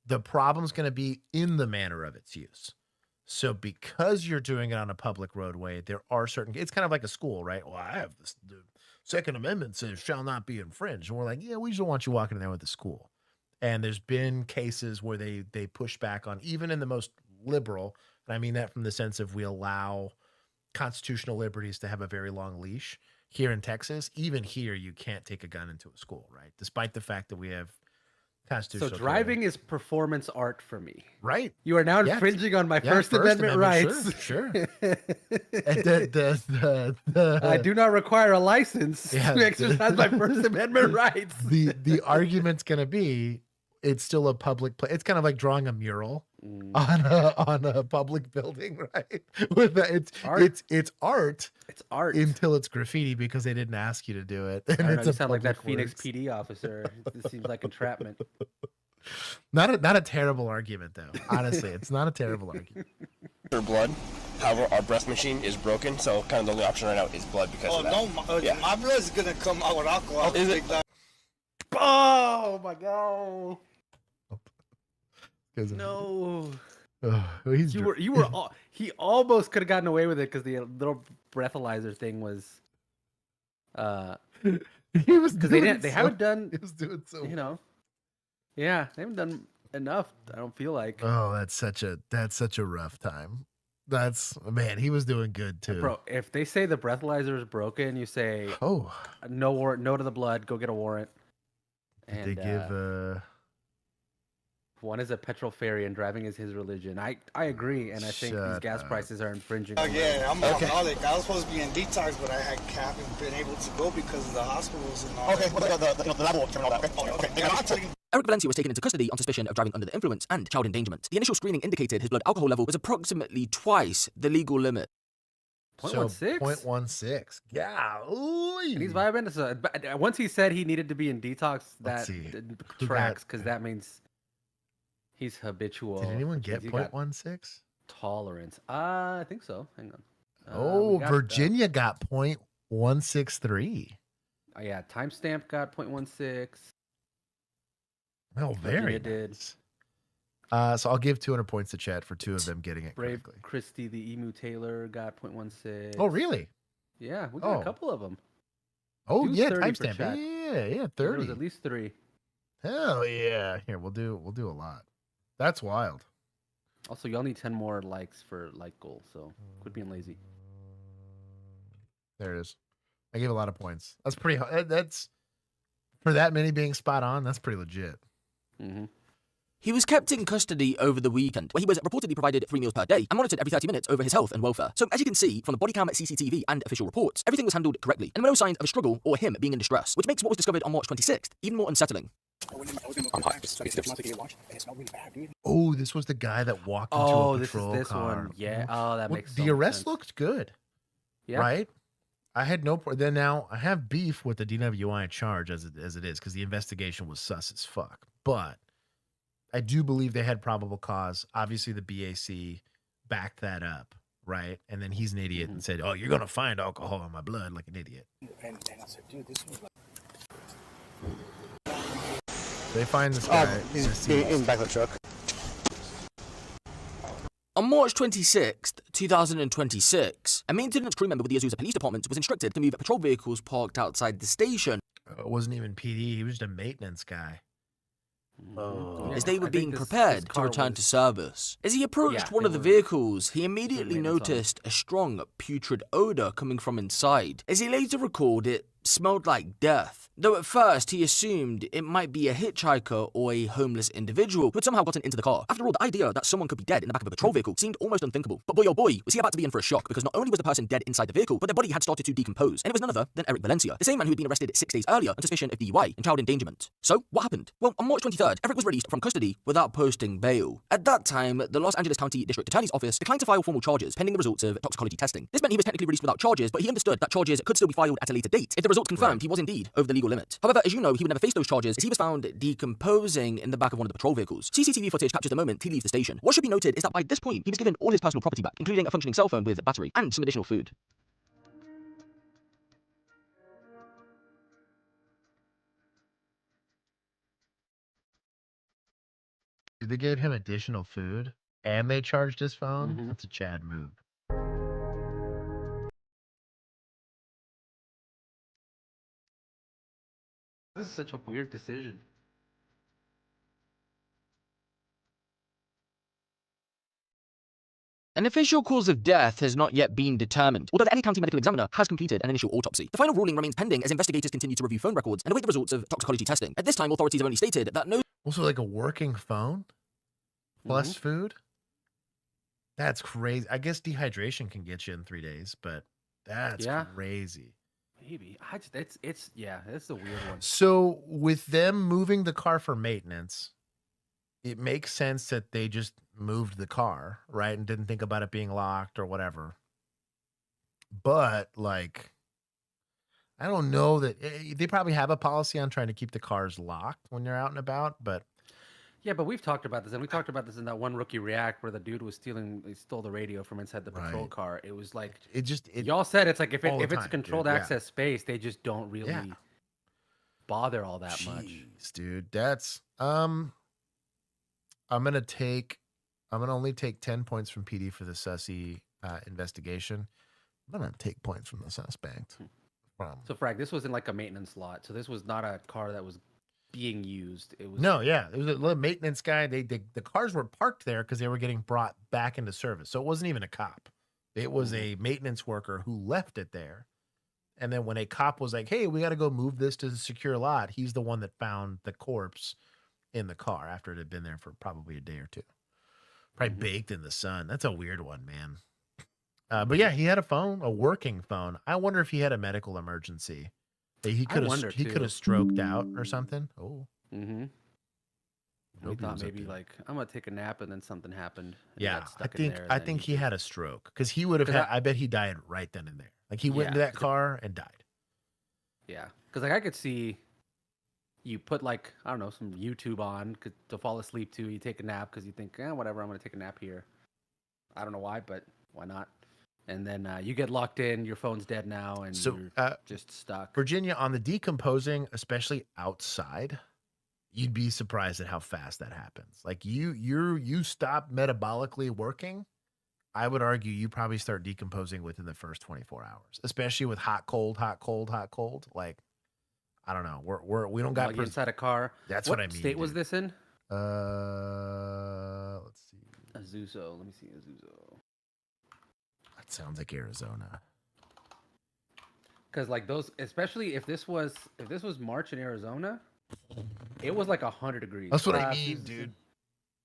The problem's going to be in the manner of its use. So because you're doing it on a public roadway, there are certain, it's kind of like a school, right? Well, I have this, the Second Amendment says shall not be infringed. And we're like, yeah, we just don't want you walking in there with the school. And there's been cases where they push back on, even in the most liberal, and I mean that from the sense of we allow constitutional liberties to have a very long leash. Here in Texas, even here, you can't take a gun into a school, right? Despite the fact that we have constitutional. So driving is performance art for me. Right. You are now infringing on my First Amendment rights. Sure. I do not require a license to exercise my First Amendment rights. The argument's going to be it's still a public place. It's kind of like drawing a mural on a public building, right? It's art. It's art until it's graffiti because they didn't ask you to do it. And I don't know, you sound like that Phoenix PD officer. This seems like entrapment. Not a terrible argument though. Honestly, it's not a terrible argument. Or blood. However, our breath machine is broken, so kind of the only option right now is blood because of that. No, my blood's gonna come out with alcohol. Is it? Oh my god. No. He almost could have gotten away with it because the little breathalyzer thing was he was because they haven't done he was doing so yeah, they haven't done enough, I don't feel like. Oh, that's such a rough time. Man, he was doing good too. Bro, if they say the breathalyzer is broken, you say no warrant, no to the blood, go get a warrant. And they give one is a petrol ferry and driving is his religion. I agree, and I think these gas prices are infringing. Oh yeah, I'm alcoholic. I was supposed to be in detox, but I haven't been able to go because of the hospitals and all. Okay, well, the lab will determine all that. Okay. Eric Valencia was taken into custody on suspicion of driving under the influence and child endangerment. The initial screening indicated his blood alcohol level was approximately twice the legal limit. 0.16? 0.16. Yeah. And he's vibing. So, once he said he needed to be in detox, that tracks because that means he's habitual. Did anyone get 0.16? Tolerance. I think so. Hang Oh, on. Virginia got 0.163. Oh, yeah. Timestamp got 0.16. Oh, very nice. So I'll give 200 points to Chet for 2 of them getting it Brave correctly. Christie, the Emu Taylor, got 0.16. Oh, really? Yeah, we got a couple of them. Oh, Dude's yeah, 30 for timestamp. Chet. Yeah, 30. There was at least 3. Hell yeah. Here, we'll do a lot. That's wild. Also, y'all need 10 more likes for like goal, so quit being lazy. There it is. I gave a lot of points. That's pretty. That's for that many being spot on. That's pretty legit. Mm-hmm. He was kept in custody over the weekend, where he was reportedly provided 3 meals per day and monitored every 30 minutes over his health and welfare. So, as you can see from the bodycam, CCTV, and official reports, everything was handled correctly, and there were no signs of a struggle or him being in distress, which makes what was discovered on March 26th even more unsettling. Oh, this was the guy that walked into a patrol this car. one. Yeah. Oh, that makes the so arrest sense. looked good. Yeah. Right? I had no. Then now I have beef with the DWI charge as it is because the investigation was sus as fuck. But I do believe they had probable cause. Obviously, the BAC backed that up, right? And then he's an idiot and said, "Oh, you're gonna find alcohol in my blood," like an idiot. And I said, dude, this was like. They find this guy in the back of the truck. On March 26th, 2026, a maintenance crew member with the Azusa Police Department was instructed to move patrol vehicles parked outside the station. It wasn't even PD. He was just a maintenance guy. As they were being prepared to return to service. As he approached one of the vehicles, he immediately noticed a strong, putrid odor coming from inside. As he later recalled, it smelled like death, though at first he assumed it might be a hitchhiker or a homeless individual who had somehow gotten into the car. After all, the idea that someone could be dead in the back of a patrol vehicle seemed almost unthinkable. But boy oh boy, was he about to be in for a shock, because not only was the person dead inside the vehicle, but their body had started to decompose, and it was none other than Eric Valencia, the same man who had been arrested 6 days earlier on suspicion of DUI and child endangerment. So, what happened? Well, on March 23rd, Eric was released from custody without posting bail. At that time, the Los Angeles County District Attorney's Office declined to file formal charges pending the results of toxicology testing. This meant he was technically released without charges, but he understood that charges could still be filed at a later date if the results confirmed he was indeed over the legal limit. However, as you know, he would never face those charges as he was found decomposing in the back of one of the patrol vehicles. CCTV footage captures the moment he leaves the station. What should be noted is that by this point, he was given all his personal property back, including a functioning cell phone with a battery and some additional food. They gave him additional food and they charged his phone. That's a Chad move. This is such a weird decision. An official cause of death has not yet been determined, although the LA County Medical Examiner has completed an initial autopsy. The final ruling remains pending as investigators continue to review phone records and await the results of toxicology testing. At this time, authorities have only stated that no... Also, like a working phone plus food? That's crazy. I guess dehydration can get you in 3 days, but that's crazy. Maybe. It's the weird one. So with them moving the car for maintenance, it makes sense that they just moved the car, right? And didn't think about it being locked or whatever. But like, I don't know that they probably have a policy on trying to keep the cars locked when they're out and about, but yeah, but we've talked about this, and we talked about this in that one Rookie React where the dude was he stole the radio from inside the patrol car. It was like y'all said it's like if it's a controlled access space, they just don't really bother all that much. Dude, that's I'm gonna only take 10 points from PD for the sussy investigation. I'm gonna take points from the suspect. So Frag, this was in like a maintenance lot, so this was not a car that was being used. It was it was a little maintenance guy. The cars were parked there because they were getting brought back into service. So it wasn't even a cop. It was a maintenance worker who left it there. And then when a cop was like, "Hey, we got to go move this to the secure lot," he's the one that found the corpse in the car after it had been there for probably a day or two. Probably baked in the sun. That's a weird one, man. But yeah, he had a phone, a working phone. I wonder if he had a medical emergency. He could have stroked out or something. Oh. Mm-hmm. We thought maybe like I'm gonna take a nap and then something happened. Yeah, I think he had a stroke because he would have had. I bet he died right then and there. Like he went into that car and died. Yeah, because like I could see you put like I don't know some YouTube on to fall asleep to. You take a nap because you think whatever, I'm gonna take a nap here. I don't know why, but why not? And then you get locked in, your phone's dead now, and you're just stuck. Virginia, on the decomposing, especially outside, you'd be surprised at how fast that happens. Like you stop metabolically working. I would argue you probably start decomposing within the first 24 hours, especially with hot, cold, hot, cold, hot, cold. Like, I don't know. We don't got inside a car. That's what I mean. What state was this in? Let's see. Azusa. Let me see. Azusa. That sounds like Arizona. Because like those, especially if this was March in Arizona, it was like 100 degrees. That's what I mean, dude.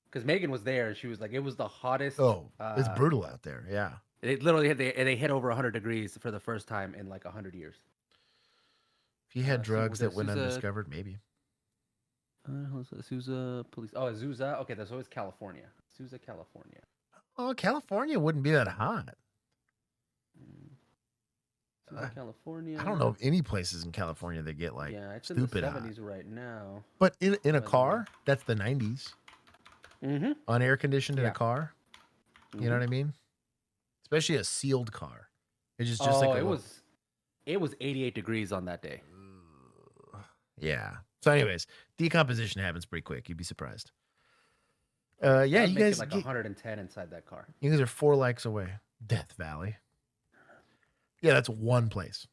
Because Megan was there and she was like, it was the hottest. Oh, it's brutal out there. Yeah. It literally they hit over 100 degrees for the first time in like 100 years. If you had drugs that went undiscovered, maybe. Azusa police. Oh, Azusa. Okay, that's always California. Azusa, California. Oh, California wouldn't be that hot. California. I don't know of any places in California that get like it's stupid in the 70s hot. right now. But in a car, that's the 90s. Mm-hmm. Unair conditioned in a car. You know what I mean? Especially a sealed car. It's just like it was 88 degrees on that day. Yeah. So, anyways, decomposition happens pretty quick. You'd be surprised. Yeah, you guys like 110 inside that car. You guys are 4 likes away. Death Valley. Yeah, that's one place.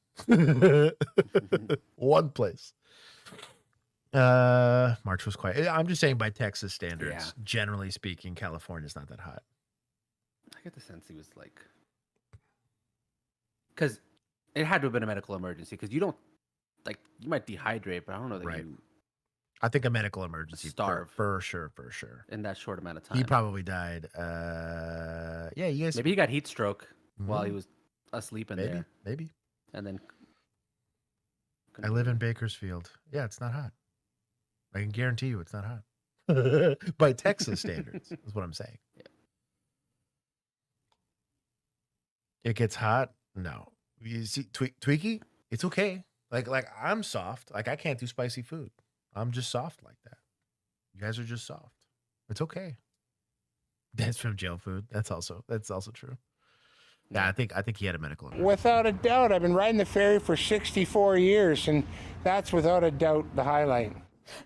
One place. March was quiet. I'm just saying by Texas standards, generally speaking, California's not that hot. I get the sense he was like, because it had to have been a medical emergency. Because you don't like you might dehydrate, but I don't know that you I think a medical emergency starve for sure in that short amount of time. He probably died. Yeah, you guys. Maybe he got heat stroke while he was asleep in there. Maybe. And then I live in Bakersfield. Yeah, it's not hot. I can guarantee you it's not hot. By Texas standards, is what I'm saying. Yeah. It gets hot? No. You see, Tweaky, it's okay. Like I'm soft. Like I can't do spicy food. I'm just soft like that. You guys are just soft. It's okay. That's from jail food. That's also true. Yeah, I think he had a medical emergency. Without a doubt, I've been riding the ferry for 64 years, and that's without a doubt the highlight.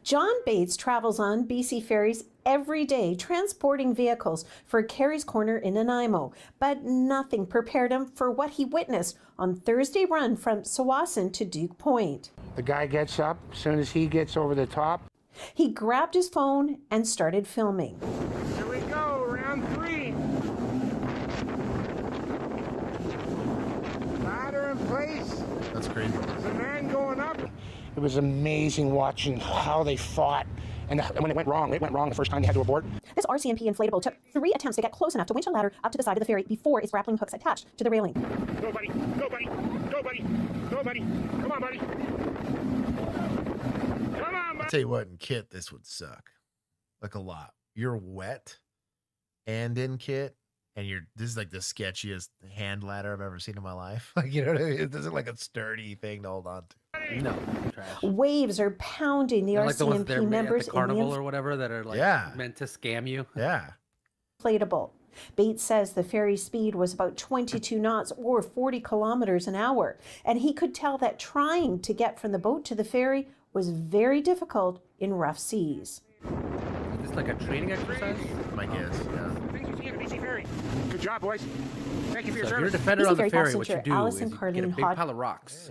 John Bates travels on BC ferries every day, transporting vehicles for Carey's Corner in Nanaimo, but nothing prepared him for what he witnessed on Thursday run from Tsawwassen to Duke Point. The guy gets up, as soon as he gets over the top. He grabbed his phone and started filming. Here we go, round 3. Ladder in place. That's crazy. There's a man going up. It was amazing watching how they fought. And when it went wrong the first time they had to abort. This RCMP inflatable took 3 attempts to get close enough to winch a ladder up to the side of the ferry before its grappling hooks attached to the railing. Go, buddy. Go, buddy. Go, buddy. Go, buddy. Come on, buddy. Come on, buddy. I'll tell you what, in kit, this would suck. Like a lot. You're wet and in kit, and this is like the sketchiest hand ladder I've ever seen in my life. Like, you know what I mean? It isn't like a sturdy thing to hold on to. No, trash. Waves are pounding the like the ones RCMP that are members at the carnival in the or whatever that are like meant to scam you. Yeah. Inflatable. Bates says the ferry speed was about 22 knots or 40 kilometers an hour, and he could tell that trying to get from the boat to the ferry was very difficult in rough seas. Is this like a training exercise? My guess, yeah. Things you see at the BC Ferry. Good job, boys. Thank you for your So if you're a service. defender on the BC ferry, what you passenger do is Allison you get a Carleen big Hodge- pile of rocks.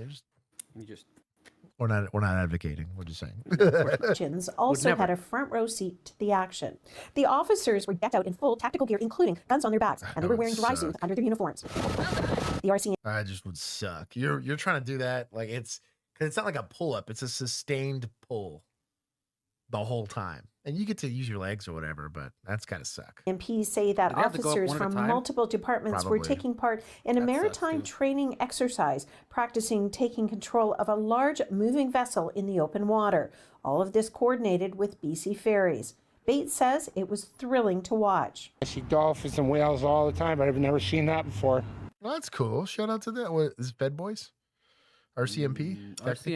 You just We're not advocating. We're just saying. Christians also had a front row seat to the action. The officers were decked out in full tactical gear, including guns on their backs, and they were wearing dry suits under their uniforms. The RCMP I just would suck. You're trying to do that like because it's not like a pull up. It's a sustained pull the whole time, and you get to use your legs or whatever. But that's gotta suck. MPs say that Do they have to go up officers one at a from time? multiple departments were Probably. taking part in a That sucks, maritime too. training exercise, practicing taking control of a large moving vessel in the open water. All of this coordinated with BC Ferries. Bates says it was thrilling to watch. I see dolphins and whales all the time, but I've never seen that before. Well, that's cool. Shout out to that. What is it, Fed Boys? RCMP? technically?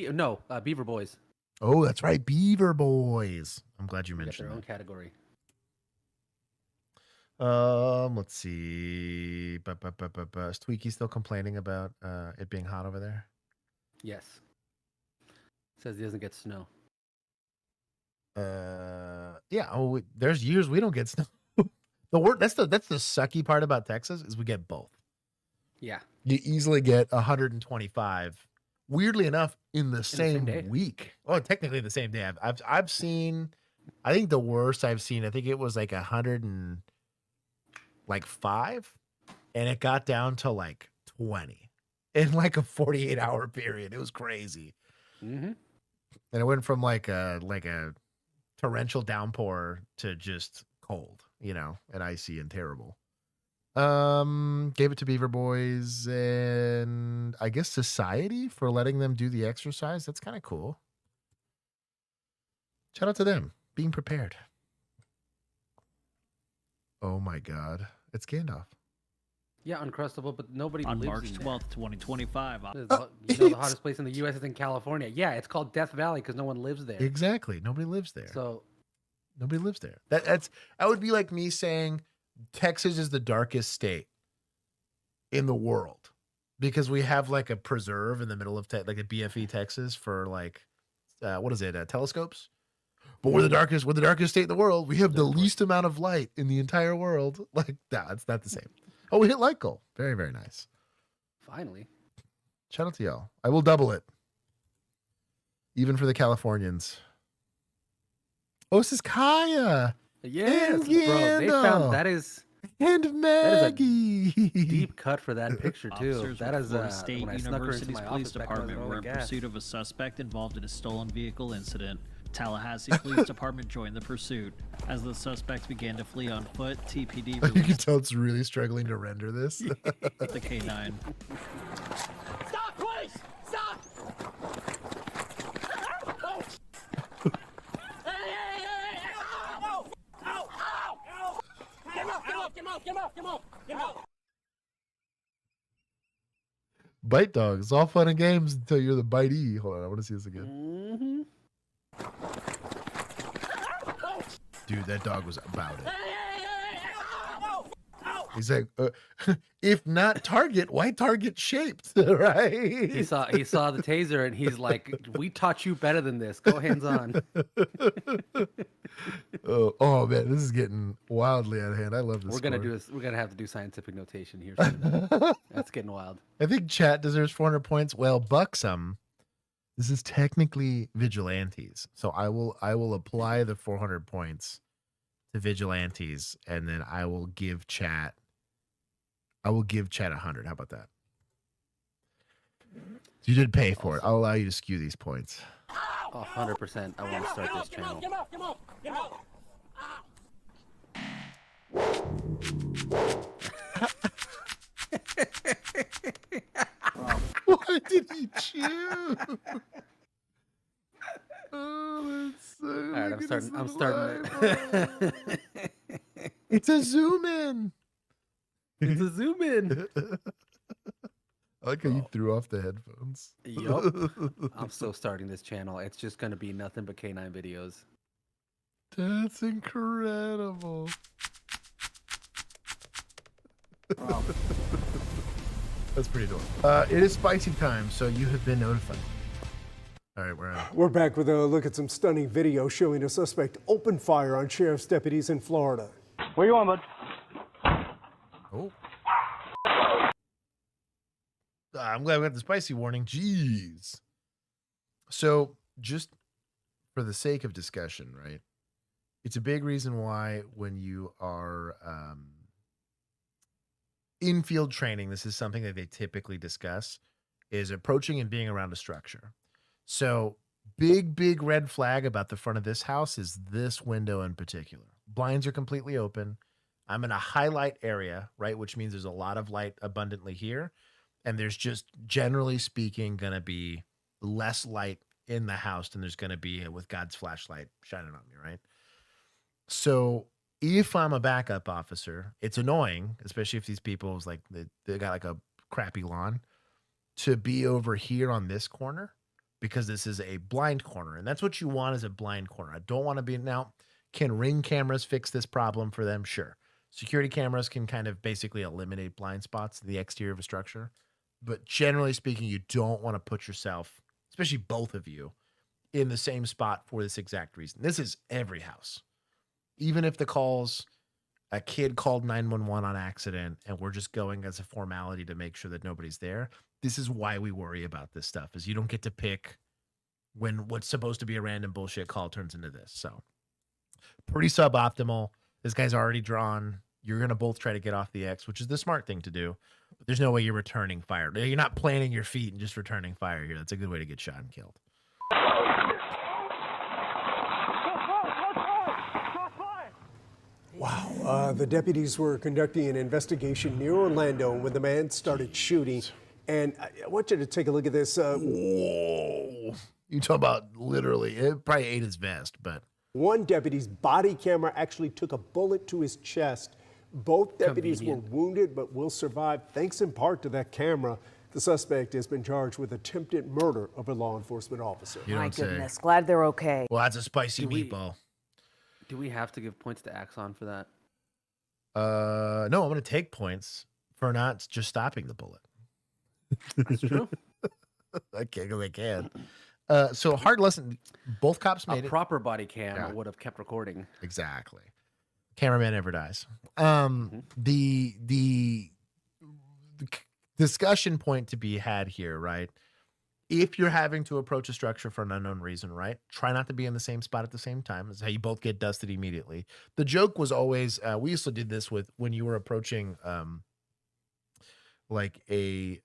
RCMP? No, Beaver Boys. Oh, that's right. Beaver Boys. I'm glad you They got mentioned their own that. category. Let's see. Is Tweaky still complaining about it being hot over there? Yes. Says he doesn't get snow. Yeah. Oh, there's years we don't get snow. The word that's the sucky part about Texas is we get both. Yeah. You easily get 125. Weirdly enough, in the same week. Oh, technically the same day. I've seen. I think the worst I've seen. I think it was like 105, and it got down to like 20 in like a 48-hour period. It was crazy. Mm-hmm. And it went from like a torrential downpour to just cold, and icy and terrible. Gave it to Beaver Boys and I guess Society for letting them do the exercise. That's kind of cool. Shout out to them being prepared. Oh my God, it's Gandalf. Yeah, Uncrustable, but nobody on lives March in 12th, 2025. The hottest place in the U.S. is in California. Yeah, it's called Death Valley because no one lives there. Exactly, nobody lives there. So nobody lives there. That would be like me saying Texas is the darkest state in the world because we have like a preserve in the middle of like a BFE Texas for like what is it, telescopes? But we're the darkest state in the world. We have the least amount of light in the entire world. Like that, it's not the same. Oh, we hit light goal. Very, very nice. Finally. Shout out to y'all. I will double it. Even for the Californians. Oh, this is Kaya. Yes, bro. They found that is Maggie. That is a deep cut for that picture too. Officers That with is Florida State when I snuck her into University's my police office back department when I was were in rolling gas. pursuit of a suspect involved in a stolen vehicle incident. Tallahassee Police Department joined the pursuit. As the suspects began to flee on foot, TPD You released can tell it's really struggling to render this. the K9. Stop, please! Stop! Get out! Bite dogs. It's all fun and games until you're the bitey. Hold on, I want to see this again. Dude, that dog was about it. He's like, if not target, why target shaped? Right? He saw the taser and he's like, "We taught you better than this. Go hands on." Oh man, this is getting wildly out of hand. I love this. We're gonna have to do scientific notation here soon. That's getting wild. I think chat deserves 400 points. Well, Buxom, this is technically vigilantes, so I will apply the 400 points to vigilantes, and then I will give chat 100. How about that? You did pay for it. I'll allow you to skew these points. 100%. I want to start this channel. Get out! What did he chew? Oh, that's so. All right, I'm starting it. It's a zoom in. It's a zoom in. I like how you threw off the headphones. Yup. I'm still starting this channel. It's just gonna be nothing but K9 videos. That's incredible. That's pretty adorable. It is spicy time, so you have been notified. All right, we're on. We're back with a look at some stunning video showing a suspect open fire on sheriff's deputies in Florida. Where you on, bud? Oh. I'm glad we got the spicy warning. Jeez. So, just for the sake of discussion, right? It's a big reason why when you are in field training, this is something that they typically discuss, is approaching and being around a structure. So, big red flag about the front of this house is this window in particular. Blinds are completely open. I'm in a highlight area, right? Which means there's a lot of light abundantly here. And there's just, generally speaking, going to be less light in the house than there's going to be with God's flashlight shining on me, right? So if I'm a backup officer, it's annoying, especially if these people is like they got like a crappy lawn, to be over here on this corner because this is a blind corner. And that's what you want is a blind corner. I don't want to be now. Can Ring cameras fix this problem for them? Sure. Security cameras can kind of basically eliminate blind spots in the exterior of a structure. But generally speaking, you don't want to put yourself, especially both of you, in the same spot for this exact reason. This is every house. Even if the calls, a kid called 911 on accident and we're just going as a formality to make sure that nobody's there. This is why we worry about this stuff, is you don't get to pick when what's supposed to be a random bullshit call turns into this. So pretty suboptimal. This guy's already drawn. You're going to both try to get off the X, which is the smart thing to do. But there's no way you're returning fire. You're not planting your feet and just returning fire here. That's a good way to get shot and killed. Wow. The deputies were conducting an investigation near Orlando when the man started shooting. And I want you to take a look at this. Whoa. You talk about literally, it probably ate his vest, but. One deputy's body camera actually took a bullet to his chest. Both deputies were wounded but will survive thanks in part to that camera. The suspect has been charged with attempted murder of a law enforcement officer. My goodness, glad they're okay. Well, that's a spicy meatball. Do we have to give points to Axon for that? No, I'm going to take points for not just stopping the bullet. That's true. I can. So hard lesson. Both cops made a it. Proper body cam would have kept recording. Exactly. Cameraman never dies. The discussion point to be had here, right? If you're having to approach a structure for an unknown reason, right? Try not to be in the same spot at the same time. That's how you both get dusted immediately. The joke was always, we used to do this with when you were approaching like a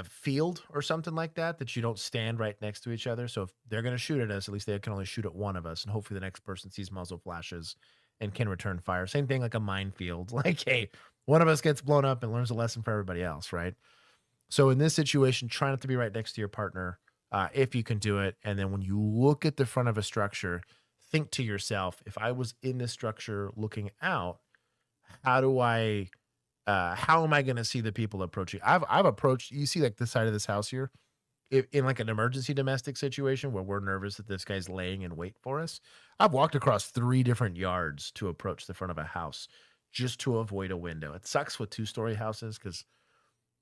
field or something like that you don't stand right next to each other. So if they're going to shoot at us, at least they can only shoot at one of us. And hopefully the next person sees muzzle flashes and can return fire. Same thing like a minefield. Like, hey, one of us gets blown up and learns a lesson for everybody else, right? So in this situation, try not to be right next to your partner if you can do it. And then when you look at the front of a structure, think to yourself, if I was in this structure looking out, how am I going to see the people approaching? I've approached, you see like the side of this house here, in like an emergency domestic situation where we're nervous that this guy's laying in wait for us. I've walked across 3 different yards to approach the front of a house just to avoid a window. It sucks with 2-story houses because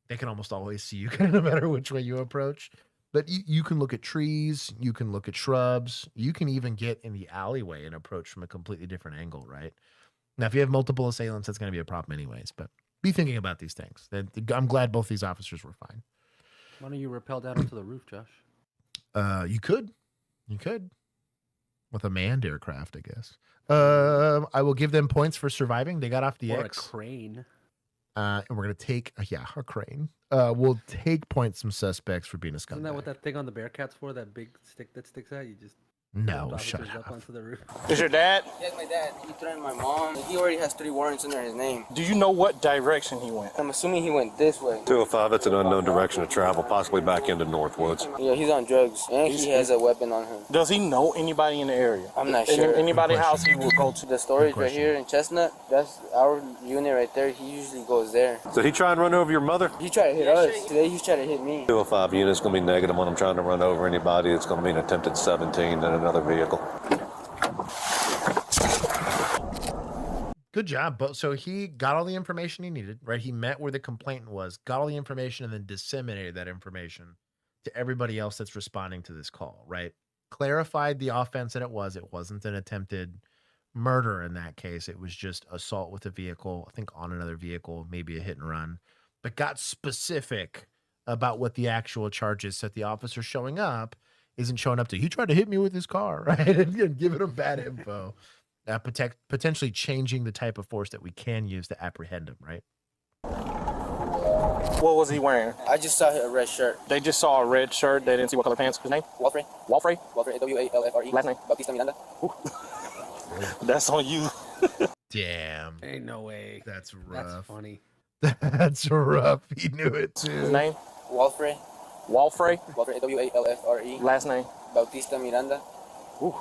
they can almost always see you no matter which way you approach. But you can look at trees, you can look at shrubs, you can even get in the alleyway and approach from a completely different angle, right? Now, if you have multiple assailants, that's going to be a problem anyways, but be thinking about these things. I'm glad both these officers were fine. Why don't you rappel down onto the roof, Josh? You could. With a manned aircraft, I guess. I will give them points for surviving. They got off the Or X. a crane. And we're going to take, a crane. We'll take points from suspects for being a scumbag. Isn't that what that thing on the Bearcats for? That big stick that sticks out? You just No, shut up onto the roof. Is your dad? Yes, my dad. He threatened my mom. He already has 3 warrants under his name. Do you know what direction he went? I'm assuming he went this way. 205, it's an unknown direction of travel, possibly back into Northwoods. Yeah, he's on drugs, and he has a weapon on him. Does he know anybody in the area? I'm not sure. Anybody's house he will go to? The storage right here in Chestnut, that's our unit right there. He usually goes there. Did he try and run over your mother? He tried to hit us. Today he's trying to hit me. 205 unit's going to be negative when I'm trying to run over anybody. It's going to be an attempted 17 in another vehicle. Good job. But so he got all the information he needed, right? He met where the complainant was, got all the information, and then disseminated that information to everybody else that's responding to this call, right? Clarified the offense that it wasn't an attempted murder in that case. It was just assault with a vehicle, I think on another vehicle, maybe a hit and run, but got specific about what the actual charge is so that the officer showing up isn't showing up to, he tried to hit me with his car, right? And giving him bad info. Potentially changing the type of force that we can use to apprehend him, right? What was he wearing? I just saw a red shirt. They just saw a red shirt. They didn't see what color pants. His name? Walfrey. Walfrey? Walfrey, W-A-L-F-R-E. Last name? Bautista Miranda. That's on you. Damn. Ain't no way. That's rough. That's funny. That's rough. He knew it too. His name? Walfrey. Walfrey? Walfrey, W-A-L-F-R-E. Last name? Bautista Miranda. Ooh.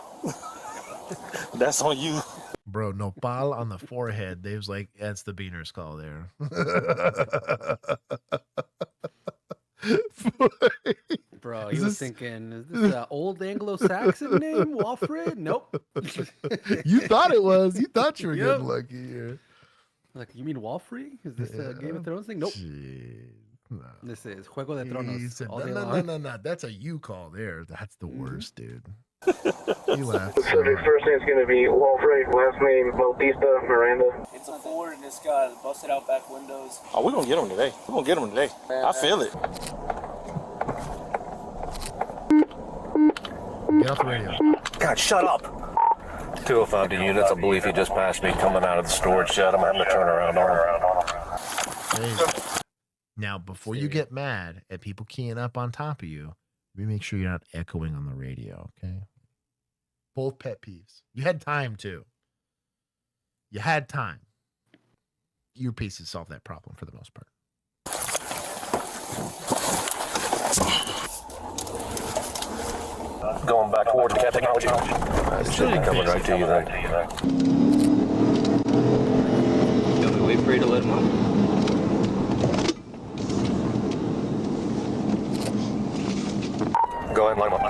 That's on you. Bro, nopal on the forehead. They was like, that's the beaner's call there. Bro, he was thinking, is this an old Anglo-Saxon name, Walfred? Nope. You thought it was. You thought you were getting lucky here. Like, you mean Walfrey? Is this a Game of Thrones thing? Nope. This is Juego de Tronos. He said, all no, day no, long. no, no, no. That's a you call there. That's the worst, dude. He laughed. The subject's first name's going to be Walfrey, last name Bautista Miranda. It's a Ford and it's got busted out back windows. Oh, we're going to get him today. We're going to get him today. I feel it. Get off the radio. God, shut up. 205 to units. I believe he just passed me coming out of the storage shed. I'm having to turn around on him. Hey. Now, before you get mad at people keying up on top of you, let me make sure you're not echoing on the radio, okay? Both pet peeves. You had time, too. You had time. Your pieces solve that problem for the most part. Going back toward the cat technology. It should be coming right to you then. Can we wait for you to let him up? Go ahead, line up.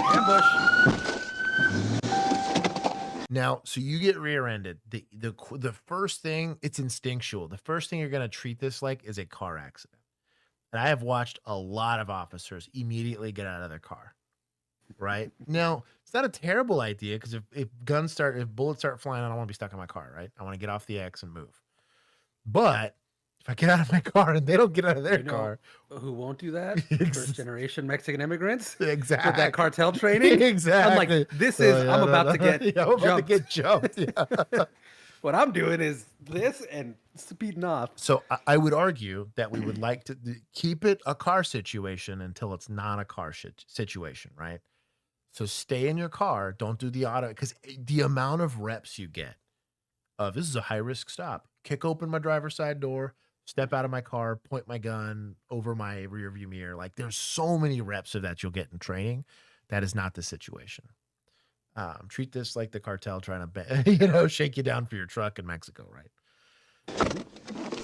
Ambush. Now, so you get rear-ended. The first thing, it's instinctual. The first thing you're going to treat this like is a car accident. And I have watched a lot of officers immediately get out of their car. Right? Now, it's not a terrible idea because if bullets start flying, I don't want to be stuck in my car, right? I want to get off the X and move. But if I get out of my car and they don't get out of their car, who won't do that? First generation Mexican immigrants. Exactly. With that cartel training. Exactly. I'm like, this is. Yeah, I'm no, about no. to get. Yeah, I'm about to get jumped. Yeah. What I'm doing is this and speeding off. So I would argue that we would like to keep it a car situation until it's not a car situation, right? So stay in your car. Don't do the auto, because the amount of reps you get of this is a high risk stop. Kick open my driver's side door, step out of my car, point my gun over my rear view mirror. Like there's so many reps of that you'll get in training. That is not the situation. Treat this like the cartel trying to, shake you down for your truck in Mexico, right?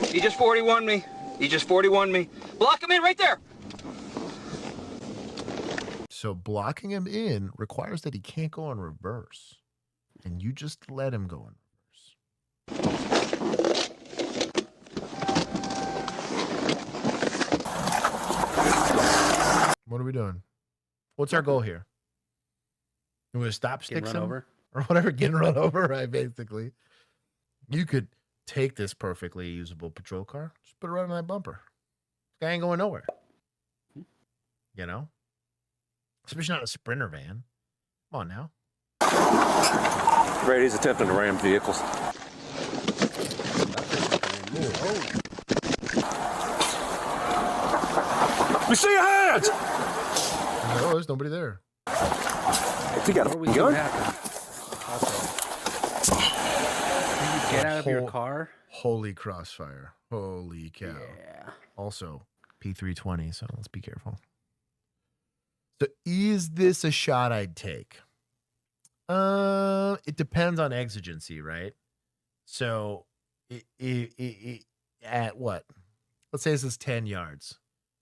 He just 41 me. He just 41 me. Block him in right there. So blocking him in requires that he can't go in reverse. And you just let him go in reverse. What are we doing? What's our goal here? You want to stop sticks him? Over? Or whatever, getting run over, right? Basically. You could take this perfectly usable patrol car, just put it right on that bumper. This guy ain't going nowhere. You know? Especially not a Sprinter van. Come on now. Brady's attempting to ram vehicles. We see your hands! No, there's nobody there. If you got a gun? Get out of your car. Holy crossfire. Holy cow. Yeah. Also, P320, so let's be careful. So is this a shot I'd take? It depends on exigency, right? So at what? Let's say this is 10 yards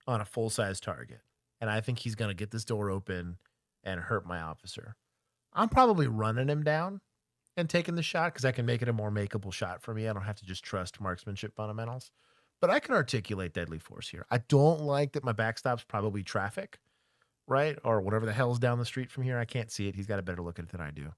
on a full-size target, and I think he's going to get this door open and hurt my officer. I'm probably running him down and taking the shot because I can make it a more makeable shot for me. I don't have to just trust marksmanship fundamentals, but I can articulate deadly force here. I don't like that my backstop's probably traffic, right? Or whatever the hell's down the street from here. I can't see it. He's got a better look at it than I do.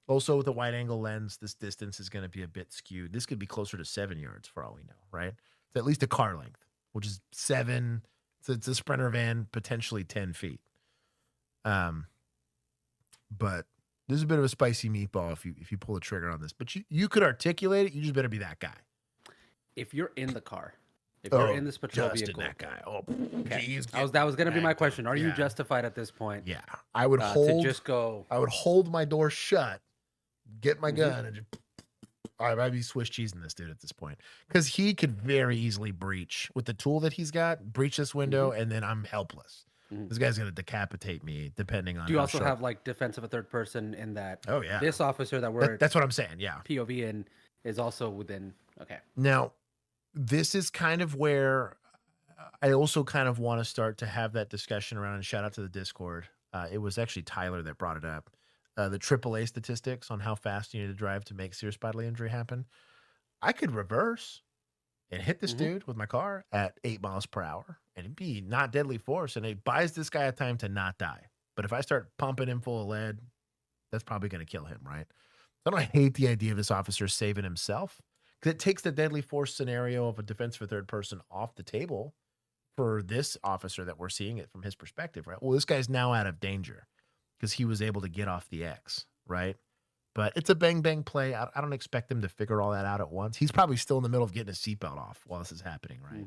Also, with a wide angle lens, this distance is going to be a bit skewed. This could be closer to 7 yards for all we know, right? It's at least a car length, which is 7. So it's a Sprinter van, potentially 10 feet. But this is a bit of a spicy meatball if you pull the trigger on this. But you could articulate it. You just better be that guy. If you're in the car, if you're in this patrol just vehicle, in that guy. Oh, okay. geez, That was going to be my question. Are you Yeah. justified at this point? Yeah, I would hold. to just go. I would hold my door shut, get my gun, and just, I'd be Swiss cheesing this dude at this point because he could very easily breach with the tool that he's got. Breach this window, and then I'm helpless. This guy's gonna decapitate me, depending on. Do you how also sharp- have like defense of a third person in that? Oh yeah. This officer that we're That's what I'm saying. Yeah. POV in is also within. Okay. Now, this is kind of where I also kind of want to start to have that discussion around, and shout out to the Discord. It was actually Tyler that brought it up. the AAA statistics on how fast you need to drive to make serious bodily injury happen, I could reverse and hit this dude with my car at 8 miles per hour and it'd be not deadly force. And it buys this guy a time to not die. But if I start pumping him full of lead, that's probably going to kill him, right? So I don't hate the idea of this officer saving himself because it takes the deadly force scenario of a defense for third person off the table for this officer that we're seeing it from his perspective, right? Well, this guy's now out of danger because he was able to get off the X, right? But it's a bang-bang play. I don't expect him to figure all that out at once. He's probably still in the middle of getting his seatbelt off while this is happening, right?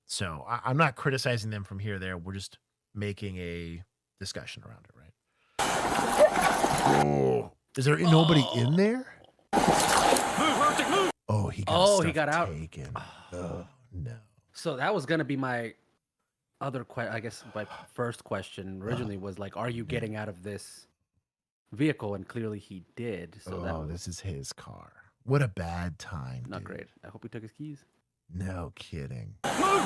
So I'm not criticizing them from here or there. We're just making a discussion around it, right? Oh, is there nobody in there? Oh, he got out. Taken. Oh, no. So that was going to be my other question. I guess my first question originally was like, are you getting out of this vehicle? And clearly he did. So this is his car. What a bad time. Not great. I hope he took his keys. No kidding. Move!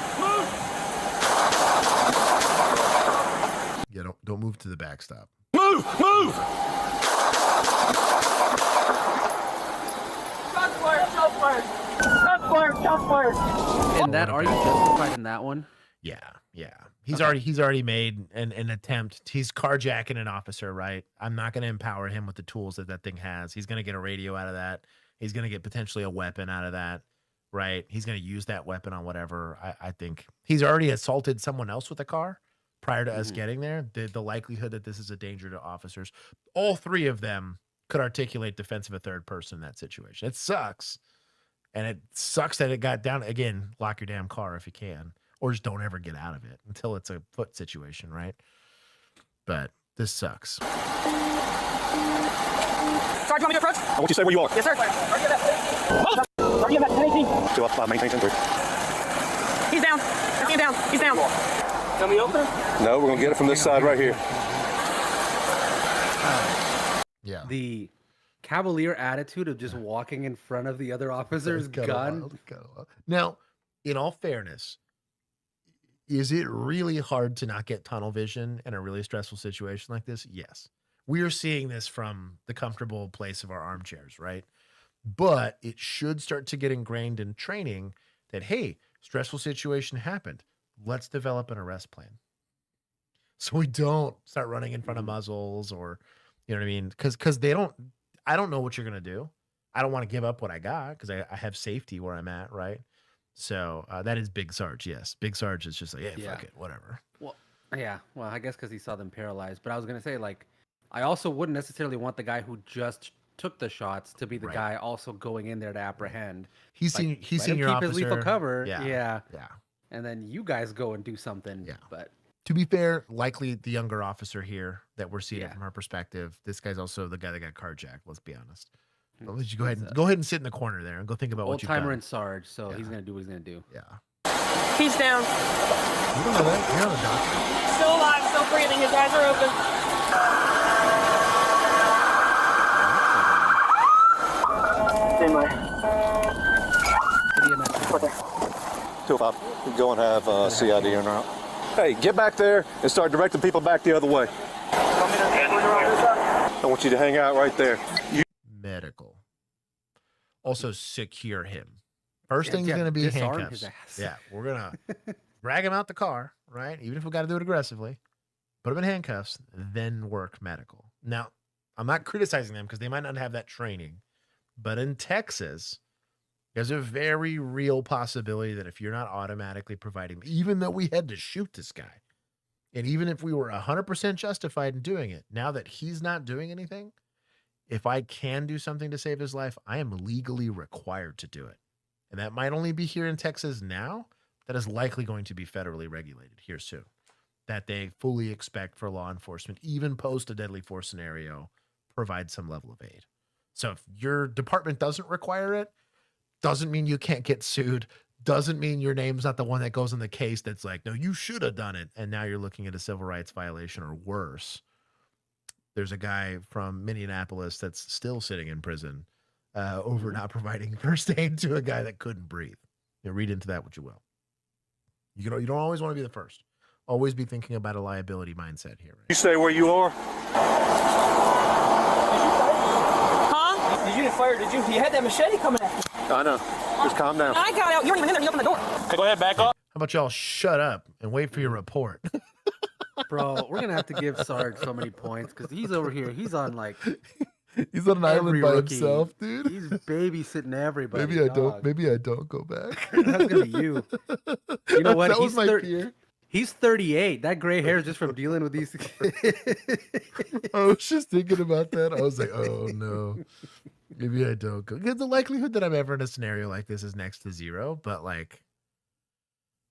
Yeah, don't move to the backstop. Move! Shot fired. And that, are you justified in that one? Yeah. He's already made an attempt. He's carjacking an officer, right? I'm not going to empower him with the tools that thing has. He's going to get a radio out of that. He's going to get potentially a weapon out of that, right? He's going to use that weapon on whatever. I think he's already assaulted someone else with a car prior to us getting there. The likelihood that this is a danger to officers, all three of them could articulate defense of a third person in that situation. It sucks. And it sucks that it got down. Again, lock your damn car if you can. Or just don't ever get out of it until it's a foot situation, right? But this sucks. Sorry, do you want me to approach? I want you to say where you are. Yes, sir. Still up, maintain center. He's down. He's down. Tell me open? No, we're going to get it from this side right here. Yeah. The cavalier attitude of just walking in front of the other officer's gun. Now, in all fairness, is it really hard to not get tunnel vision in a really stressful situation like this? Yes. We are seeing this from the comfortable place of our armchairs, right? But it should start to get ingrained in training that, hey, stressful situation happened. Let's develop an arrest plan. So we don't start running in front of muzzles or, you know what I mean? Because I don't know what you're going to do. I don't want to give up what I got because I have safety where I'm at, right? So that is Big Sarge, yes. Big Sarge is just like, yeah, fuck it, whatever. Well, yeah. Well, I guess because he saw them paralyzed. But I was going to say, like, I also wouldn't necessarily want the guy who just took the shots to be the guy also going in there to apprehend. He's seen your keep officer. his lethal cover. Yeah. And then you guys go and do something. Yeah. But to be fair, likely the younger officer here that we're seeing it from our perspective. This guy's also the guy that got carjacked. Let's be honest. I'll let you go ahead and sit in the corner there and go think about what you've done. Old-timer and Sarge, so he's gonna do what he's gonna do. Yeah. He's down. You don't know that? You're on the doctor. Still alive, still breathing. His eyes are open. Same way. 205. Go and have CID in route. Hey, get back there and start directing people back the other way. I want you to hang out right there. Medical. Also secure him. First thing's going to be handcuffs. His ass. Yeah, we're going to drag him out the car, right? Even if we got to do it aggressively. Put him in handcuffs, then work medical. Now, I'm not criticizing them because they might not have that training. But in Texas, there's a very real possibility that if you're not automatically providing, even though we had to shoot this guy, and even if we were 100% justified in doing it, now that he's not doing anything, if I can do something to save his life, I am legally required to do it. And that might only be here in Texas now. That is likely going to be federally regulated here soon. That they fully expect for law enforcement, even post a deadly force scenario, provide some level of aid. So if your department doesn't require it, doesn't mean you can't get sued. Doesn't mean your name's not the one that goes in the case that's like, no, you should have done it. And now you're looking at a civil rights violation or worse. There's a guy from Minneapolis that's still sitting in prison over not providing first aid to a guy that couldn't breathe. You know, read into that what you will. You don't always want to be the first. always be thinking about a liability mindset here. Right? You stay where you are. Huh? Did you get fired? Did you? You had that machete coming at you. I know. Just calm down. I got out. You weren't even in there. You opened the door. Okay, go ahead, back up. How about y'all shut up and wait for your report? Bro, we're gonna have to give Sarge so many points because he's over here. He's on like He's on an island by rookie. himself, dude. He's babysitting everybody. Maybe I dog. don't. Maybe I don't go back. That's gonna be you. You know what? That was my fear. He's 38. That gray hair is just from dealing with these. I was just thinking about that. I was like, oh no, maybe I don't go. Because the likelihood that I'm ever in a scenario like this is next to zero. But like,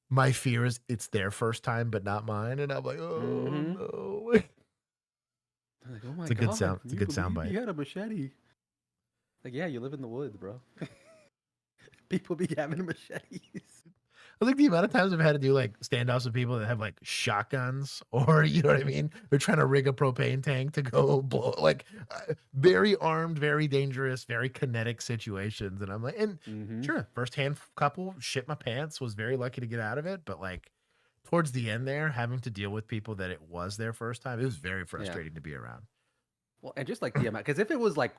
my fear is it's their first time, but not mine, and I'm like, oh no. Like, oh my It's a good God, sound. can It's a you good sound believe bite. He had a machete. Like, yeah, you live in the woods, bro. People be having machetes. I think the amount of times I've had to do like standoffs with people that have like shotguns, or you know what I mean? They're trying to rig a propane tank to go blow, like very armed, very dangerous, very kinetic situations. And I'm like, and sure, firsthand couple shit my pants, was very lucky to get out of it. But like towards the end there, having to deal with people that it was their first time, it was very frustrating to be around. Well, and just like the amount, because if it was like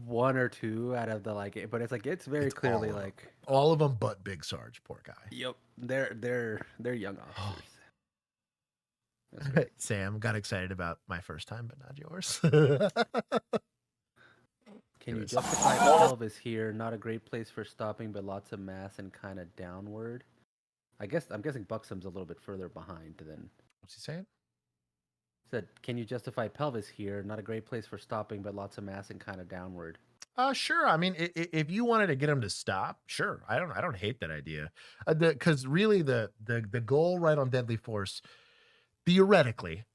one or two out of the like, but it's like it's very clearly like all of them, but Big Sarge, poor guy. Yep, they're young officers. Sam got excited about my first time, but not yours. Can you justify pelvis here? Not a great place for stopping, but lots of mass and kind of downward. I'm guessing Buxom's a little bit further behind than. What's he saying? Said, can you justify pelvis here? Not a great place for stopping, but lots of mass and kind of downward. Sure. I mean, if you wanted to get him to stop, sure. I don't hate that idea. Because really, the goal right on deadly force, theoretically,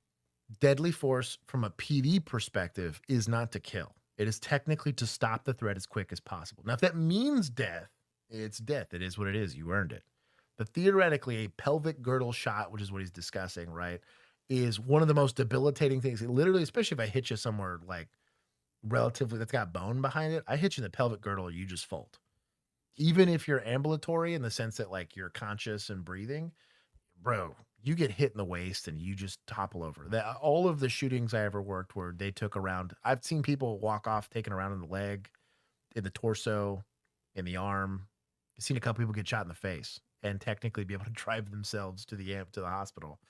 deadly force from a PD perspective is not to kill. It is technically to stop the threat as quick as possible. Now, if that means death, it's death. It is what it is. You earned it. But theoretically, a pelvic girdle shot, which is what he's discussing, right, is one of the most debilitating things. It literally, especially if I hit you somewhere like relatively that's got bone behind it, I hit you in the pelvic girdle, you just fold. Even if you're ambulatory in the sense that like you're conscious and breathing, bro, you get hit in the waist and you just topple over. All of the shootings I ever worked where they took around, I've seen people walk off taken around in the leg, in the torso, in the arm. I've seen a couple people get shot in the face and technically be able to drive themselves to the hospital.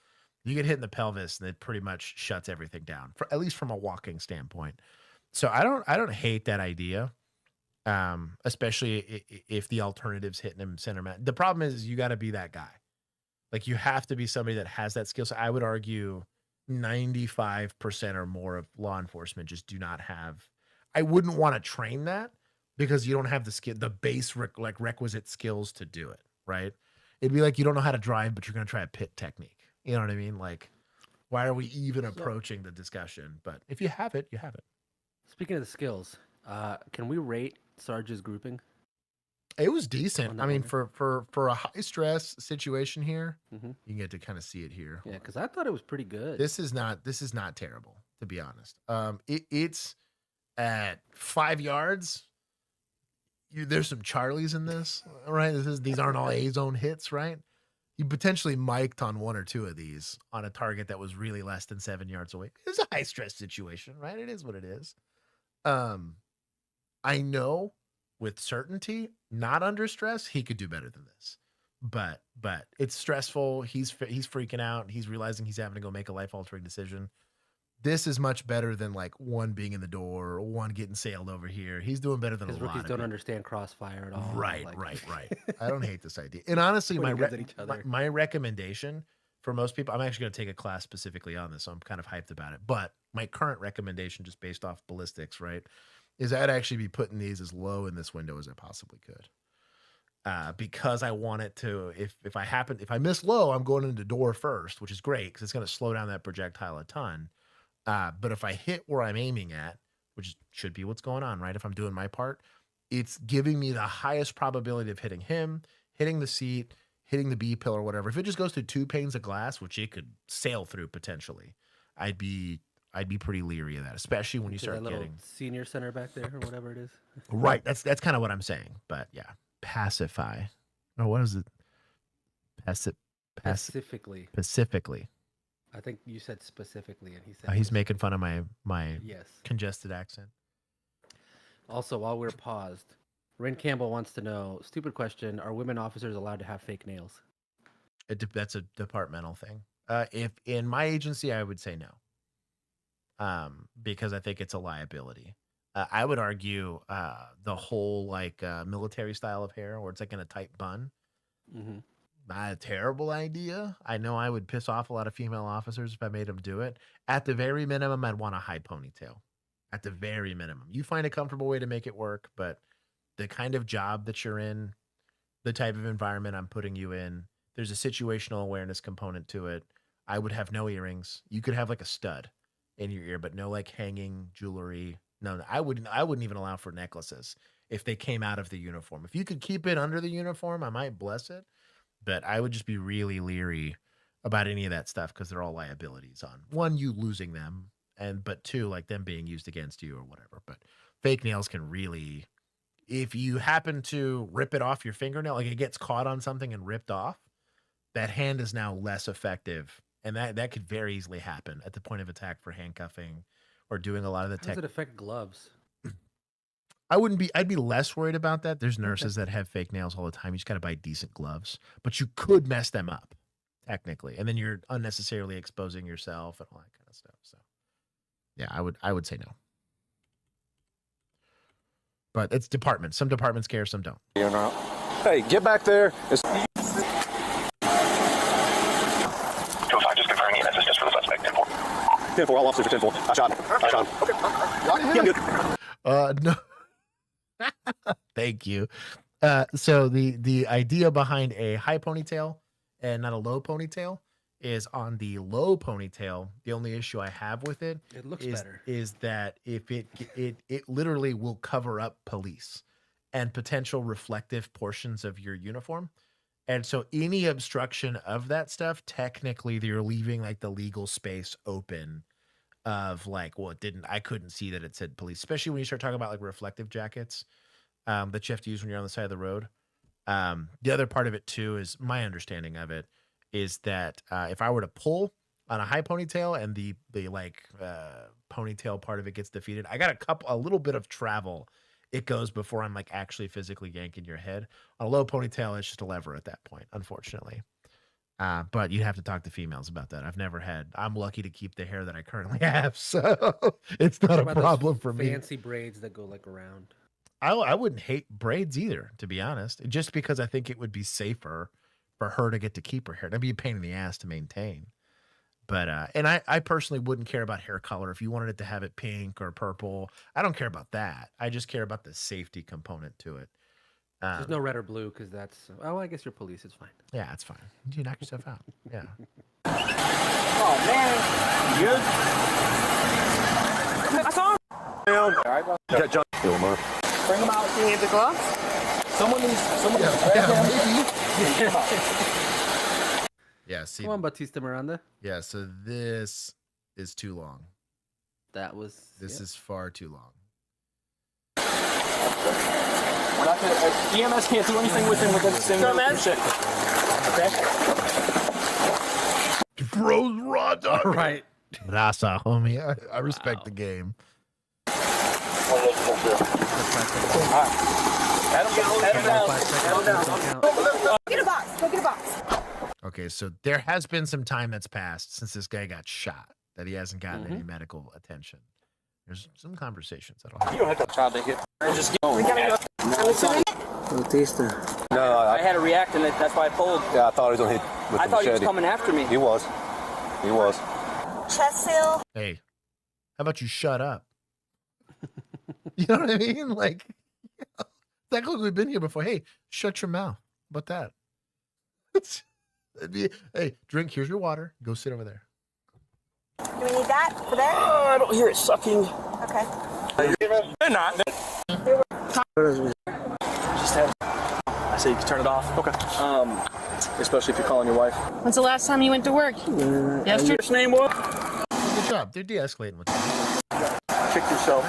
You get hit in the pelvis and it pretty much shuts everything down, at least from a walking standpoint. So I don't hate that idea, especially if the alternative's hitting him center mass. The problem is you got to be that guy. Like you have to be somebody that has that skill. So I would argue 95% or more of law enforcement just do not have. I wouldn't want to train that because you don't have the skill, the base requisite skills to do it. Right? It'd be like you don't know how to drive, but you're going to try a pit technique. You know what I mean? Like, why are we even approaching the discussion? But if you have it, you have it. Speaking of the skills, can we rate Sarge's grouping? It was decent. I mean, for a high stress situation here, you can get to kind of see it here. Yeah, because I thought it was pretty good. This is not terrible, to be honest. It's at 5 yards. There's some Charlies in this, right? These aren't all A zone hits, right? You potentially mic'd on one or two of these on a target that was really less than 7 yards away. It's a high stress situation, right? It is what it is. I know with certainty, not under stress, he could do better than this. But it's stressful. He's freaking out. He's realizing he's having to go make a life-altering decision. This is much better than like one being in the door or one getting sailed over here. He's doing better than a lot of rookies don't understand crossfire at all. Right. I don't hate this idea. And honestly, my recommendation for most people, I'm actually going to take a class specifically on this, so I'm kind of hyped about it. But my current recommendation, just based off ballistics, right, is I'd actually be putting these as low in this window as I possibly could. Because I want it to, if I miss low, I'm going into door first, which is great because it's going to slow down that projectile a ton. But if I hit where I'm aiming at, which should be what's going on, right? If I'm doing my part, it's giving me the highest probability of hitting him, hitting the seat, hitting the B pillar or whatever. If it just goes through 2 panes of glass, which it could sail through potentially, I'd be pretty leery of that, especially when you start getting senior center back there or whatever it is. Right. That's kind of what I'm saying. But yeah, pacify. Or what is it? Specifically. Specifically. I think you said specifically, and he said He's making fun of my yes congested accent. Also, while we're paused, Ren Campbell wants to know, stupid question, are women officers allowed to have fake nails? That's a departmental thing. If in my agency, I would say no. Because I think it's a liability. I would argue the whole like military style of hair where it's like in a tight bun. Mm-hmm. Not a terrible idea. I know I would piss off a lot of female officers if I made them do it. At the very minimum, I'd want a high ponytail. At the very minimum. You find a comfortable way to make it work, but the kind of job that you're in, the type of environment I'm putting you in, there's a situational awareness component to it. I would have no earrings. You could have like a stud in your ear, but no like hanging jewelry. No, I wouldn't even allow for necklaces if they came out of the uniform. If you could keep it under the uniform, I might bless it. But I would just be really leery about any of that stuff because they're all liabilities on one, you losing them, but two, like them being used against you or whatever. But fake nails can really, if you happen to rip it off your fingernail, like it gets caught on something and ripped off, that hand is now less effective. And that could very easily happen at the point of attack for handcuffing or doing a lot of the How does it affect gloves? I'd be less worried about that. There's nurses that have fake nails all the time. You just got to buy decent gloves, but you could mess them up technically. And then you're unnecessarily exposing yourself and all that kind of stuff. So yeah, I would say no, but it's departments. Some departments care, some don't. You know, hey, get back there. Just confirming the message just for the suspect. 10-4, all officers are 10-4. I shot him. Okay. Yeah, I'm good. No. Thank you. So the idea behind a high ponytail and not a low ponytail is on the low ponytail. The only issue I have with it looks better. Is that if it literally will cover up police and potential reflective portions of your uniform. And so any obstruction of that stuff, technically you're leaving like the legal space open of like, well, I couldn't see that it said police, especially when you start talking about like reflective jackets that you have to use when you're on the side of the road. The other part of it too is my understanding of it is that if I were to pull on a high ponytail and the ponytail part of it gets defeated, I got a little bit of travel. It goes before I'm like actually physically yanking your head. On a low ponytail, it's just a lever at that point, unfortunately. But you'd have to talk to females about that. I'm lucky to keep the hair that I currently have, so it's not a problem for me. Fancy braids that go like around. I wouldn't hate braids either, to be honest, just because I think it would be safer for her to get to keep her hair. That'd be a pain in the ass to maintain. But and I personally wouldn't care about hair color. If you wanted it to have it pink or purple, I don't care about that. I just care about the safety component to it. There's no red or blue because that's. Oh, I guess you're police. It's fine. Yeah, it's fine. You knock yourself out. Yeah. Oh man, you good? I saw him. All right, bro. Got John. Bring him out. You need the gloves. Someone needs. Yeah. See. Come on, Batista Miranda. Yeah. So this is too long. This is far too long. We're not gonna, EMS can't do anything with him with this thing. Shit. Okay. Bros raw dog. All right. Rasa, homie. I respect the game. Get a box. Go get a box. Okay, so there has been some time that's passed since this guy got shot that he hasn't gotten any medical attention. There's some conversations that'll happen. You don't have to try to get. Just go. Batista. No, I had to react, and that's why I pulled. Yeah, I thought he was gonna hit with I the thought machete. he was coming after me. He was. Chest seal. Hey, how about you shut up? You know what I mean? Like, that look, we've been here before. Hey, shut your mouth. How about that? Hey, drink. Here's your water. Go sit over there. Do we need that for there? Oh, I don't hear it sucking. Okay. They're not. Just have. I say you can turn it off. Okay. Especially if you're calling your wife. When's the last time you went to work? Yesterday. First name was? Good job. They're de-escalating with that. Check yourself.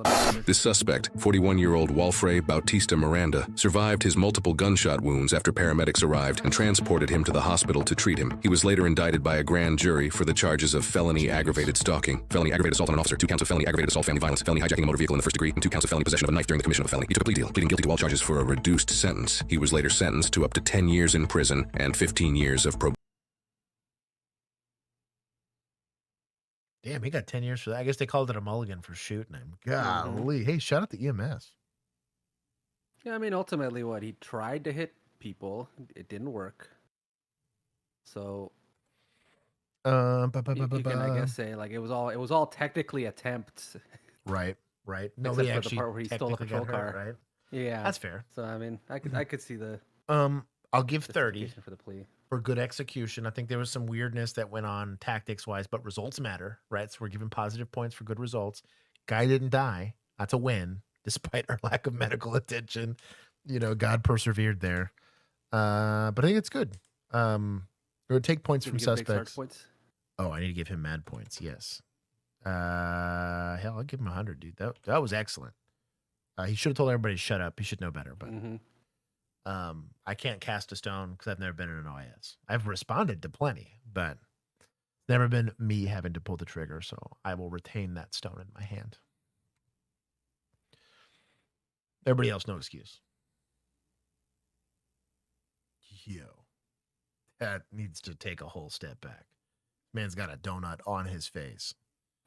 The suspect, 41-year-old Walfrey Bautista Miranda, survived his multiple gunshot wounds after paramedics arrived and transported him to the hospital to treat him. He was later indicted by a grand jury for the charges of felony aggravated stalking, felony aggravated assault on an officer, 2 counts of felony aggravated assault, family violence, felony hijacking a motor vehicle in the first degree, and 2 counts of felony possession of a knife during the commission of a felony. He took a plea deal, pleading guilty to all charges for a reduced sentence. He was later sentenced to up to 10 years in prison and 15 years of probation. Damn, he got 10 years for that. I guess they called it a mulligan for shooting him. Golly. Hey, shout out to EMS. Yeah, I mean, ultimately, what he tried to hit people, it didn't work. So, you can, I guess, say like it was all technically attempts. Right. No, Except he for actually the part where he stole a technically patrol got hurt, car. right? Yeah, That's fair. So I mean, I could see the. I'll give 30 justification for the plea. for good execution. I think there was some weirdness that went on tactics wise, but results matter, right? So we're giving positive points for good results. Guy didn't die. That's a win, despite our lack of medical attention. You know, God persevered there. But I think it's good. It would take points Did from you give Big Sarge suspects. points? Oh, I need to give him mad points. Yes. Hell, I'll give him 100, dude. That was excellent. He should have told everybody to shut up. He should know better, but I can't cast a stone because I've never been in an OIS. I've responded to plenty, but it's never been me having to pull the trigger, so I will retain that stone in my hand. Everybody else, no excuse. Yo, that needs to take a whole step back. Man's got a donut on his face.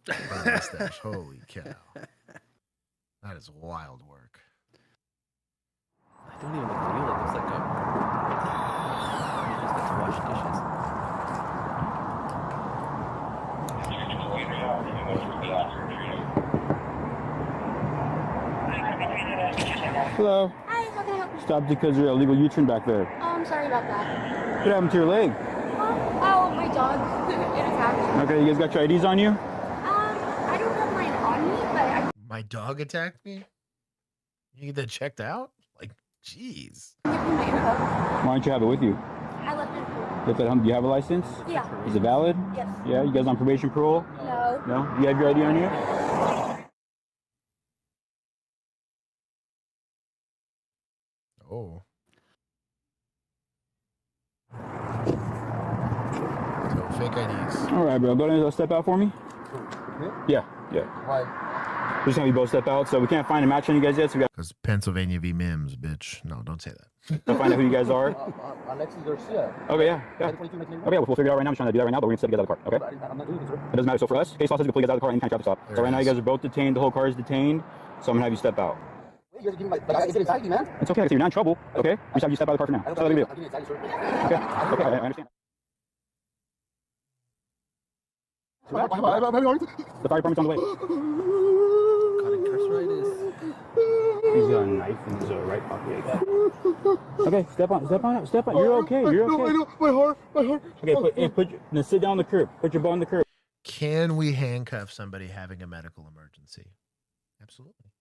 Mustache. Holy cow. That is wild work. I don't even look real. It looks like he just gets to wash dishes. Hello. Hi, how can I help you? Stopped because you're illegal U-turn back there. Oh, I'm sorry about that. What happened to your leg? Oh, my dog. It attacked. Okay, you guys got your IDs on you? I don't have mine on me, but My dog attacked me? You get that checked out? Like, jeez. I give you my info. Why don't you have it with you? I left it. Left at home. Do you have a license? Yeah. Is it valid? Yes. Yeah, you guys on probation parole? No. No? Do you have your ID on you? Oh. So fake IDs. All right, bro. Go ahead and step out for me. Yeah. Why? We're just gonna be both step out, so we can't find a match on you guys yet. So we got Because Pennsylvania v. Mims, bitch. No, don't say that. to find out who you guys are. Alexis Garcia. Okay, yeah. Okay, we'll figure it out right now. I'm trying to do that right now, but we're gonna get out of the car. Okay. I'm not doing this, right? It doesn't matter. So for us, case law says we pull you guys out of the car any kind of traffic stop. So right now you guys are both detained. The whole car is detained. So I'm gonna have you step out. Wait, you guys are giving my... Is it anxiety, man? It's okay. So you're not in trouble. Okay. We just have you step out of the car for now. I That's all we do. don't give me anxiety, sir. Okay. Okay. I understand. The fire department's on the way. He's got a knife in his right pocket. Okay, step on. You're okay. You're okay. I know, my heart. Okay, now sit down on the curb. Put your butt on the curb. Can we handcuff somebody having a medical emergency? Absolutely.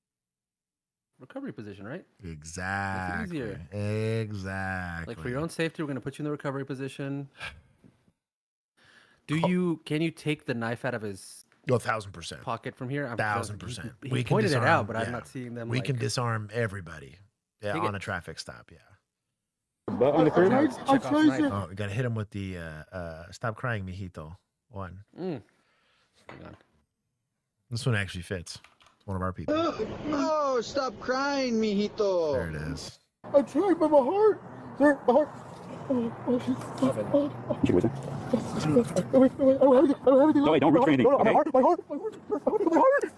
Recovery position, right? Exactly. Makes it easier. Exactly. Like for your own safety, we're gonna put you in the recovery position. Can you take the knife out of his 1,000% pocket from here? 1,000%. He pointed it out, but I'm not seeing them. We can disarm everybody. Yeah, Take on it. a traffic stop. Yeah. Butt on the curb. Oh, we gotta hit him with the "Stop crying, mijito." One. Hang on. This one actually fits. It's one of our people. Oh, stop crying, mijito. There it is. I'm trying, but my heart. Sir, my heart. Keep with it. No, wait, don't reach for anything. Okay? My heart.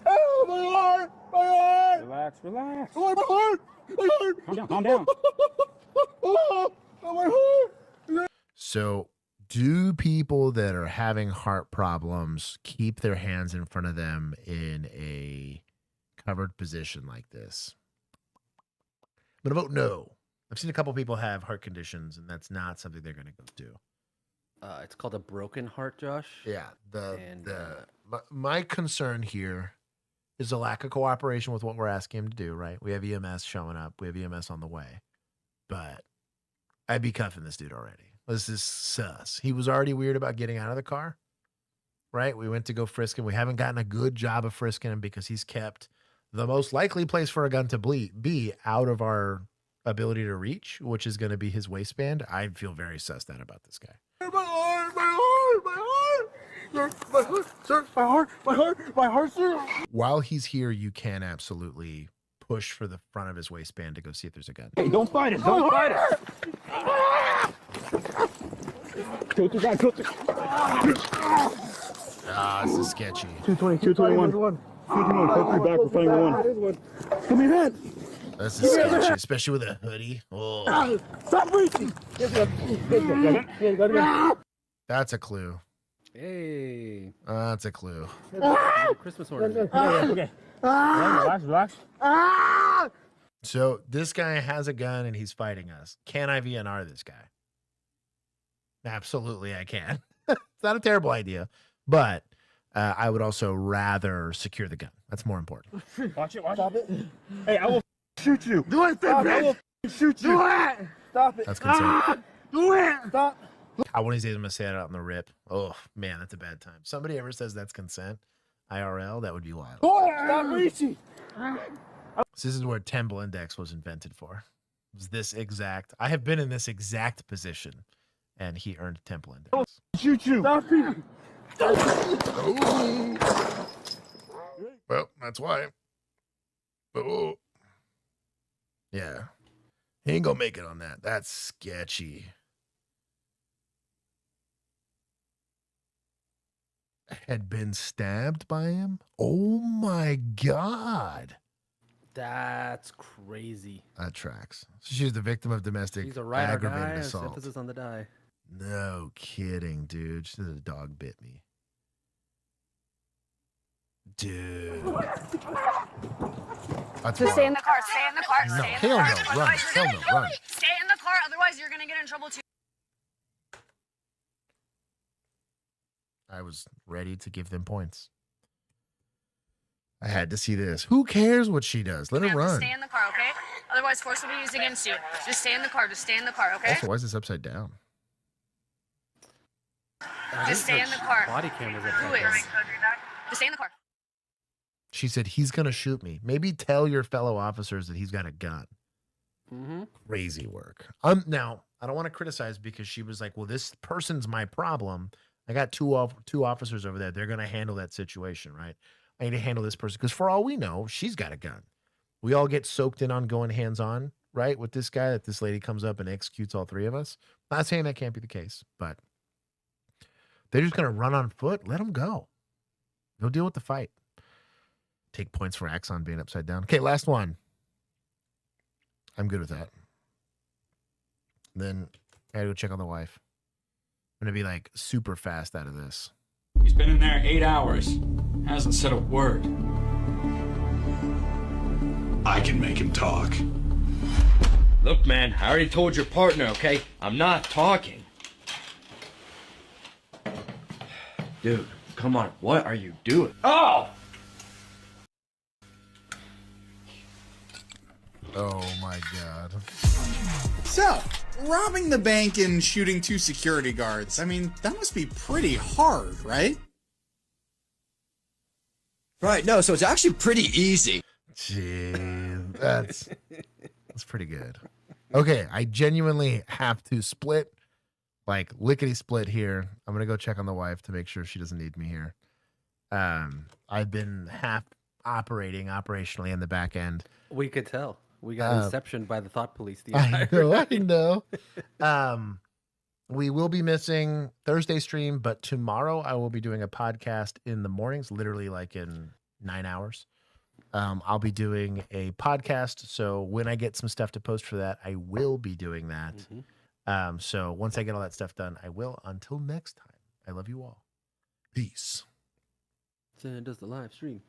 Oh, my heart. Relax. Oh, my heart. Calm down. Oh, my heart. So, do people that are having heart problems keep their hands in front of them in a covered position like this? I'm gonna vote no. I've seen a couple people have heart conditions, and that's not something they're going to go do. It's called a broken heart, Josh. Yeah. My concern here is a lack of cooperation with what we're asking him to do, right? We have EMS showing up. We have EMS on the way. But I'd be cuffing this dude already. This is sus. He was already weird about getting out of the car, right? We went to go frisk him. We haven't gotten a good job of frisking him because he's kept the most likely place for a gun to be out of our ability to reach, which is going to be his waistband. I feel very sussed out about this guy. My heart, sir. While he's here, you can absolutely push for the front of his waistband to go see if there's a gun. Hey, don't fight it. Don't fight it. Kill the guy. Kill the Ah, this is sketchy. 220, 221. 221. Call 3 back. We're fighting one. Give me that. This is sketchy, especially with a hoodie. Oh. Stop reaching. That's a clue. Hey. That's a clue. Christmas ornament. Okay. Relax. So this guy has a gun and he's fighting us. Can I VNR this guy? Absolutely, I can. It's not a terrible idea, but I would also rather secure the gun. That's more important. Watch it. Stop it. Hey, I will shoot you. Do it, I will shoot you. Do it. Stop it. That's consent. Do it. Stop. One of these days I'm going to say it out in the rip. Oh, man, that's a bad time. Somebody ever says that's consent, IRL, that would be wild. Stop reaching. This is where Temple Index was invented for. It was this exact. I have been in this exact position, and he earned Temple Index. Shoot you. Stop it. Well, that's why. Oh. Yeah. He ain't going to make it on that. That's sketchy. Had been stabbed by him? Oh my God. That's crazy. That tracks. So she was the victim of domestic He's a ride or die. aggravated assault. Emphasis on the die. No kidding, dude. She said a dog bit me. Dude. That's Just stay in wild. the car. Stay in the car. No, Stay in the hell car. no. Run. Otherwise, Hell you're no. gonna Run. stay in the car. Otherwise, you're gonna get in trouble too. I was ready to give them points. I had to see this. Who cares what she does? Let her Just run. stay in the car, okay? Otherwise, force will be used against you. Just stay in the car. Just stay in the car, okay? Also, why is this upside down? Just stay in the car. Body cam was Who upside is? Just stay in the car. She said, he's going to shoot me. Maybe tell your fellow officers that he's got a gun. Mm-hmm. Crazy work. Now, I don't want to criticize because she was like, well, this person's my problem. I got two officers over there. They're going to handle that situation, right? I need to handle this person because for all we know, she's got a gun. We all get soaked in on going hands-on, right? With this guy that this lady comes up and executes all three of us. Not saying that can't be the case, but they're just going to run on foot. Let them go. Go deal with the fight. Take points for Axon being upside down. Okay, last one. I'm good with that. Then I gotta go check on the wife. I'm gonna be like super fast out of this. He's been in there 8 hours. Hasn't said a word. I can make him talk. Look, man, I already told your partner, okay? I'm not talking. Dude, come on. What are you doing? Oh! Oh my God. So, robbing the bank and shooting 2 security guards. I mean, that must be pretty hard, right? Right, no, so it's actually pretty easy. Jeez, that's pretty good. Okay, I genuinely have to split, like lickety split here. I'm gonna go check on the wife to make sure she doesn't need me here. I've been half operationally in the back end. We could tell. We got inception by the thought police. The I entire know. We will be missing Thursday stream, but tomorrow I will be doing a podcast in the mornings, literally like in 9 hours. I'll be doing a podcast. So when I get some stuff to post for that, I will be doing that. Mm-hmm. So once I get all that stuff done, I will. Until next time, I love you all. Peace. So does the live stream.